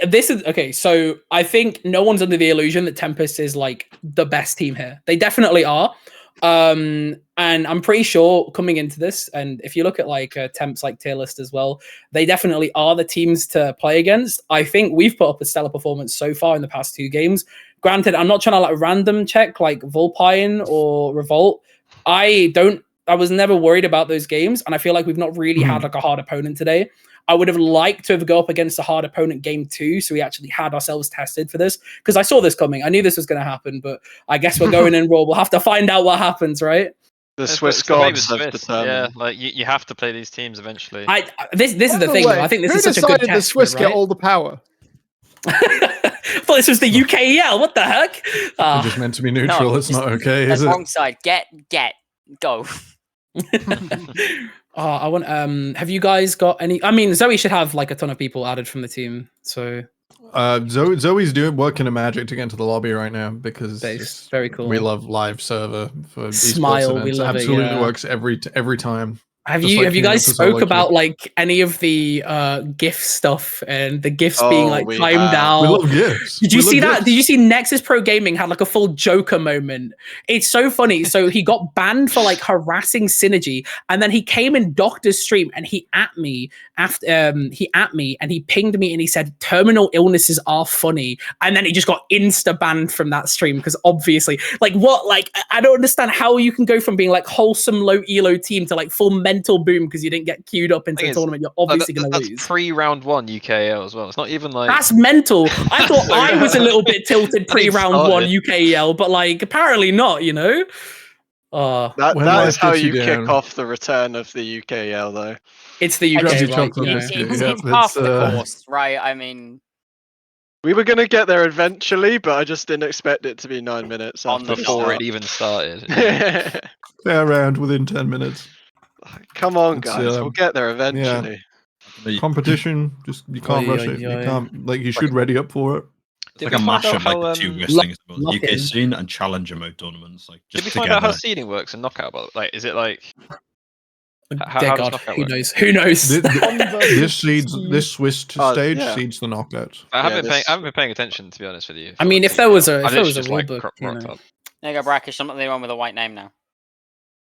This is okay. So I think no one's under the illusion that Tempest is like the best team here. They definitely are. And I'm pretty sure coming into this, and if you look at like Temp's like tier list as well, they definitely are the teams to play against. I think we've put up a stellar performance so far in the past 2 games. Granted, I'm not trying to like random check like Vulpine or Revolt. I was never worried about those games, and I feel like we've not really had like a hard opponent today. I would have liked to have go up against a hard opponent game 2, so we actually had ourselves tested for this, because I saw this coming. I knew this was going to happen, but I guess we're going in raw. We'll have to find out what happens, right? The Swiss gods have determined. Yeah, like you have to play these teams eventually. This is the thing, though. I think this is such a good test. The Swiss get all the power? I thought this was the UKEL. What the heck? You're just meant to be neutral. It's not okay, is it? Wrong side. Get. Go. I want. Have you guys got any? I mean, Zoe should have like a ton of people added from the team. So, Zoe's working a magic to get into the lobby right now because it's very cool. We love live server for Smile. Esports We events. love Absolutely it. Yeah. Works every time. Have you guys spoke about like any of the GIF stuff and the GIFs being like timed out? We love GIFs. Did you see that? Did you see Nexus Pro Gaming had like a full Joker moment? It's so funny. So he got banned for like harassing Synergy, and then he came in Doctor's stream and he at me and he pinged me and he said terminal illnesses are funny, and then he just got insta banned from that stream because obviously like what, like I don't understand how you can go from being like wholesome low elo team to like full mental boom because you didn't get queued up into the tournament. You're obviously going to lose. That's pre-round 1 UKEL as well. It's not even like that's mental. I thought I was a little bit tilted pre-round 1 UKEL, but like apparently not. You know, that is how you kick off the return of the UKEL, though. It's the UK. It's half the course, right? I mean, we were going to get there eventually, but I just didn't expect it to be 9 minutes before it even started. They're around within 10 minutes. Come on, guys, we'll get there eventually. Yeah. Competition, just you can't rush it. You can't, like, you should ready up for it. It's like a mashup, like the 2 worst things about the UK scene and challenger mode tournaments. Like, just did we find out how seeding works in knockout? Like, is it like? Who knows? Who knows? This Swiss stage seeds the knockouts. I haven't been paying attention, to be honest with you. I mean, if there was a rule book, there you go, Brackish. I'm not the only one with a white name now.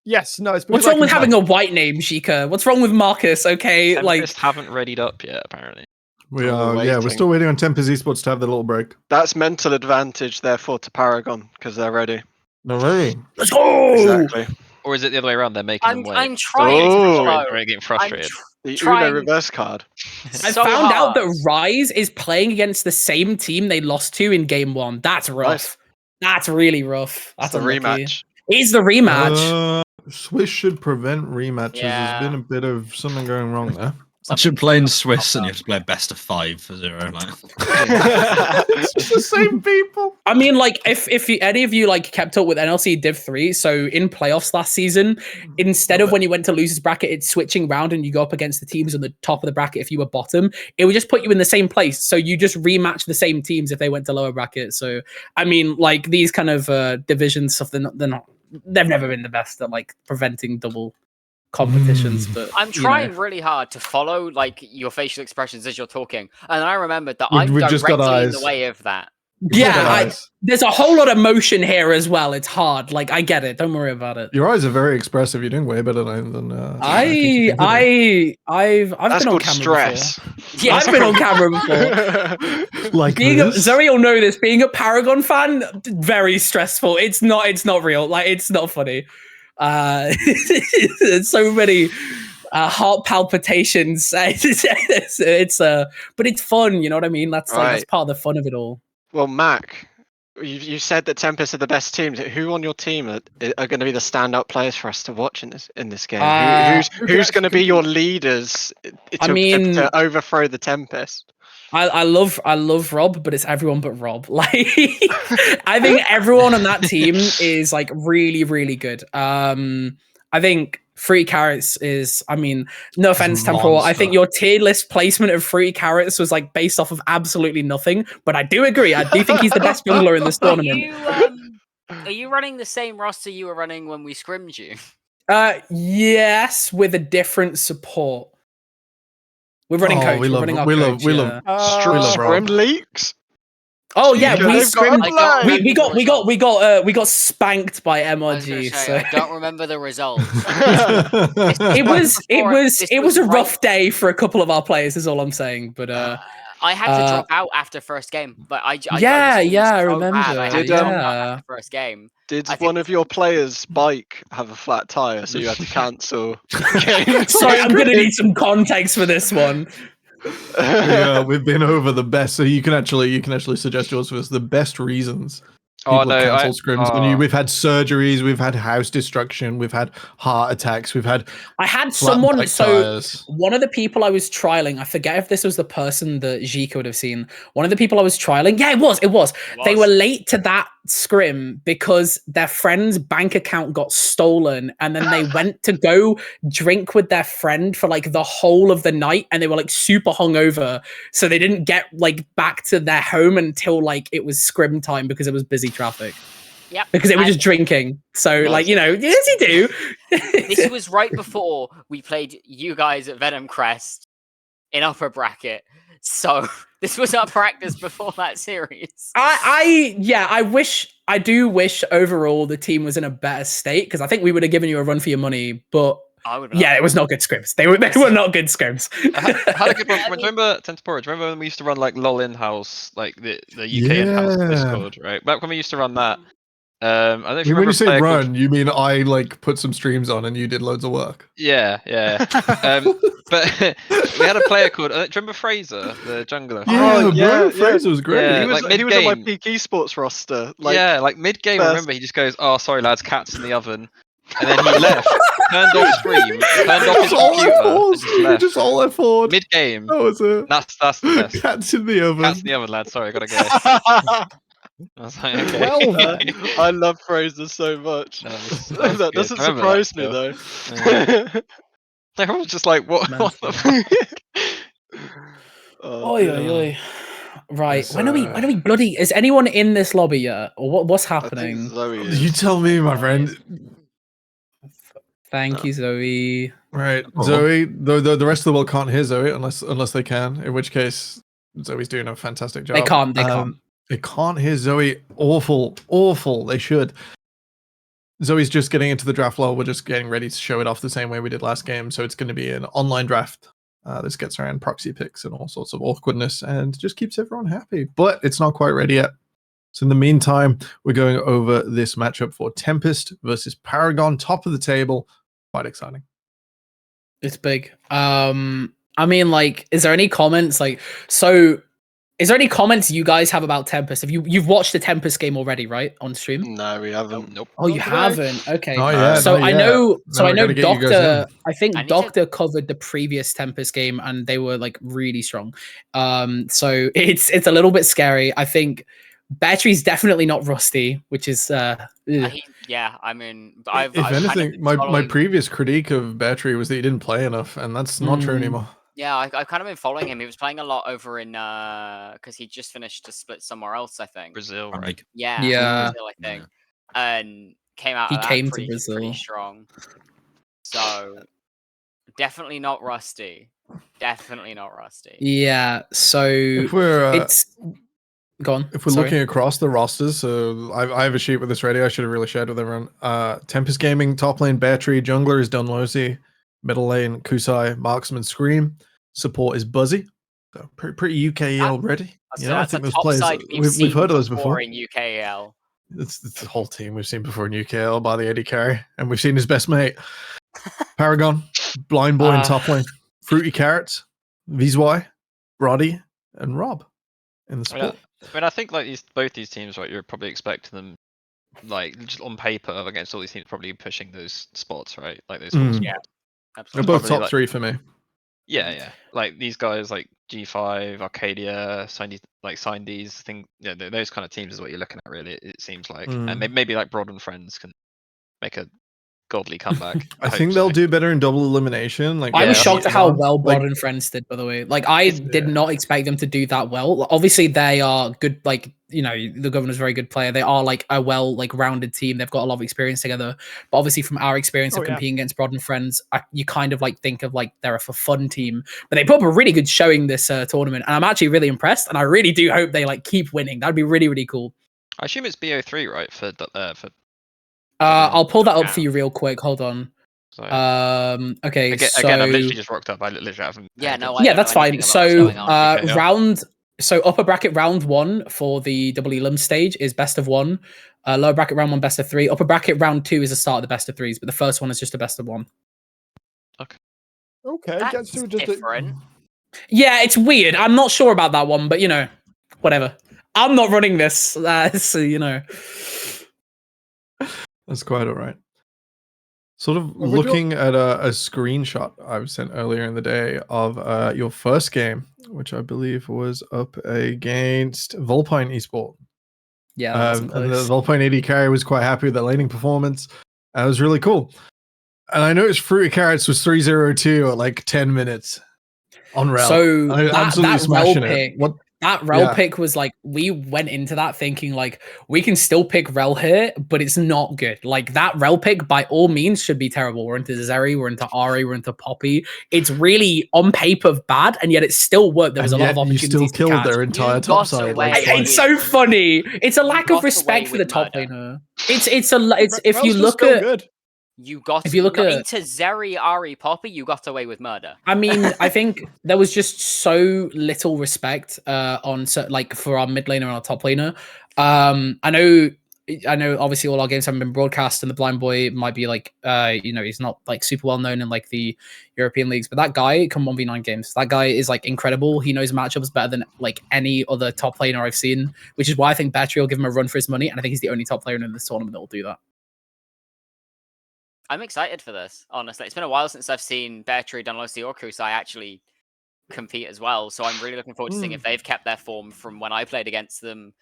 Yes, no. It's what's wrong with having a white name, Sheikah? What's wrong with Marcus? Okay, Tempest haven't readied up yet, apparently. We are, we're still waiting on Tempest Esports to have the little break. That's mental advantage, therefore, to Paragon because they're ready. They're ready. Let's go. Exactly. Or is it the other way around? They're making them wait. I'm trying. They're getting frustrated. The Uno reverse card. I found out that Rise is playing against the same team they lost to in game 1. That's rough. Nice. That's really rough. That's a rematch. It's the rematch. Swiss should prevent rematches. Yeah. There's been a bit of something going wrong there. I should play in Swiss and you have to play a best of 5 for 0. Like. It's the same people. I mean, like, if any of you like kept up with NLC Div 3, so in playoffs last season, instead of when you went to losers bracket, it's switching round and you go up against the teams on the top of the bracket. If you were bottom, it would just put you in the same place. So you just rematch the same teams if they went to lower bracket. So I mean, like these kind of division stuff, they've never been the best at like preventing double competitions, but I'm trying really hard to follow like your facial expressions as you're talking, and I remembered that I'm directly in the way of that. Yeah, there's a whole lot of motion here as well. It's hard. Like, I get it. Don't worry about it. Your eyes are very expressive. You're doing way better than I've been on camera stress. before. Yeah, I've been on camera before. Like Zoe will know this. Being a Paragon fan, very stressful. It's not real. Like, it's not funny. There's so many heart palpitations. But it's fun. You know what I mean? That's that's part of the fun of it all. Well, Mac, you said that Tempest are the best teams. Who on your team are going to be the standout players for us to watch in this game? Who's going to be your leaders to overthrow the Tempest? I love Rob, but it's everyone but Rob. Like, I think everyone on that team is like really, really good. I think Fruity Carrots is, I mean, no offense, Temporal. I think your tier list placement of Fruity Carrots was like based off of absolutely nothing, but I do agree. I do think he's the best jungler in this tournament. Are you running the same roster you were running when we scrimmed you? Yes, with a different support. We're running coach. We love Scrim leaks. Oh yeah, we got spanked by MRG. So I don't remember the results. it was a rough day for a couple of our players. Is all I'm saying. But I had to drop out after first game. But I remember. I had to drop out after first game. Did one of your players' bike have a flat tire, so you had to cancel? Sorry, I'm gonna need some context for this one. Yeah, we've been over the best, so you can actually suggest yours for us. The best reasons people have cancelled scrims. We've had surgeries, we've had house destruction, we've had heart attacks, I had someone. So one of the people I was trialing, I forget if this was the person that Zika would have seen. One of the people I was trialing, yeah, it was. They were late to that scrim because their friend's bank account got stolen, and then they went to go drink with their friend for like the whole of the night, and they were like super hungover, so they didn't get like back to their home until like it was scrim time because it was busy traffic. Yep. Because they were just drinking. So like, you know, yes you do. This was right before we played you guys at Venom Crest in upper bracket. So this was our practice before that series. I do wish overall the team was in a better state, because I think we would have given you a run for your money, but it was not good scrims. They were not good scrims. I had a good one. Remember Temporal? Remember when we used to run like LOL in-house, like the UK in-house Discord, right? Back when we used to run that. I don't know if you when you say run, called... you mean I like put some streams on and you did loads of work. Yeah. But we had a player called. Do you remember Fraser, the jungler? Fraser was great. Yeah, he was on my peak esports roster. Like mid-game, I remember he just goes, "Oh, sorry lads, cat's in the oven," and then he left, turned off stream, turned off his computer, and just left. Just all I thought. Mid-game. That was it. That's the best. Cat's in the oven. Cat's in the oven, lad. Sorry, I gotta go. I was like, okay. I love Fraser so much. That doesn't surprise me though. Everyone's just like, what the fuck? Oi. Right. When are we bloody? Is anyone in this lobby yet? Or what's happening? You tell me, my friend. Thank you, Zoe. Right. Zoe, the rest of the world can't hear Zoe unless they can, in which case Zoe's doing a fantastic job. They can't. They can't hear Zoe. Awful. They should. Zoe's just getting into the draft lore. We're just getting ready to show it off the same way we did last game. So it's going to be an online draft. This gets around proxy picks and all sorts of awkwardness and just keeps everyone happy. But it's not quite ready yet. So in the meantime, we're going over this matchup for Tempest versus Paragon, top of the table. Quite exciting. It's big. I mean, like, is there any comments? Is there any comments you guys have about Tempest? You've watched the Tempest game already, right, on stream? No, we haven't. Nope. Oh, you haven't? Okay. So I know Doctor. I think Doctor covered the previous Tempest game, and they were like really strong. So it's a little bit scary. I think Battery's definitely not rusty, which is I mean, if anything, my previous critique of Battery was that he didn't play enough, and that's not true anymore. Yeah, I've kind of been following him. He was playing a lot over in because he just finished a split somewhere else, I think. Brazil, right? Yeah, Brazil, I think, and came out. He came to Brazil pretty strong. So definitely not rusty. Yeah. So if we're, it's Go on. If we're Sorry. looking across the rosters, so I have a sheet with this ready. I should have really shared with everyone. Tempest Gaming, top lane, Battery, jungler is Dunlosi, middle lane, Kusai, marksman, Scream, support is Buzzy. So pretty UKEL ready. So You know, I that's think a those top players, side we've heard of those before before. in UKEL. It's the whole team we've seen before in UKEL by the AD carry, and we've seen his best mate, Paragon, Blind Boy in top lane, Fruity Carrots, Vizwy, Roddy, and Rob in the support. I mean, I think like both these teams, right? You're probably expecting them, like just on paper against all these teams, probably pushing those spots, right? Like those. Yeah, They're absolutely. both Probably, top like- 3 for me. Yeah. Like these guys, like G5, Arcadia, Sindies, thing. Yeah, those kind of teams is what you're looking at, really. It seems like, and maybe like Broad and Friends can make a godly comeback. I think they'll do better in double elimination. Like I was Yeah, shocked at how well like, Broad and Friends did, by the way. Like, I did not expect them to do that well. Obviously, they are good. Like, you know, the Governor's a very good player. They are like a rounded team. They've got a lot of experience together. But obviously, from our experience of competing against Broad and Friends, you kind of like think of like they're a fun team. But they put up a really good showing this tournament, and I'm actually really impressed. And I really do hope they like keep winning. That'd be really, really cool. I assume it's BO3, right? For I'll pull that up for you real quick. Hold on. So, okay, again, I've literally just rocked up. I literally haven't. Yeah, no. Yeah, that's fine. So, Okay, upper bracket round 1 for the double elim stage is best of 1. Lower bracket round 1 best of 3. Upper bracket round 2 is the start of the best of 3s, but the first one is just a best of 1. Okay, That's different. Yeah, it's weird. I'm not sure about that one, but you know, whatever. I'm not running this, so you know. That's quite all right. Sort of looking at a screenshot I was sent earlier in the day of your first game, which I believe was up against Volpine Esport. Yeah, that wasn't and the close. Volpine AD carry was quite happy with that laning performance. It was really cool. And I noticed Fruity Carrots was 3-0-2 at like 10 minutes on Rel. So absolutely smashing it. What? That Rel pick was like, we went into that thinking like, we can still pick Rel here, but it's not good. Like that Rel pick by all means should be terrible. We're into Zeri, we're into Ari, we're into Poppy. It's really on paper bad, and yet it still worked. There was a lot of opportunities. You still killed their entire top side. It's so funny. It's a lack of respect for the top laner. It's if you look at good. If you look at into Zeri, Ari, Poppy, you got away with murder. I mean, I think there was just so little respect like for our mid laner and our top laner. I know obviously all our games haven't been broadcast, and the Blind Boy might be like you know, he's not like super well known in like the European leagues, but that guy can 1v9 games. That guy is like incredible. He knows matchups better than like any other top laner I've seen, which is why I think Battery will give him a run for his money, and I think he's the only top player in this tournament that will do that. I'm excited for this, honestly. It's been a while since I've seen Battery, Dunlosi, or Kusai actually compete as well, so I'm really looking forward to seeing if they've kept their form from when I played against them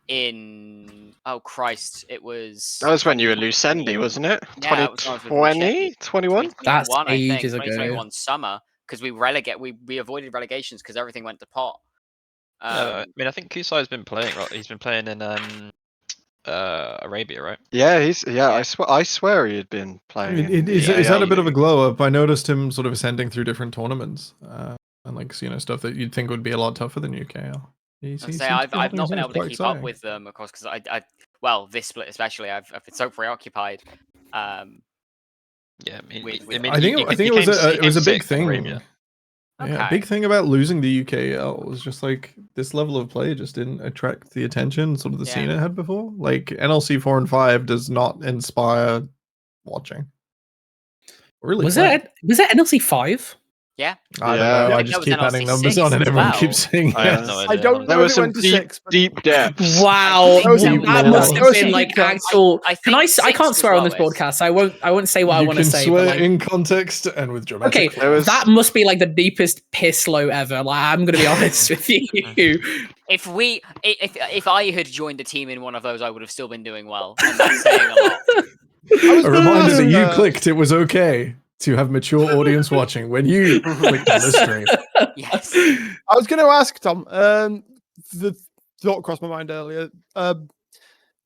in... Oh, Christ, it was... That was when you were Lucendi, wasn't it? Yeah, 2020? 21? That's ages 2021 ago. summer, because we avoided relegations because everything went to pot. I mean, I think Kusai's been playing. Right? He's been playing in Arabia, right? Yeah, I swear he had been playing. He's had a bit of a glow up. I noticed him sort of ascending through different tournaments and like, you know, stuff that you'd think would be a lot tougher than UKL. I've not been able to keep up with them, of course, because well, this split especially, I've been so preoccupied. Yeah, I mean, I think it was a big thing. Okay. Yeah, big thing about losing the UKL was just like this level of play just didn't attract the attention sort of the scene it had before. Like NLC 4 and 5 does not inspire watching. Really, was that NLC 5? Yeah, I don't know. I just keep adding numbers on, and everyone keeps saying. I don't know. There was some deep depth. Wow, that must have been like actual. I can't swear on this podcast. I won't say what I want to say. You can swear but, like, in context and with dramatic. Okay, that must be like the deepest piss low ever. Like, I'm gonna be honest with you. If I had joined a team in one of those, I would have still been doing well. And that's saying a lot. A reminder that you clicked. It was okay to have mature audience watching when you clicked on the stream. Yes. I was going to ask Tom. The thought crossed my mind earlier.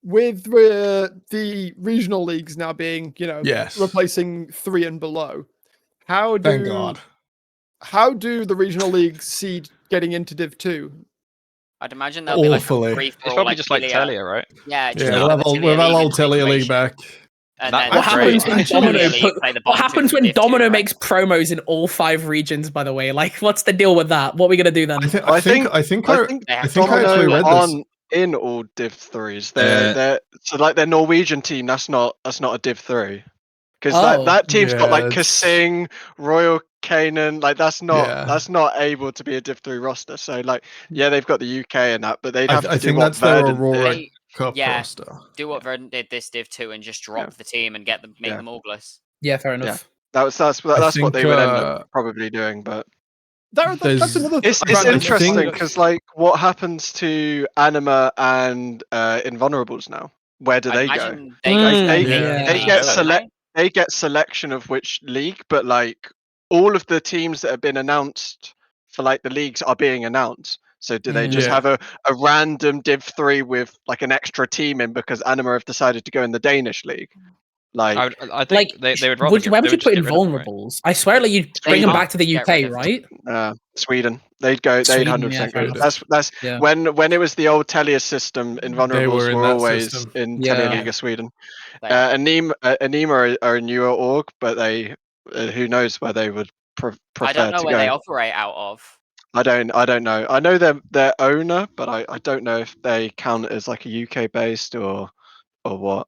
With the regional leagues now being, you know, replacing 3 and below, how do the regional leagues see getting into Div 2? I'd imagine there'll be like a Awfully. free It's for all, probably like just like Telia. Telia, right? Yeah, just Yeah, a bit of a we'll have Telia old Telia League situation. back. And That- then What that's happens great. when Actually, Domino Telia League put, play the what bottom two happens from when Div 2, Domino right? makes promos in all 5 regions? By the way, like, what's the deal with that? What are we gonna do then? I think I Domino actually read this. aren't in all Div 3s. They're so like their Norwegian team. That's not a Div 3. Because that team's got like Kasing, Royal Canaan, like that's not able to be a Div 3 roster. So like they've got the UK and that, but they'd have to do think what that's their Verdant Aurora did. Cup roster. Do what Verdant did this Div 2 and just drop the team and make them Augless. Yeah, fair enough. That's what they would end up probably doing, but That's another. it's interesting because like what happens to Anima and Invulnerables now? Where do they go? They get selection of which league, but like all of the teams that have been announced for like the leagues are being announced. So do they just have a random Div 3 with like an extra team in because Anima have decided to go in the Danish league? Like, I think they would rather. Why would you put Invulnerables? I swear, like you'd bring them back to the UK, right? Sweden. They'd 100% go. That's when it was the old Telia system. Invulnerables were always in Telia Liga Sweden. Anima are a newer org, but they who knows where they would prefer to go. I don't know where they operate out of. I don't know. I know their owner, but I don't know if they count as like a UK based or what.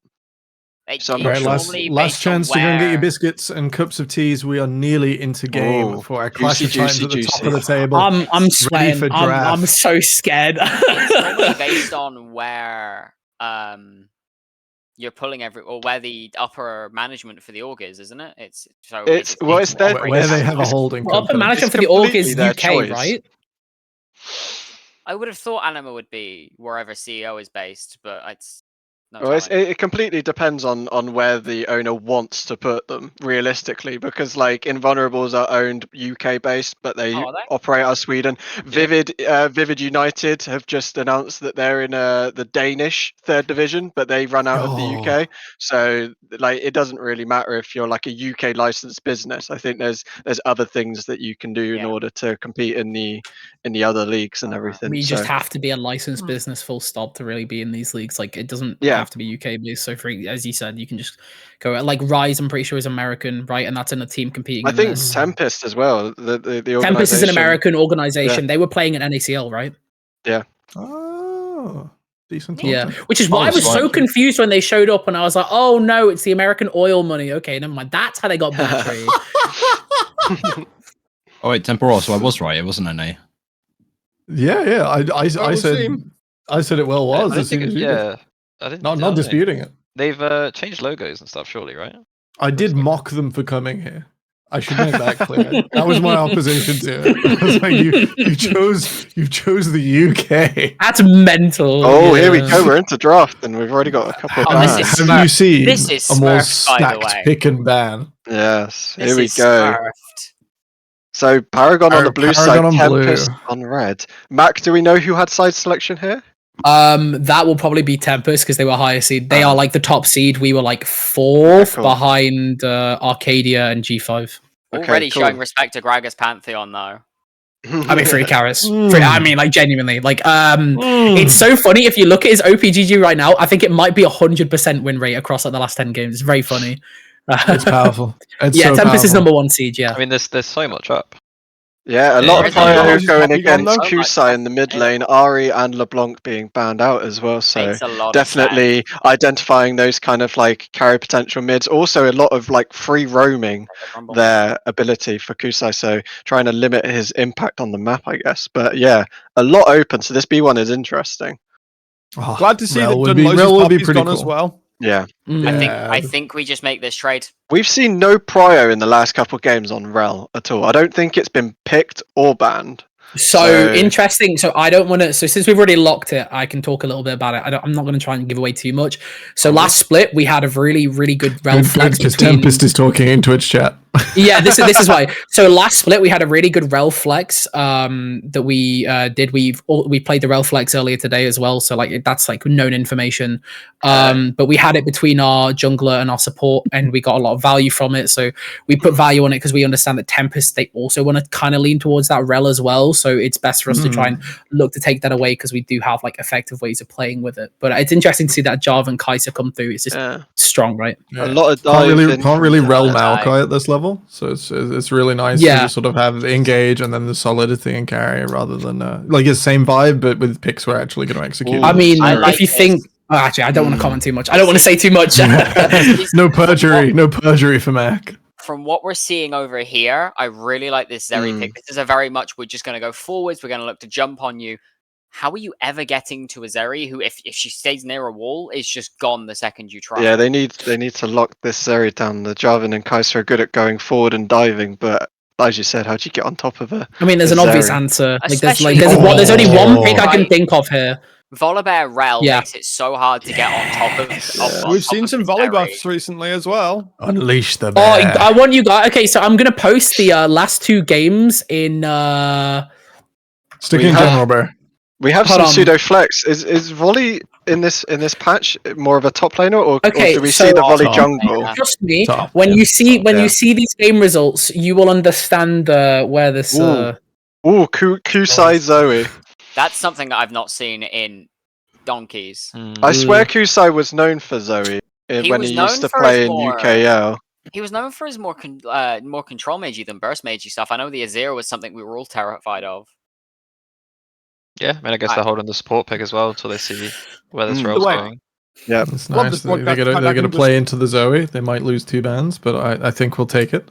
So last chance to go and get your biscuits and cups of teas. We are nearly into game for our Clash of Times at the top of the table. I'm sweating. I'm so scared. It's normally based on where you're pulling or where the upper management for the org is, isn't it? It's where they have a holding company. Upper management for the org is UK, right? I would have thought Anima would be wherever CEO is based, but it's. It completely depends on where the owner wants to put them realistically, because like Invulnerables are owned UK based, but they operate out of Sweden. Vivid United have just announced that they're in the Danish 3rd division, but they run out of the UK. So like it doesn't really matter if you're like a UK licensed business. I think there's other things that you can do in order to compete in the other leagues and everything. You just have to be a licensed business full stop to really be in these leagues. Like it doesn't have to be UK based. So for, as you said, you can just go like Rise. I'm pretty sure is American, right? And that's in a team competing. I think Tempest as well. The Tempest is an American organization. They were playing at NACL, right? Yeah. Oh, decent. Yeah, which is why I was so confused when they showed up, and I was like, "Oh no, it's the American oil money." Okay, never mind. That's how they got Battery. Oh wait, Temporal. So I was right. It wasn't an A. Yeah. I said it was. As soon as you did. I didn't. Not disputing it. They've changed logos and stuff, surely, right? I did mock them for coming here. I should make that clear. That was my opposition to it. I was like, you chose the UK. That's mental. Oh, here we go. We're into draft, and we've already got a couple of bans. Have you seen a more stacked pick and ban? Yes. Here we go. So Paragon on the blue side, Tempest on red. Mac, do we know who had side selection here? That will probably be Tempest because they were higher seed. They are like the top seed. We were like 4th behind Arcadia and G5. Already showing respect to Gragas Pantheon though. I mean, 3 carrots. I mean, like genuinely, like it's so funny if you look at his OPGG right now. I think it might be 100% win rate across like the last 10 games. It's very funny. It's powerful. Tempest is number 1 seed. Yeah. I mean, there's so much up. Yeah, a lot of players going against Kusai in the mid lane, Ari and LeBlanc being banned out as well. So definitely identifying those kind of like carry potential mids. Also a lot of like free roaming their ability for Kusai. So trying to limit his impact on the map, I guess. But yeah, a lot open. So this B1 is interesting. Glad to see that Dunlow's puppy's gone as well. Yeah. I think we just make this trade. We've seen no prio in the last couple of games on Rel at all. I don't think it's been picked or banned. So interesting. So I don't want to. So since we've already locked it, I can talk a little bit about it. I'm not going to try and give away too much. So last split, we had a really, really good Rel flex. Because Tempest is talking in Twitch chat. Yeah, this is why. So last split we had a really good rel flex that we did. We played the rel flex earlier today as well. So like that's like known information. But we had it between our jungler and our support, and we got a lot of value from it. So we put value on it because we understand that Tempest, they also want to kind of lean towards that rel as well. So it's best for us to try and look to take that away because we do have like effective ways of playing with it. But it's interesting to see that Jarvan and Kai'Sa come through. It's just strong, right? A lot of can't really rel Maokai at this level, so it's really nice to just sort of have engage and then the solidity and carry rather than like it's same vibe but with picks we're actually going to execute. I mean, if you think, actually, I don't want to comment too much. I don't want to say too much. No perjury for Mac. From what we're seeing over here, I really like this Zeri pick. This is a very much we're just going to go forwards. We're going to look to jump on you. How are you ever getting to a Zeri who, if she stays near a wall, is just gone the second you try? Yeah, they need to lock this Zeri down. The Jarvan and Kai'Sa are good at going forward and diving, but as you said, how do you get on top of her? I mean, there's an obvious answer. There's only one pick I can think of here. Volibear Rel makes it so hard to get on top of. We've seen some volley buffs recently as well. Unleash the bear. I want you guys. Okay, so I'm gonna post the last 2 games in. Stick in general, bear. We have some pseudo flex. Is volley in this patch more of a top laner, or do we see the volley jungle? Trust me, when you see these game results, you will understand where this. Kusai Zoe. That's something that I've not seen in donkeys. I swear Kusai was known for Zoe when he used to play in UKEL. He was known for his more control magey than burst magey stuff. I know the Azir was something we were all terrified of. Yeah, I mean, I guess they're holding the support pick as well until they see where this role's going. Yeah, it's nice. They're gonna play into the Zoe. They might lose 2 bans, but I think we'll take it.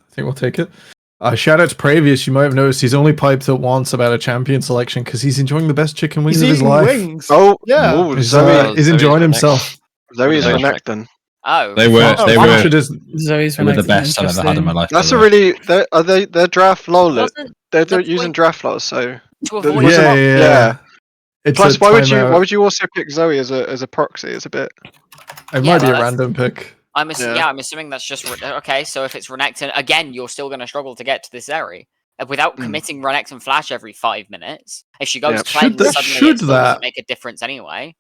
Shout out to Pravius. You might have noticed he's only piped up once about a champion selection because he's enjoying the best chicken wings of his life. Wings. Oh, yeah. He's enjoying himself. Zoe's Renekton. Oh, they were the best I've ever had in my life. That's a really they're draft lol. They're using draft laws, so yeah. Plus, why would you also pick Zoe as a proxy? It's a bit. It might be a random pick. I'm assuming that's just okay. So if it's Renekton again, you're still going to struggle to get to this Zeri without committing Renekton flash every 5 minutes. If she goes cleanse, suddenly it doesn't make a difference anyway.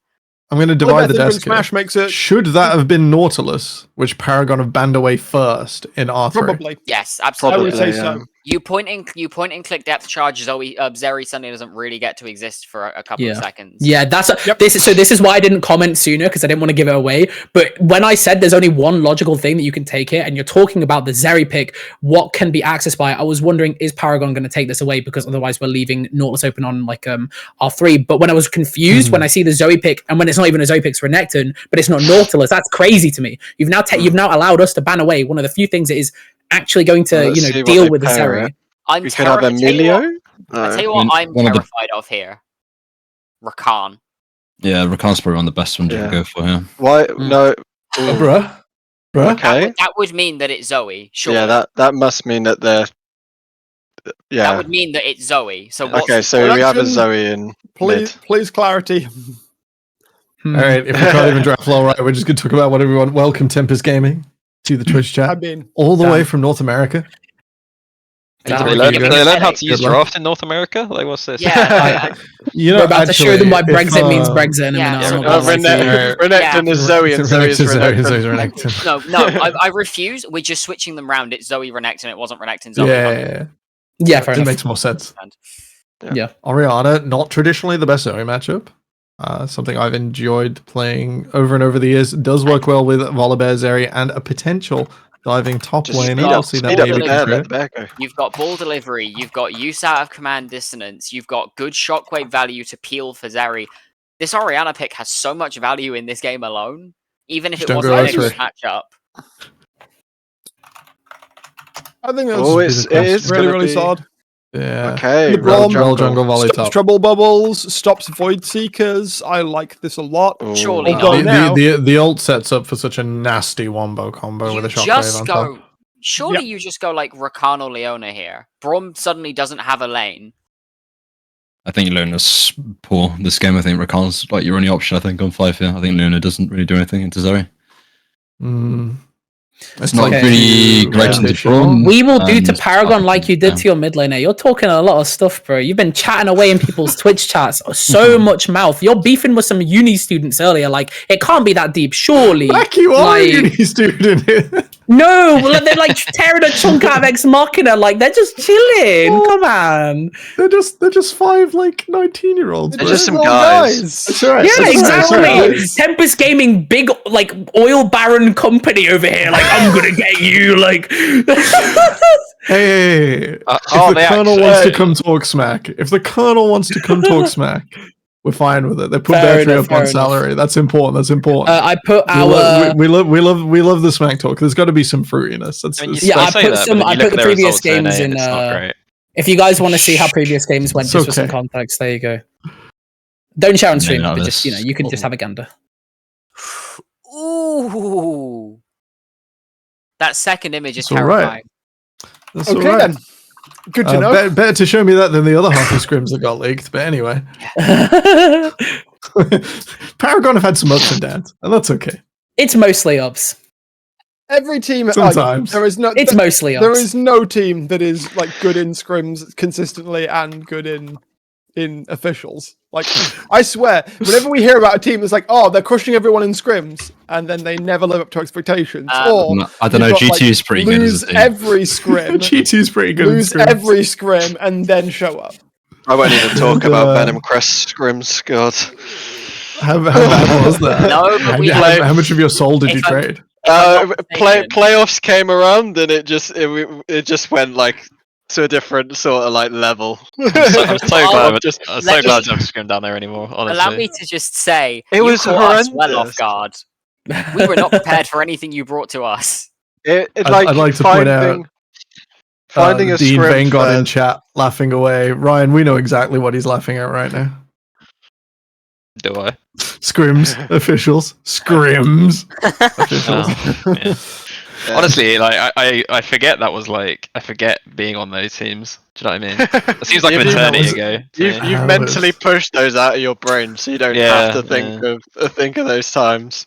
I'm going to divide the desk. Smash makes it. Should that have been Nautilus, which Paragon have banned away first in R3? Probably. Yes, absolutely. I would say so. You point and click depth charge. Zeri suddenly doesn't really get to exist for a couple of seconds. Yeah, this is why I didn't comment sooner because I didn't want to give it away. But when I said there's only one logical thing that you can take here, and you're talking about the Zeri pick, what can be accessed by? I was wondering, is Paragon going to take this away because otherwise we're leaving Nautilus open on like R3. But when I was confused when I see the Zoe pick, and when it's not even a Zoe pick, it's Renekton, but it's not Nautilus. That's crazy to me. You've now allowed us to ban away one of the few things that is actually going to deal with the Zeri. I'm terrified. Have Emilio? I tell you what, I'm terrified of here. Rakan. Yeah, Rakan's probably one of the best ones you can go for here. Why? No. Bruh. Okay. That would mean that it's Zoe. Sure. Yeah, that must mean that they're. Yeah. That would mean that it's Zoe. So so we have a Zoe in. Please clarity. All right, if we can't even draft low, right, we're just going to talk about what everyone. Welcome, Tempest Gaming, to the Twitch chat. I mean, all the way from North America. They learn how to use draft in North America? Like, what's this? Yeah. We're about to show them why Brexit means Brexit in a minute. Renekton is Zoe and Zoe is Renekton. No, I refuse. We're just switching them round. It's Zoe Renekton. It wasn't Renekton Zoe. Yeah, fair enough. It makes more sense. Yeah. Orianna, not traditionally the best Zoe matchup. Something I've enjoyed playing over and over the years. It does work well with Volibear, Zeri, and a potential diving top lane. I'll see that. You've got ball delivery. You've got use out of command dissonance. You've got good shockwave value to peel for Zeri. This Orianna pick has so much value in this game alone, even if it wasn't a good matchup. I think that's really solid. Yeah. Okay. Jungle volley stops top. Trouble bubbles. Stops void seekers. I like this a lot. Surely the ult sets up for such a nasty wombo combo with a shockwave on top. Surely you just go like Rakan or Leona here. Braum suddenly doesn't have a lane. I think Leona's poor this game. I think Rakan's like your only option. I think on 5 here. I think Leona doesn't really do anything into Zeri. It's not Okay. very great in the front. We will do to and- Paragon like you did to your mid laner. You're talking a lot of stuff, bro. You've been chatting away in people's Twitch chats. So much mouth. You're beefing with some uni students earlier. Like, it can't be that deep, surely. Like you are a Like- uni student. No, well, they're like tearing a chunk out of Ex Machina. Like, they're just chilling. Come on. They're just 5 like 19-year-olds. They're just some Little guys. That's right. Yeah, that's exactly. Right, that's right. Tempest Gaming, big like oil baron company over here. Like, I'm gonna get you. Like, Hey, if are the they colonel wants to actually? come talk smack, we're fine with it. They put Fair Bertrand enough, up on fair enough. salary. That's important. That's important. I put we, our. we love the smack talk. There's got to be some fruitiness. That's, I mean, you Yeah, I say put that, some- but then I you put look the at their previous results in games NA, in, and it's not great. If you guys want to see how previous games went, It's just for some okay. context, there you go. Don't share on stream, no, but just this- you can just have a gander. Ooh. That second image is It's all right. terrifying. That's Okay, all right. then. Good to know. Better to show me that than the other half of scrims that got leaked. But anyway, Paragon have had some ups and downs, and that's okay. It's mostly ups. Every team, Sometimes. there is no. It's mostly ups. There is no team that is like good in scrims consistently and good in officials. Like, I swear, whenever we hear about a team that's like, oh, they're crushing everyone in scrims, and then they never live up to expectations, or No, I don't know. you've got, GT is pretty good as lose a team. every scrim, GT's pretty good. lose every scrim, and then show up. I won't even talk And, about Venom Crest scrims. God. How bad was that? No, but we how much of your soul did you If I- trade? Playoffs came around and it just went like to a different sort of like level. I'm so Oh, glad. just I'm let so glad me- I don't scrim down there anymore. Honestly, Allow me to just say, It you was caught us well horrendous. off guard. We were not prepared for anything you brought to us. I'd like to point out finding a Dean scrim Vane got in first. chat laughing away. Ryan, we know exactly what he's laughing at right now. do I? Scrims, officials, scrims, officials. Oh, yeah. Honestly, like I forget that was like I forget being on those teams. Do you know what I mean? It seems like an Yeah, that eternity was- ago. to You've me. How mentally is- pushed those out of your brain, so you don't Yeah, have to think of those times.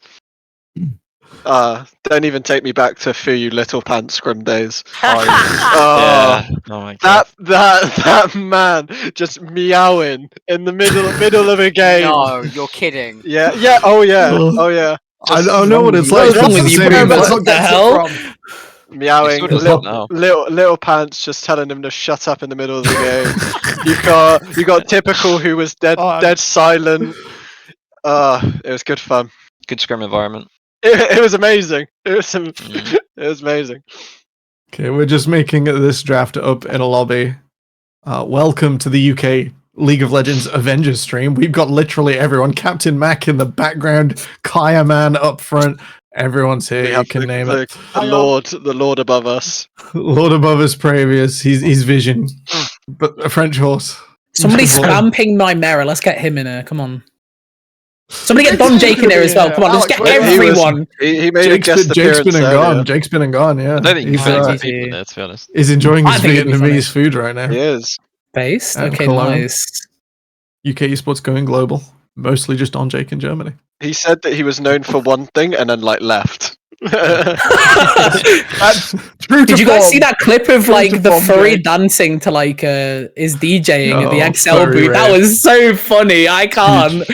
Don't even take me back to Fuyu Little Pants scrim days. Oh, Yeah. Oh my god. that man just meowing in the middle of a game. No, you're kidding. Yeah. Oh yeah. I don't know what it's like. What's wrong It's with the you, same Boomer? thing. What the hell? Meowing, It's sort of now. little pants just telling him to shut up in the middle of the game. you got typical who was dead silent. It was good fun. Good scrim environment. It was amazing. It was Mm. it was amazing. Okay, we're just making this draft up in a lobby. Welcome to the UK League of Legends Avengers stream. We've got literally everyone. Captain Mac in the background, Kaya Man up front. Everyone's here. We You have can name the, it. the Lord above us. Lord above us, previous. He's Vision, but a French horse. Somebody's Well, spamming my mirror. Let's get him in here. Come on. Somebody get Don Jake in there as well. Come on, let's get Alex, everyone. He made Jake's a guest been appearance and earlier. gone. Jake's been and gone. Yeah, I don't think you he's, can uh, see people in there, to be honest. he's enjoying I his think it'd be funny. Vietnamese food right now. He is. Based? Out of Okay, Cologne. nice. UK esports going global. Mostly just on Jake in Germany. He said that he was known for one thing and then like left. That's true Did to you guys form. see that clip of True like to the form, furry Jake. dancing to like his DJing at the Oh, XL furry booth? That rave. was so funny. I can't.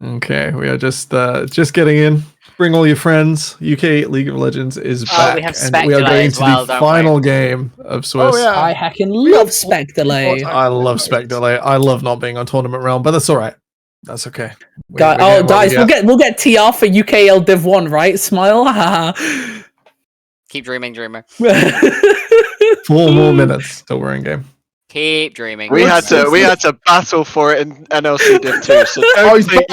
Okay, we are just getting in. Bring all your friends. UK League of Legends is Oh, back, we have and we are Spec going Delay as to well, the don't we? final game of Swiss. Oh, yeah. I heckin' love Spec Delay. I love Spec Delay. I love not being on Tournament Realm, but that's all right. That's okay. We Guys, get what we guys, get. we'll get TR for UKL Div 1, right? Smile. Keep dreaming, dreamer. 4 more minutes till we're in game. Keep dreaming. we had to battle for it in NLC Div 2, so don't think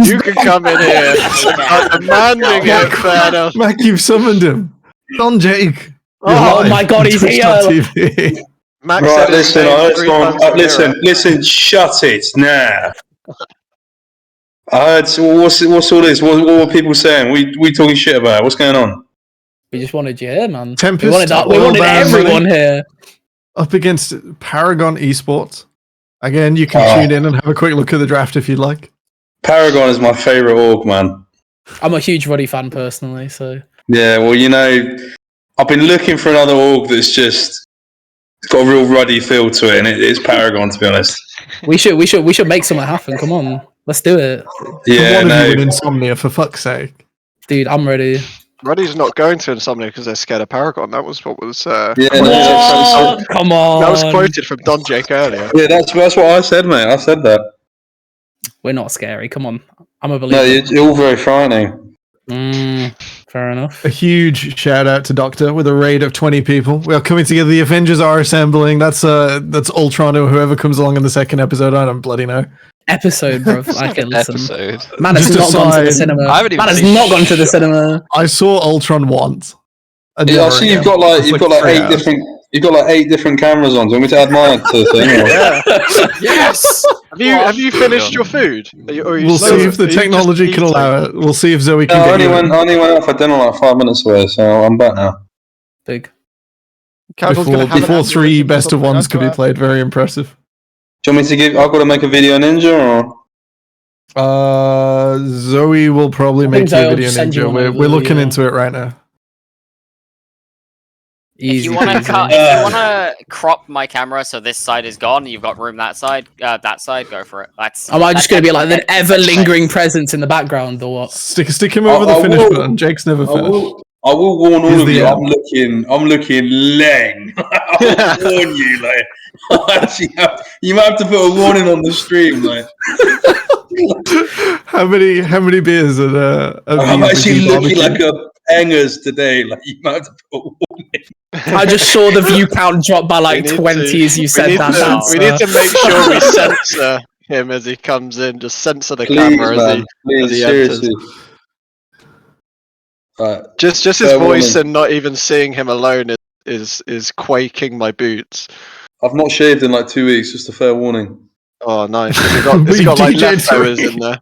you can come in here and demanding it for NLC. Mac, you've summoned him. Don Jake. Oh my God, he's here. Twitch.tv. Max Right, said his listen, name 3 times in a row. listen, shut it now. I heard, what's all this? What were people saying? We talking shit about? What's going on? We just wanted you here, man. Tempest, we wanted Oil Baron everyone money. here. Up against Paragon Esports. Again, you can tune in and have a quick look at the draft if you'd like. Paragon is my favourite org, man. I'm a huge Ruddy fan personally, so Yeah, well, you know, I've been looking for another org that's just got a real ruddy feel to it, and it's Paragon, to be honest. we should make something happen. Come on, let's do it. Yeah, One of no. you in Insomnia, for fuck's sake. Dude, I'm ready. Ruddy's not going to Insomnia because they're scared of Paragon. That was what was. Yeah, quoted no, from Come on. that was quoted from Don Jake earlier. Yeah, that's what I said, mate. I said that. We're not scary. Come on, I'm a believer. No, you're all very frightening. Fair enough. A huge shout out to Doctor with a raid of 20 people. We are coming together. The Avengers are assembling. That's Ultron or whoever comes along in the second episode. I don't bloody know. Episode, bro. I can listen. Episode. Man has Just not gone to the aside, cinema. I haven't even Man has seen not gone to the cinema. I saw Ultron once. And Yeah, I never see again. you've got like It's you've got like 3 eight hours. different. You've got like 8 different cameras on. Do you want me to add mine to the thing? Or- Yeah. Yes. Have you finished your food? We'll see if the technology can allow it. We'll see if Zoe can No, I get only you went out for dinner like 5 minutes away, so I'm back now. Big. Casual's gonna have an before 3 aneurysm or best of something, ones could be that's played. Very impressive. Do you want me to give? I've got to make a video ninja, or Zoe will probably I make think you a Zoe will video send you ninja. one We're over, looking yeah. into it right now. Easy. If you wanna crop my camera so this side is gone, you've got room that side, go for it. That's. Am I just going to be like an that's ever lingering sense. presence in the background or what? Stick him over the finish button. Jake's never I finished. will warn all Here's of the you. end. I'm looking leng. I'll warn you, like. Actually, you might have to put a warning on the stream, like. How many beers are I'm these actually with looking barbecue? like a bangers today. Like you might have to put a warning. I just saw the view count drop by like 20 as you said that. We need to make sure we censor him as he comes in. Just censor the Please, camera man. as Please, he seriously. enters. Right. Just his Fair voice warning. and not even seeing him alone is quaking my boots. I've not shaved in like 2 weeks. Just a fair warning. Oh, nice. It's got like leftovers in there.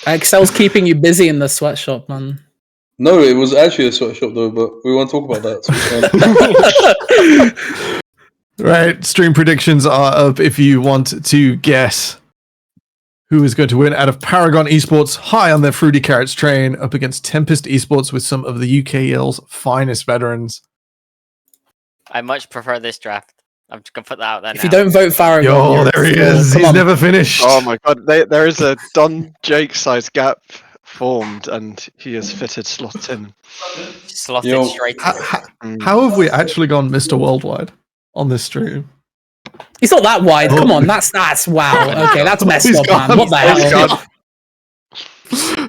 Excel's keeping you busy in the sweatshop, man. No, it was actually a sweatshop though, but we won't talk about that. Right, stream predictions are up if you want to guess who is going to win out of Paragon Esports, high on their Fruity Carrots train, up against Tempest Esports with some of the UKEL's finest veterans. I much prefer this draft. I'm just gonna put that out there. If you don't vote Farragon, Yo, you're there he a fool. is. Come He's on. never finished. Oh my god, there is a Don Jake size gap formed and he is fitted slot in. slotted Yo, straight. How have we actually gone Mr. Worldwide on this stream? He's not that wide. Come on, that's wow. Okay, that's messed He's up, man. gone. What the He's hell?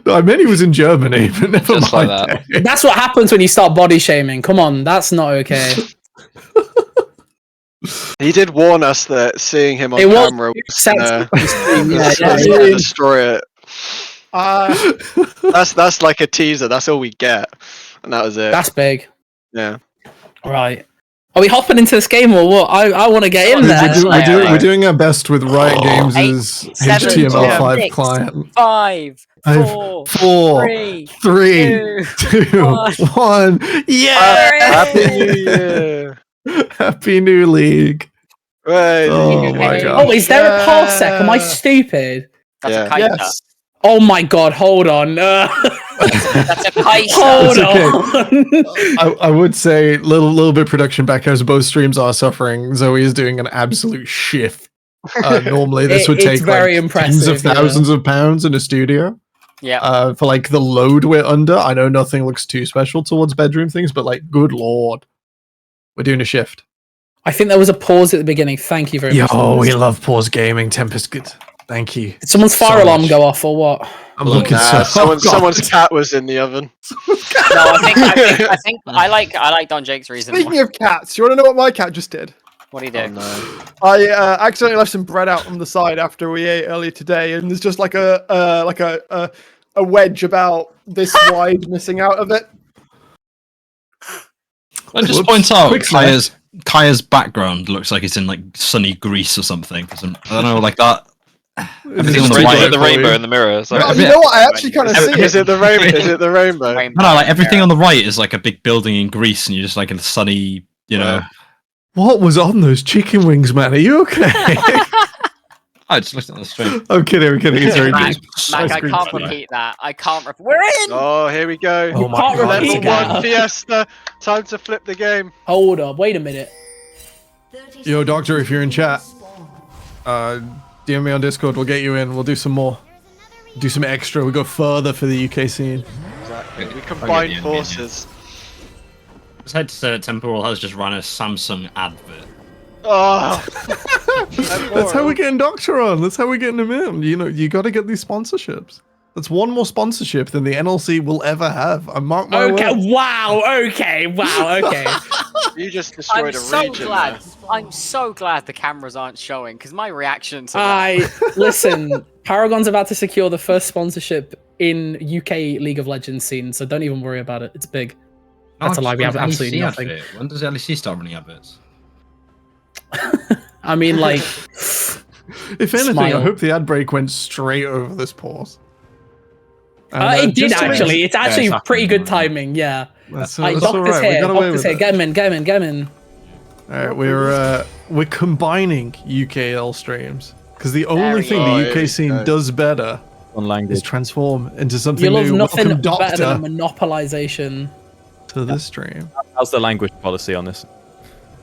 gone. I meant he was in Germany, but never Just mind. like that. That's what happens when you start body shaming. Come on, that's not okay. He did warn us that seeing him on It was camera set was to the stream, was yeah. gonna destroy it. That's like a teaser. That's all we get, and that was it. That's big. Yeah. Right. Are we hopping into this game or what? I want to get in there. We're doing our best with Riot Games' HTML5 6, client. 5, 4, 3, 2, 1. Yeah! Happy New Year. Happy New League. Right. Oh my god. Oh, is there a parsec? Am I stupid? That's Yeah. a kite Yes. Oh my god, hold on. That's a kite Hold It's on. I would say little bit production back as both streams are suffering. Zoe is doing an absolute shift. Normally this would It's take very like tens of impressive, yeah. thousands of pounds in a studio. Yeah. For like the load we're under. I know nothing looks too special towards bedroom things, but like good lord. We're doing a shift. I think there was a pause at the beginning. Thank you very much. Yo, we love pause gaming. Tempest good. Thank you. Did someone's fire so alarm much. go off or what? I'm looking Nah, so God. someone's cat was in the oven. No, I think I like Don Jake's reason. Speaking of cats, you want to know what my cat just did? What do you do? Oh, no. I accidentally left some bread out on the side after we ate earlier today, and there's just like a wedge about this wide missing out of it. I just Whoops. point out Quick snap. Kaya's background looks like it's in like sunny Greece or something. I don't know, like that. Everything on the Is right. it the rainbow in the mirror? It's like, No, you know what? I actually kind of see Is it. it the rainbow? Is it the rainbow? No, like everything on the right is like a big building in Greece, and you're just like in the sunny, you know. What was on those chicken wings, man? Are you okay? I just looked at the stream. I'm kidding. It's very Mac, deep. Mac, I can't repeat that. I can't. We're in. Oh, here we go. You can't repeat Level that. 1 Fiesta. Time to flip the game. Hold up, wait a minute. Yo, Doctor, if you're in chat, DM me on Discord. We'll get you in. We'll do some more. Do some extra. We'll go further for the UK scene. Exactly. We combine forces. His head to Temporal has just run a Samsung advert. Oh. That's how we're getting Doctor on. That's how we're getting him in. You know, you got to get these sponsorships. That's one more sponsorship than the NLC will ever have. I mark my Okay, words. wow, okay. You just destroyed a region. I'm so glad the cameras aren't showing because my reaction to that. Listen, Paragon's about to secure the first sponsorship in UK League of Legends scene, so don't even worry about it. It's big. That's a lie. We have absolutely nothing. When does LEC start running adverts? I mean, like, if anything, smile. I hope the ad break went straight over this pause. It did just to make- actually. It's actually it's pretty good happening. timing. Yeah. That's Doctor's all right. We here. got away Doctor's with here. it. Get him in. All right, we're combining UKL streams because the only thing go. the UK scene does better On is language. transform into something You love new. nothing Welcome, better Doctor, than monopolization. to the stream. How's the language policy on this?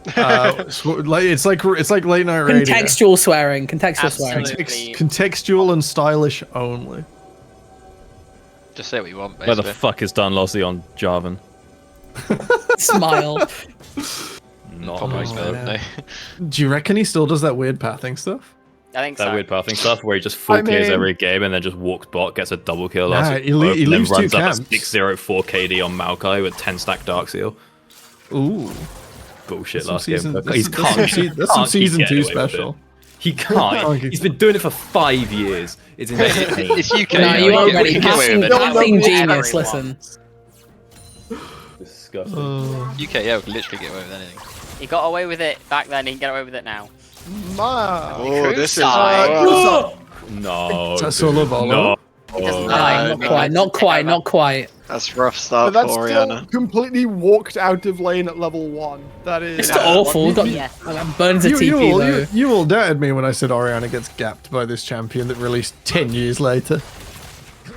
It's like late night radio. Contextual swearing. Absolutely. Contextual and stylish only. Just say what you want, Where basically. the fuck is Dunlossie on Jarvan? Smile. Not Probably nice, so, man. no. Do you reckon he still does that weird pathing stuff? I think that so. weird pathing stuff where he just full clears every game and then just walks bot, gets a double kill, Nah, last he leaves and then two runs up camps. a 604 KD on Maokai with 10 stack Dark Seal. Ooh, Bullshit That's last some season- game. that's He's some- that's some that's some can't keep season getting 2 away with it. special. He can't. He's been doing it for 5 years. It's insane. It's UK. No, you you are can ready. get away with it. Passing Everyone genius. wants. Listen. Disgusting. UKEL can literally get away with anything. He got away with it back then. He can get away with it now. Oh, this is. Crusade. No. Is that solo Volo? No. It doesn't Oh, matter. Not quite. That's rough But start that's for still Oriana. completely walked out of lane at level 1. That is. It's awful. Got Yeah. burns a TP though. You all doubted me when I said Oriana gets gapped by this champion that released 10 years later.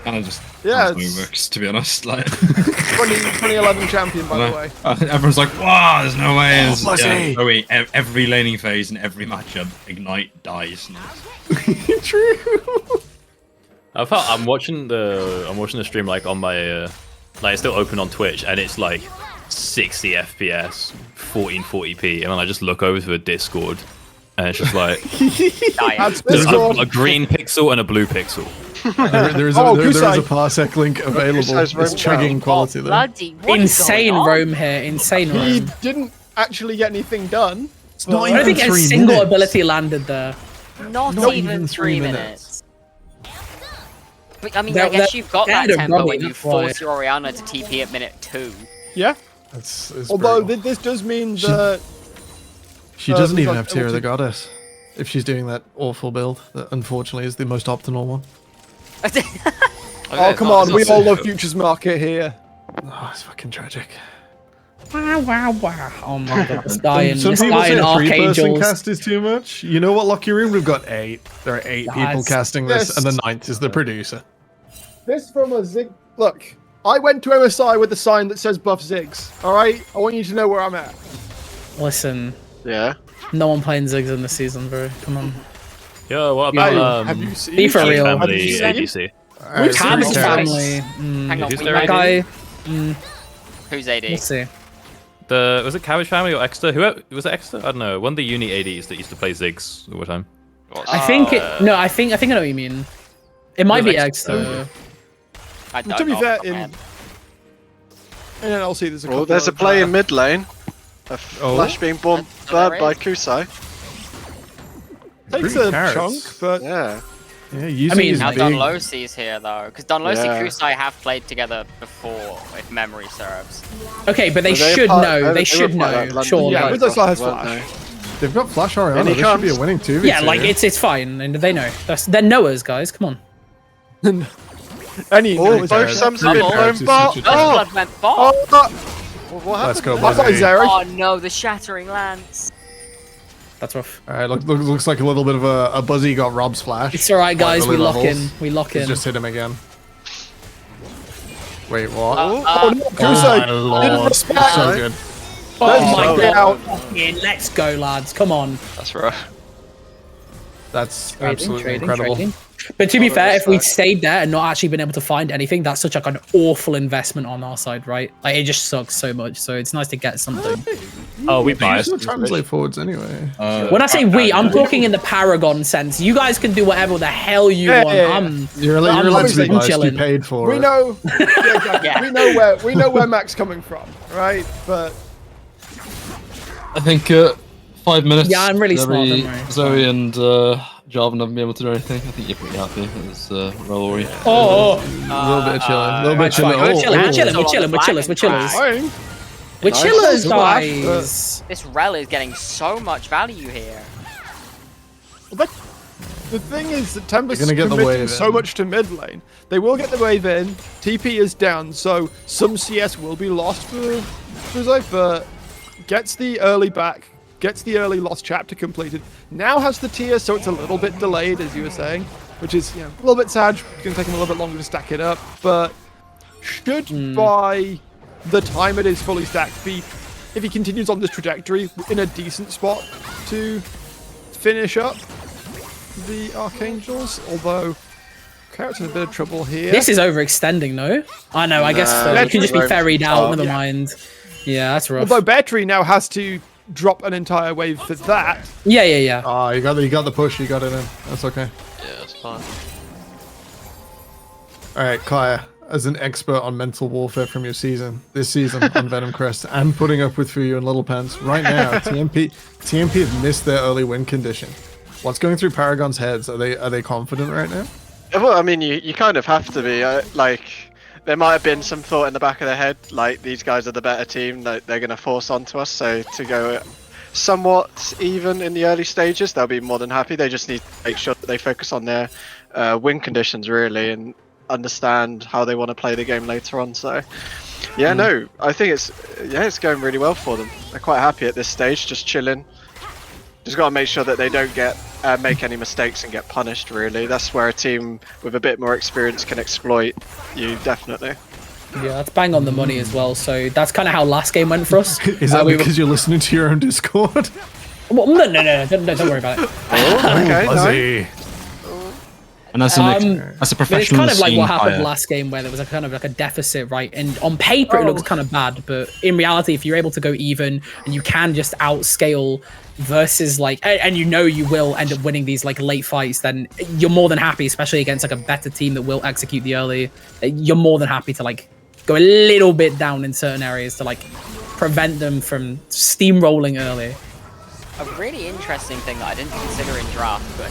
Kind of just Yeah, that's how it works, to be honest. Like 2011 champion, by the way. everyone's like, "Wow, there's no way." Oh, It's, Muzzy. no way. Every laning phase and every matchup, Ignite dies. True. I'm watching the stream like on my like it's still open on Twitch and it's like 60 FPS, 1440p, and then I just look over to the Discord and it's just like That's there's Discord. a green pixel and a blue pixel. There is Oh, there is a Kusai. parsec link available. Kusai's It's roam chugging quality though. Bloody what is Insane going on? roam here. Insane He roam. didn't actually get anything done. It's not I don't even think a 3 single minutes. ability landed there. Not Not even even 3 3 minutes. But I mean, They're- I guess they're- you've got that they're tempo running, when you that's why. force your Oriana to TP at minute 2. Yeah. It's Although brutal. this does mean that She doesn't even like, have Tear of the ulti- Goddess. If she's doing that awful build, that unfortunately is the most optimal one. oh come on, we all love Futures Market here. Oh, it's fucking tragic. Wow. Oh my god, this guy in Some this people guy say in a 3-person Archangels. cast is too much. You know what, Locky Room? We've got 8. There are 8 people Guys, casting this, this- and the 9th is the producer. This from a Zig. Look, I went to MSI with a sign that says buff Ziggs. Alright? I want you to know where I'm at. Listen, Yeah. no one playing Ziggs in this season, bro. Come on. Yo, what Hey, about have you seen? be for real. Have family you seen? ADC? Alright, so Cabbage we Cabbage can- family. Hang on, Who's we their might- That AD? guy. Who's AD? Let's see. Was it Cabbage Family or Exeter? Who was it? Exeter? I don't know. One of the uni ADs that used to play Ziggs all the time. I think it. No, I think I know what you mean. It might be Exeter. X. I don't To be know fair, off the top of my in head. NLC there's a couple Oh, there's a of, play in mid lane. A Oh. flash being bombed there by is. Kusai. Takes Pretty a carrots. chunk, but Yeah. Yeah, using mean, his Now big... Donlosi's here though, because Donlosi Yeah. Kusai have played together before, if memory serves. Okay, but they Well, should part- know. They were should part of that know. London Surely. Yeah, United Rizzo has weren't flash. They've got Flash Oriana. And he This should be a comes. winning 2v2. Yeah, like it's fine, and they know. They're knowers, guys. Come on. any Oh, knows both Zeri. Sums have been Double. thrown bot. Such a- Oh, Blood went bot. Oh, what Let's happened go, there? that's not Muzzy. Zeri. Oh no, the shattering lance. That's rough. All right, looks like a little bit of a Buzzy got Rob's flash. It's all right, guys. We lock in. We lock He's in. just hit him again. Wait, what? Oh no, Kuso! my lord. So So good. Oh my go. god. Yeah, let's go, lads. Come on. That's rough. That's absolutely incredible. Trading. But to be fair, if we'd stayed there and not actually been able to find anything, that's such like an awful investment on our side, right? Like it just sucks so much. So it's nice to get something. Oh, we You biased. should translate forwards anyway. When I say we, I'm talking in the Paragon sense. You guys can do whatever the hell you want. You're allowed to be biased. You chilling. paid for We it. know, we know where Mac's coming from, right? But I think 5 minutes. Yeah, I'm really smart, don't worry. Zoe and Jarvan haven't been able to do anything. I think you're pretty happy as Rollery. Oh, A little bit of chilling. A little bit of chilling. We're chillers. We're chillers, guys. This Rel is getting so much value here. the thing is that Tempest is They're gonna get the committing wave so in. much to mid lane. They will get the wave in. TP is down, so some CS will be lost for Zoe, but gets the early back, gets the early lost chapter completed. Now has the tier, so it's a little bit delayed, as you were saying, which is a little bit sad. It's going to take him a little bit longer to stack it up, but should by the time it is fully stacked be, if he continues on this trajectory, in a decent spot to finish up the Archangels, although Carrot's in a bit of trouble here. This is overextending, no? I know, I guess it can just be ferried out, never mind. Yeah, that's rough. Although Battery now has to drop an entire wave for that. Yeah. Oh, you got the push. You got it in. That's okay. Yeah, that's fine. All right, Kaya, as an expert on mental warfare from your this season on Venom Crest, and putting up with Fuyu and Little Pants right now, TMP have missed their early win condition. What's going through Paragon's heads? Are they confident right now? Well, I mean, you kind of have to be. Like, there might have been some thought in the back of their head, like, these guys are the better team, like, they're going to force onto us, so to go somewhat even in the early stages, they'll be more than happy. They just need to make sure that they focus on their win conditions, really, and understand how they want to play the game later on. So, yeah, no, I think it's going really well for them. They're quite happy at this stage, just chilling. Just got to make sure that they don't make any mistakes and get punished, really. That's where a team with a bit more experience can exploit you, definitely. Yeah, that's bang on the money as well. So that's kind of how last game went for us. Is that because you're listening to your own Discord? Well, no, don't worry about it. Okay, Fuzzy. And that's a professional. It's kind of like what scene happened player. last game, where there was a kind of like a deficit, right? And on paper it looks kind of bad, but in reality, if you're able to go even and you can just outscale versus like, and you know you will end up winning these like late fights, then you're more than happy, especially against like a better team that will execute the early. You're more than happy to like go a little bit down in certain areas to like prevent them from steamrolling early. A really interesting thing that I didn't consider in draft, but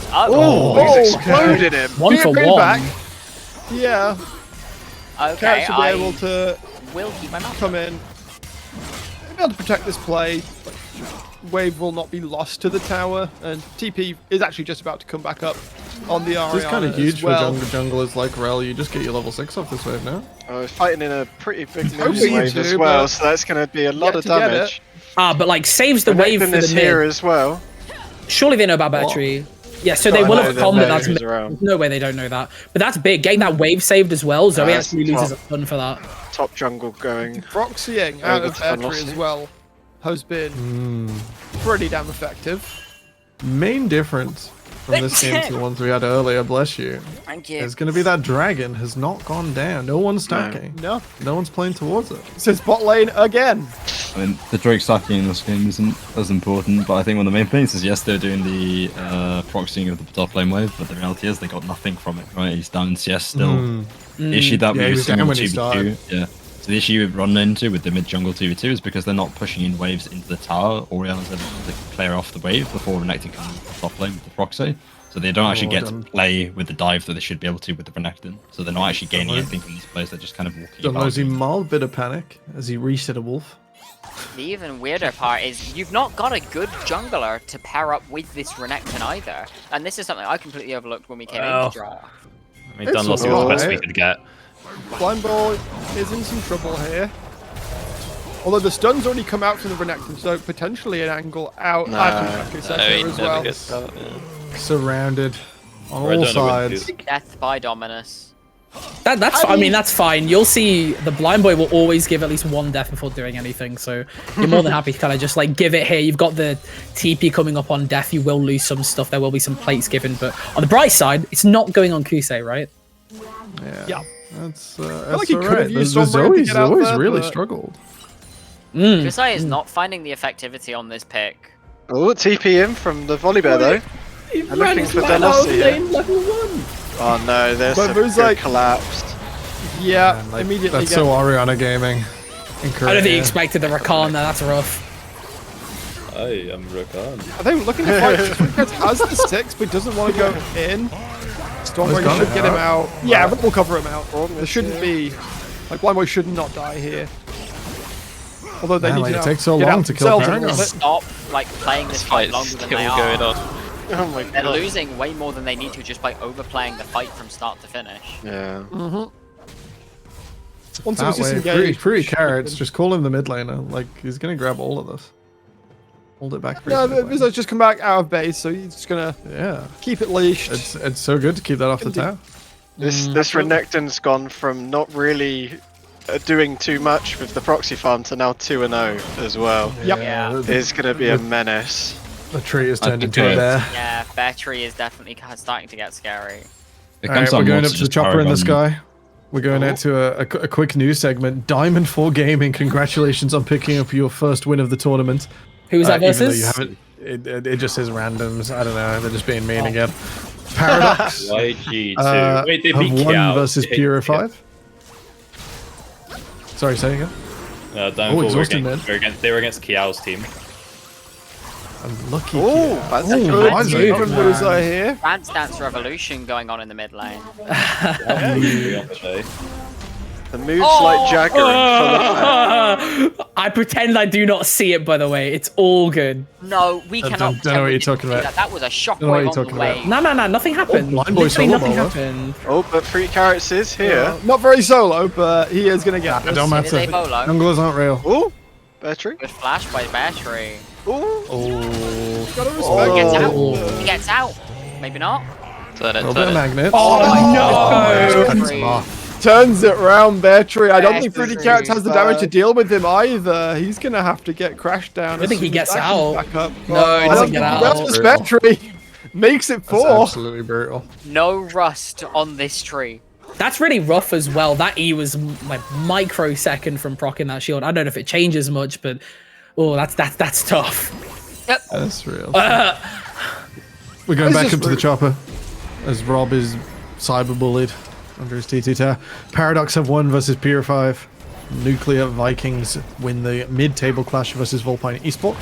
He's exploded him. One for one. Back. Yeah, okay, Carrot should be able to will keep my mouth come in. Be able to protect this play. Wave will not be lost to the tower, and TP is actually just about to come back up on the Ariana. This is kind of huge well. for junglers like Rel. You just get your level 6 off this wave now. Fighting in a pretty big Hopefully moose you wave do, as well, but so that's going to be a lot of to get damage. But like saves the wave for is the here mid. as well. Surely they know about battery. Yeah, so God, they will I have know come that that that's Battery's mid. around. There's no way they don't know that. But that's big. Getting that wave saved as well. Zoe that's actually loses a top. ton for that. Top jungle going. Proxying out Over of to battery Velocity. as well has been pretty damn effective. Main difference from this game to the ones we had earlier, bless you, Thank you. is going to be that dragon has not gone down. No one's stacking. No, No one's playing towards it. so it's bot lane again. I mean, the Drake stacking in this game isn't as important, but I think one of the main things is yes, they're doing the proxying of the top lane wave, but the reality is they got nothing from it, right? He's down in CS still. The issue that Yeah, he we were was seeing down on when he 2v2, started. yeah. So the issue we've run into with the mid jungle 2v2 is because they're not pushing in waves into the tower. Oriana's able to clear off the wave before Renekton can top lane with the proxy. So they don't actually get to play with the dive that they should be able to with the Renekton. So they're not actually gaining anything from these players. They're just kind of walking Don't know, about. is he mild bit of panic as he reset a wolf? The even weirder part is you've not got a good jungler to pair up with this Renekton either. And this is something I completely overlooked when we came into draft. I mean, Dunlop was the best we could get. Blind Ball is in some trouble here. Although the stun's already come out from the Renekton, so potentially an angle out. As well. Surrounded on all sides. Death by Dominus. That's fine. You'll see the blind boy will always give at least one death before doing anything, so you're more than happy to kind of just like give it here. You've got the TP coming up on death. You will lose some stuff. There will be some plates given, but on the bright side, it's not going on Kusei, right? Yeah. That's like he could have alright. used There's Stormbreaker to get out always there, really but- struggled. Kusai is not finding the effectivity on this pick. Oh, TP in from the volley bear though. He I'm looking for Velocity here. level 1. Oh no, there's But a there's, good like- collapsed. Yeah, Man, like, immediately. that's so Ariana Gaming. I don't think he expected the Rakan there. That's rough. I am Rakan. I think looking to fight, Stormbreaker has the 6, but doesn't want to go in. Stormbreaker should get him out. Yeah, we'll cover him out. There shouldn't be, like, Blind Boy should not die here. Although they need to it takes so get long out to kill themselves a Paragon. little bit. Stop like playing this fight longer than they Still are. going on. Oh my They're god. losing way more than they need to just by overplaying the fight from start to finish. Yeah. Once it That was way, disengaged. free carrots, just call him the mid laner. Like, he's gonna grab all of this. Hold it back. No, Vizzo's just come back out of base, so he's just gonna keep it leashed. It's so good to keep that off the tower. This Renekton's gone from not really doing too much with the proxy farm to now 2-0 as well. Yep. Yeah. It's gonna be a menace. The tree has turned think into a bear. Yeah, Bear Tree is definitely starting to get scary. It Alright, comes we're down going more up to to the just chopper in the Paragon. sky. We're going out to a quick news segment. Diamond 4 Gaming, congratulations on picking up your first win of the tournament. Who was that Even though versus? you haven't, it just says randoms. I don't know. They're just being mean again. Paradox YG2. Wait, they beat have won Kiao. versus Pura 5. Sorry, say again. Downfall exhausted, man. they were against Kiao's team. Unlucky. Oh, that's a Good why is move it from not Vizzo here. Dance Dance Revolution going on in the mid lane. The moves like Jagger in full effect. I pretend I do not see it, by the way. It's all good. No, we cannot. don't know what you're talking about. That was a Don't know what shockwave you're on the talking about. way. No, nothing happened. Blind Boy Literally solo nothing bowler. happened. Oh, but 3 carrots is here. Not very solo, but he is gonna get It this. don't It is a matter. bolo. Junglers aren't real. Oh, battery. Good flash by Bear Tree. Oh, Oh, Gotta He respect gets it. out. He gets out. Maybe not. Turn a it, little bit of turn it. magnets. Oh, no! Bear Cuts Tree. him off. Turns it round, Battery. I don't think Battery, 3D Carrots has the damage to bad. deal with him either. He's gonna have to get crashed down. I think he gets out. Back up. No, he I doesn't don't get think out. That's Battery. Makes it That's 4. absolutely brutal. No rust on this tree. That's really rough as well. That E was like microsecond from proccing that shield. I don't know if it changes much, but that's tough. That's real. We're going This back is up to the rude. chopper as Rob is cyberbullied under his TT tower. Paradox have won versus Pure 5. Nuclear Vikings win the mid-table clash versus Volpine Esports.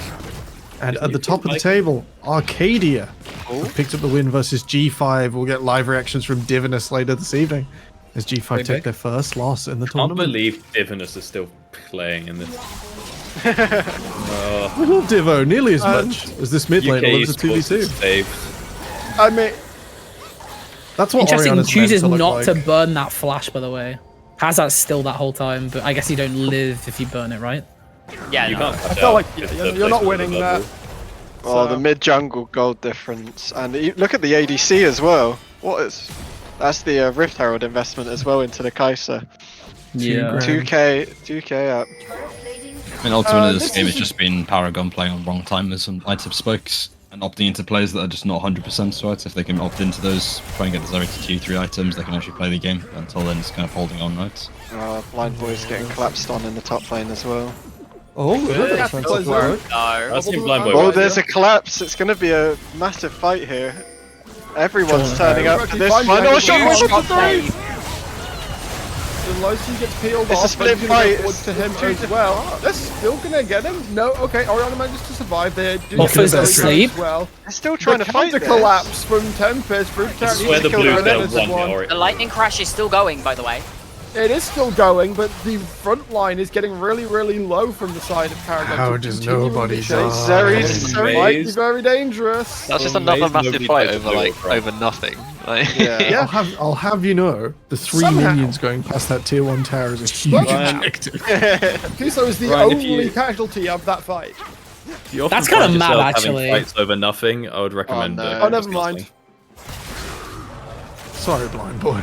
And at the top of the table, Arcadia have picked up the win versus G5. We'll get live reactions from Divinus later this evening as G5 take their first loss in the I can't tournament. believe Divinus is still playing in this. We love Divo nearly as much as this mid lane UK loves a esports 2v2. is saved. I mean, That's what Interesting. Oriana's Chooses meant to not look to like. burn that flash, by the way. Has that still that whole time, but I guess you don't live if you burn it, right? Yeah, You no. can't. I felt like you're not winning that. Oh, So- the mid jungle gold difference, and look at the ADC as well. That's the Rift Herald investment as well into the Kai'Sa. Yeah. 2k up. I mean, ultimately, this this game has is- just been Paragon playing on wrong timers and item spokes and opting into plays that are just not 100% right. If they can opt into those, try and get the 0 to 2-3 items, they can actually play the game. Until then, it's kind of holding on, right? Blind Boy's getting collapsed on in the top lane as well. Oh, good. Yeah, That's plays right. No. I've seen Blind Boy. Oh, right? there's a collapse. It's going to be a massive fight here. Everyone's turning up for this Fine, one. yeah, Oh, huge shot! Shot save. The Loki gets peeled It's a off, split but he's gonna fight. go forwards to him as well. They're still gonna get him. No, okay. Oriana manages to survive there. Offers asleep. as well. They're still trying to fight the this. collapse from Tempest. Fruit I swear the kill Blues the don't Relentless want one. Ori. The lightning crash is still going, by the way. It is still going, but the front line is getting really, really low from the side of Paragon. How does nobody die? Zeri Might be very dangerous. That's just another massive fight over nothing. Like, Yeah. I'll have you know, the 3 minions going past that tier 1 tower is a huge objective. Kuso is the Ryan, if only you- casualty of that fight. You often That's kinda find mad, yourself actually. having fights over nothing. I would recommend. no. Oh, never mind. Sorry, blind boy.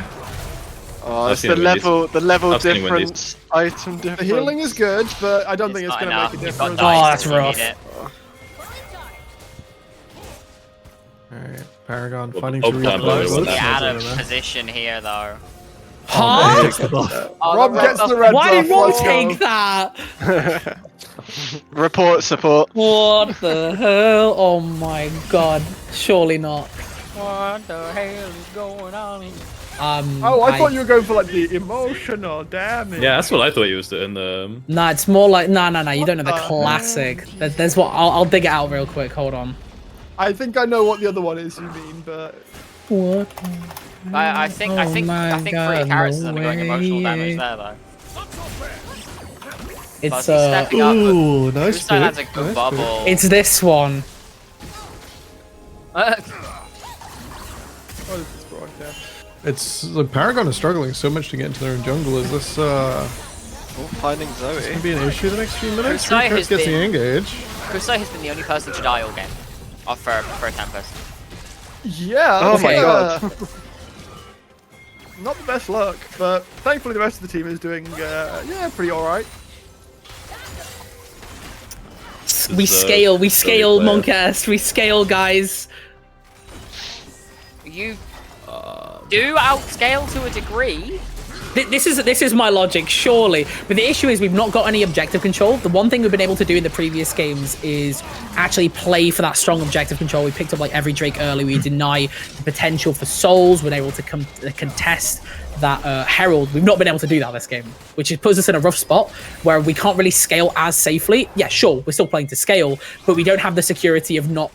Oh, I've it's seen the it with level, the level I've seen it with difference, item difference. The healing is good, but I don't think it's not going to enough. make a You've got difference. Oh, dice that's if you need rough. it. Alright, Paragon Well, fighting the to Oak reach Time the Lower boat. was Be that. out of position here, though. Huh? Oh, Rob the gets red the red Why did buff. Rob Let's go. take that? Report support. What the hell? Oh my god. Surely not. What the hell is going on here? Oh, I thought you were going for like the emotional damage. Yeah, that's what I thought you was doing. Nah, it's more like no. You don't know the classic. There's what I'll dig it out real quick. Hold on. I think I know what the other one is you mean, but What? I think Oh my 3 God, carrots is no undergoing emotional way. damage there, though. It's He's stepping up, but Ooh, nice Kuso has a pick. good Nice bubble. it's this one. what is this broadcast? It's like Paragon is struggling so much to get into their own jungle. Is this Finding Zoe. gonna be an issue the next few minutes? Kusai Who has gets the been- engage? Kuso has been the only person to die all game. For a Tempest. Yeah. Oh that's, my god. Not the best luck, but thankfully the rest of the team is doing pretty alright. We scale, player. Monkest, we scale, guys. You do outscale to a degree. This is my logic, surely. But the issue is we've not got any objective control. The one thing we've been able to do in the previous games is actually play for that strong objective control. We picked up like every Drake early. We deny the potential for souls. We're able to contest that Herald. We've not been able to do that this game, which puts us in a rough spot where we can't really scale as safely. Yeah, sure, we're still playing to scale, but we don't have the security of not,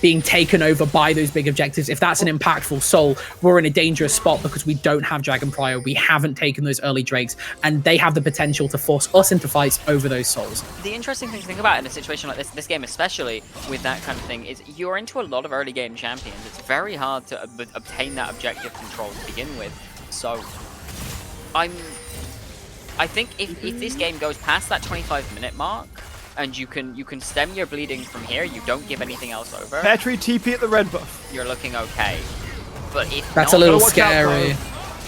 being taken over by those big objectives. If that's an impactful soul, we're in a dangerous spot because we don't have Dragon Prior. We haven't taken those early Drakes, and they have the potential to force us into fights over those souls. The interesting thing to think about in a situation like this game especially, with that kind of thing, is you're into a lot of early game champions. It's very hard to obtain that objective control to begin with. So, I think if this game goes past that 25-minute mark, and you can stem your bleeding from here, you don't give anything else over, Petri TP at the red buff. you're looking okay. But if That's not, a little Watch out, scary.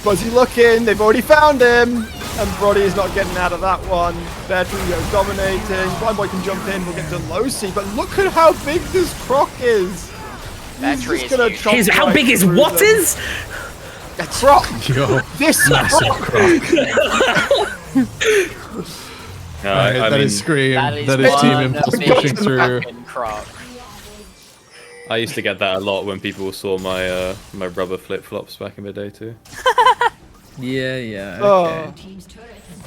Fuzzy looking, they've already found him, and Brody is not getting out of that one. Petri goes dominating, Blind Boy can jump in, we'll get to low C, but look at how big this croc is! Petri He's is just gonna huge. chomp How right big is through what them. is? Croc! Yo, This massive croc. That is Scream. That is Team one Impulse big pushing through. fucking croc. I used to get that a lot when people saw my my rubber flip flops back in the day too. Yeah. Oh. Alright,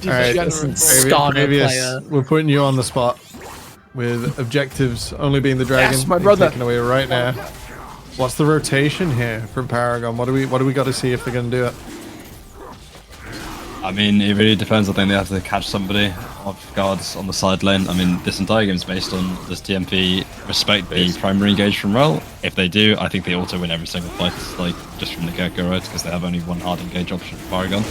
Degenerate. Starter player. we're putting you on the spot with objectives only being the dragon. Yes, my being brother. taken away right now. What's the rotation here from Paragon? What do we got to see if they're gonna do it? I mean, it really depends. I think they have to catch somebody off guards on the side lane. I mean, this entire game is based on does TMP respect the primary engage from Rel? If they do, I think they auto win every single fight, like just from the get-go, right? Because they have only one hard engage option for Paragon.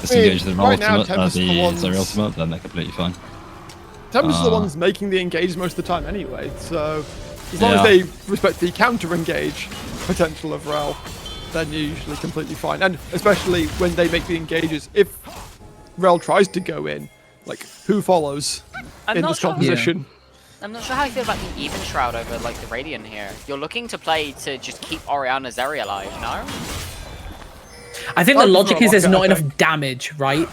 Disengage the Rel right now, ultimate, Tempest is the the ones- Zeri ultimate, then they're completely fine. Tempest are the ones making the engage most of the time anyway, so as long as Yeah. they respect the counter-engage potential of Rel, then you're usually completely fine. And especially when they make the engages, if Rel tries to go in, like, who follows I'm in not this sure. composition? I'm not sure how I feel about the even shroud over like the Radiant here. You're looking to play to just keep Orianna Zeri alive, no? I think the I'd logic prefer is there's Locke, not I enough think. damage, right?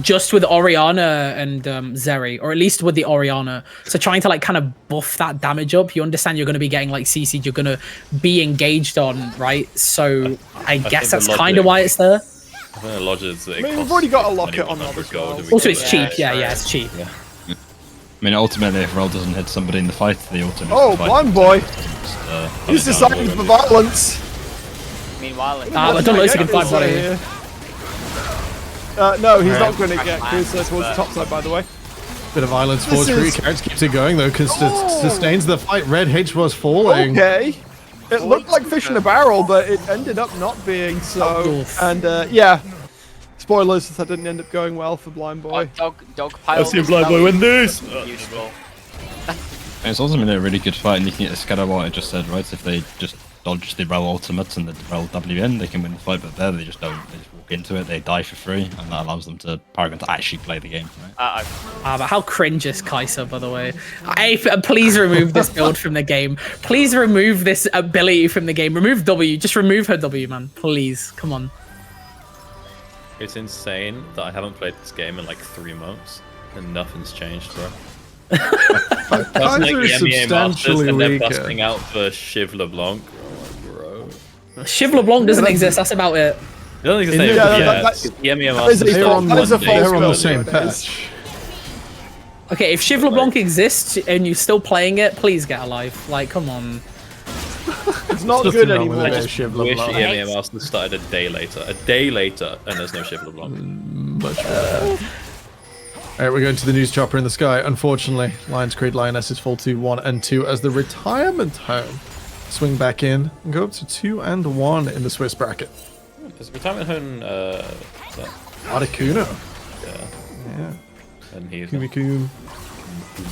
Just with Orianna and Zeri, or at least with the Orianna. So trying to like kind of buff that damage up, you understand you're going to be getting like CC'd, you're going to be engaged on, right? So I guess think the that's kind of logic- why it's there. I think the logic is that it I mean, we've costs already got a locket 2100 on that as gold well. and we Also, can it's get cheap. it. Yeah, it's cheap. I mean, ultimately, if Rel doesn't hit somebody in the fight, the ultimate. Oh, Blind Boy! He's Just, deciding for violence! Meanwhile, I don't know if you can fight Body. Body. No, he's not Right. going to get Kusa towards the top side, by the way. Bit of violence This towards Free is- Carrots keeps it going though, because sustains the fight. Red H was falling. Okay. It looked like fish in a barrel, but it ended up not being so. Oof. And yeah, spoilers, that didn't end up going well for Blind Boy. Dog pile. I've seen Blind Boy win this. Useful. And it's also been a really good fight, and you can get a scatter what I just said, right? If they just dodge the Rel ultimates and the Rel W in, they can win the fight, but there they just don't. They just walk into it, they die for free, and that allows them to Paragon to actually play the game, right? But how cringe is Kai'Sa, by the way? Please remove this build from the game. Please remove this ability from the game. Remove W. Just remove her W, man. Please. Come on. It's insane that I haven't played this game in like 3 months, and nothing's changed, bro. Kaiser is substantially and they're weaker. busting out for Shiv LeBlanc. Bro. Shiv LeBlanc doesn't exist. That's about it. I don't think it's Yeah, the MEM that is a Masters false- that is a one false day. They're on the build same nowadays. patch. Okay, if Shiv LeBlanc exists and you're still playing it, please get alive. Like, come on. It's not Just good a anymore. nominal. I just Shiv wish LeBlanc. EMEA Masters started a day later, and there's no Shiv LeBlanc. Much better. Alright, we're going to the news chopper in the sky. Unfortunately, Lions Creed Lionesses fall to 1 and 2 as the retirement home swing back in and go up to 2 and 1 in the Swiss bracket. Is retirement home Articuno. yeah, Yeah. and he's Kumikun.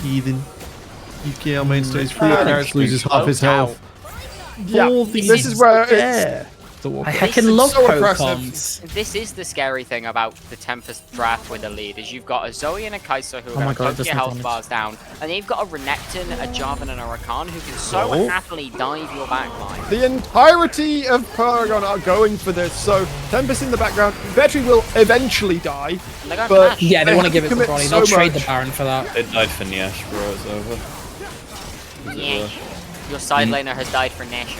Heathen. UKEL main stage. Free Carrots loses half his health. Yeah, this is where it's... I heckin' love so impressive. Pokemons. This is the scary thing about the Tempest draft with a lead, is you've got a Zoe and a Kai'Sa who are my going to God, poke that's your not health damage. bars down, and then you've got a Renekton, a Jarvan, and a Rakan who can so happily dive your backline. The entirety of Paragon are going for this, so Tempest in the background. Vetri will eventually die, And they're going but for Nash. Yeah, they They want to have give to it to commit Bronny. so They'll trade the much. Baron for that. They died for Nyash, bro. It's over. Yeah. Your side laner has died for Nash.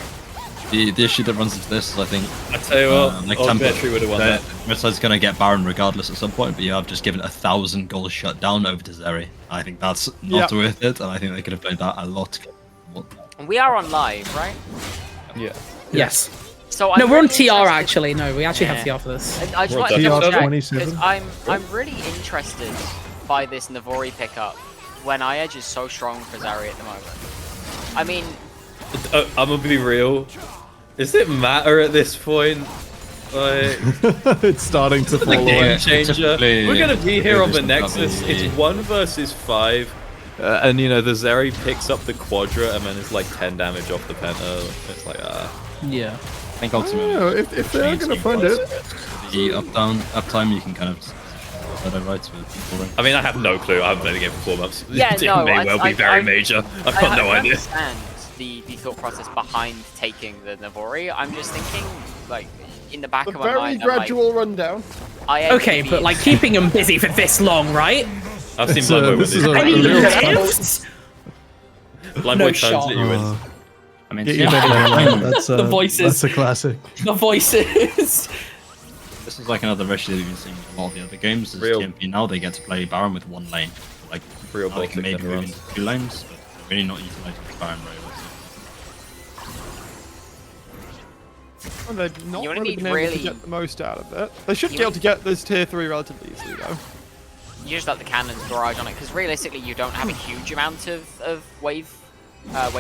The issue that runs into this is, I think, I tell you what, like old Tempo, Vetri would have won that. Midside's going to get Baron regardless at some point, but you have just given 1,000 goals shut down over to Zeri. I think that's not worth it, and I think they could have played that a lot. We are on live, right? Yeah. Yes. So No, I'm we're on really TR interested- actually. No, we actually have Yeah. TR for this. I just Well, wanted to TR double check, 27. because I'm really interested by this Navori pickup when iEdge is so strong for Zari at the moment. I mean, I'm gonna be real. Does it matter at this point? Like, It's starting to fall the game away. changer. Typically, We're gonna be here on the it's Nexus. probably- It's 1 versus 5. And you know, the Zeri picks up the Quadra and then it's like 10 damage off the Penta. It's like, Yeah. I think ultimately, Oh, if they're going to find it. the uptime, you can kind of better rights with people. I mean, I have no clue. I haven't played the game for 4 months. Yeah, it no, may well be very major. I've got no I idea. understand the thought process behind taking the Navori. I'm just thinking, like, in the back The of my very mind, gradual rundown. Okay, but like keeping them busy for this long, right? I've seen It's, Blind Boy win this is a I mean, real tips? Blind no Boy turns shot. it, you win. I mean, Get your better name. That's The voices. That's a classic. The voices. this is like another issue that we've been seeing in a lot of the other games. Is Real- TMP now they get to play Baron with 1 lane. Like, Real now they can Baltic maybe move runs. into 2 lanes, but they're really not utilizing the Baron very well. And they've not You only really need been able really- to get the most out of it. They should You be able to get this tier 3 relatively easily, though. You just let the cannons barrage on it, because realistically, you don't have a huge amount of wave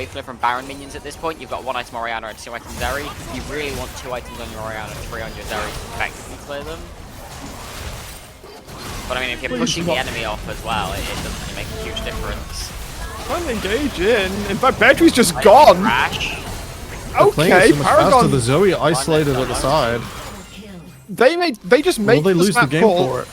flip from Baron minions at this point. You've got 1 item Orianna and 2 items Zeri. You really want 2 items on your Orianna and 3 on your Zeri to effectively clear them. But I mean, if you're Please pushing the not. enemy off as well, it doesn't really make a huge difference. Trying to engage in. In fact, Bedry's just gone. Crash. They're playing it Okay, so much faster. Paragon. The Zoe isolated at the side. They just Will make they lose the snap game call. for it?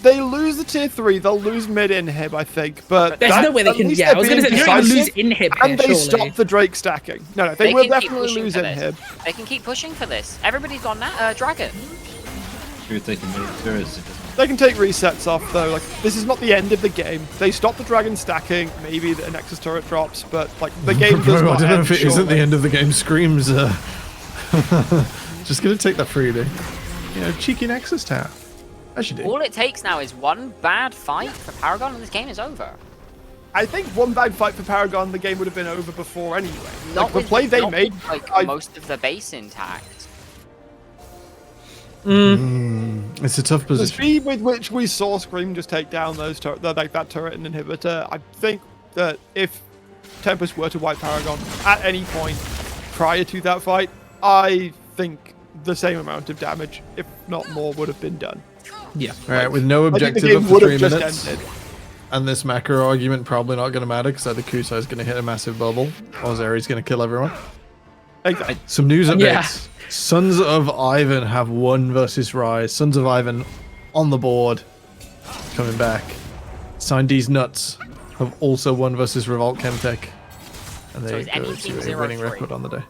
They lose the tier 3. They'll lose mid inhib, I think. But There's that- no way they at can. least Yeah, I they're was gonna say being they don't even lose decisive, inhib here, and they surely. stop the Drake stacking. No, they They will can keep definitely pushing lose for this. inhib. They can keep pushing for this. Everybody's got Dragon. Should we take a minute to it? They can take resets off though. Like this is not the end of the game. They stop the dragon stacking. Maybe the Nexus turret drops, but like the game does Bro, I not don't know end if it isn't the shortly. end of the game. Screams. Just gonna take that freely. You know, cheeky Nexus tap. As you do. All it takes now is one bad fight for Paragon, and this game is over. I think one bad fight for Paragon, the game would have been over before anyway. Not Like the with- play they not made. with, like I- most of the base intact. I It's a tough The position. speed with which we saw Scream just take down those like that turret and inhibitor, I think that if Tempest were to wipe Paragon at any point prior to that fight, I think the same amount of damage, if not more, would have been done. Yeah. All right, with no I think the objective game up would for have 3 just minutes, ended. and this macro argument probably not going to matter because either Kusai is going to hit a massive bubble or Zeri's going to kill everyone. Exactly. Some news updates. Yeah. Sons of Ivan have won versus Rise. Sons of Ivan on the board, coming back. Sindy's Nuts have also won versus Revolt Chemtech, and So they is go any team to a winning 0-3? record on the day.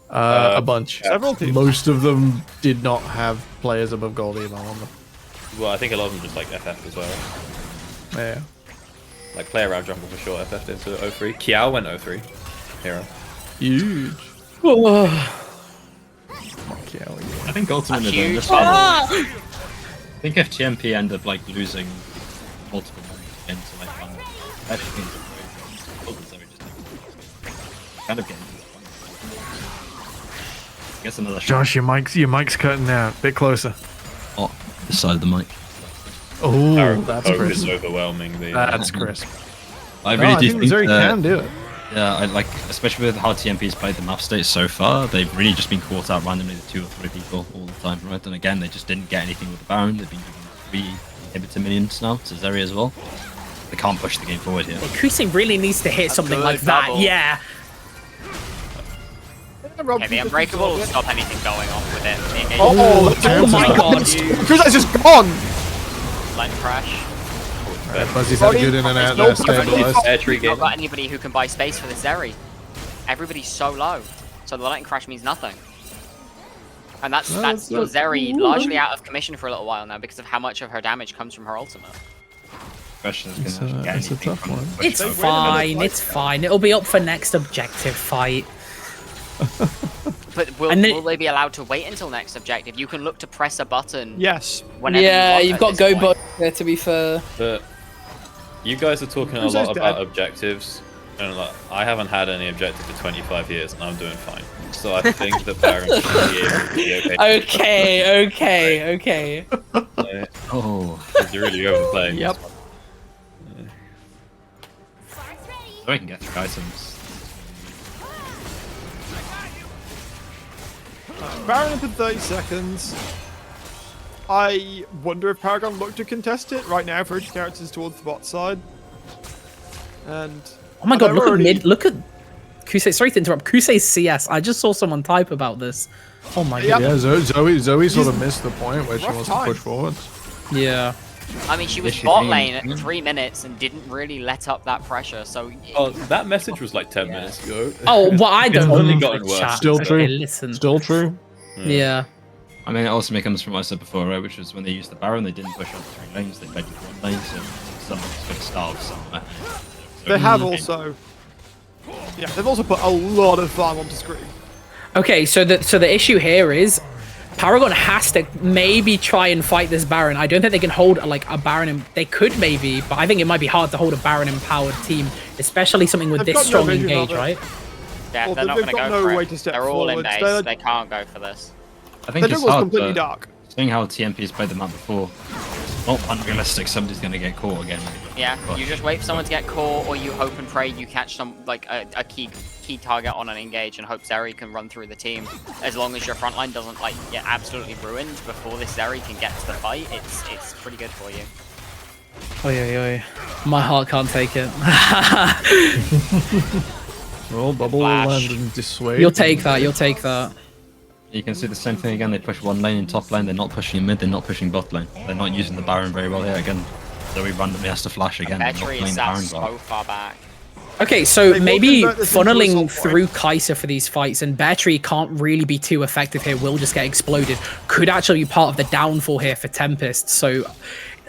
A bunch. Several teams. Most of them did not have players above gold even on them. Well, I think a lot of them just like FF as well. Yeah. Like play around jungle for sure. FF into 03. Kiao went 03. Hero. Huge. I think ultimately Huge. though, this one, I think if TMP end up like losing multiple into like one, actually means kind of getting to this point. I guess another shot. Josh, your mic's cutting out. Bit closer. Oh, this side of the mic. Oh, Power that's code crisp. is overwhelming. The, That's crisp. I really I do think think Zeri that, can do it. yeah, I like, especially with how TMP's played the map state so far, they've really just been caught out randomly with 2 or 3 people all the time, right? And again, they just didn't get anything with the Baron. They've been given 3 inhibitor minions now to Zeri as well. They can't push the game forward here. Kusing really needs to hit something like that. double. Yeah. Okay, the Unbreakable will stop anything going on with it. Oh my god. Kusai's just gone! Line crash. Fuzzy's had a good in and out there, stabilized. air tree You've game. not got anybody who can buy space for the Zeri. Everybody's so low. So the lightning crash means nothing. And that's your Zeri largely out of commission for a little while now because of how much of her damage comes from her ultimate. Question is, It's can they a, actually it's get a anything tough from one. the push It's forward? fine. It's fine. It'll be up for next objective fight. But will they be allowed to wait until next objective? You can look to press a button. Yes. Whenever Yeah, you you've want got at go this point. button there, to be fair. But you guys are talking a Kusai's lot about dead. objectives, and like, I haven't had any objective for 25 years, and I'm doing fine. So I think the Baron should be able to be okay. Okay. Oh, You're really overplaying. Yep. This one. so I can get through items. Baron up in 30 seconds. I wonder if Paragon look to contest it. Right now, Virgin characters towards the bot side. And Oh my god, they're look at already- mid. Look at Kusei. Sorry to interrupt. Kusei's CS. I just saw someone type about this. Oh my Yep. god. Yeah, Zoe sort of missed the point where she Rough wants time. to push forward. Yeah. I mean, she was Is she bot being- lane at 3 minutes and didn't really let up that pressure. So Oh, that message was like 10 minutes ago. Oh, well, I don't only know. gotten worse. Chat. Still Okay, true. listen. Still true. Yeah. I mean, it also comes from what I said before, right? Which was when they used the Baron, they didn't push on 3 lanes, they played with 1 lane, so someone's going to starve somewhere. So They have also... Yeah, they've also put a lot of farm onto screen. Okay, so the issue here is Paragon has to maybe try and fight this Baron. I don't think they can hold like a Baron. They could maybe, but I think it might be hard to hold a Baron empowered team, especially something with They've this got no strong vision engage, of it. right? yeah, Well, they're not they've going to got go no for way it. to step They're all in forwards. base. They're- They can't go for this. I think Their it's jungle's hard, completely but dark. seeing how TMP's played the map before, it's not unrealistic somebody's going to get caught again. Yeah, But- you just wait for someone to get caught, or you hope and pray you catch some like a key target on an engage and hope Zeri can run through the team. As long as your front line doesn't like get absolutely ruined before this Zeri can get to the fight, it's pretty good for you. Oi. My heart can't take it. Well, bubble Flash. land and dissuade. You'll take that. You'll take that. You can see the same thing again, they push 1 lane in top lane, they're not pushing in mid, they're not pushing bot lane. They're not using the Baron very well here again. So we randomly has to flash again. They're not Battery playing is the sat Baron so well. far back. Okay, so They will maybe convert this into a funneling assault point. through Kai'Sa for these fights and Battery can't really be too effective here. Will just get exploded. Could actually be part of the downfall here for Tempest. So,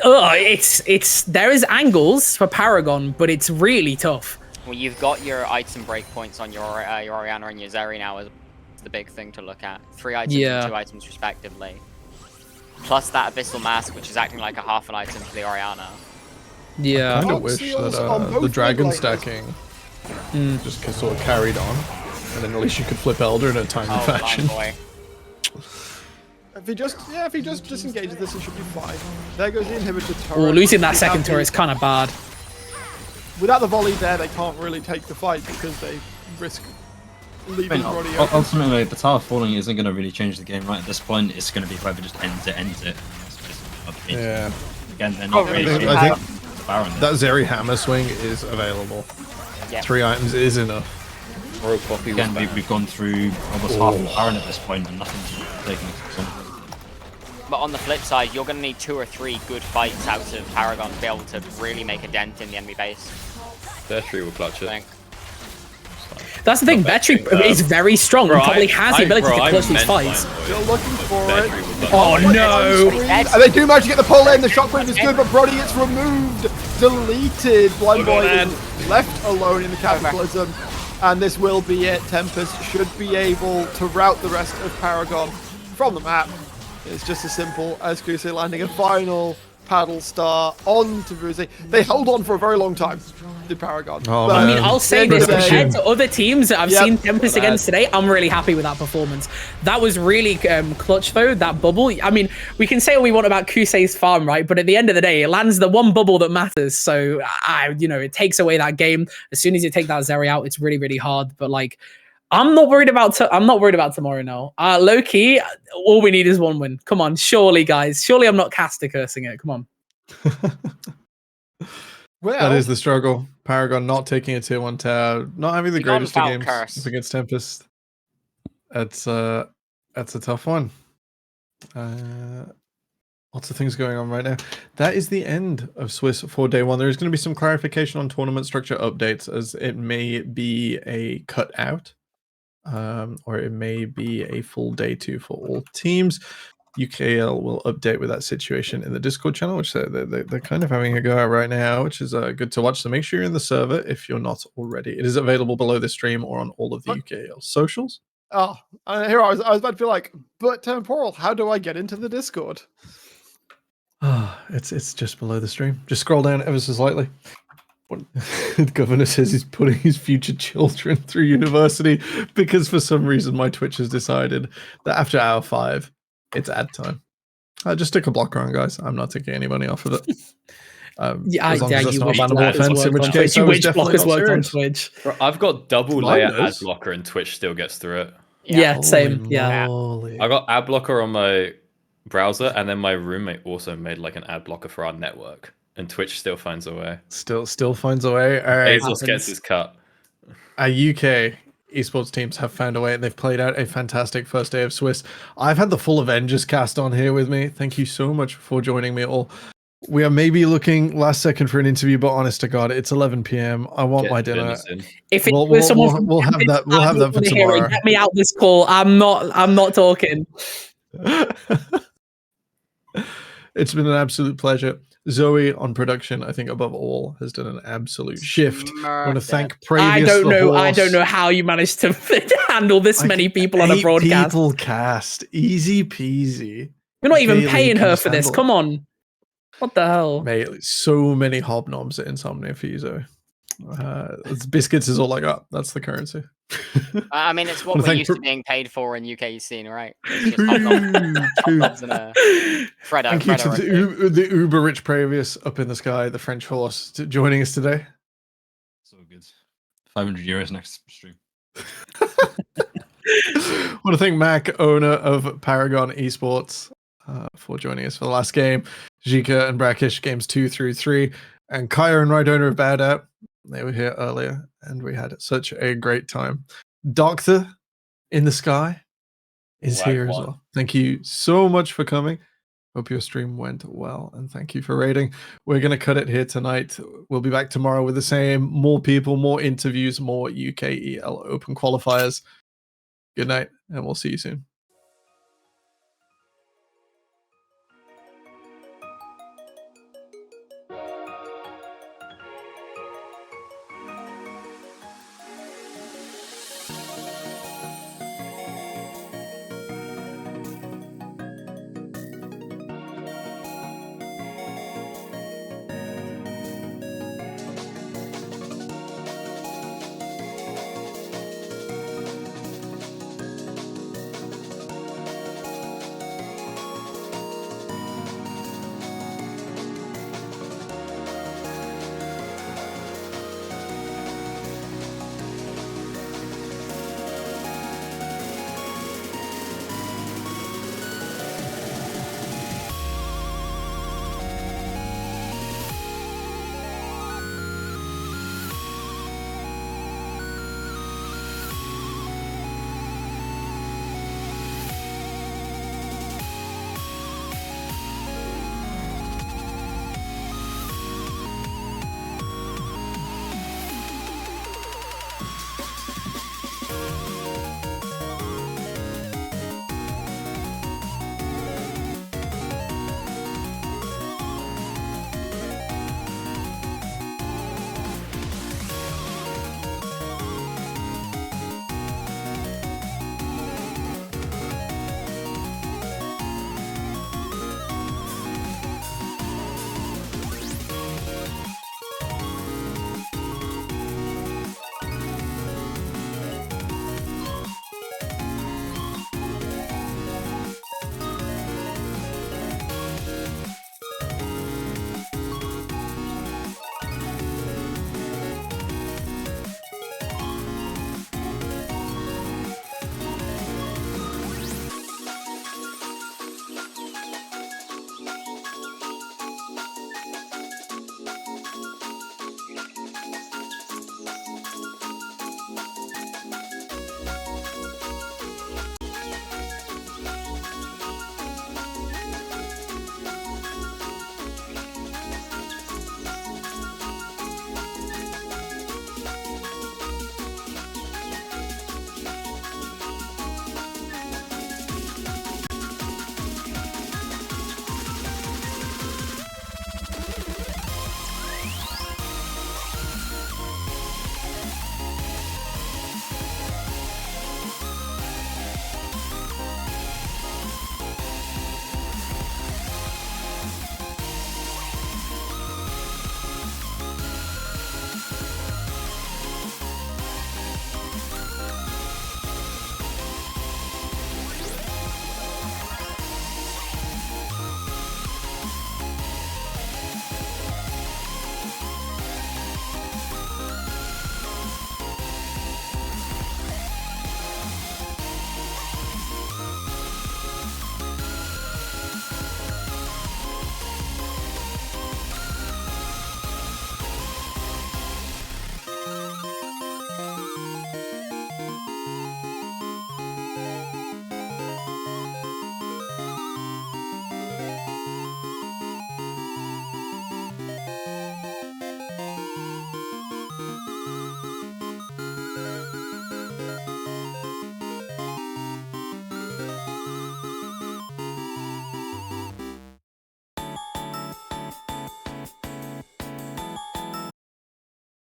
it's there is angles for Paragon, but it's really tough. Well, you've got your item breakpoints on your Orianna and your Zeri now is the big thing to look at. 3 items Yeah. and 2 items respectively. Plus that Abyssal Mask, which is acting like a half an item for the Orianna. Yeah. kind of Fox wish seals that on both the dragon mid laners. stacking just sort of carried on, and then at least you could flip Elder in a timely Oh, fashion. boy. If he just disengages this, it should be fine. There goes the inhibitor turret. Oh, losing that Be second happy. turret is kind of bad. Without the volley there, they can't really take the fight because they risk leaving Brody open. Ultimately, the tower falling isn't going to really change the game, right? At this point, it's going to be whoever just ends it. Yeah. Again, they're not really. I think that Zeri hammer swing is available. Yeah. 3 items is enough. Again, we've gone through almost half the Baron at this point, and nothing's taking us. But on the flip side, you're going to need 2 or 3 good fights out of Paragon to be able to really make a dent in the enemy base. Bertree will clutch it. That's the thing, Bertree is very strong and probably has the ability to clutch these fights. Still looking for it. Oh no! And they do manage to get the pull in, the shockwave is good, but Brody gets removed, deleted. Blind Boy is left alone in the Cataclysm, and this will be it. Tempest should be able to route the rest of Paragon from the map. It's just as simple as Kusei landing a final paddle star on to Vuzi. They held on for a very long time, the Paragon. Oh, I mean, I'll say this, compared to other teams that I've seen Tempest against today, I'm really happy with that performance. That was really clutch, though, that bubble. I mean, we can say what we want about Kusei's farm, right? But at the end of the day, it lands the one bubble that matters. So, it takes away that game. As soon as you take that Zeri out, it's really, really hard. But, like, I'm not worried about tomorrow now. Low key, all we need is one win. Come on, surely, guys. Surely I'm not caster cursing it. Come on. Well, that is the struggle. Paragon not taking a tier 1 tower, not having the greatest of games against Tempest. That's a tough one. Lots of things going on right now. That is the end of Swiss for day 1. There's going to be some clarification on tournament structure updates, as it may be a cutout. Or it may be a full day 2 for all teams. UKEL will update with that situation in the Discord channel, which they're kind of having a go at right now, which is good to watch. So make sure you're in the server if you're not already. It is available below the stream or on all of the UKEL socials. Oh, here I was about to be like, but Temporal, how do I get into the Discord? It's just below the stream. Just scroll down ever so slightly. The governor says he's putting his future children through university because for some reason my Twitch has decided that after hour 5 it's ad time. Just stick a blocker on, guys. I'm not taking any money off of it. As long as that's not a bannable offense, in which case I was definitely not serious. Twitch. Bro, I've got double layer ad blocker and Twitch still gets through it. Yeah, same. Yeah. I got ad blocker on my browser, and then my roommate also made like an ad blocker for our network. And Twitch still finds a way. Still finds a way. All right. Bezos gets his cut. Our UK esports teams have found a way, and they've played out a fantastic first day of Swiss. I've had the full Avengers cast on here with me. Thank you so much for joining me all. We are maybe looking last second for an interview, but honest to God, it's 11 p.m. I want my dinner. If it was someone we'll have that. We'll have that for tomorrow. Get me out this call. I'm not talking. It's been an absolute pleasure. Zoe on production, I think above all, has done an absolute shift. I want to thank Pravius. I don't know how you managed to handle this many people on a broadcast. People cast, easy peasy. You're not even paying her for this. Come on, what the hell? Mate, so many hobnobs at Insomnia for you, Zoe. Biscuits is all I got. That's the currency. I mean, it's what we're used to being paid for in UK scene, right? It's just hobnobs and a Freddo. Thank you to the uber rich Pravius up in the sky, the French horse, joining us today. So good. 500 euros next stream. I want to thank Mac, owner of Paragon Esports, for joining us for the last game. Jika and Brackish, games 2 through 3. And Kaya and Ride Owner have bowed out. They were here earlier, and we had such a great time. Doctor in the sky is here as well. Thank you so much for coming. Hope your stream went well, and thank you for rating. We're going to cut it here tonight. We'll be back tomorrow with the same. More people, more interviews, more UKEL Open qualifiers. Good night, and we'll see you soon.